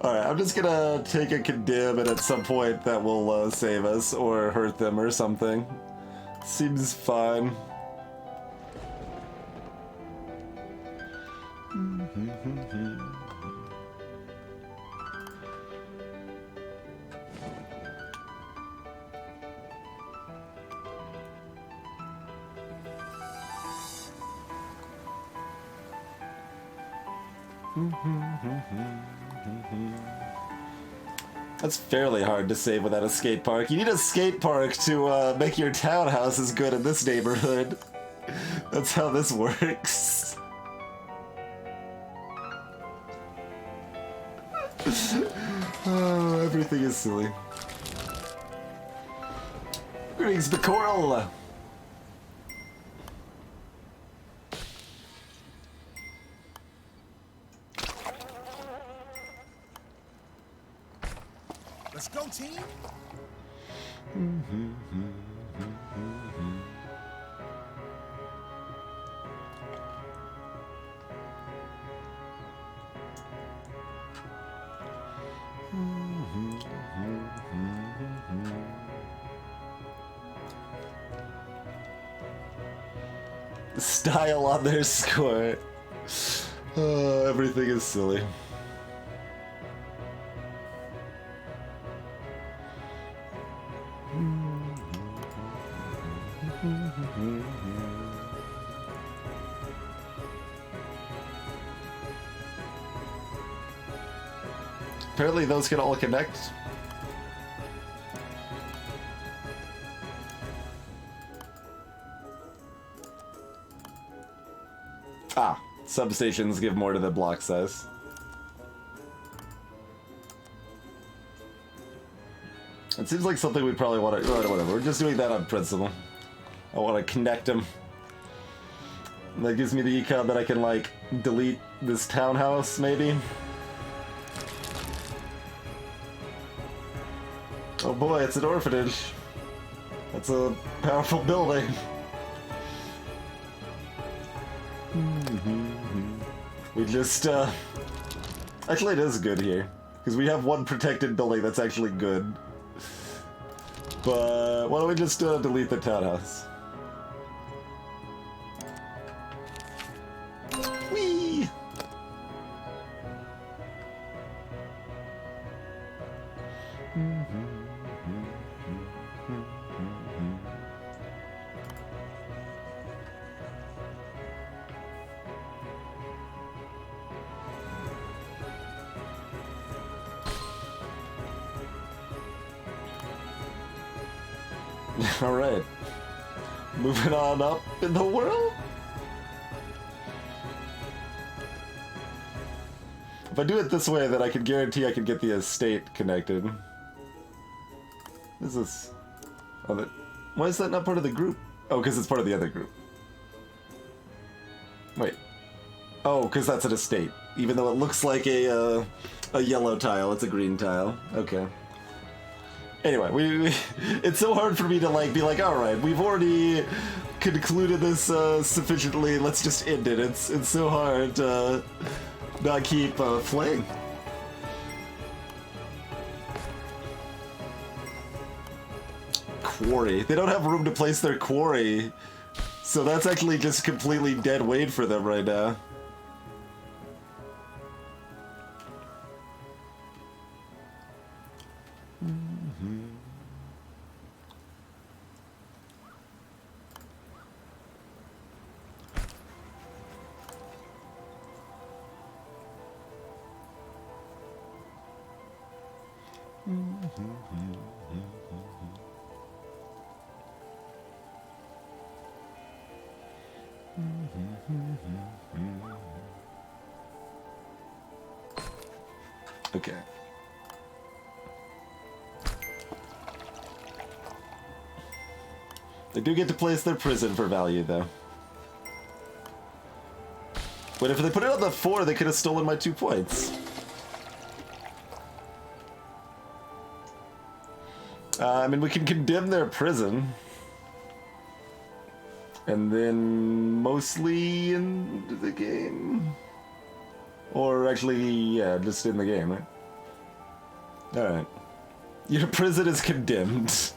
Alright, I'm just gonna take a Kadib, and at some point that will save us, or hurt them or something. Seems fine. That's fairly hard to save without a skate park. You need a skate park to make your townhouse as good in this neighborhood. That's how this works. Oh, everything is silly. Greetings, Bicoral! Let's go, team. Style on their score. Oh, everything is silly. Apparently those can all connect. Ah, substations give more to the block size. It seems like something we probably want to... whatever, we're just doing that on principle. I want to connect them. That gives me the econ that I can, like, delete this townhouse, maybe? Oh boy, it's an orphanage. That's a powerful building. We just, actually it is good here. Because we have one protected building that's actually good. But why don't we just delete the townhouse? Whee! Alright. Moving on up in the world? If I do it this way, then I can guarantee I can get the estate connected. What is this? Oh, why is that not part of the group? Oh, because it's part of the other group. Wait. Oh, because that's an estate. Even though it looks like a yellow tile, it's a green tile. Okay. Anyway, it's so hard for me to like be like, all right, we've already concluded this sufficiently. Let's just end it. It's so hard to not keep playing. Quarry. They don't have room to place their quarry, so that's actually just completely dead weight for them right now. Okay. They do get to place their prison for value, though. But if they put it on the 4, they could have stolen my 2 points. I mean, we can condemn their prison. And then mostly in the game. Or actually, yeah, just in the game, right? Alright. Your prison is condemned.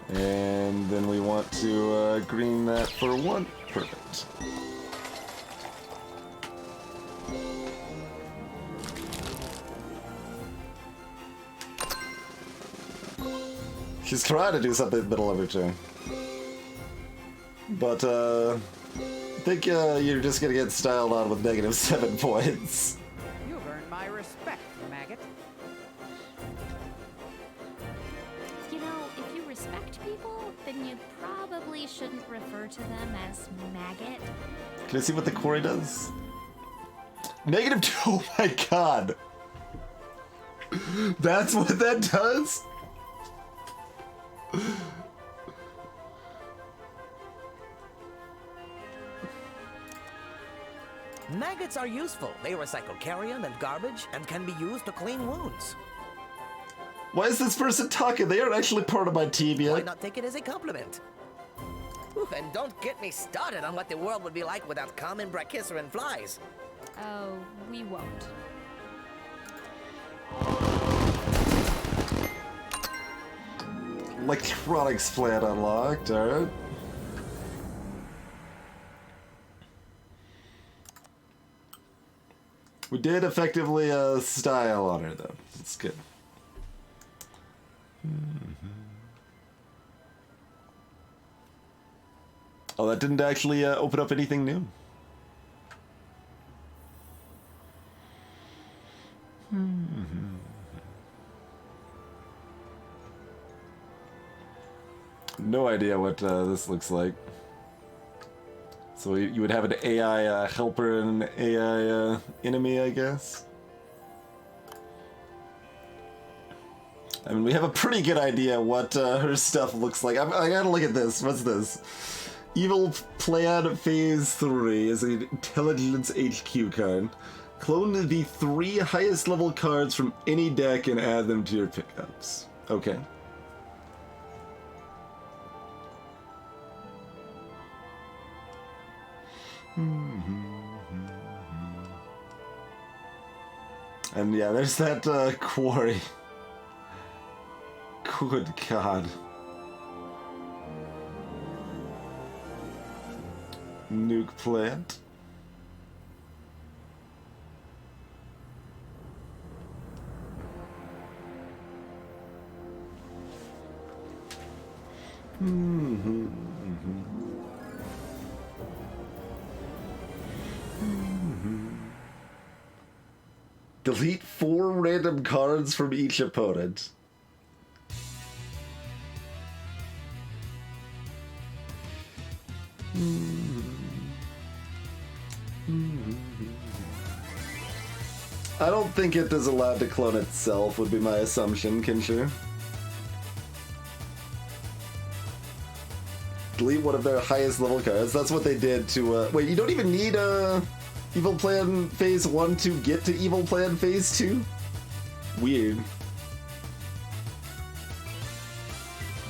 And then we want to green that for 1. Perfect. She's trying to do something in the middle of her turn. But, I think you're just gonna get styled on with -7 points. You've earned my respect, maggot. You know, if you respect people, then you probably shouldn't refer to them as maggot. Can I see what the quarry does? -2, oh my god! That's what that does? Maggots are useful. They recycle carrion and garbage and can be used to clean wounds. Why is this person talking? They aren't actually part of my team Why yet. not take it as a compliment? Oof, and don't get me started on what the world would be like without common brachyceran flies. Oh, we won't. Electronics plant unlocked, alright. We did effectively style on her though. That's good. Oh, that didn't actually open up anything new. No idea what this looks like. So you would have an AI helper and an AI enemy, I guess. I mean, we have a pretty good idea what her stuff looks like. I gotta look at this. What's this? Evil Plan Phase 3 is an Intelligence HQ card. Clone the 3 highest level cards from any deck and add them to your pickups. Okay. And yeah, there's that quarry. Good God. Nuke plant. Delete 4 random cards from each opponent. I don't think it is allowed to clone itself, would be my assumption, Kinsher. Delete one of their highest level cards. That's what they did to, wait, you don't even need, Evil Plan Phase 1 to get to Evil Plan Phase 2? Weird.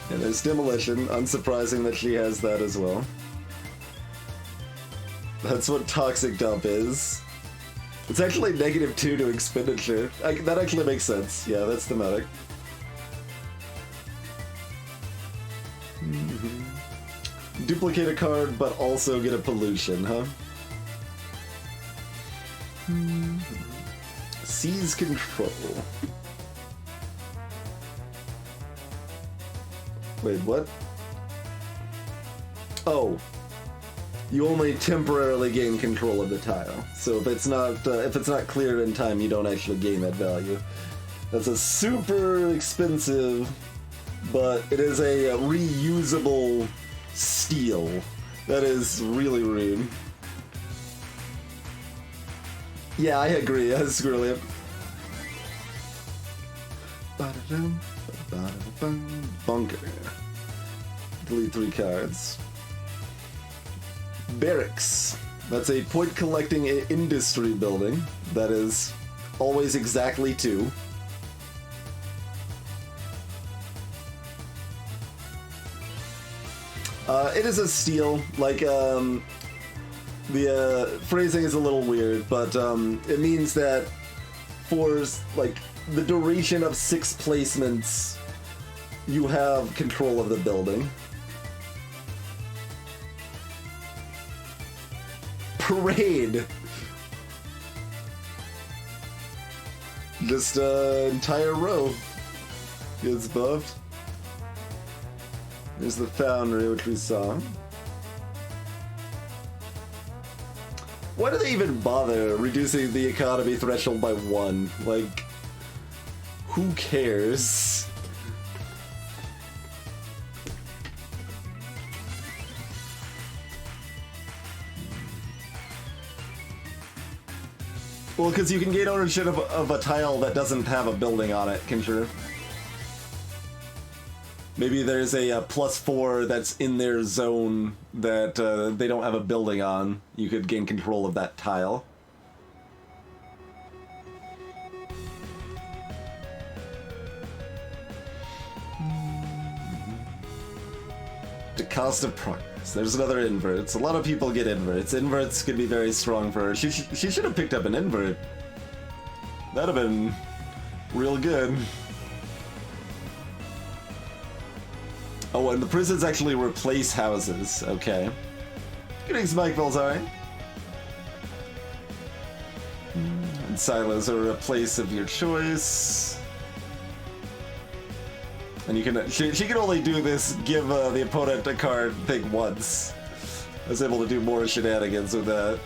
And there's Demolition. Unsurprising that she has that as well. That's what Toxic Dump is. It's actually -2 to expenditure. That actually makes sense. Yeah, that's thematic. Duplicate a card, but also get a pollution, huh? Seize control. Wait, what? Oh. You only temporarily gain control of the tile. So if it's not cleared in time, you don't actually gain that value. That's a super expensive, but it is a reusable steal. That is really rude. Yeah, I agree. That's brilliant. Bunker. Delete 3 cards. Barracks. That's a point collecting industry building. That is always exactly 2. It is a steal. Like, the phrasing is a little weird, but it means that for like the duration of 6 placements, you have control of the building. Parade. Just an entire row gets buffed. There's the foundry, which we saw. Why do they even bother reducing the economy threshold by 1? Like, who cares? Well, because you can gain ownership of a tile that doesn't have a building on it, Kinsher. Maybe there's a +4 that's in their zone that they don't have a building on. You could gain control of that tile. The cost of progress. There's another inverts. A lot of people get inverts. Inverts could be very strong for her. She should have picked up an invert. That'd have been real good. Oh, and the prisons actually replace houses. Okay. Greetings, Mike Valzari. And silos are a place of your choice. And you can she can only do this, give the opponent a card, pick once. I was able to do more shenanigans with that.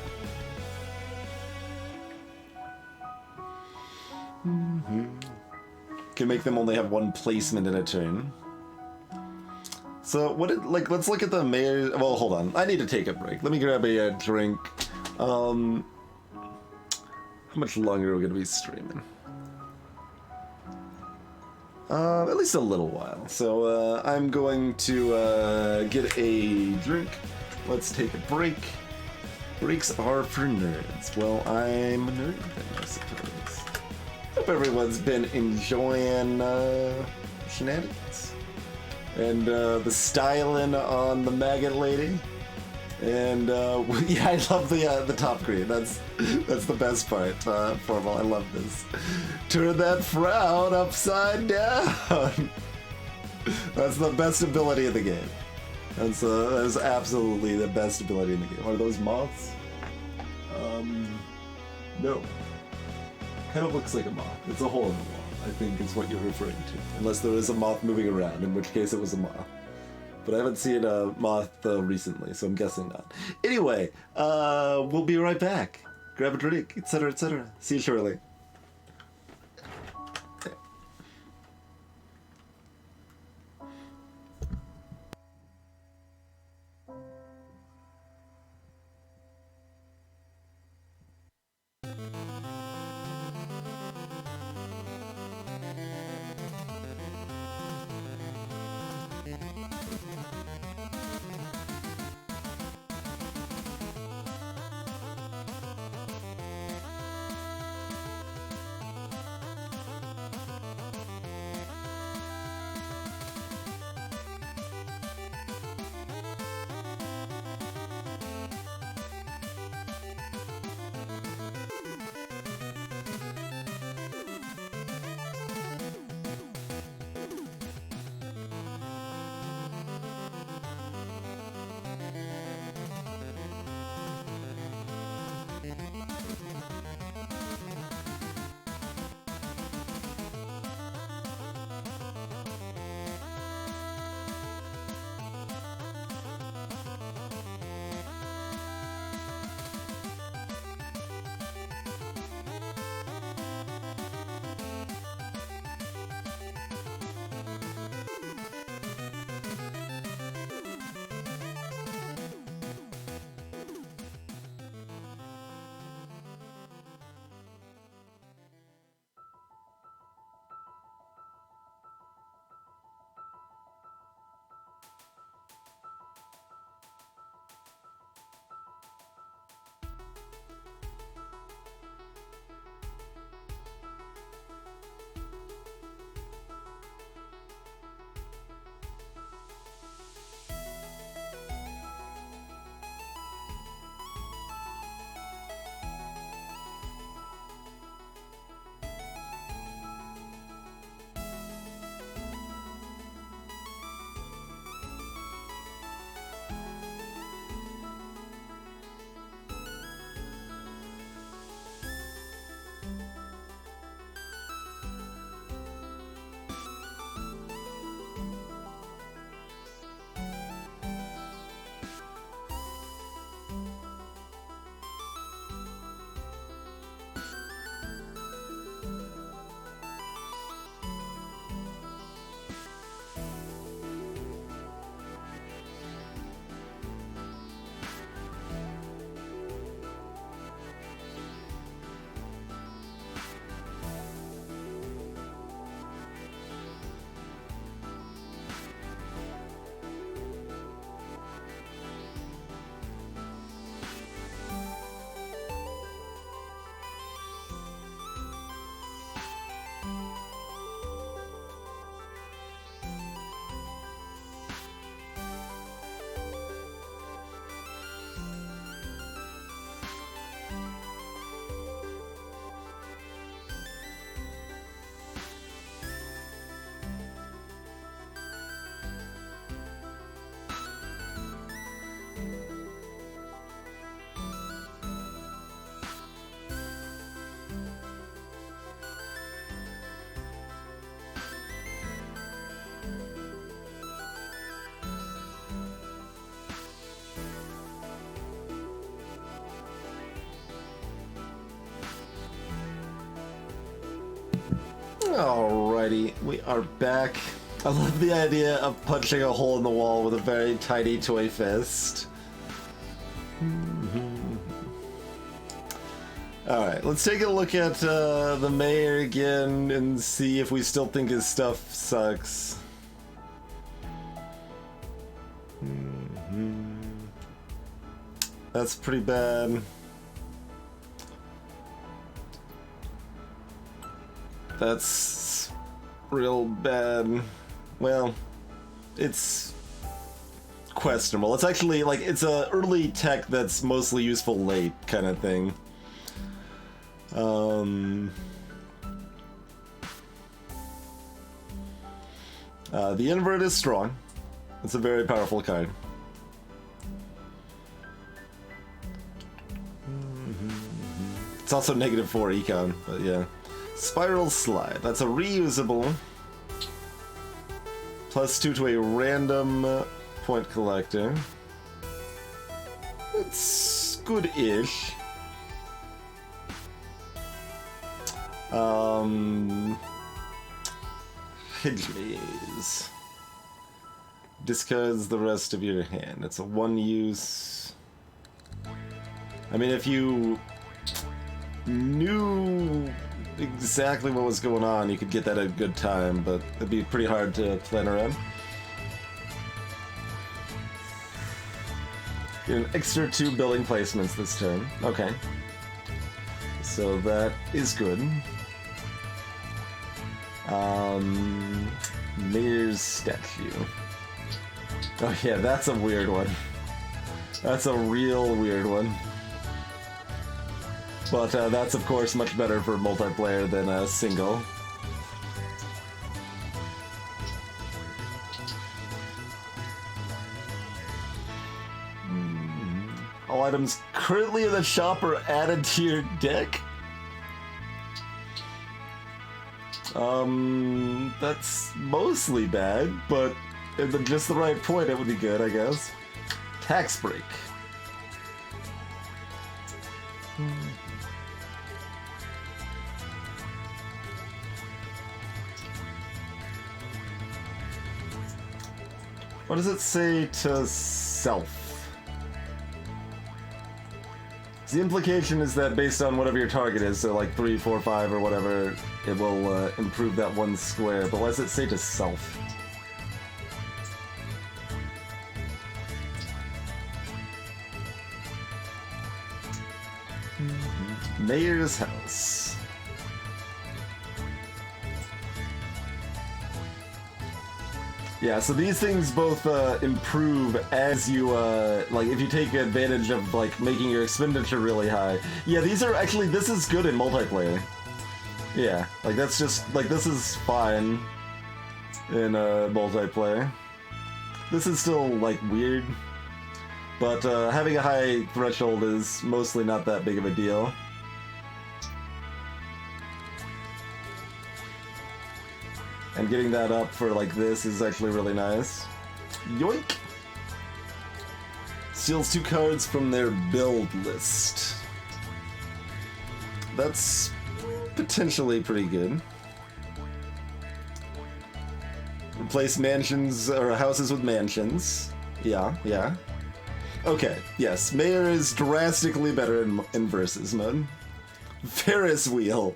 Can make them only have 1 placement in a turn. So what did, like, let's look at the mayor. Well, hold on. I need to take a break. Let me grab a drink. How much longer are we gonna be streaming? At least a little while. So I'm going to get a drink, let's take a break. Breaks are for nerds. Well, I'm a nerd then, I suppose. Hope everyone's been enjoying shenanigans. And the styling on the maggot lady. And yeah, I love the top green. That's the best part. Formal, I love this. Turn that frown upside down. That's the best ability in the game. That's absolutely the best ability in the game. Are those moths? No. Kind of looks like a moth. It's a hole in the wall, I think is what you're referring to. Unless there is a moth moving around, in which case it was a moth. But I haven't seen a moth recently, so I'm guessing not. Anyway, we'll be right back. Grab a drink, etc., etc. See you shortly. Alrighty, we are back. I love the idea of punching a hole in the wall with a very tiny toy fist. Alright, let's take a look at the mayor again and see if we still think his stuff sucks. That's pretty bad. That's real bad. Well, it's questionable. It's actually like it's a early tech that's mostly useful late kind of thing. The invert is strong. It's a very powerful card. It's also -4 econ, but yeah. Spiral Slide. That's a reusable. +2 to a random point collector. It's good-ish. Hedgemaze. Discards the rest of your hand. It's a one-use. I mean, if you knew exactly what was going on, you could get that at a good time, but it'd be pretty hard to plan around. Get an extra 2 building placements this turn. Okay. So that is good. Mayor's statue. Oh yeah, that's a weird one. That's a real weird one. But that's of course much better for multiplayer than a single. All items currently in the shop are added to your deck? That's mostly bad, but at just the right point it would be good, I guess. Tax break. What does it say to self? The implication is that based on whatever your target is, so like 3, 4, 5 or whatever, it will improve that one square, but what does it say to self? Mayor's house. Yeah, so these things both improve as you, like, if you take advantage of, like, making your expenditure really high. Yeah, these are actually, this is good in multiplayer. Yeah, like, that's just, like, this is fine in multiplayer. This is still, like, weird. But having a high threshold is mostly not that big of a deal. And getting that up for like this is actually really nice. Yoink! Steals 2 cards from their build list. That's potentially pretty good. Replace mansions or houses with mansions. Yeah, yeah. Okay, yes, Mayor is drastically better in versus mode. Ferris wheel.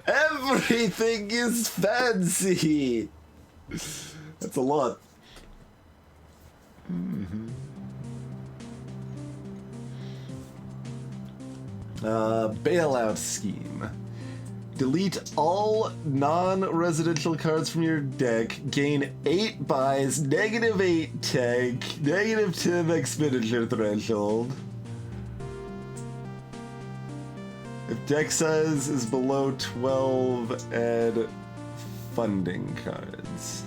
Everything is fancy! That's a lot. Bailout scheme. Delete all non-residential cards from your deck, gain 8 buys, -8 tech, -10 expenditure threshold. If deck size is below 12, add funding cards.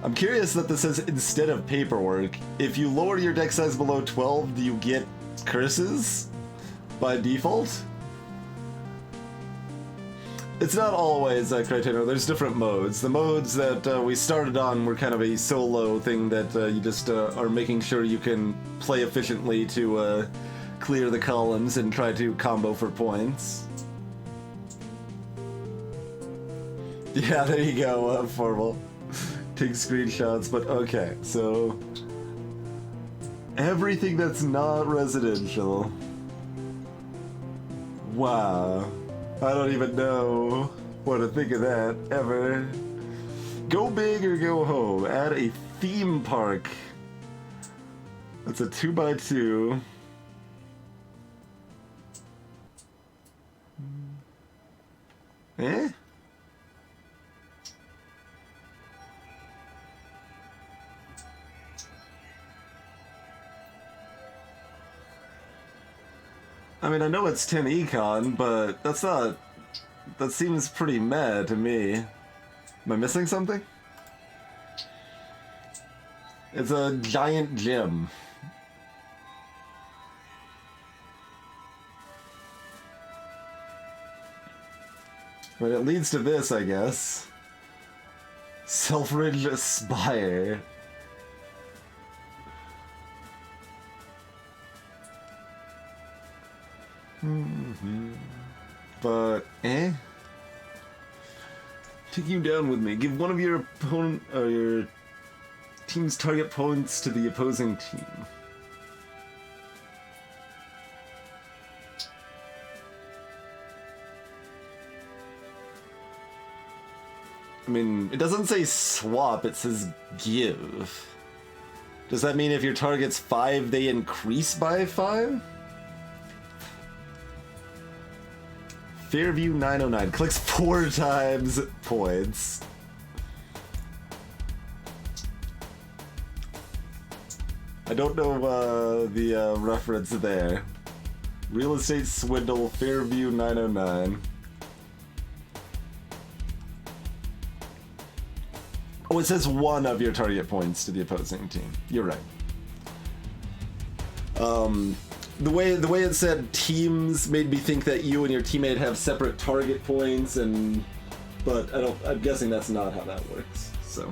I'm curious that this says instead of paperwork. If you lower your deck size below 12, do you get curses by default? It's not always Criterion. There's different modes. The modes that we started on were kind of a solo thing that you just are making sure you can play efficiently to clear the columns and try to combo for points. Yeah, there you go, formal. Take screenshots, but okay, so everything that's not residential. Wow. I don't even know what to think of that, ever. Go big or go home. Add a theme park. It's a 2x2. Eh? I mean, I know it's 10 econ, but that's not... That seems pretty meh to me. Am I missing something? It's a giant gym. But it leads to this, I guess. Selfridge Aspire. But, eh? Take you down with me. Give one of your opponent, or your team's target points to the opposing team. I mean, it doesn't say swap, it says give. Does that mean if your target's 5, they increase by 5? Fairview 909 clicks 4 times points. I don't know the reference there. Real estate swindle, Fairview 909. Oh, it says one of your target points to the opposing team. You're right. The way it said teams made me think that you and your teammate have separate target points, but I'm guessing that's not how that works. So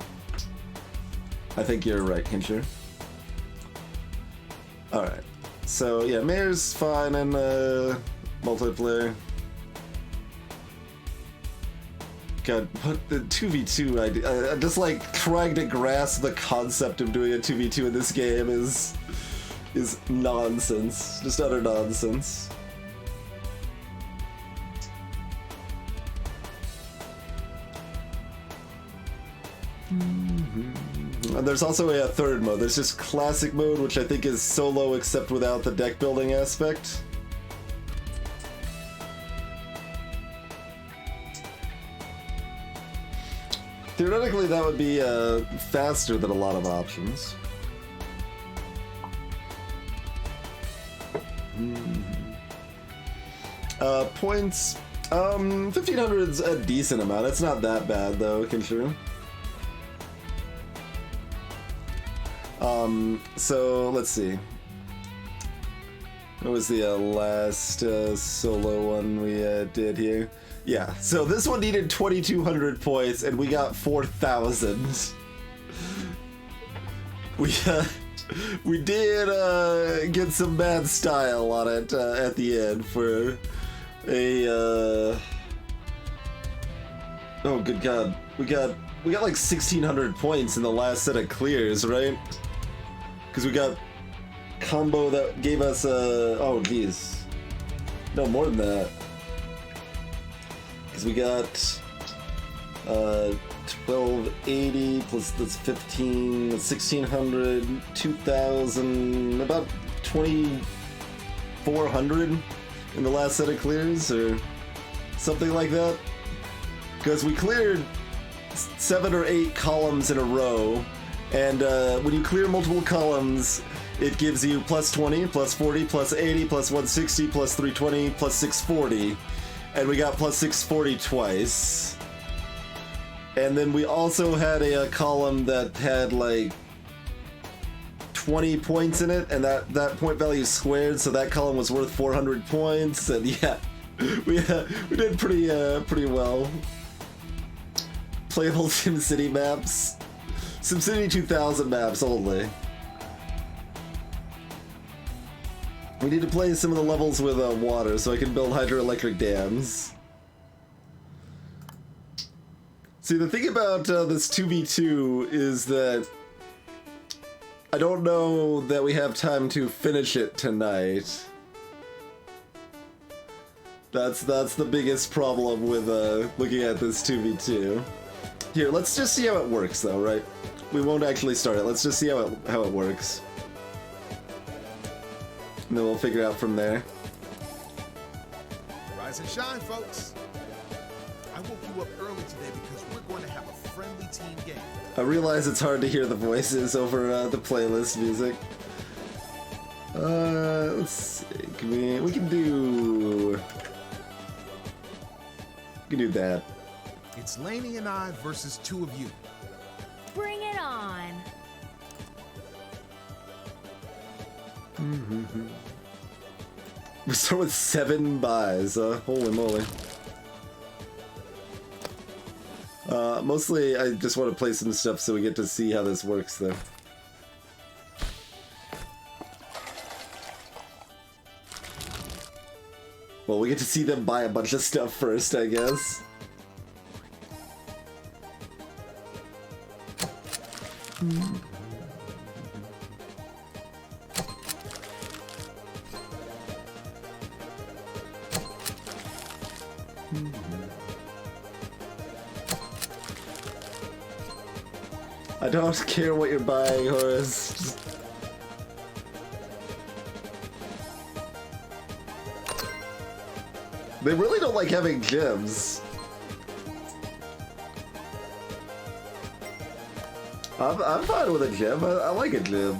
I think you're right, Kincher. All right. So yeah, Mayor's fine in multiplayer. God, what the 2v2 I just like trying to grasp the concept of doing a 2v2 in this game is nonsense. Just utter nonsense. And there's also a third mode. There's just classic mode, which I think is solo except without the deck building aspect. Theoretically, that would be faster than a lot of options. Points. 1500's a decent amount. It's not that bad though, Kinshiro. So let's see. What was the last solo one we did here? Yeah, so this one needed 2,200 points, and we got 4,000. We did get some bad style on it at the end for a. Oh, good God, we got like 1,600 points in the last set of clears, right? Because we got combo that gave us oh geez, no, more than that. Because we got 1280 plus that's 15, 1,600, 2,000, about 2,400 in the last set of clears, or something like that. Because we cleared 7 or 8 columns in a row, and when you clear multiple columns, it gives you plus 20, plus 40, plus 80, plus 160, plus 320, plus 640. And we got plus 640 twice. And then we also had a column that had like 20 points in it, and that point value is squared, so that column was worth 400 points. And yeah, we did pretty well. Playable SimCity maps. SimCity 2000 maps only. We need to play some of the levels with water so I can build hydroelectric dams. See, the thing about this 2v2 is that I don't know that we have time to finish it tonight. That's the biggest problem with looking at this 2v2. Here, let's just see how it works though, right? We won't actually start it. Let's just see how it works. and then we'll figure it out from there. Rise and shine, folks. I woke you up early today because we're going to have a friendly team game. I realize it's hard to hear the voices over the playlist music. Let's see. We can do that. It's Lainey and I versus 2 of you. Bring it on. We start with 7 buys. Holy moly. Mostly, I just want to play some stuff so we get to see how this works, though. Well, we get to see them buy a bunch of stuff first, I guess. I don't care what you're buying, Horace. Just... They really don't like having gems. I'm fine with a gem. I like a gem.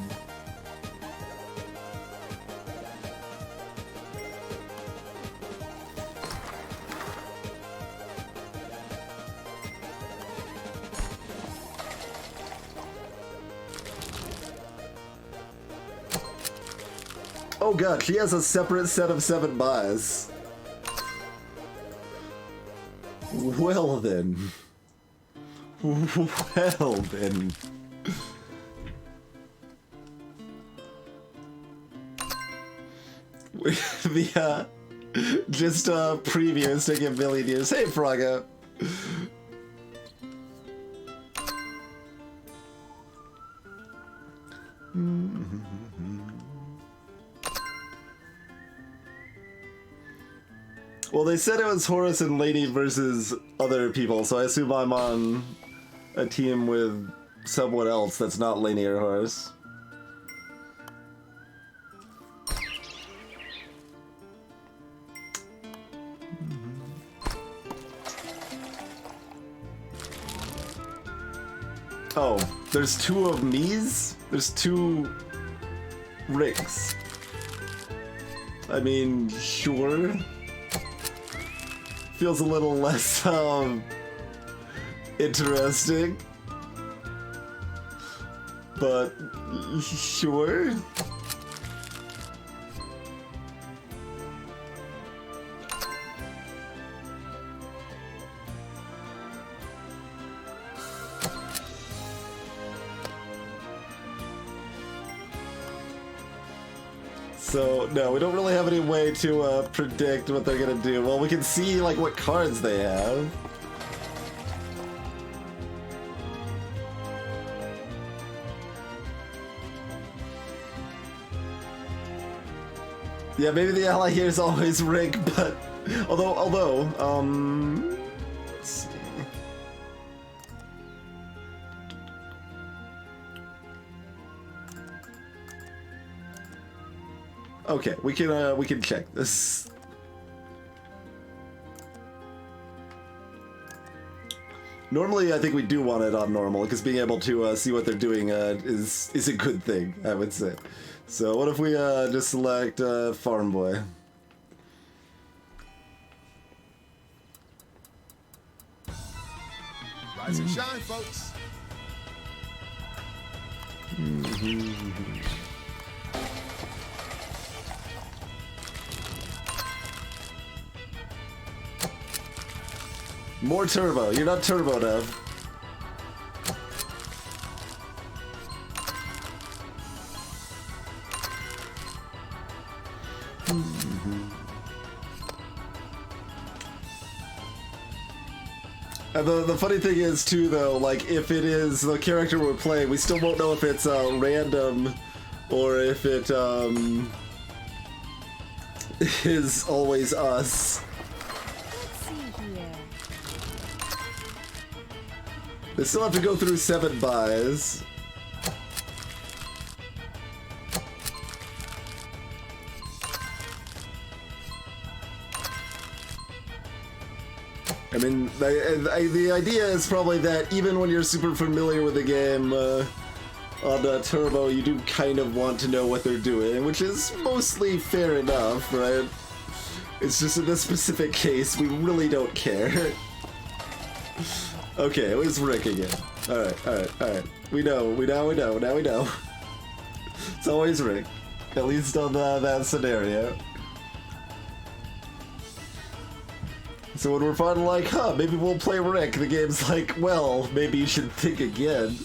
Oh god, she has a separate set of 7 buys. Well then. Well then. The just preview is taking a million years. Hey Fraga. Well, they said it was Horace and Lainey versus other people, so I assume I'm on a team with someone else that's not Lainey or Horace. Oh, there's 2 of me's? There's 2 Ricks. I mean, sure. Feels a little less, interesting. But, sure. So, no, we don't really have any way to predict what they're gonna do. Well, we can see, like, what cards they have. Yeah, maybe the ally here is always Rick, but... Although, let's see. Okay, we can check this. Normally, I think we do want it on normal, because being able to see what they're doing is a good thing, I would say. So what if we just select Farm Boy? Rise and shine, folks. More turbo. You're not turbo enough. And the funny thing is too, though, like if it is the character we're playing, we still won't know if it's random or if it is always us. They still have to go through 7 buys. I mean, the idea is probably that even when you're super familiar with the game on Turbo, you do kind of want to know what they're doing, which is mostly fair enough, right? It's just in this specific case, we really don't care. Okay, it was Rick again. Alright. We know, now we know. It's always Rick. At least on that scenario. So when we're finally like, huh, maybe we'll play Rick, the game's like, well, maybe you should think again.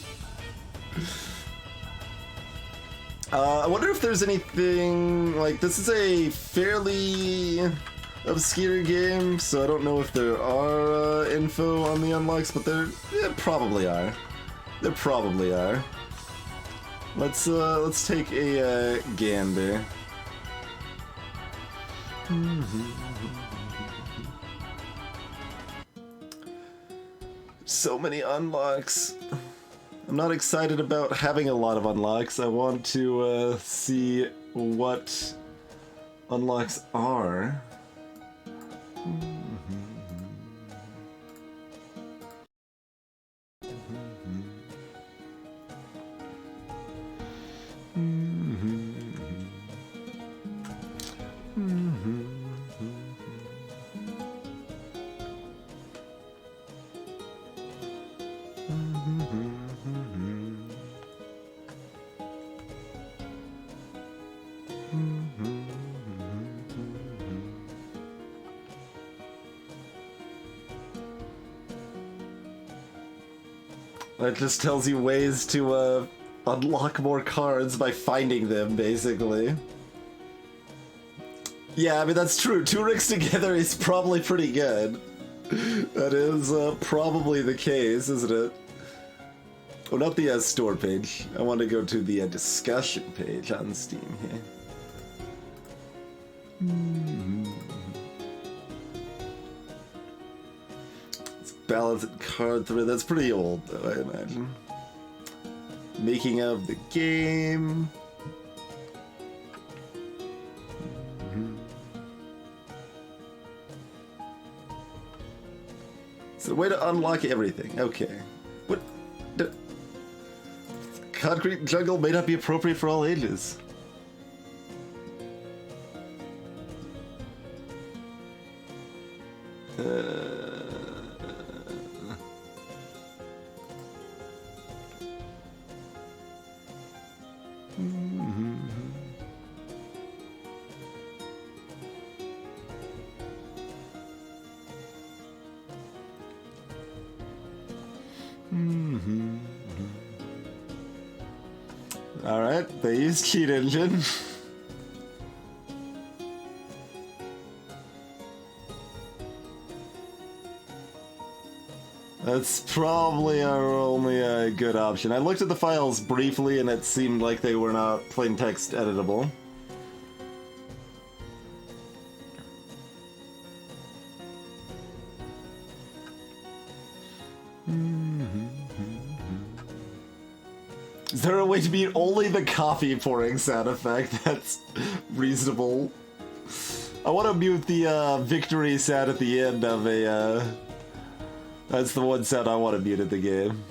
I wonder if there's anything, like, this is a fairly obscure game, so I don't know if there are info on the unlocks, but there probably are. There probably are. Let's take a gander. So many unlocks. I'm not excited about having a lot of unlocks. I want to see what unlocks are. That just tells you ways to unlock more cards by finding them, basically. Yeah, I mean, that's true. 2 Ricks together is probably pretty good. That is probably the case, isn't it? Oh, not the store page. I want to go to the discussion page on Steam here. Balanced card through. That's pretty old, though, I imagine. Making of the game. It's a way to unlock everything. Okay. What? Concrete jungle may not be appropriate for all ages. Alright, they use Cheat Engine. That's probably our only good option. I looked at the files briefly and it seemed like they were not plain text editable. Is there a way to mute only the coffee pouring sound effect? That's reasonable. I want to mute the victory sound at the end of a... That's the one sound I want to mute at the game.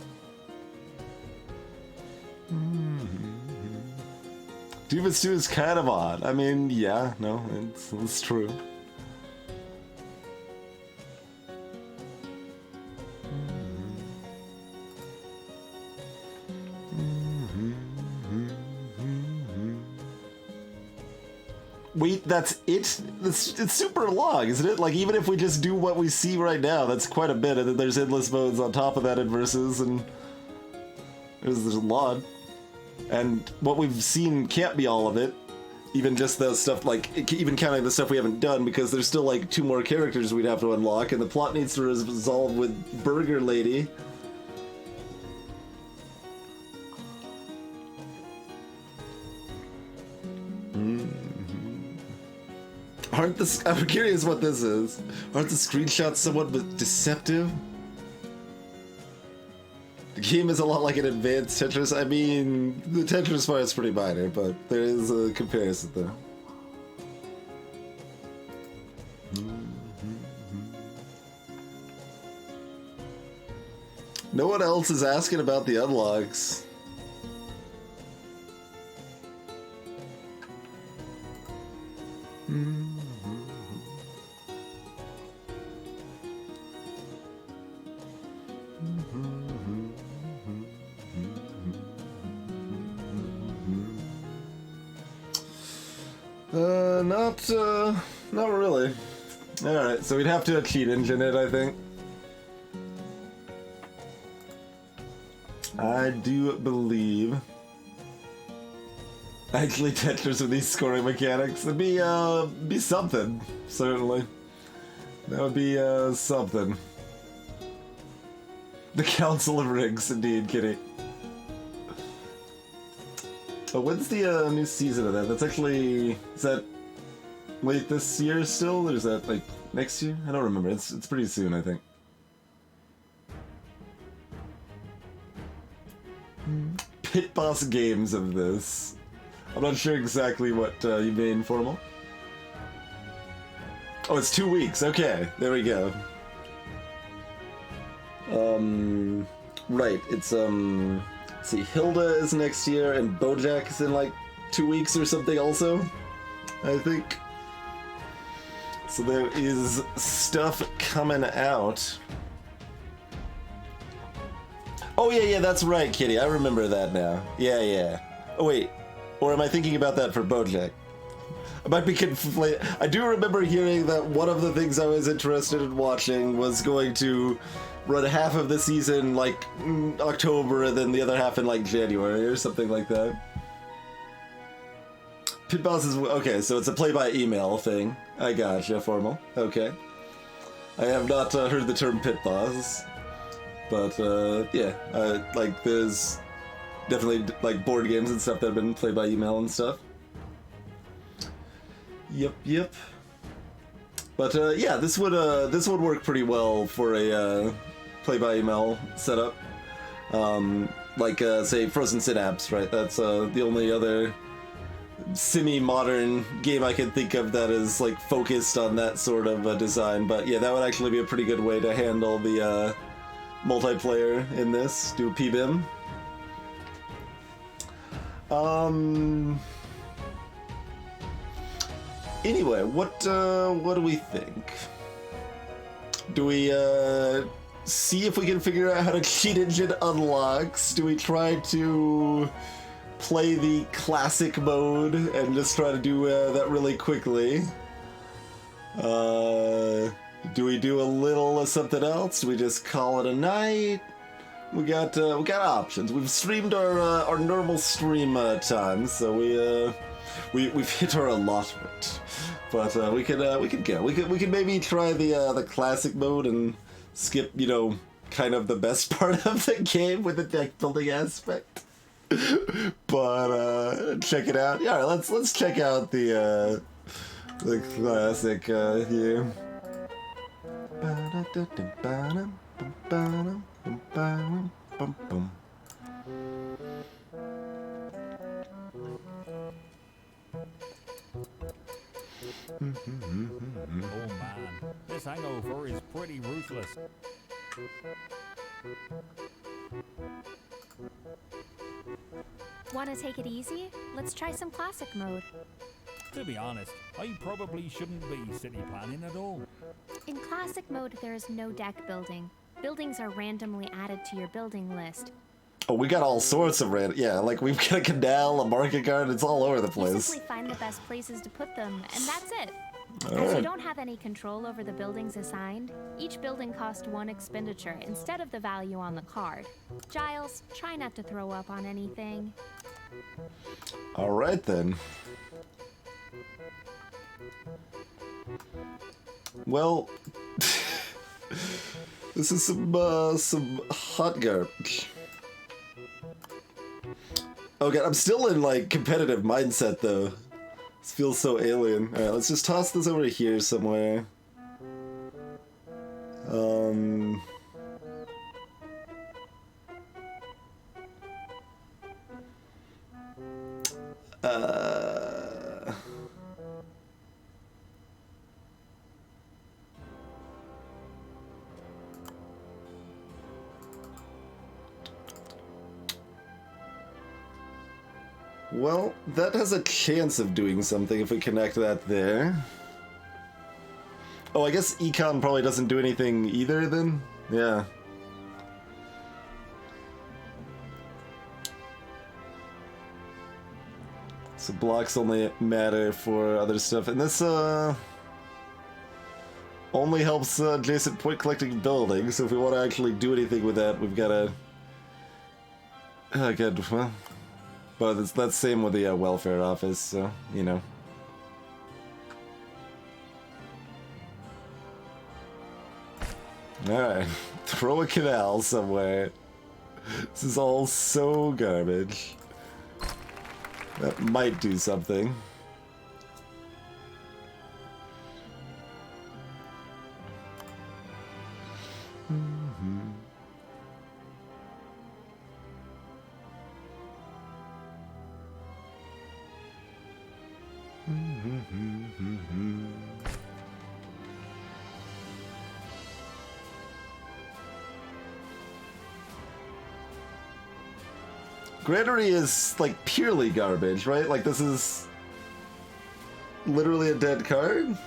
Doofus 2 is kind of odd. I mean, yeah, no, it's true. Wait, that's it? It's super long, isn't it? Like, even if we just do what we see right now, that's quite a bit, and then there's endless modes on top of that in Versus, and there's a lot. And what we've seen can't be all of it, even just the stuff, like, even counting the stuff we haven't done, because there's still, like, 2 more characters we'd have to unlock, and the plot needs to resolve with Burger Lady. I'm curious what this is. Aren't the screenshots somewhat deceptive? The game is a lot like an advanced Tetris. I mean, the Tetris part is pretty minor, but there is a comparison there. No one else is asking about the unlocks. Not really. Alright, so we'd have to cheat engine it, I think. I do believe. Actually, Tetris with these scoring mechanics would be something, certainly. That would be, something. The Council of Rigs, indeed, Kitty. But when's the, new season of that? That's actually... Is that late this year still, or is that, like, next year? I don't remember. It's pretty soon, I think. Pit boss games of this. I'm not sure exactly what you mean, Formal. Oh, it's 2 weeks. Okay, there we go. Right. It's let's see, Hilda is next year, and BoJack is in like 2 weeks or something. Also, I think. So there is stuff coming out. Oh yeah, that's right, Kitty. I remember that now. Yeah. Oh wait, or am I thinking about that for BoJack? I might be conflating. I do remember hearing that one of the things I was interested in watching was going to run half of the season like October, and then the other half in like January or something like that. Pit Boss is okay, so it's a play-by-email thing. I gotcha, Formal. Okay. I have not heard the term Pit Boss. But, yeah, like, there's definitely, like, board games and stuff that have been played by email and stuff. Yep. But, yeah, this would work pretty well for a, play-by-email setup. Like, say, Frozen Synapse, right? That's, the only other semi-modern game I can think of that is, like, focused on that sort of design. But, yeah, that would actually be a pretty good way to handle the, multiplayer in this. Do PBIM. Anyway, what do we think? Do we see if we can figure out how to cheat engine unlocks? Do we try to play the classic mode and just try to do that really quickly? Do we do a little of something else? Do we just call it a night? We got options. We've streamed our normal stream time, so we've hit our allotment. But we could go. We could maybe try the classic mode and skip, you know, kind of the best part of the game with the deck building aspect. But check it out. Yeah, let's check out the classic here. Oh man, this hangover is pretty ruthless. Want to take it easy? Let's try some classic mode. To be honest, I probably shouldn't be city planning at all. In classic mode, there is no deck building. Buildings are randomly added to your building list. Oh, we got all sorts of random. Yeah, like we've got a canal, a market garden. It's all over the You place. simply find the best places to put them, and that's it. All As you right. don't have any control over the buildings assigned, each building costs 1 expenditure instead of the value on the card. Giles, try not to throw up on anything. All right then. Well, this is some hot garbage. Oh god, I'm still in like competitive mindset though. This feels so alien. All right, let's just toss this over here somewhere. Well, that has a chance of doing something if we connect that there. Oh, I guess Econ probably doesn't do anything either then? Yeah. So blocks only matter for other stuff, and this only helps adjacent point collecting buildings, so if we want to actually do anything with that, we've got to... Oh, good, well... But that's same with the welfare office, so, you know. Alright, throw a canal somewhere. This is all so garbage. That might do something. Granary is, like, purely garbage, right? Like, this is literally a dead card?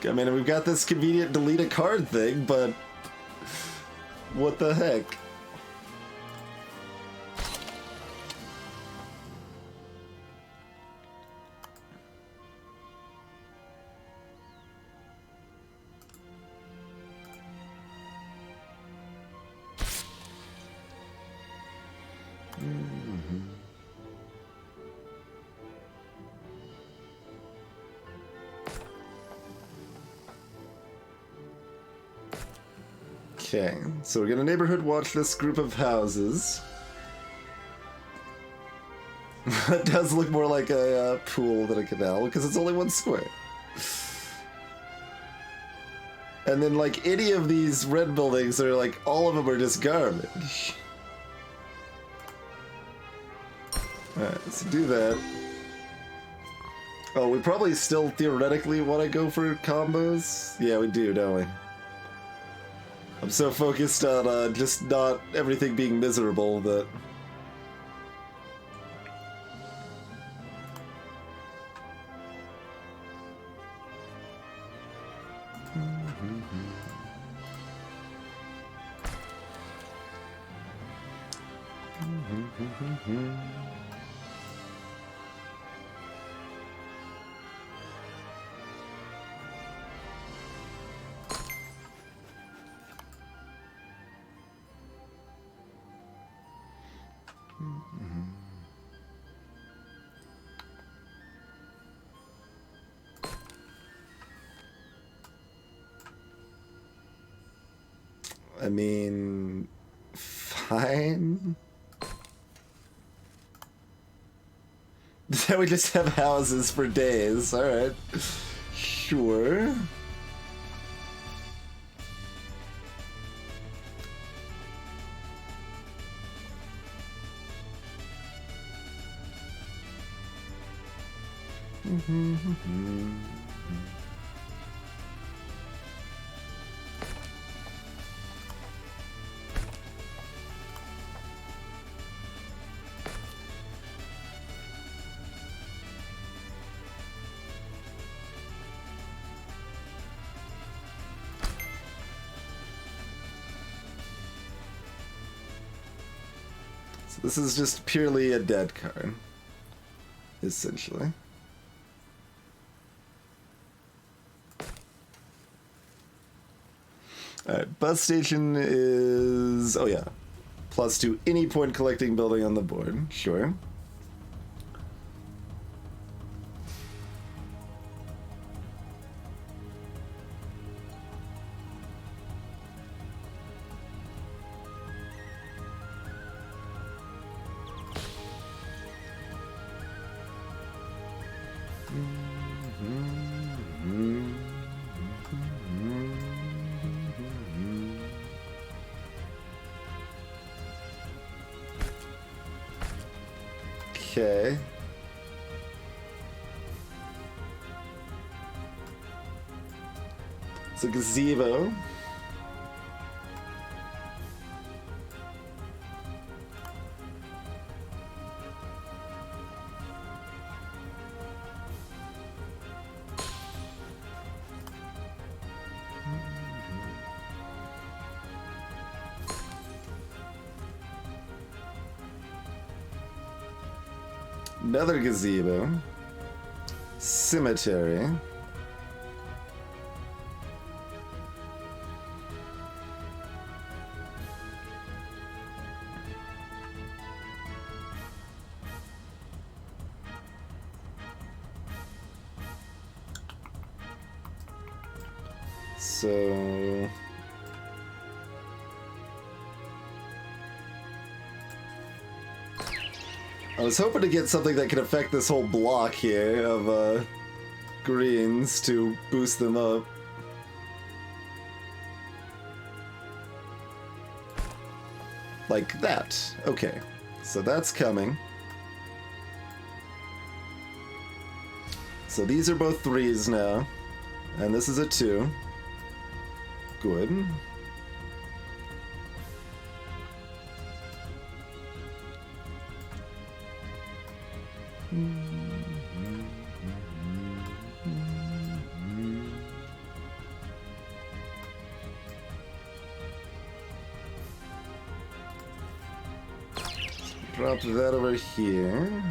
I mean, we've got this convenient delete a card thing, but what the heck? Okay, so we're gonna neighborhood watch this group of houses. It does look more like a pool than a canal because it's only one square. And then, like, any of these red buildings are like, all of them are just garbage. Alright, so do that. Oh, we probably still theoretically want to go for combos? Yeah, we do, don't we? I'm so focused on just not everything being miserable that... I mean, fine. Then we just have houses for days. All right, sure. This is just purely a dead card, essentially. Alright, bus station is... oh yeah. Plus to any point collecting building on the board. Sure. Okay. It's a gazebo. Another gazebo. Cemetery. So... I was hoping to get something that could affect this whole block here of greens to boost them up. Like that. Okay. So that's coming. So these are both 3s now. And this is a 2. Good. Drop that over here.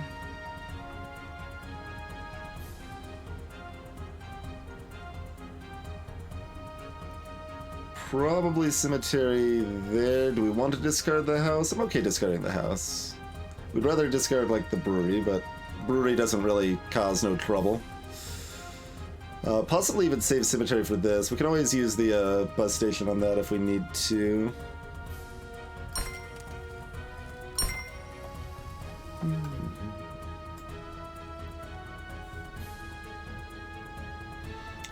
Probably cemetery there. Do we want to discard the house? I'm okay discarding the house. We'd rather discard like the brewery, but brewery doesn't really cause no trouble. Possibly even save cemetery for this. We can always use the bus station on that if we need to.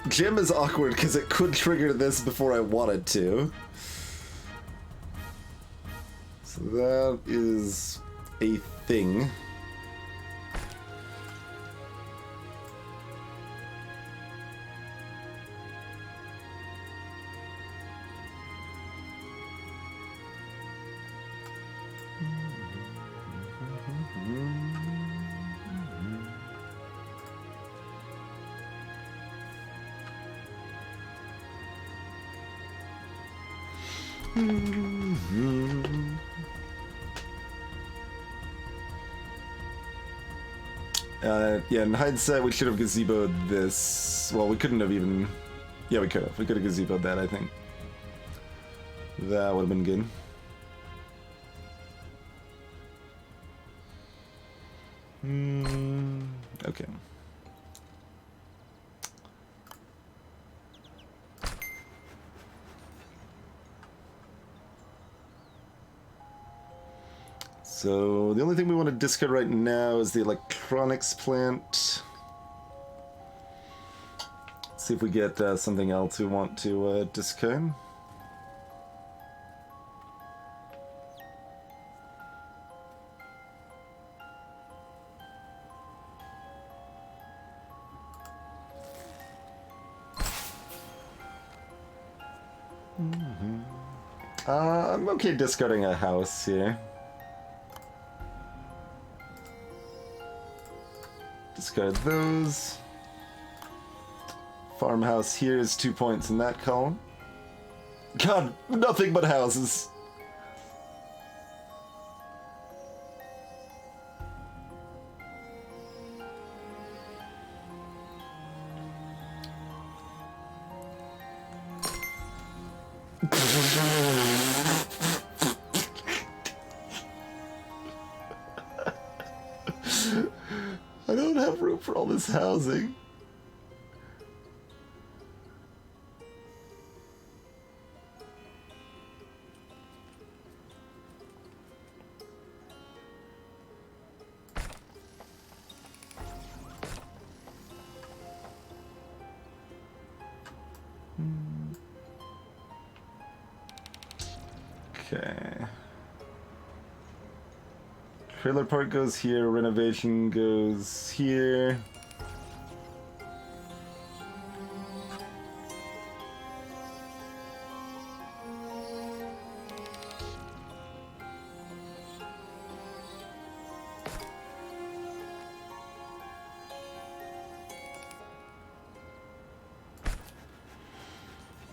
Gym is awkward because it could trigger this before I wanted to. So that is a thing. Yeah, in hindsight, we should have gazeboed this. Well, we couldn't have even... Yeah, we could have. We could have gazeboed that, I think. That would have been good. Okay. So the only thing we want to discard right now is the electronics plant. Let's see if we get something else we want to discard. I'm okay discarding a house here. Discard those. Farmhouse here is 2 points in that column. God, nothing but houses. I don't have room for all this housing. Okay. Trailer park goes here, renovation goes here.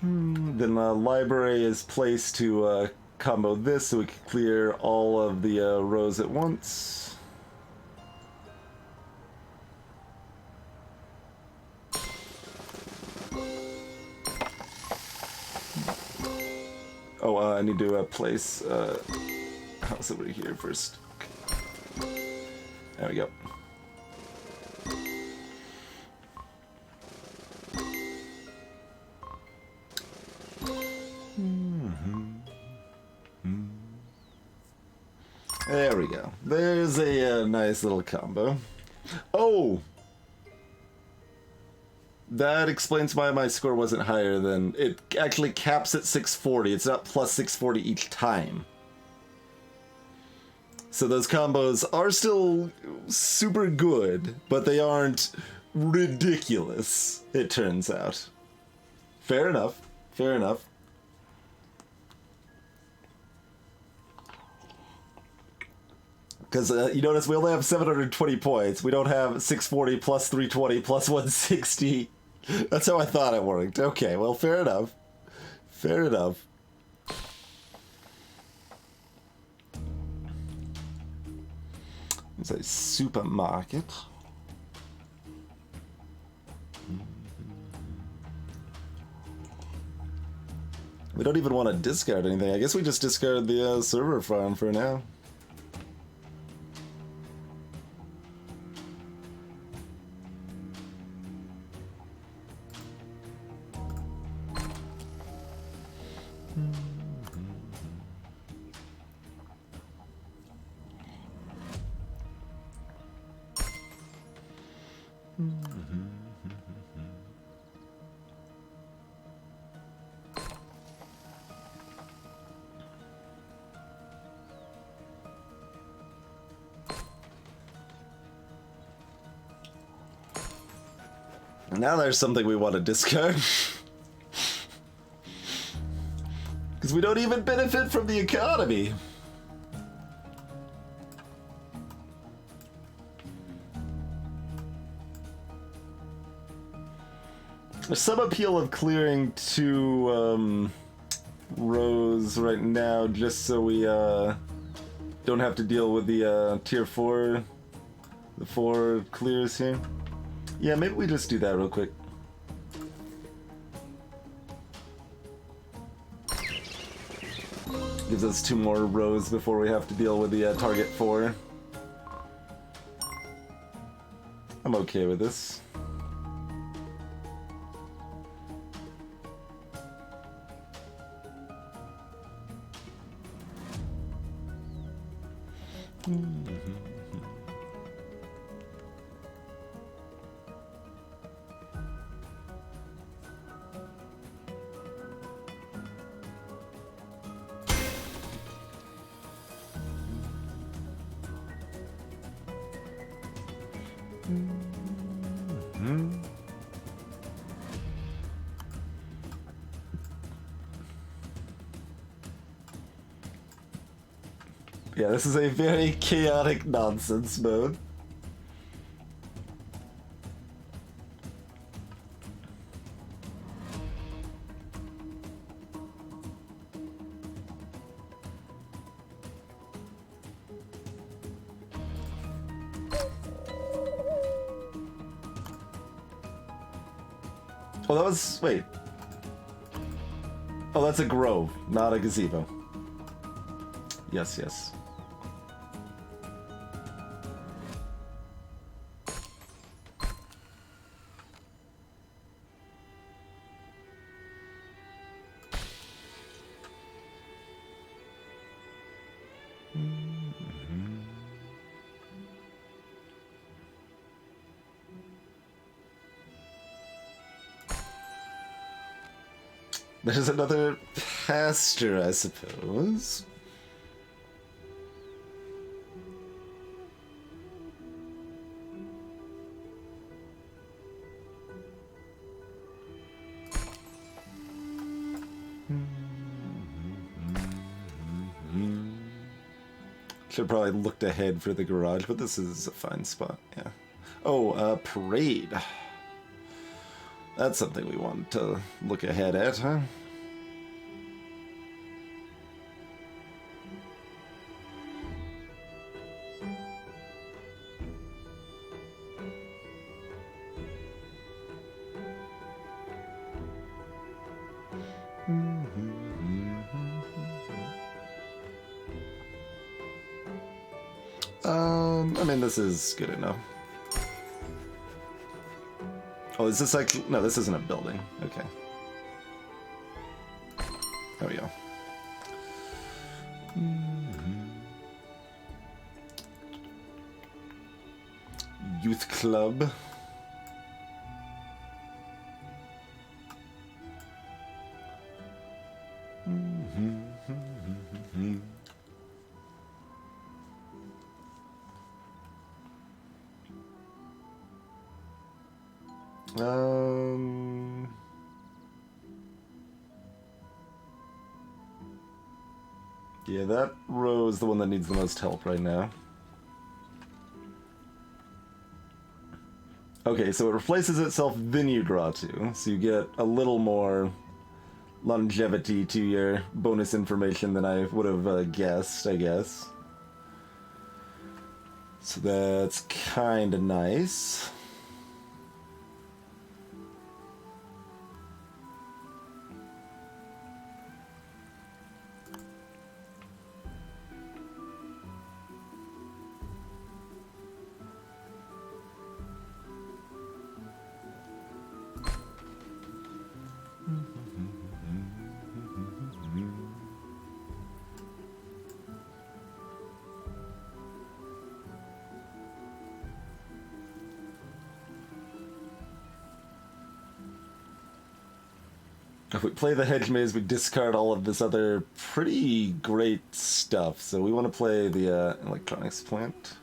Then the library is placed to combo this so we can clear all of the rows at once. Oh, I need to place house over here first. Okay. There we go. There we go. There's a nice little combo. Oh! That explains why my score wasn't higher than... It actually caps at 640. It's not plus 640 each time. So those combos are still super good, but they aren't ridiculous, it turns out. Fair enough. Fair enough. Because you notice we only have 720 points. We don't have 640 plus 320 plus 160. That's how I thought it worked. Okay, well, fair enough. Fair enough. It's a supermarket. We don't even want to discard anything. I guess we just discard the server farm for now. Now there's something we want to discard. Because we don't even benefit from the economy. There's some appeal of clearing 2 rows right now just so we don't have to deal with the tier 4, the 4 clears here. Yeah, maybe we just do that real quick. Gives us 2 more rows before we have to deal with the target 4. I'm okay with this. Yeah, this is a very chaotic nonsense mode. Oh, that was... wait. Oh, that's a grove, not a gazebo. Yes, yes. There's another pasture, I suppose. Should probably looked ahead for the garage, but this is a fine spot, yeah. Oh, parade. That's something we want to look ahead at, huh? I mean, this is good enough. Oh, is this actually... No, this isn't a building. Okay. There we go. Youth club. Yeah, that row is the one that needs the most help right now. Okay, so it replaces itself, then you draw two. So you get a little more longevity to your bonus information than I would have guessed, I guess. So that's kind of nice. If we play the hedge maze, we discard all of this other pretty great stuff. So we want to play the electronics plant.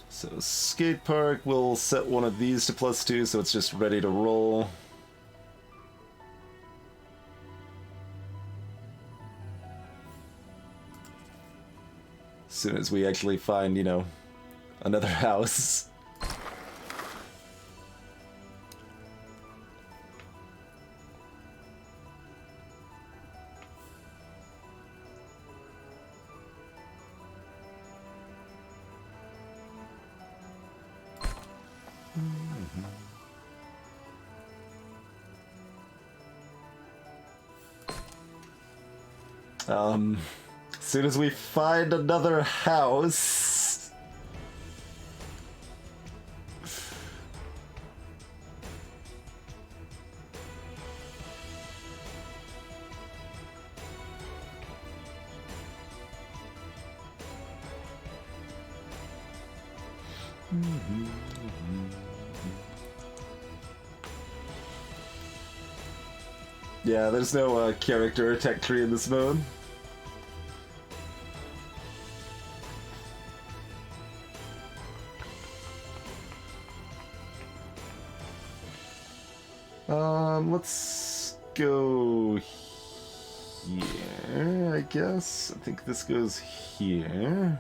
So skate park, we'll set one of these to +2, so it's just ready to roll. As soon as we actually find, you know, another house. As soon as we find another house... Yeah, there's no character or tech tree in this mode. Let's go here, I guess. I think this goes here.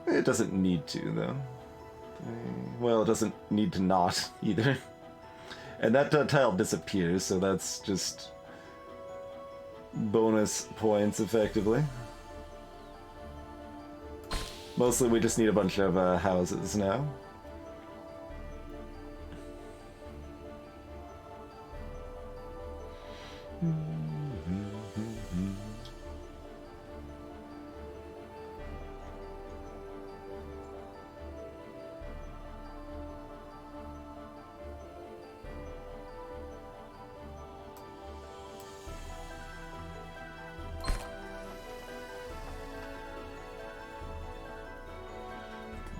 It doesn't need to, though. Well, it doesn't need to not, either. And that tile disappears, so that's just bonus points, effectively. Mostly we just need a bunch of houses now.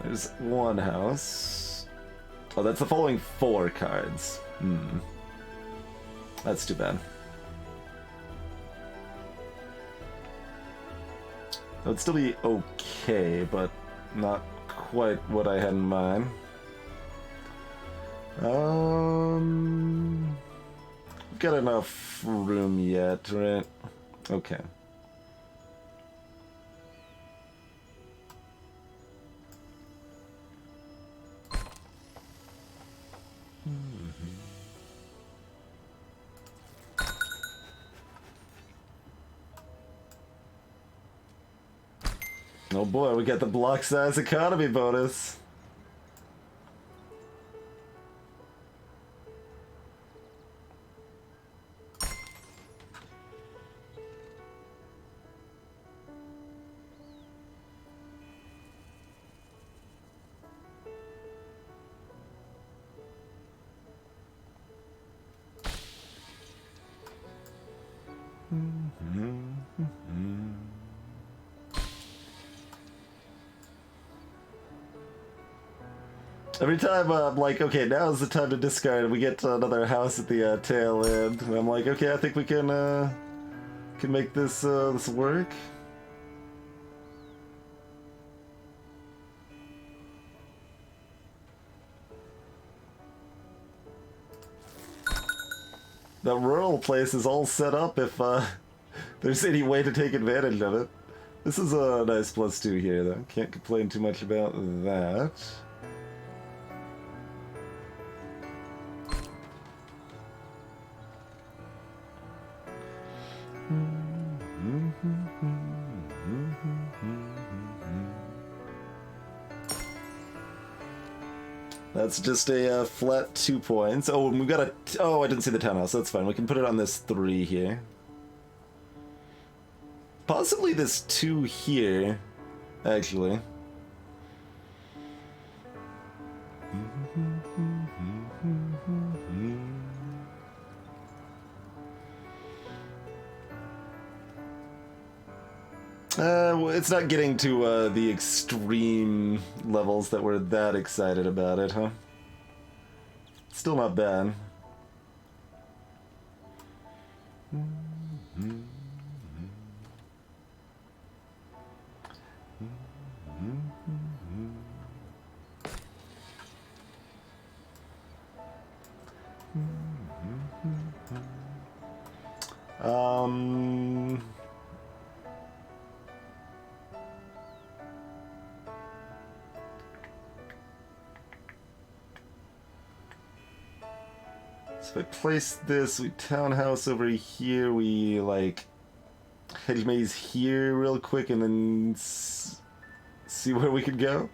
There's one house. Oh, that's the following 4 cards. That's too bad. That would still be okay, but not quite what I had in mind. We've got enough room yet, right? Okay. Oh boy, we got the block size economy bonus. Every time I'm like, okay, now's the time to discard. We get to another house at the tail end, and I'm like, okay, I think we can make this this work. That rural place is all set up if there's any way to take advantage of it. This is a nice +2 here, though. Can't complain too much about that. That's just a flat 2 points. Oh, and we've got a... Oh, I didn't see the townhouse. That's fine. We can put it on this 3 here. Possibly this 2 here, actually. Well, it's not getting to the extreme levels that we're that excited about it, huh? Still not bad. So if I place this, we townhouse over here, we like hedge maze here real quick and then see where we could go.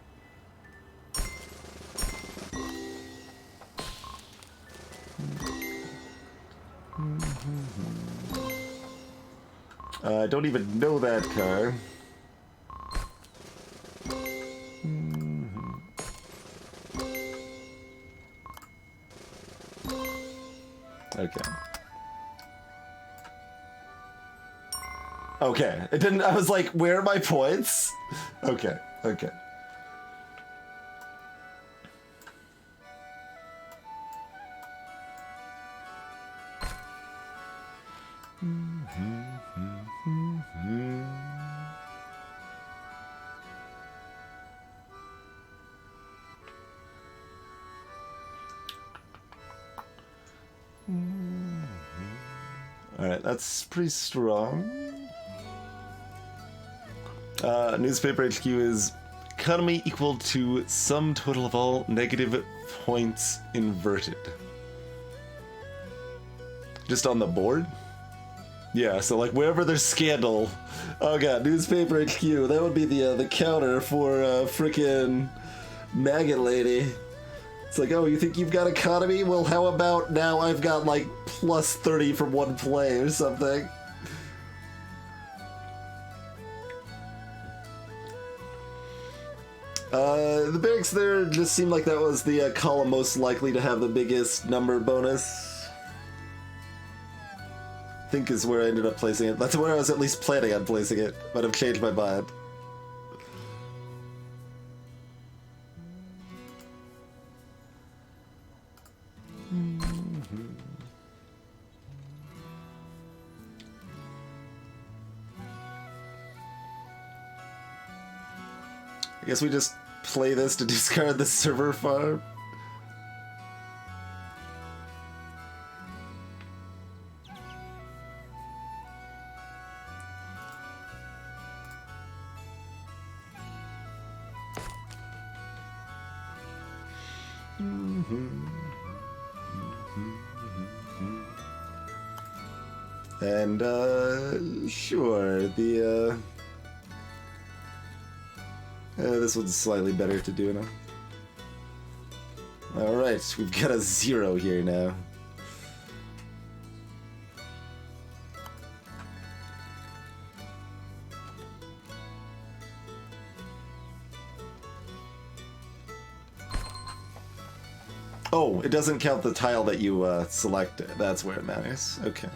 I don't even know that car. Okay. Okay. It didn't. I was like, where are my points? Okay. Okay. Alright, that's pretty strong. Newspaper HQ is economy equal to sum total of all negative points inverted. Just on the board? Yeah, so like wherever there's scandal. Oh god, newspaper HQ, that would be the counter for frickin' maggot lady. It's like, oh, you think you've got economy? Well, how about now I've got like plus 30 from one play or something? The barracks there just seemed like that was the column most likely to have the biggest number bonus. I think is where I ended up placing it. That's where I was at least planning on placing it, but I've changed my mind. I guess we just play this to discard the server farm. And, sure, the, This one's slightly better to do now. Alright, we've got a 0 here now. Oh, it doesn't count the tile that you selected. That's where it matters. Okay.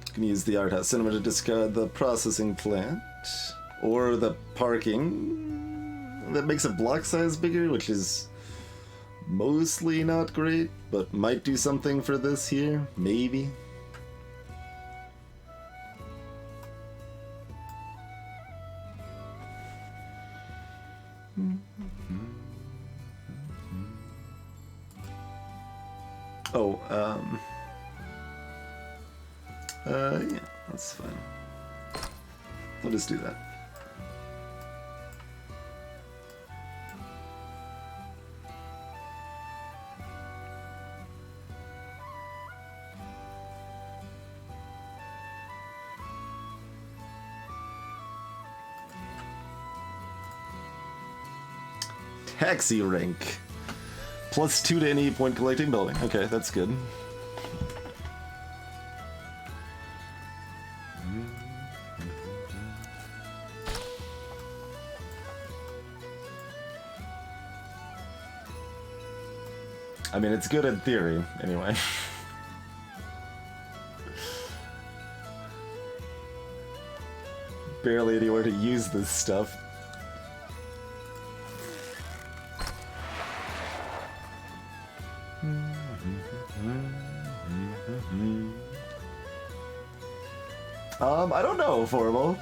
You can use the Art House Cinema to discard the processing plant or the parking. That makes it block size bigger, which is mostly not great, but might do something for this here, maybe. Oh, yeah, that's fine. We'll just do that. Taxi rank. +2 to any point collecting building. Okay, that's good. I mean, it's good in theory, anyway. Barely anywhere to use this stuff. I don't know, Formal.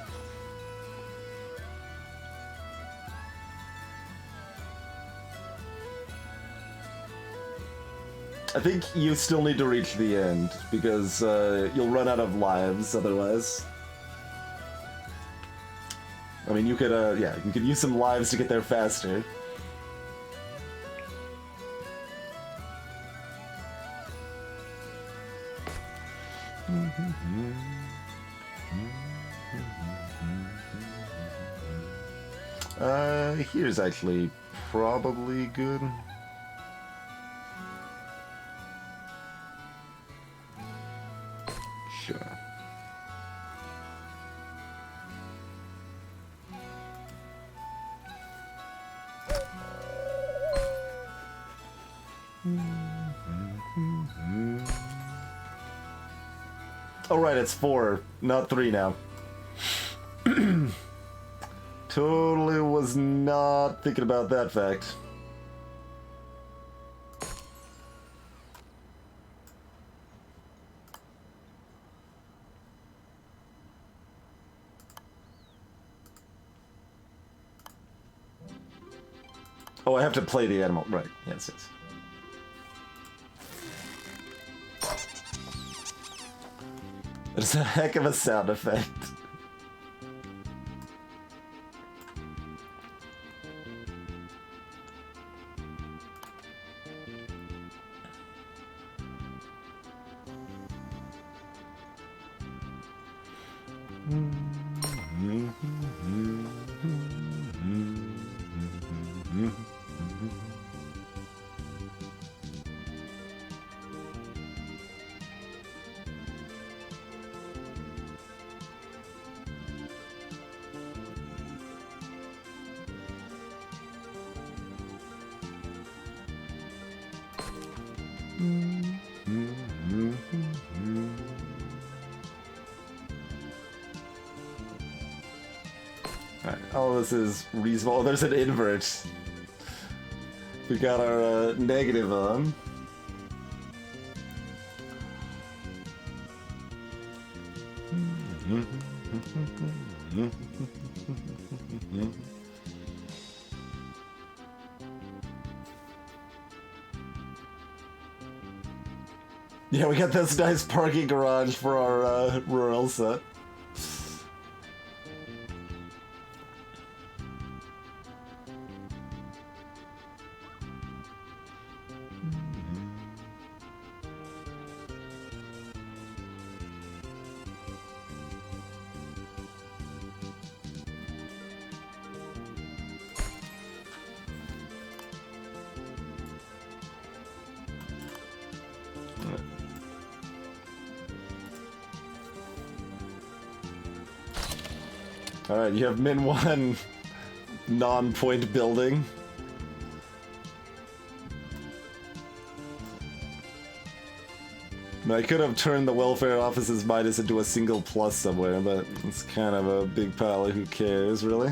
I think you still need to reach the end, because you'll run out of lives otherwise. I mean, you could, yeah, you could use some lives to get there faster. Here's actually probably good. Sure. Oh right, it's 4, not 3 now. Totally was not thinking about that fact. Oh, I have to play the animal. Right, yes, yes. It's a heck of a sound effect. All this is reasonable. Oh, there's an invert. We got our negative on. Yeah, we got this nice parking garage for our rural set. Alright, you have min 1 non-point building. I could have turned the welfare office's minus into a single plus somewhere, but it's kind of a big pile of who cares, really.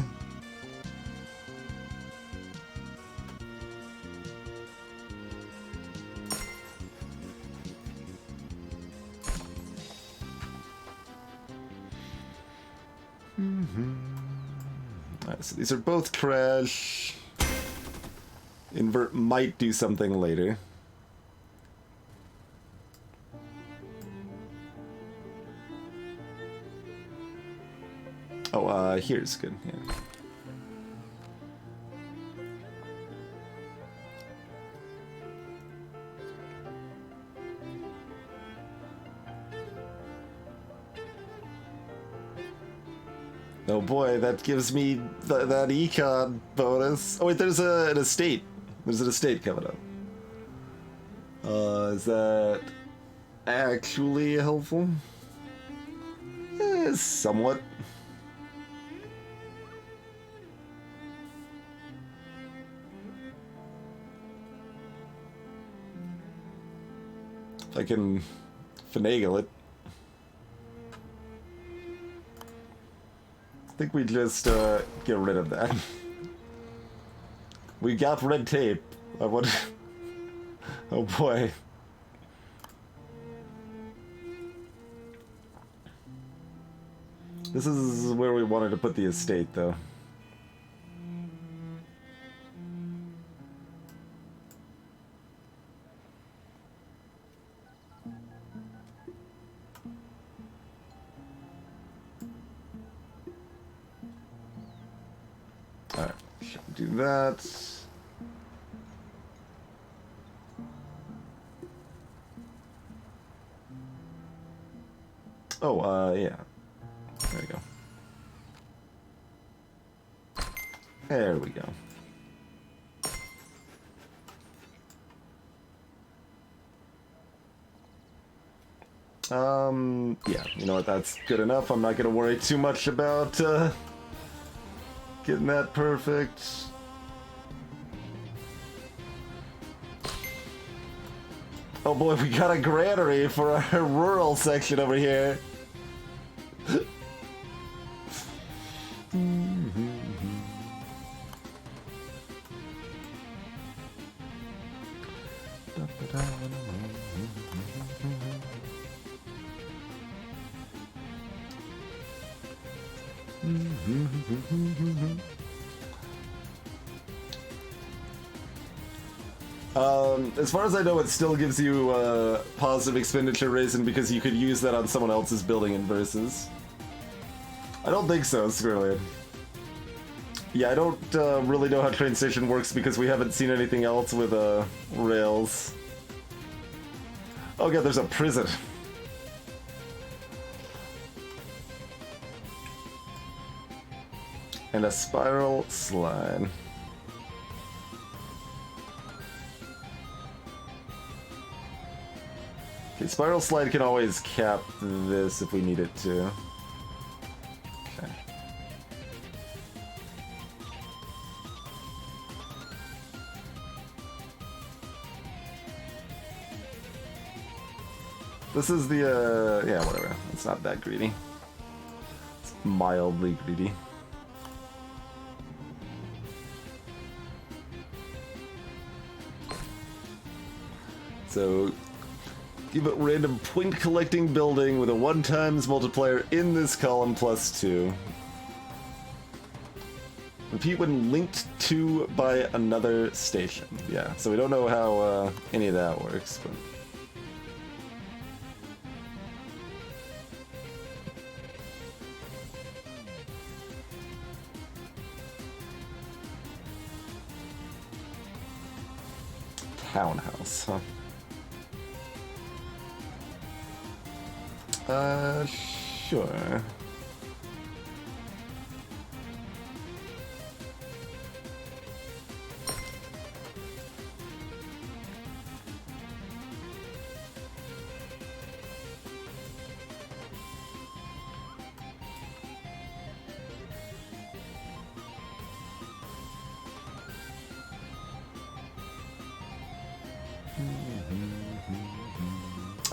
Alright, so these are both trash. Invert might do something later. Oh, here's good, yeah. Oh boy, that gives me that econ bonus. Oh wait, there's an estate. There's an estate coming up. Is that actually helpful? Somewhat. If I can finagle it. I think we just get rid of that. We got red tape. I would. Oh boy. This is where we wanted to put the estate, though. Alright, do that. Oh, yeah. There we go. There we go. Yeah, you know what, that's good enough. I'm not gonna worry too much about, getting that perfect. Oh boy, we got a granary for our rural section over here. As far as I know, it still gives you positive expenditure raising because you could use that on someone else's building in Versus. I don't think so, Squirrelian. Yeah, I don't really know how train station works because we haven't seen anything else with rails. Oh god, there's a prison. And a spiral slide. Okay, spiral slide can always cap this if we need it to. Okay. This is the, yeah, whatever. It's not that greedy. It's mildly greedy. So, give it random point collecting building with a 1 times multiplier in this column +2. Repeat when linked to by another station. Yeah, so we don't know how any of that works, but... Townhouse, huh? Sure.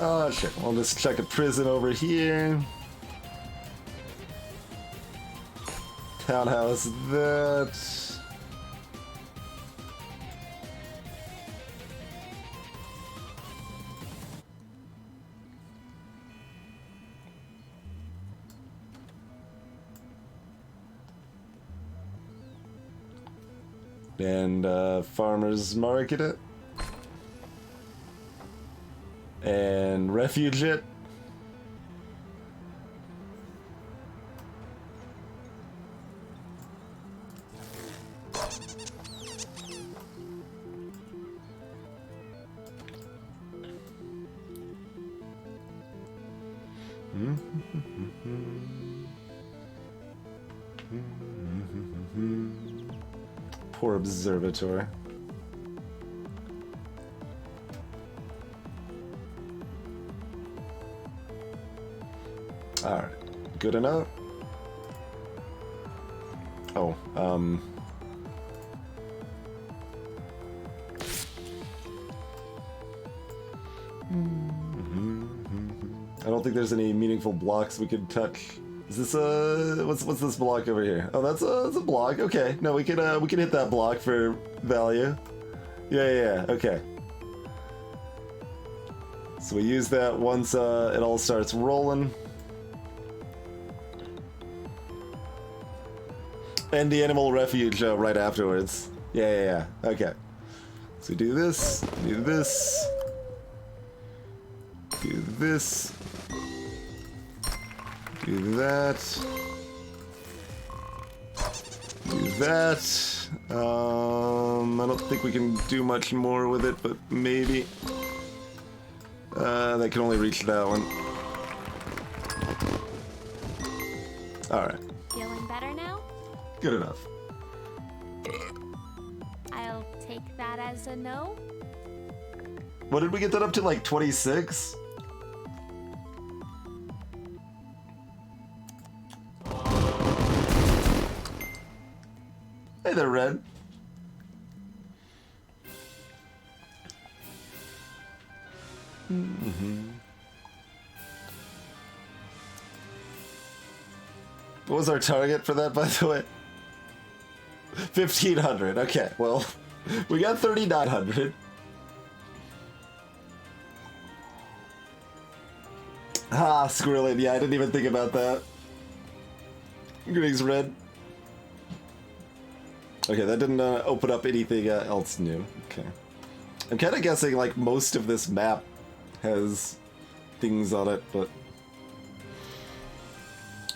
Oh, sure. We'll just check a prison over here. Townhouse, that. And farmers market it. And refuge it. Poor observatory. Alright, good enough. Oh, I don't think there's any meaningful blocks we could touch. Is this what's this block over here? Oh, that's a block. Okay, no, we can hit that block for value. Yeah, okay. So we use that once it all starts rolling. And the animal refuge right afterwards. Yeah. Okay. So we do this, do this, do this, do that, do that. I don't think we can do much more with it, but maybe. That can only reach that one. Alright. Feeling better now? Good enough. I'll take that as a no. What did we get that up to, like 26? Hey there, Red. What was our target for that, by the way? 1,500. Okay, well, we got 3,900. Ah, Squirrelin. Yeah, I didn't even think about that. Greetings, Red. Okay, that didn't open up anything else new. Okay. I'm kind of guessing, like, most of this map has things on it, but...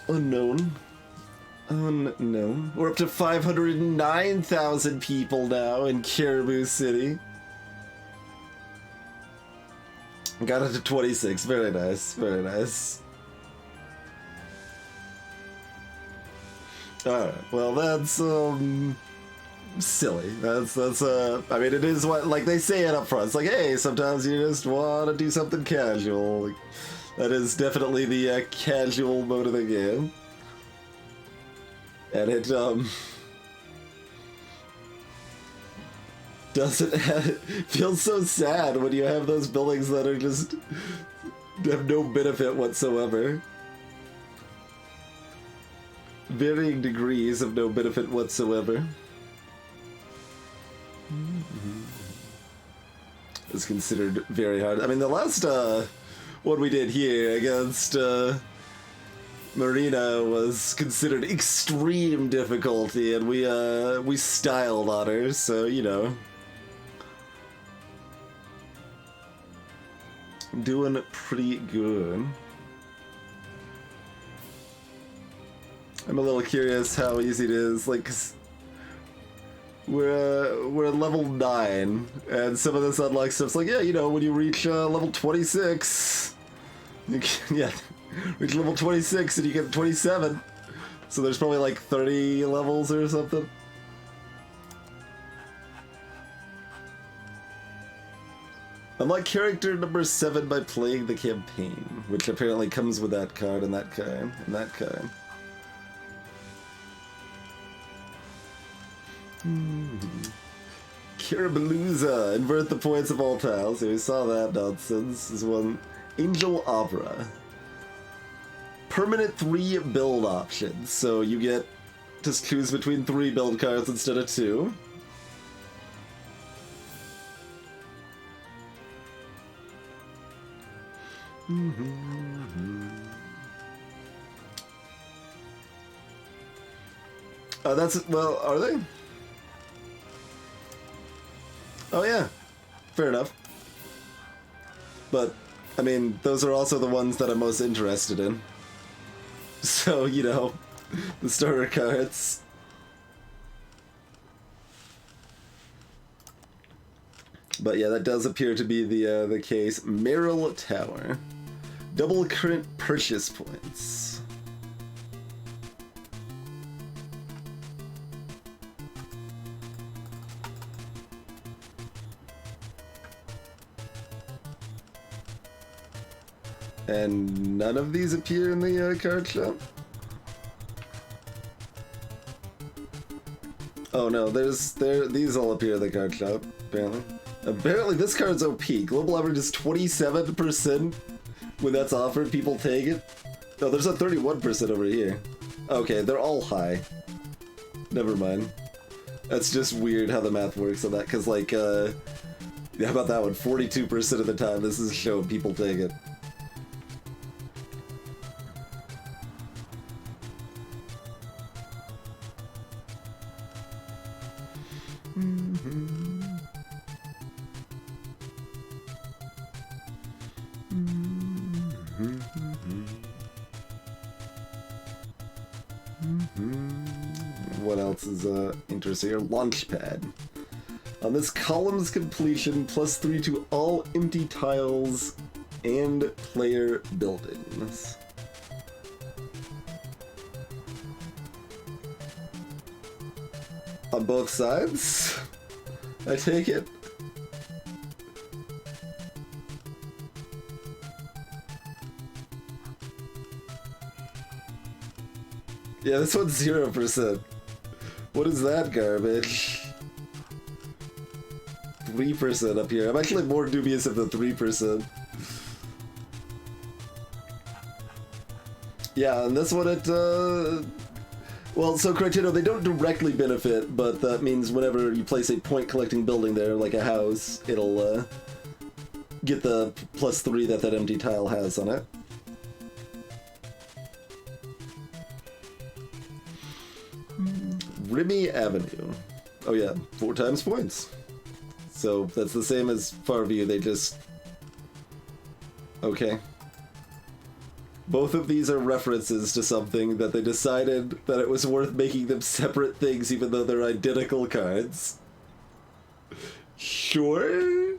Unknown. Unknown. We're up to 509,000 people now in Caribou City. Got it to 26. Very nice. Very nice. Alright, well that's, silly. That's I mean, it is what, like, they say it up front. It's like, hey, sometimes you just want to do something casual. Like, that is definitely the casual mode of the game. And it, doesn't have, it feels so sad when you have those buildings that are just, have no benefit whatsoever. Varying degrees of no benefit whatsoever. It's considered very hard. I mean, the last one we did here against Marina was considered extreme difficulty, and we styled on her, so you know. Doing pretty good. I'm a little curious how easy it is, like, 'cause we're at level 9, and some of this unlock stuff's like, yeah, you know, when you reach level 26, you can, yeah, reach level 26 and you get 27, so there's probably like 30 levels or something. Unlock character number 7 by playing the campaign, which apparently comes with that card and that card and that card. Kirabalooza, invert the points of all tiles. So we saw that nonsense. Is one Angel Opera. Permanent 3 build options, so you get to choose between 3 build cards instead of 2. That's, well, are they? Oh yeah, fair enough. But, I mean, those are also the ones that I'm most interested in. So, you know, the starter cards. But yeah, that does appear to be the case. Merrill Tower. Double current purchase points. And none of these appear in the card shop? Oh no, these all appear in the card shop, apparently. Apparently this card's OP. Global average is 27%. When that's offered, people take it. Oh, there's a 31% over here. Okay, they're all high. Never mind. That's just weird how the math works on that, because like, how about that one? 42% of the time this is showing people take it. What else is interesting here? Launchpad. On this column's completion, +3 to all empty tiles and player buildings. On both sides? I take it. Yeah, this one's 0%. What is that garbage? 3% up here. I'm actually more dubious of the 3%. Yeah, and this one it, well, so Cryptino, they don't directly benefit, but that means whenever you place a point collecting building there, like a house, it'll, get the +3 that empty tile has on it. Remy Avenue. Oh yeah, 4 times points. So that's the same as Farview, they just... Okay. Both of these are references to something that they decided that it was worth making them separate things even though they're identical cards. Sure?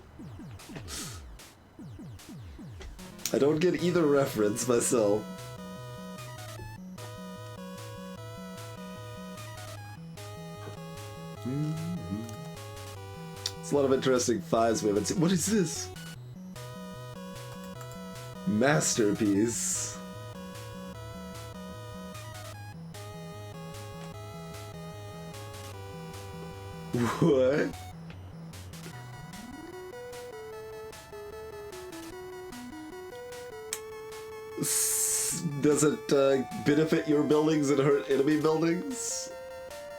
I don't get either reference myself. It's a lot of interesting 5s we haven't seen. What is this? Masterpiece. What? Does it benefit your buildings and hurt enemy buildings?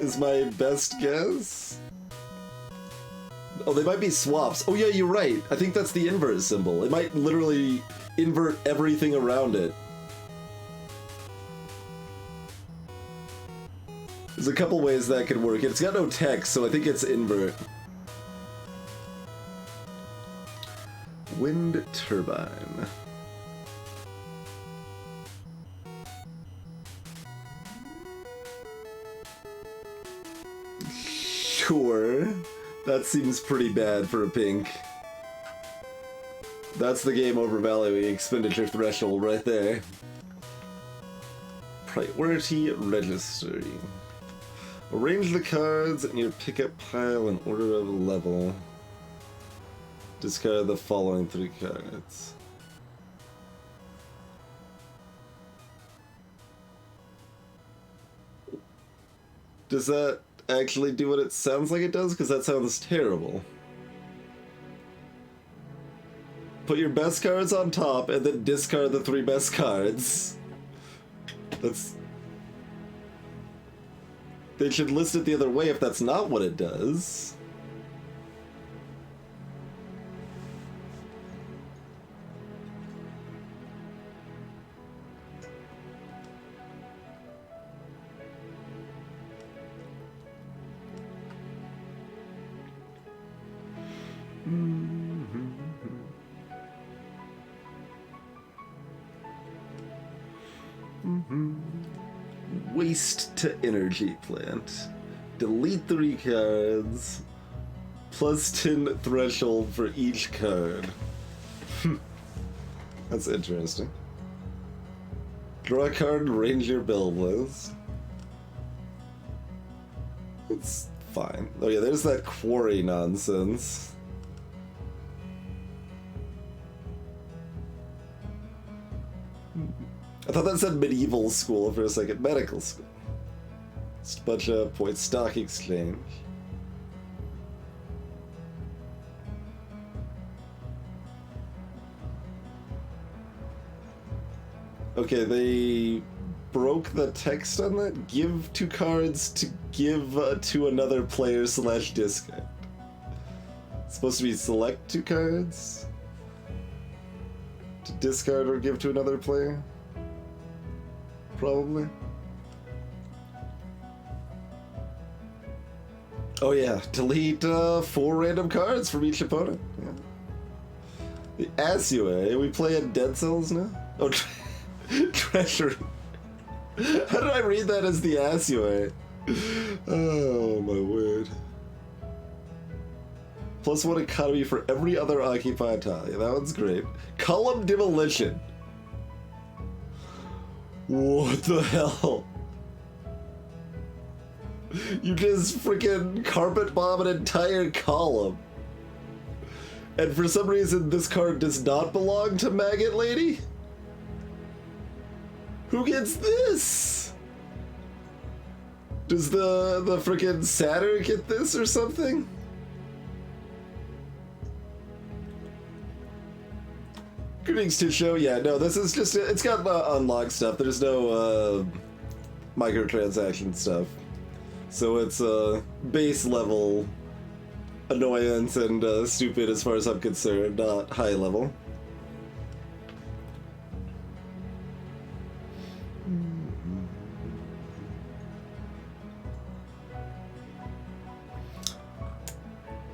Is my best guess. Oh, they might be swaps. Oh yeah, you're right. I think that's the invert symbol. It might literally invert everything around it. There's a couple ways that could work. It's got no text, so I think it's invert. Wind turbine. Sure. That seems pretty bad for a pink. That's the game overvaluing expenditure threshold right there. Priority registry. Arrange the cards in your pickup pile in order of level. Discard the following 3 cards. Does that actually do what it sounds like it does? Because that sounds terrible. Put your best cards on top and then discard the 3 best cards. That's... They should list it the other way if that's not what it does. Waste to energy plant. Delete 3 cards. Plus 10 threshold for each card. That's interesting. Draw a card and range your build list. It's fine. Oh yeah, there's that quarry nonsense. I thought that said medieval school for a second. Medical school. Just a bunch of points. Stock exchange. Okay, they broke the text on that. Give 2 cards to give to another player / discard. It's supposed to be select 2 cards to discard or give to another player. Probably. Oh yeah, delete 4 random cards from each opponent. Yeah. The Asue, we play at Dead Cells now? Oh, Treasury. How did I read that as the Asue? Oh my word. +1 economy for every other occupied tile. Yeah, that one's great. Column demolition. What the hell? You just freaking carpet bomb an entire column. And for some reason this card does not belong to Maggot Lady? Who gets this? Does the freaking Satyr get this or something? Greetings to show. Yeah, no, this is just, it's got unlocked stuff. There's no microtransaction stuff. So it's base level annoyance and stupid as far as I'm concerned, not high level.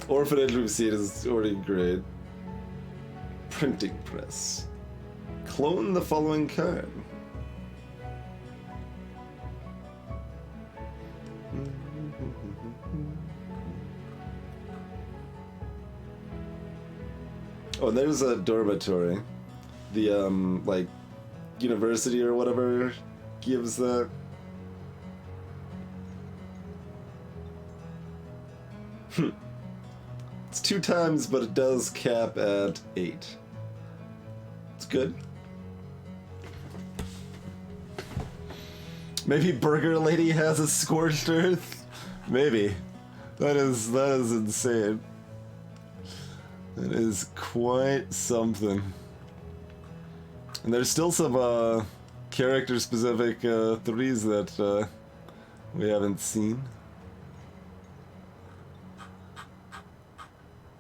Orphanage we've seen is already great. Printing press. Clone the following card. Oh, and there's a dormitory. The, like, university or whatever gives that. It's 2 times, but it does cap at 8. It's good. Maybe Burger Lady has a scorched earth? Maybe. That is insane. That is quite something. And there's still some character specific 3s that we haven't seen.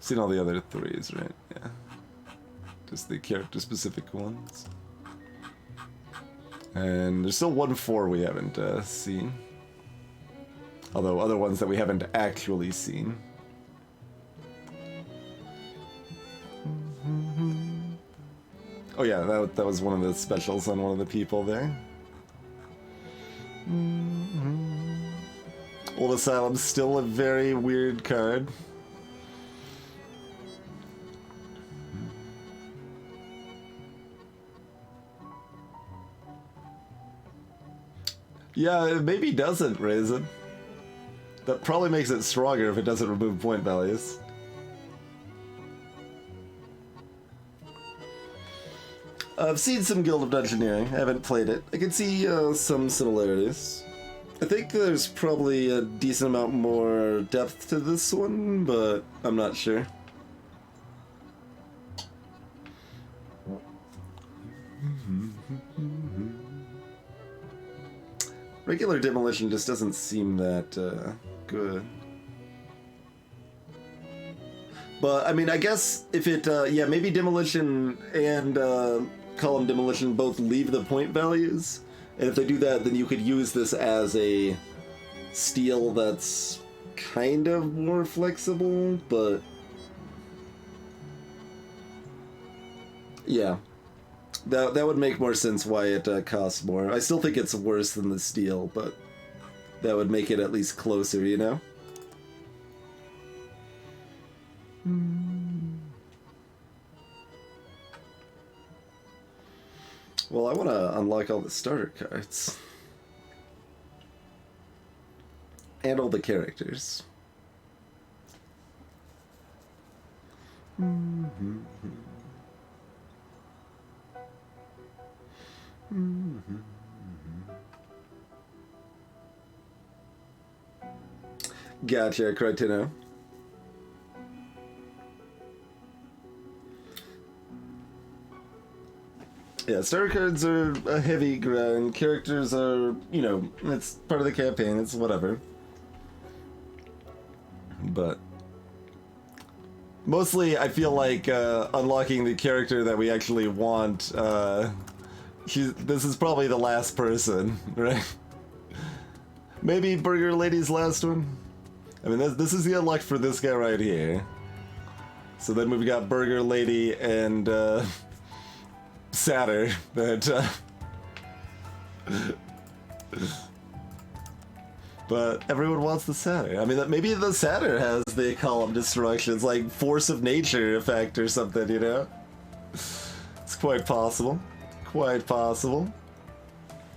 Seen all the other 3s, right? Yeah. Just the character specific ones. And there's still 1-4 we haven't seen. Although other ones that we haven't actually seen. Oh yeah, that was one of the specials on one of the people there. Old Asylum's still a very weird card. Yeah, it maybe doesn't raise it. That probably makes it stronger if it doesn't remove point values. I've seen some Guild of Dungeoneering. I haven't played it. I can see some similarities. I think there's probably a decent amount more depth to this one, but I'm not sure. Regular demolition just doesn't seem that good. But, I mean, I guess if it, yeah, maybe demolition and column demolition both leave the point values. And if they do that, then you could use this as a steel that's kind of more flexible, but... yeah. That would make more sense why it costs more. I still think it's worse than the steel, but that would make it at least closer, you know? Well, I want to unlock all the starter cards. And all the characters. Gotcha, Critino. Yeah, starter cards are a heavy grind. Characters are, you know, it's part of the campaign, it's whatever. But mostly I feel like unlocking the character that we actually want, this is probably the last person, right? Maybe Burger Lady's last one? I mean, this is the unlock for this guy right here. So then we've got Burger Lady and Satyr that but everyone wants the Satyr. I mean, maybe the Satyr has the column destructions, like force of nature effect or something, you know? It's quite possible. Quite possible.